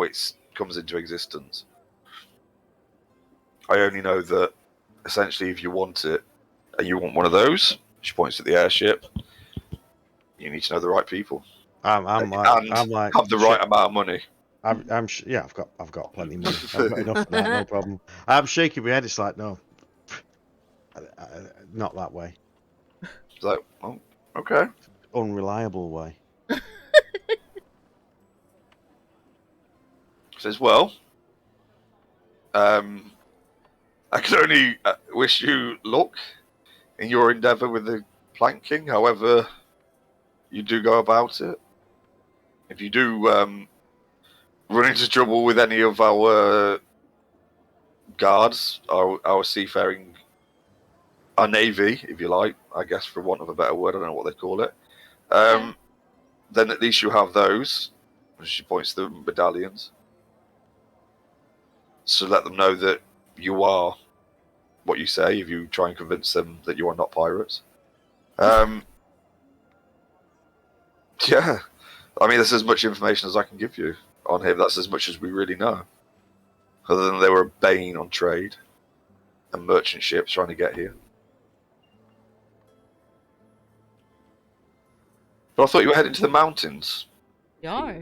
S1: it comes into existence. I only know that essentially, if you want it and you want one of those, she points at the airship. You need to know the right people
S2: I'm like
S1: have the right amount of money.
S2: Yeah, I've got plenty of money. I've got enough for that, no problem. I'm shaking my head. It's like, no, not that way.
S1: It's like, oh, okay.
S2: Unreliable way.
S1: Says, well, I can only wish you luck in your endeavour with the planking, however you do go about it. If you do run into trouble with any of our guards, our seafaring, our navy, if you like, I guess for want of a better word, I don't know what they call it, then at least you have those. She points to the medallions. So let them know that you are what you say, if you try and convince them that you are not pirates. Yeah, I mean, that's as much information as I can give you on him. That's as much as we really know. Other than they were a bane on trade and merchant ships trying to get here. But I thought you were heading to the mountains.
S3: Yeah.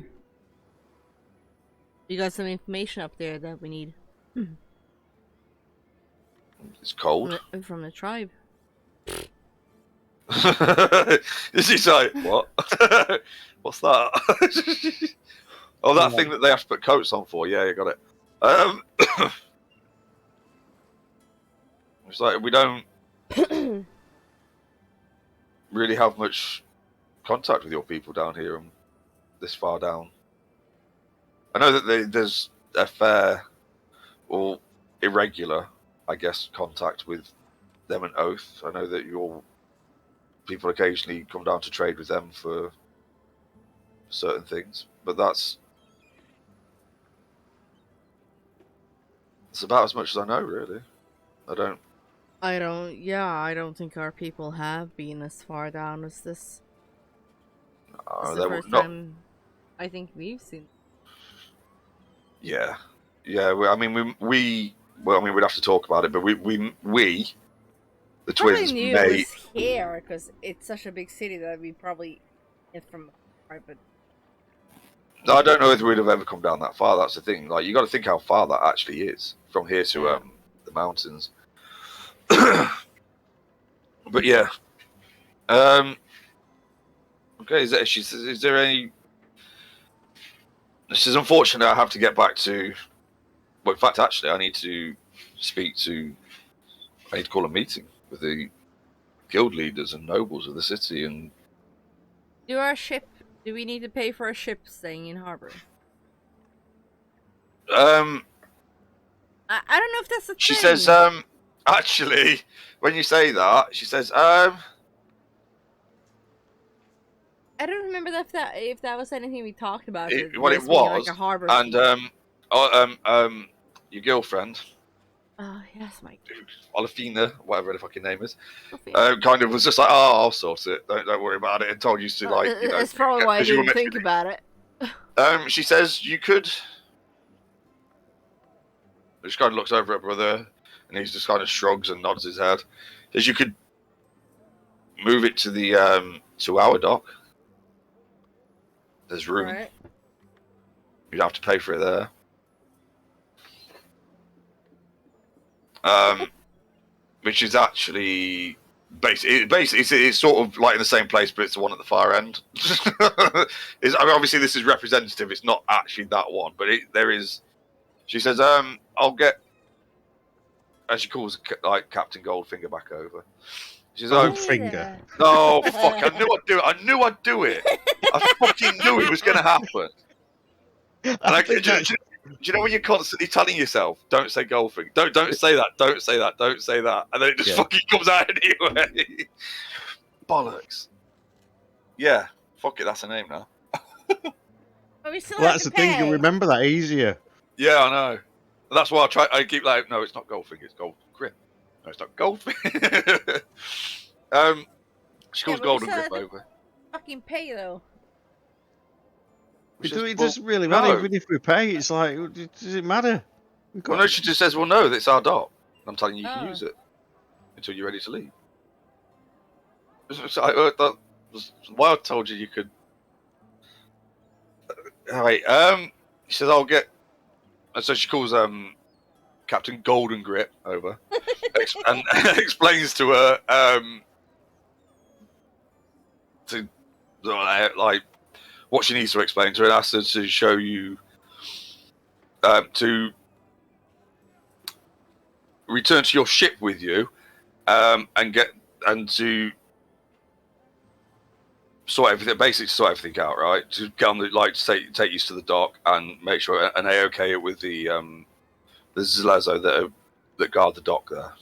S3: You got some information up there that we need.
S1: It's cold.
S3: From the tribe.
S1: She's like, what? What's that? Oh, that thing that they have to put coats on for. Yeah, you got it. It's like we don't really have much contact with your people down here and this far down. I know that there's a fair or irregular, I guess, contact with them and Oath. I know that your people occasionally come down to trade with them for certain things, but that's about as much as I know, really. I don't
S3: think our people have been as far down as this. This is
S1: they
S3: the
S1: were
S3: first
S1: not.
S3: time I think we've seen.
S1: Yeah. I mean, we'd have to talk about it, but we the
S3: Probably
S1: twins,
S3: knew it was here because it's such a big city that we probably hit from right, but
S1: I don't know if we'd have ever come down that far. That's the thing. Like, you got to think how far that actually is from here to the mountains. But yeah. Okay. Is there any? This is unfortunate. I have to get back to. Well, in fact, actually, I need to call a meeting with the guild leaders and nobles of the city and.
S3: Do we need to pay for a ship staying in harbor?
S1: I
S3: don't know if that's a
S1: She
S3: thing.
S1: says, actually, when you say that, she says,
S3: I don't remember if that was anything we talked about.
S1: What it was,
S3: like a harbor
S1: and
S3: fee.
S1: your girlfriend,
S3: Oh yes, Mike.
S1: Olafina, whatever the fucking name is,
S3: Okay.
S1: kind of was just like, oh, I'll sort it. Don't worry about it. And told you to like, you know,
S3: That's probably why I
S1: 'cause you were
S3: didn't
S1: meant to
S3: think
S1: be-
S3: about it.
S1: She says you could. She kind of looks over at brother, and he just kind of shrugs and nods his head. Says you could move it to the to our dock. There's room.
S3: Right.
S1: You'd have to pay for it there. Which is actually basically it's sort of like in the same place, but it's the one at the far end. I mean, obviously this is representative. It's not actually that one, but there is. She says, "I'll get." And she calls like Captain Goldfinger back over. She says, "Oh,
S2: Goldfinger.
S1: no, fuck! I knew I'd do it. I knew I'd do it. I fucking knew it was going to happen." And
S2: I think
S1: do
S2: that's
S1: you know when you're constantly telling yourself, "Don't say Goldfinger. Don't say that. Don't say that. Don't say that," and then it just
S2: Yeah.
S1: fucking comes out anyway. Bollocks. Yeah, fuck it. That's a name now.
S3: But we still
S2: well,
S3: have
S2: that's
S3: to
S2: the thing. You
S3: pay.
S2: remember that easier.
S1: Yeah, I know. That's why I keep like, no, it's not Goldfinger. It's Gold Grip. No, it's not Goldfinger. She calls
S3: but we
S1: Golden
S3: still
S1: Grip
S3: have to
S1: over.
S3: fucking pay though.
S2: It doesn't really matter. Even if we pay, it's like, does it matter? We've
S1: Well,
S2: got-
S1: no, she just says, "Well, no, it's our dock. I'm telling you, you can
S3: Oh.
S1: use it until you're ready to leave." So that was why I told you you could. All right. She says, "I'll get." And so she calls Captain Golden Grip over, and explains to her to like what she needs to explain to her, and asks her to show you to return to your ship with you, and to sort everything out, right? To get on the take you to the dock and make sure and A-OK it with the Zlezo that guard the dock there,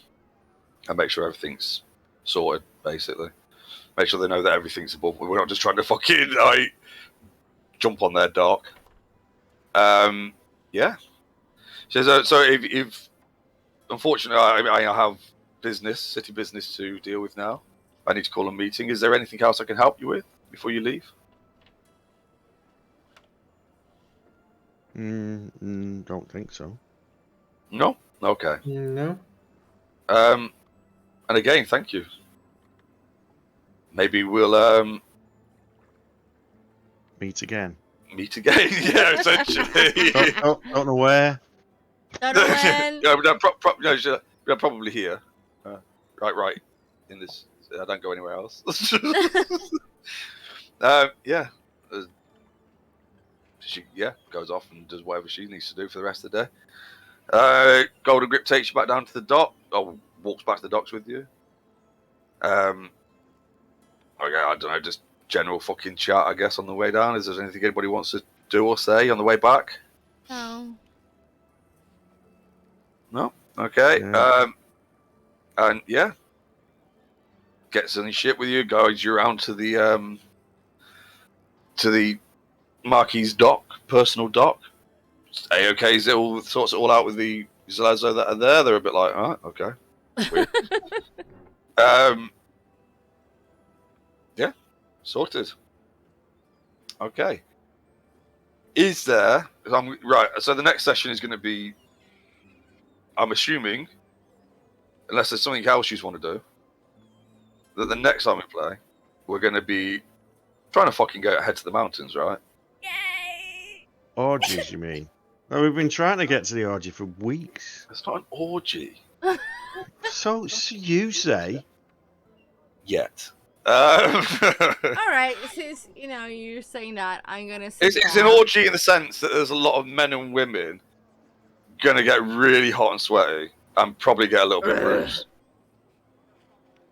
S1: and make sure everything's sorted. Basically, make sure they know that everything's above. We're not just trying to fucking like jump on their dock. Yeah. She says, so if unfortunately I have city business to deal with now. I need to call a meeting. Is there anything else I can help you with before you leave?
S2: Don't think so.
S1: No? Okay.
S4: No.
S1: And again, thank you. Maybe we'll
S2: Meet again.
S1: meet again. Yeah, essentially.
S2: Don't know where.
S3: Don't know when.
S1: Yeah, they're probably here. Right. In this, I don't go anywhere else. Yeah. She goes off and does whatever she needs to do for the rest of the day. Golden Grip takes you back down to the dock, or walks back to the docks with you. Okay, I don't know, just general fucking chat, I guess, on the way down. Is there anything anybody wants to do or say on the way back?
S3: No.
S1: No? Okay.
S2: Yeah.
S1: And yeah. Gets any shit with you, guides you around to the Marquis dock, personal dock. A-OK's it all, sorts it all out with the Zlazo that are there. They're a bit like, oh, okay. Weird. Yeah, sorted. Okay. Is there? Right. So the next session is going to be. I'm assuming, unless there's something else you want to do, that the next time we play, we're going to be trying to fucking get ahead to the mountains, right?
S3: Yay!
S2: Orgies, you mean? Well, we've been trying to get to the orgy for weeks.
S1: It's not an orgy
S2: So you say?
S1: yet.
S3: All right, since you're saying that, I'm gonna.
S1: It's an orgy in the sense that there's a lot of men and women gonna get really hot and sweaty and probably get a little bit bruised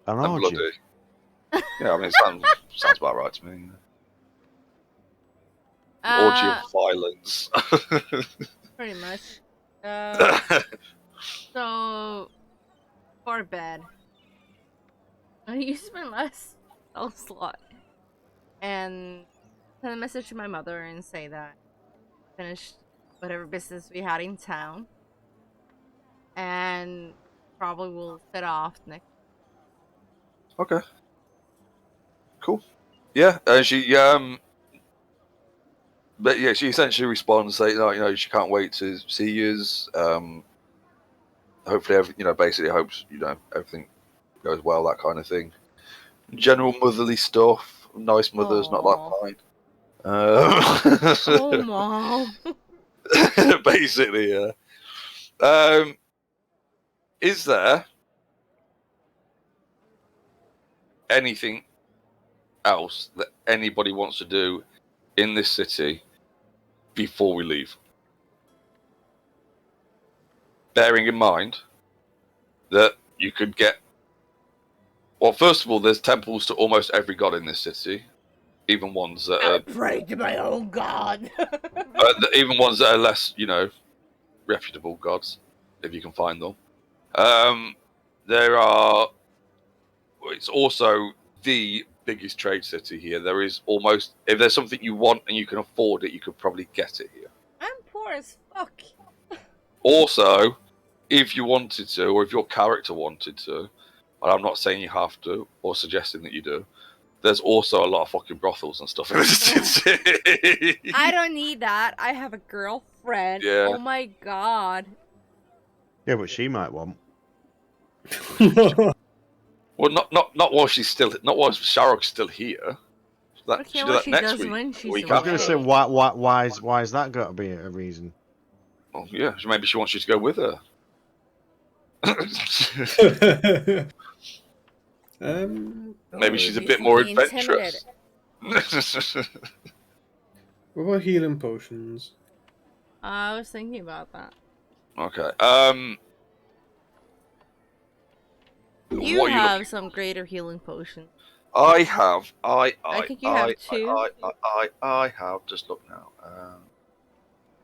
S2: An
S1: and
S2: orgy?
S1: bloody. Yeah, I mean, it sounds about right to me. Orgy of violence.
S3: Pretty much. So, for bed. I used my last spell slot and send a message to my mother and say that I finished whatever business we had in town. and probably will set off next.
S1: Okay. Cool. Yeah, but yeah, she essentially responds saying, she can't wait to see yous. Hopefully, basically hopes, everything goes well, that kind of thing. General motherly stuff. Nice mothers, not like
S3: Aw.
S1: mine.
S3: Oh, mom.
S1: Basically, yeah. Is there anything else that anybody wants to do in this city before we leave? Bearing in mind that you could get... Well, first of all, there's temples to almost every god in this city, even ones that
S3: I
S1: are
S3: pray to my own god.
S1: even ones that are less, reputable gods, if you can find them. There are... It's also the biggest trade city here. There is almost... If there's something you want and you can afford it, you could probably get it here.
S3: I'm poor as fuck.
S1: Also, if you wanted to, or if your character wanted to, and I'm not saying you have to, or suggesting that you do, there's also a lot of fucking brothels and stuff in this city.
S3: I don't need that. I have a girlfriend.
S1: Yeah.
S3: Oh my god.
S2: Yeah, but she might want.
S1: Well, not while she's still... Not while Sharrock's still here.
S3: Okay,
S1: She'll do
S3: well,
S1: that
S3: she
S1: next
S3: does
S1: week.
S3: when she's
S1: Week
S2: I was
S3: away.
S2: going to
S1: after.
S2: say, why is that got to be a reason?
S1: Well, yeah, maybe she wants you to go with her. Maybe she's a
S3: You
S1: bit
S3: should
S1: more
S3: be
S1: adventurous.
S4: What about healing potions?
S3: I was thinking about that.
S1: Okay.
S3: You
S1: what are you
S3: have
S1: looking...
S3: some greater healing potions.
S1: I have. I
S3: think you have two.
S1: I have. Just look now.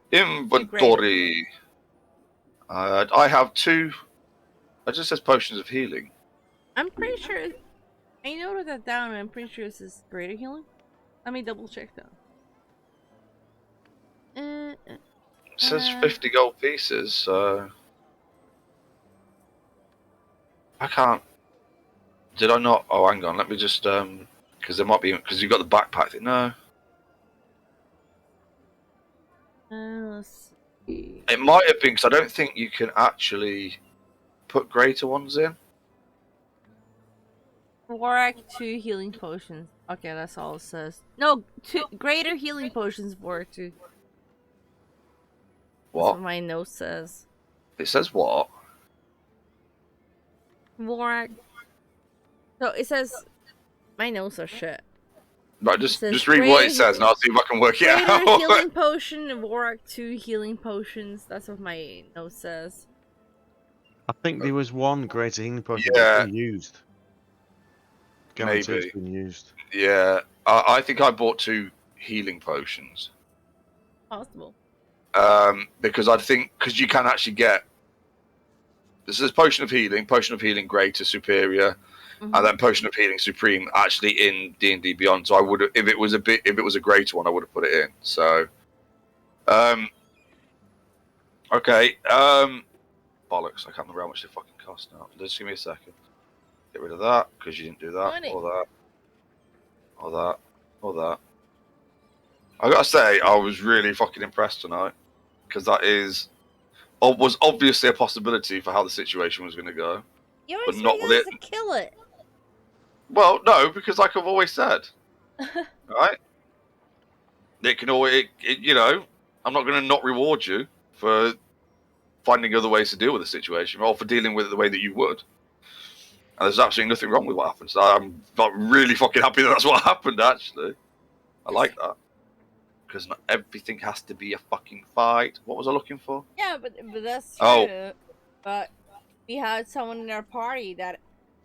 S3: greater.
S1: Inventory. I have two. It just says potions of healing.
S3: I'm pretty sure. I noted that down, and I'm pretty sure this is greater healing. Let me double check though.
S1: It says 50 gold pieces, so I can't. Did I not? Oh, hang on. Let me just because there might be, because you've got the backpack thing. No,
S3: Let's see.
S1: it might have been because I don't think you can actually put greater ones in.
S3: Vorak 2 healing potions. Okay, that's all it says. No, 2 greater healing potions. Vorak 2. That's
S1: What?
S3: what my note says.
S1: It says what?
S3: Vorak. So it says. My notes are shit.
S1: Right,
S3: It says
S1: just read what it
S3: greater
S1: says, and I'll see if I can work it
S3: Greater
S1: out.
S3: healing potion, Vorak 2 healing potions. That's what my note says.
S2: I think there was one greater healing potion
S1: Yeah.
S2: that's been used. Guarantee
S1: Maybe.
S2: it's been used.
S1: Yeah, I think I bought 2 healing potions.
S3: Possible.
S1: Because you can actually get... This is potion of healing greater, superior, and then potion of healing supreme actually in D&D Beyond. So I would have, if it was a greater one, I would have put it in. So, okay, bollocks! I can't remember how much they fucking cost now. Just give me a second. Get rid of that because you didn't do that,
S3: Money.
S1: or that, or that, or that. I gotta say, I was really fucking impressed tonight because was obviously a possibility for how the situation was going to go.
S3: You
S1: But
S3: always
S1: not
S3: want
S1: with
S3: us to kill it.
S1: Well, no, because like I've always said, right? It can always, I'm not going to not reward you for finding other ways to deal with the situation, or for dealing with it the way that you would. And there's absolutely nothing wrong with what happened. So I'm really fucking happy that that's what happened. Actually, I like that because not everything has to be a fucking fight. What was I looking for?
S3: Yeah, but that's true.
S1: Oh.
S3: But we had someone in our party that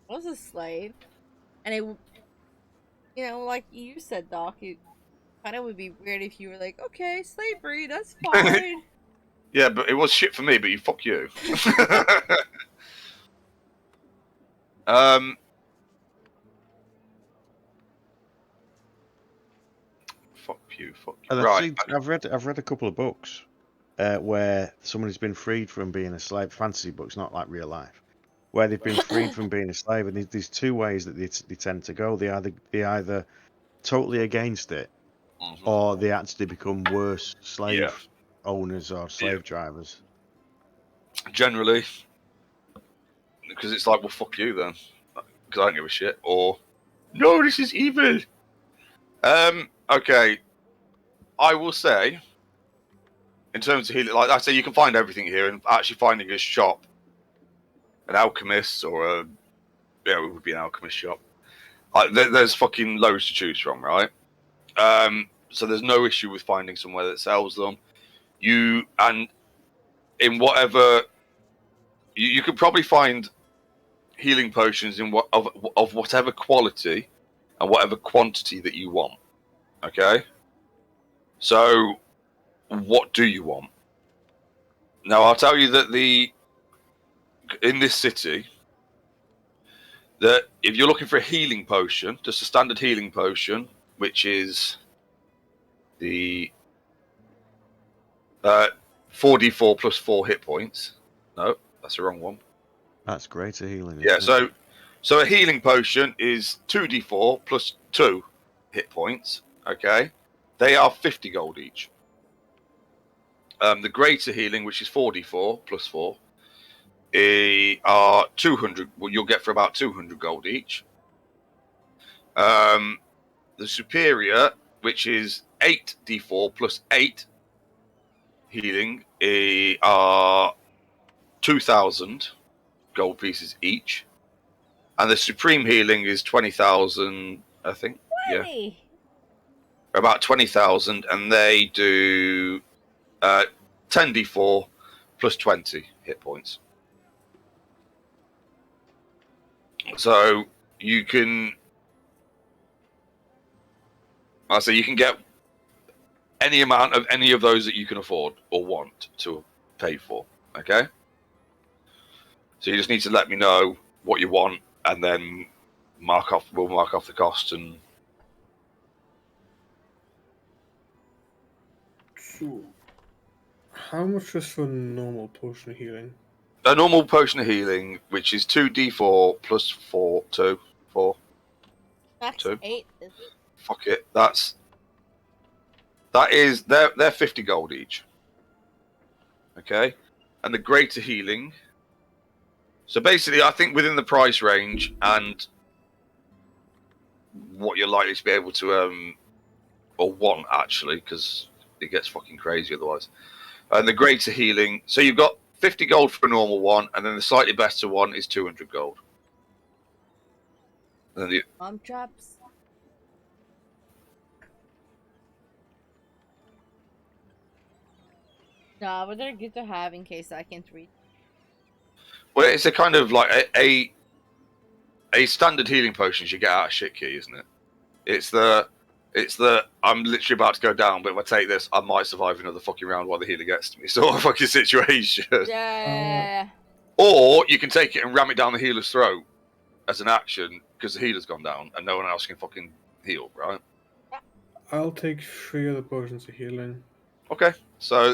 S3: was a slave, and it, like you said, Doc, it kind of would be weird if you were like, okay, slavery, that's fine.
S1: Yeah, but it was shit for me. But fuck you. Fuck you.
S2: And
S1: Right.
S2: I've read a couple of books. where someone has been freed from being a slave. Fantasy books, not like real life, where they've been freed from being a slave, and there's two ways that they tend to go. They either totally against it,
S1: Mhm.
S2: or they actually become worse slave
S1: Yeah.
S2: owners or slave drivers.
S1: Generally, because it's like, well, fuck you then, because I don't give a shit. Or, no, this is evil. Okay, I will say, in terms of healing, like I say, you can find everything here, and actually finding a shop, an alchemist, or it would be an alchemist shop. There's fucking loads to choose from, right? So there's no issue with finding somewhere that sells them. And in whatever you could probably find healing potions of whatever quality and whatever quantity that you want. Okay? So what do you want? Now I'll tell you that in this city, that if you're looking for a healing potion, just a standard healing potion, which is the 4d4 plus 4 hit points. No, that's the wrong one.
S2: That's greater healing.
S1: Yeah,
S2: Isn't it?
S1: so a healing potion is 2d4 plus 2 hit points. Okay, they are 50 gold each. The greater healing, which is 4d4 plus 4, are 200. Well, you'll get for about 200 gold each. The superior, which is 8d4 plus 8 healing, are 2,000 gold pieces each. And the supreme healing is 20,000, I think. Yeah.
S3: Hey.
S1: About 20,000, and they do 10d4 plus 20 hit points. So you can, you can get any amount of any of those that you can afford or want to pay for. Okay. So you just need to let me know what you want, and then we'll mark off the cost. And
S4: So, how much is for normal potion of healing?
S1: a normal potion of healing, which is 2d4 plus 4, 4.
S3: That's
S1: Two.
S3: 8.
S1: Fuck it. They're 50 gold each. Okay? And the greater healing. So basically, I think within the price range and what you're likely to be able to or want, actually, because it gets fucking crazy otherwise. And the greater healing, so you've got 50 gold for a normal one, and then the slightly better one is 200 gold. And then the
S3: Bomb traps. No, but they're good to have in case I can't read.
S1: well, it's a kind of like a standard healing potion you get out of shit key, isn't it? It's the I'm literally about to go down, but if I take this, I might survive another fucking round while the healer gets to me. Sort of fucking situation.
S3: Yeah.
S1: Or you can take it and ram it down the healer's throat as an action because the healer's gone down and no one else can fucking heal, right?
S4: I'll take 3 of the potions of healing.
S1: Okay, so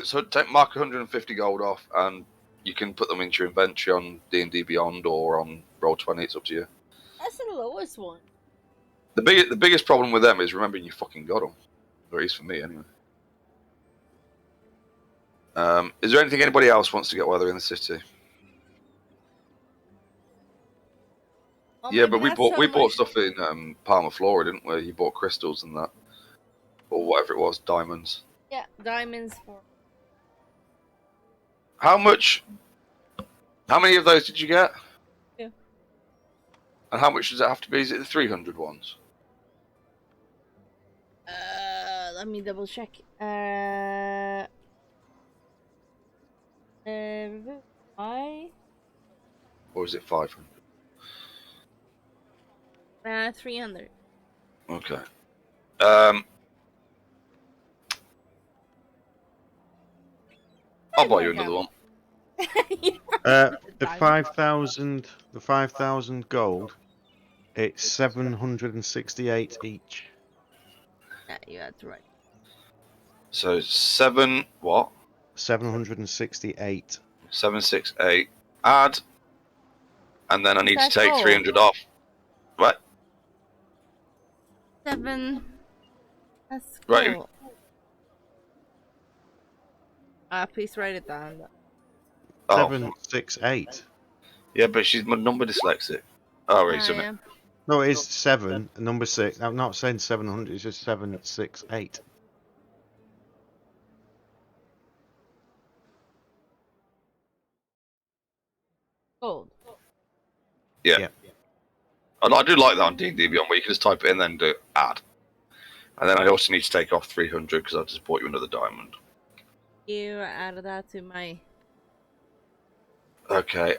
S1: mark 150 gold off, and you can put them into your inventory on D&D Beyond or on Roll20. It's up to you.
S3: That's the lowest one.
S1: The biggest problem with them is remembering you fucking got them. Or at least for me, anyway. Is there anything anybody else wants to get while they're in the city?
S3: Oh
S1: Yeah,
S3: my
S1: but we
S3: God,
S1: bought stuff in Palma Flora, didn't we? You bought crystals and that, or whatever it was, diamonds.
S3: Yeah, diamonds for.
S1: How many of those did you get?
S3: 2.
S1: And how much does it have to be? Is it the 300 ones?
S3: Let me double check. Why?
S1: Or is it 500?
S3: 300.
S1: Okay. I'll buy you another one.
S2: The 5,000 gold. It's 768 each.
S3: Yeah, that's right.
S1: So 7 what?
S2: 768.
S1: 768. Add. And then I need to
S3: That's
S1: take
S3: gold.
S1: 300 off. What?
S3: 7. That's
S1: Right.
S3: cool. Please write it down.
S1: Oh.
S2: 768.
S1: Yeah, but she's my number dyslexic. Oh, right, isn't it?
S3: Yeah.
S2: No, it is 7, number 6. I'm not saying 700, it's just 768.
S3: Gold.
S1: Yeah.
S2: Yeah.
S1: I do like that on D&D Beyond, where you can just type it in and then do add. And then I also need to take off 300 because I just bought you another diamond.
S3: You added that to my.
S1: Okay.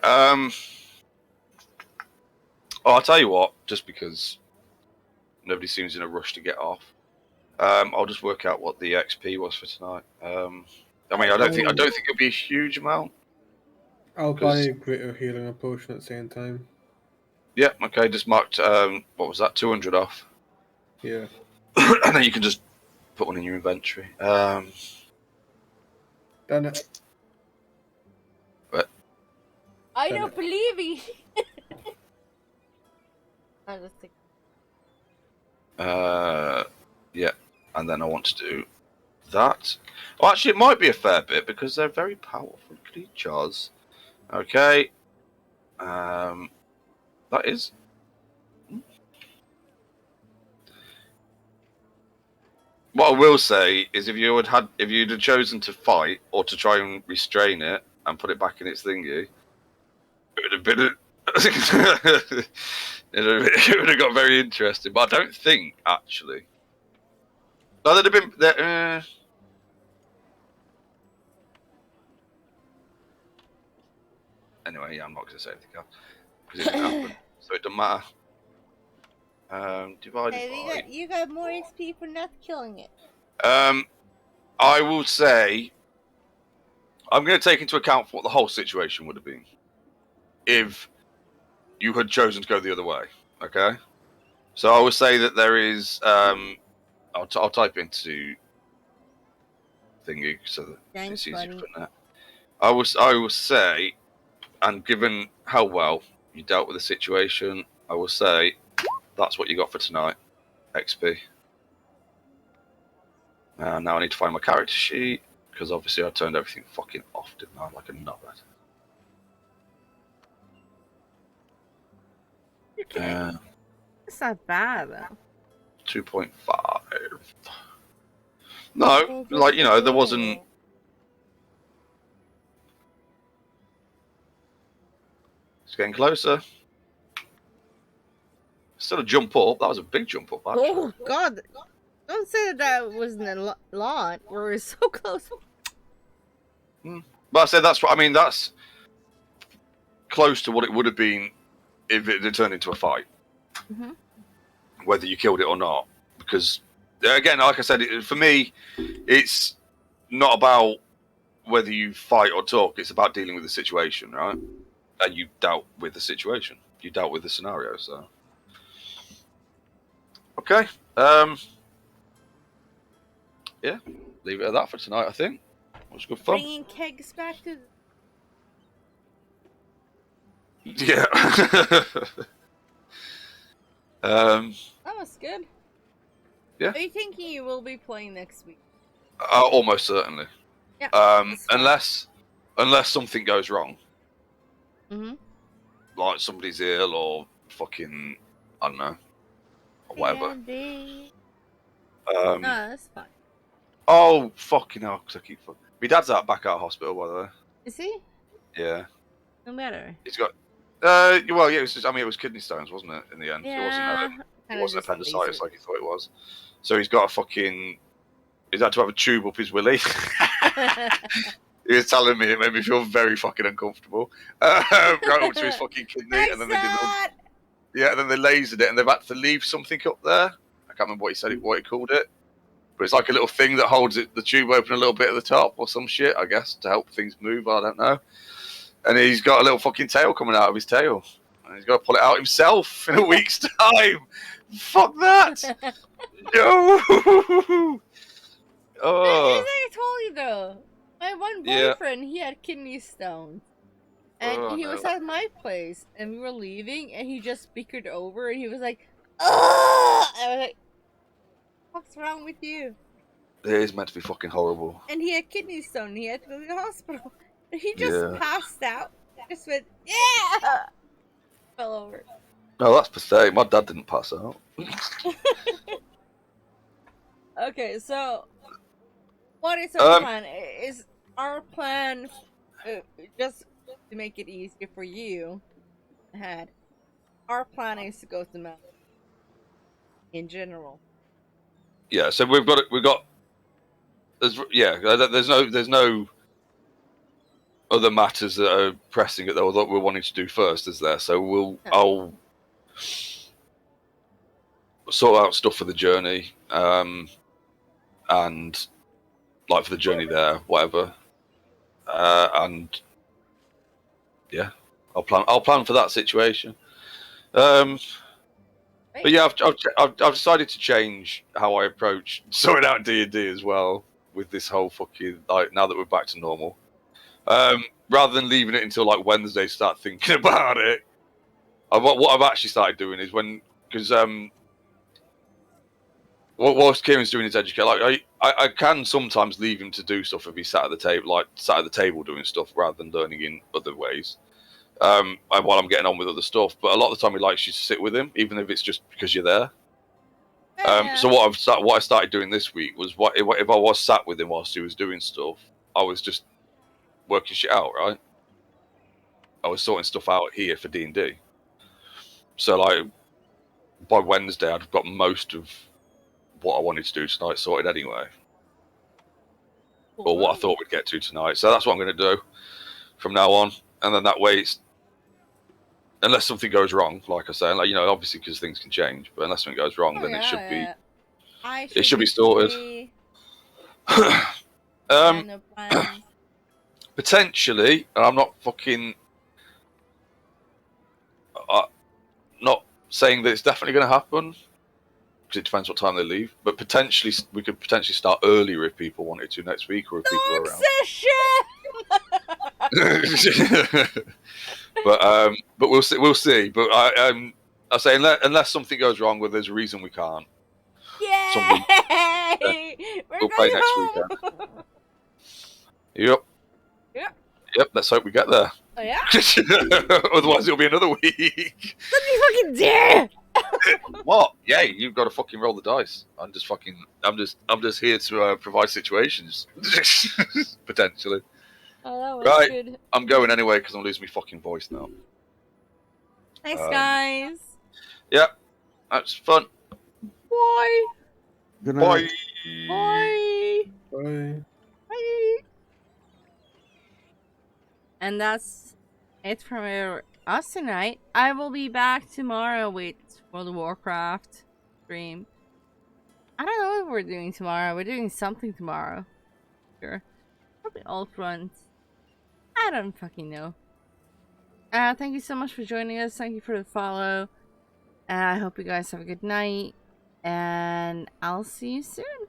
S1: I'll tell you what, just because nobody seems in a rush to get off. I'll just work out what the XP was for tonight. I mean, I don't think it'll be a huge amount.
S4: I'll
S1: 'Cause-
S4: buy a greater healing potion at the same time.
S1: Yeah. Okay. Just marked. What was that? 200 off.
S4: Yeah.
S1: And then you can just put one in your inventory.
S4: Done it.
S3: I
S4: Damn
S3: don't
S4: it.
S3: believe you. I just think.
S1: Yeah. And then I want to do that. Oh, actually, it might be a fair bit because they're very powerful creatures. Okay. That is. What I will say is, if you'd have chosen to fight or to try and restrain it and put it back in its thingy, it would have been. It would have got very interesting, but I don't think actually. No, there'd have been. Anyway, yeah, I'm not going to say anything else because it didn't happen, so it doesn't matter. Divided by.
S3: You got more XP for not killing it.
S1: I will say I'm going to take into account what the whole situation would have been if you had chosen to go the other way. Okay, so I would say that there is. I'll type into thingy so that
S3: Thanks,
S1: it's easier
S3: buddy.
S1: for that. I will say, and given how well you dealt with the situation, I will say that's what you got for tonight, XP. Now I need to find my character sheet, because obviously I turned everything fucking off, didn't I? Like a knobhead.
S3: Okay. It's not bad though.
S1: 2.5. No, like, there wasn't. It's getting closer. Still a jump up. That was a big jump up, actually.
S3: Oh God! Don't say that wasn't a lot. We're so close.
S1: But I said that's what I mean. That's close to what it would have been if it had turned into a fight, whether you killed it or not. Because again, like I said, for me, it's not about whether you fight or talk. It's about dealing with the situation, right? And you dealt with the situation. You dealt with the scenario. So, okay. Yeah, leave it at that for tonight. I think it was good fun.
S3: Bringing kegs back to.
S1: Yeah.
S3: That was good.
S1: Yeah.
S3: Are you thinking you will be playing next week?
S1: Almost certainly.
S3: Yeah. that's fine.
S1: Unless something goes wrong,
S3: Mhm.
S1: like somebody's ill or fucking I don't know, or whatever.
S3: Andy.
S1: No,
S3: that's fine.
S1: Oh fucking hell! 'Cause I keep. My dad's back out of hospital, by the way.
S3: Is he?
S1: Yeah.
S3: No matter.
S1: He's got. Well, yeah. It was just, I mean, it was kidney stones, wasn't it? In the end,
S3: Yeah.
S1: it wasn't appendicitis like he thought it was. So he's got a fucking. He's had to have a tube up his willy. He was telling me, it made me feel very fucking uncomfortable. Right up to his fucking kidney, and then they did. And then they lasered it, and they've had to leave something up there. I can't remember what he said, what he called it, but it's like a little thing that holds the tube open a little bit at the top or some shit, I guess, to help things move. I don't know. And he's got a little fucking tail coming out of his tail, and he's got to pull it out himself in a week's time. Fuck that! No.
S3: It's like I told you though. My one
S1: Yeah.
S3: boyfriend, he had kidney stones. And
S1: Oh,
S3: he was
S1: no.
S3: at my place, and we were leaving, and he just bickered over, and he was like, "Ugh!" And I was like, "What's wrong with you?"
S1: It is meant to be fucking horrible.
S3: And he had kidney stone, and he had to go to the hospital. And he just
S1: Yeah.
S3: passed out. Just went, "Yeah!" Fell over.
S1: No, that's pathetic. My dad didn't pass out.
S3: Okay, so what is our
S1: Um,
S3: plan? Is our plan just to make it easier for you? Ahead, our plan is to go to the mountain in general.
S1: Yeah, so we've got there's no other matters that are pressing that we're wanting to do first, is there? So I'll sort out stuff for the journey, and like for the journey there, whatever, and yeah, I'll plan for that situation. But yeah, I've decided to change how I approach sorting out D&D as well with this whole fucking like now that we're back to normal. Rather than leaving it until like Wednesday to start thinking about it, what I've actually started doing is because whilst Kieran's doing his education, like I can sometimes leave him to do stuff if he's sat at the table doing stuff rather than learning in other ways. And while I'm getting on with other stuff, but a lot of the time he likes you to sit with him, even if it's just because you're there. So what I started doing this week was if I was sat with him whilst he was doing stuff, I was just working shit out, right? I was sorting stuff out here for D&D. So like by Wednesday, I'd got most of what I wanted to do tonight sorted anyway, or what I thought we'd get to tonight. So that's what I'm going to do from now on, and then that way it's. Unless something goes wrong, like I say, like obviously because things can change. But unless something goes wrong, then it should be. It should be sorted.
S3: No plans.
S1: Potentially, and I'm not fucking. Not saying that it's definitely going to happen, because it depends what time they leave. But potentially, we could potentially start earlier if people wanted to next week, or if people are around. But we'll see. We'll see. But I say unless something goes wrong, where there's a reason we can't.
S3: Yay!
S1: We'll play next weekend. Yep. Yep. Let's hope we get there.
S3: Oh yeah.
S1: Otherwise, it'll be another week.
S3: Let me fucking dare.
S1: What? Yeah, you've got to fucking roll the dice. I'm just here to provide situations, potentially.
S3: Oh, that was
S1: Right.
S3: good.
S1: I'm going anyway because I'm losing my fucking voice now.
S3: Thanks, guys.
S1: Yeah, that's fun.
S3: Bye.
S2: Good
S1: Bye.
S2: night.
S3: Bye.
S4: Bye.
S3: Bye. And that's it from us tonight. I will be back tomorrow with World of Warcraft stream. I don't know what we're doing tomorrow. We're doing something tomorrow. Sure. Probably all fronts. I don't fucking know. Thank you so much for joining us. Thank you for the follow. I hope you guys have a good night. And I'll see you soon.